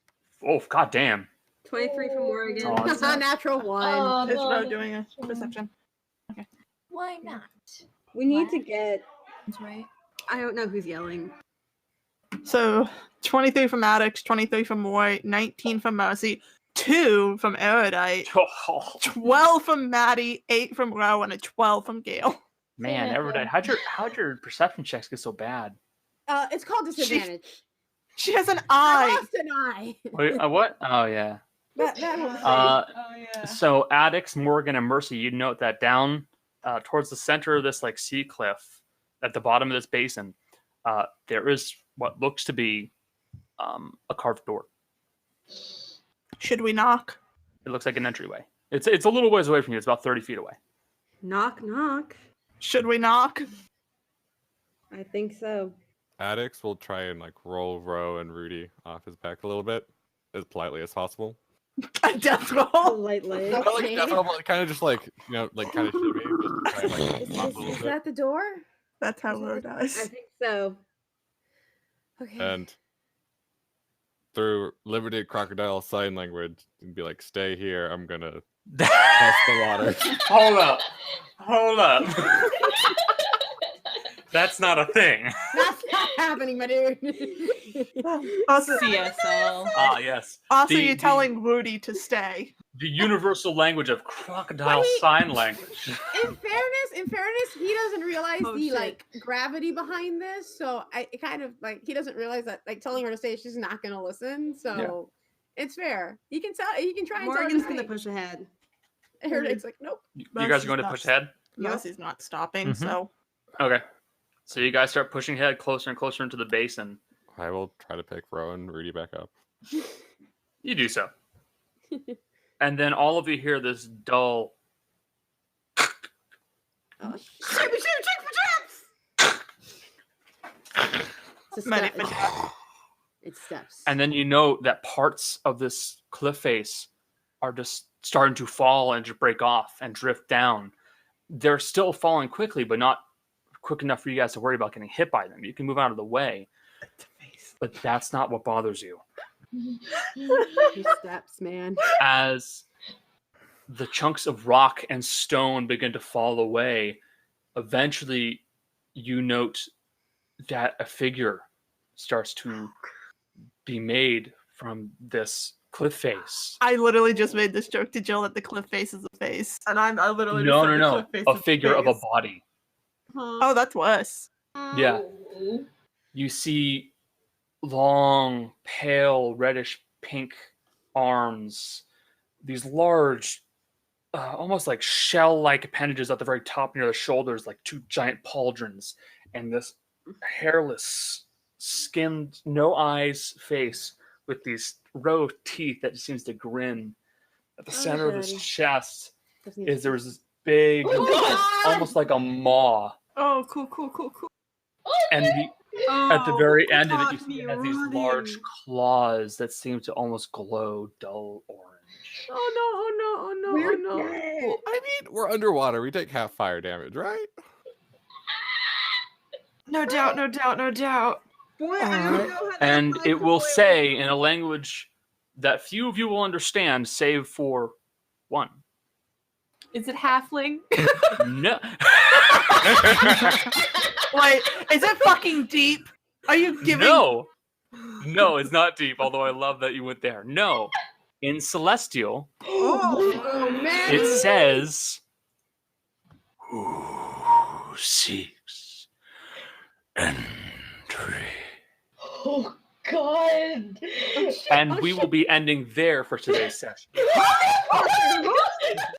[SPEAKER 9] Oh, goddamn.
[SPEAKER 6] 23 from Morgan.
[SPEAKER 9] Oh, it's
[SPEAKER 2] Natural one.
[SPEAKER 5] Oh,
[SPEAKER 3] Is
[SPEAKER 5] no,
[SPEAKER 3] Ro
[SPEAKER 5] that's
[SPEAKER 3] doing a
[SPEAKER 5] true.
[SPEAKER 3] perception?
[SPEAKER 5] Why not?
[SPEAKER 6] We need
[SPEAKER 5] What?
[SPEAKER 6] to get.
[SPEAKER 5] That's right.
[SPEAKER 6] I don't know who's yelling.
[SPEAKER 3] So 23 from Addax, 23 from Roy, 19 from Mercy, 2 from Erudite, 12 from Maddie, 8 from Ro, and a 12 from Gale.
[SPEAKER 9] Man,
[SPEAKER 5] Yeah.
[SPEAKER 9] Everday, how'd your perception checks get so bad?
[SPEAKER 2] It's called disadvantage.
[SPEAKER 3] She has an
[SPEAKER 2] I
[SPEAKER 3] eye.
[SPEAKER 2] lost an eye.
[SPEAKER 9] Wait, what? Oh yeah.
[SPEAKER 2] That whole thing.
[SPEAKER 5] Oh yeah.
[SPEAKER 9] So Addax, Morgan, and Mercy, you note that down towards the center of this like sea cliff, at the bottom of this basin, there is what looks to be a carved door.
[SPEAKER 3] Should we knock?
[SPEAKER 9] It looks like an entryway. It's a little ways away from you. It's about 30 feet away.
[SPEAKER 6] Knock, knock.
[SPEAKER 3] Should we knock?
[SPEAKER 6] I think so.
[SPEAKER 4] Addax will try and like roll Ro and Rudy off his back a little bit, as politely as possible.
[SPEAKER 3] A death roll.
[SPEAKER 6] Politely.
[SPEAKER 4] Not like definitely, kind of just like like kind of shimmy, just try and, like,
[SPEAKER 2] Is,
[SPEAKER 4] pop a
[SPEAKER 2] is
[SPEAKER 4] little bit.
[SPEAKER 2] that the door?
[SPEAKER 3] That's how Ro
[SPEAKER 6] I
[SPEAKER 3] does.
[SPEAKER 6] think so.
[SPEAKER 2] Okay.
[SPEAKER 4] And through limited crocodile sign language, and be like, "Stay here. I'm gonna test the water."
[SPEAKER 9] Hold up. That's not a thing.
[SPEAKER 2] That's not happening, my dude.
[SPEAKER 3] Also,
[SPEAKER 8] CSL.
[SPEAKER 9] Ah, yes.
[SPEAKER 3] also
[SPEAKER 9] The-
[SPEAKER 3] you're
[SPEAKER 9] the-
[SPEAKER 3] telling Rudy to stay.
[SPEAKER 9] The universal language of crocodile
[SPEAKER 2] Wait.
[SPEAKER 9] sign language.
[SPEAKER 2] in fairness, he doesn't realize
[SPEAKER 6] Oh,
[SPEAKER 2] the
[SPEAKER 6] shit.
[SPEAKER 2] like gravity behind this. So it kind of like he doesn't realize that like telling her to stay, she's not gonna listen. So it's fair. He can tell. He can try and
[SPEAKER 6] Morgan's
[SPEAKER 2] tell her
[SPEAKER 6] gonna push ahead.
[SPEAKER 2] Her it's like nope.
[SPEAKER 9] You guys are going to push ahead?
[SPEAKER 3] Mercy's not stopping,
[SPEAKER 9] Mhm.
[SPEAKER 3] so
[SPEAKER 9] Okay. So you guys start pushing ahead closer and closer into the basin.
[SPEAKER 4] I will try to pick Ro and Rudy back up.
[SPEAKER 9] You do so. And then all of you hear this dull.
[SPEAKER 2] Oh,
[SPEAKER 3] check for traps.
[SPEAKER 2] it's a
[SPEAKER 3] Many
[SPEAKER 2] step.
[SPEAKER 3] for traps.
[SPEAKER 2] It's steps.
[SPEAKER 9] And then you note that parts of this cliff face are just starting to fall and just break off and drift down. They're still falling quickly, but not quick enough for you guys to worry about getting hit by them. You can move out of the way, but that's not what bothers you.
[SPEAKER 2] These steps, man.
[SPEAKER 9] As the chunks of rock and stone begin to fall away, eventually you note that a figure starts to be made from this cliff face.
[SPEAKER 3] I literally just made this joke to Jill that the cliff face is a face.
[SPEAKER 8] And I literally
[SPEAKER 9] No,
[SPEAKER 8] just said the
[SPEAKER 9] no,
[SPEAKER 8] cliff face
[SPEAKER 9] a
[SPEAKER 8] is
[SPEAKER 9] figure of a
[SPEAKER 8] face.
[SPEAKER 9] body.
[SPEAKER 3] Oh, that's worse.
[SPEAKER 9] Yeah. You see long, pale, reddish pink arms, these large, almost like shell-like appendages at the very top near the shoulders, like two giant pauldrons, and this hairless, skinned, no eyes face with these row of teeth that seems to grin. At the center of his
[SPEAKER 6] Daddy.
[SPEAKER 9] chest
[SPEAKER 2] Doesn't
[SPEAKER 9] is
[SPEAKER 2] he-
[SPEAKER 9] there was this big, almost like a maw,
[SPEAKER 3] Oh, cool.
[SPEAKER 9] and at the
[SPEAKER 6] Oh,
[SPEAKER 9] very end of it, you
[SPEAKER 6] God,
[SPEAKER 9] see it
[SPEAKER 6] me
[SPEAKER 9] has these large
[SPEAKER 6] running.
[SPEAKER 9] claws that seem to almost glow dull orange.
[SPEAKER 3] Oh no.
[SPEAKER 4] Well, I mean, we're underwater. We take half fire damage, right?
[SPEAKER 8] No doubt.
[SPEAKER 6] Boy, I
[SPEAKER 9] Alright.
[SPEAKER 6] don't know how that
[SPEAKER 9] And
[SPEAKER 6] applies
[SPEAKER 9] it
[SPEAKER 6] to
[SPEAKER 9] will
[SPEAKER 6] boy
[SPEAKER 9] say in a language that few of you will understand, save for one.
[SPEAKER 8] Is it halfling?
[SPEAKER 9] No.
[SPEAKER 3] Wait, is it fucking deep? Are you giving?
[SPEAKER 9] No. No, it's not deep, although I love that you went there. No. In Celestial,
[SPEAKER 6] Oh, man.
[SPEAKER 9] it says, "Who seeks entry?"
[SPEAKER 5] Oh God.
[SPEAKER 9] And we will be ending there for today's session.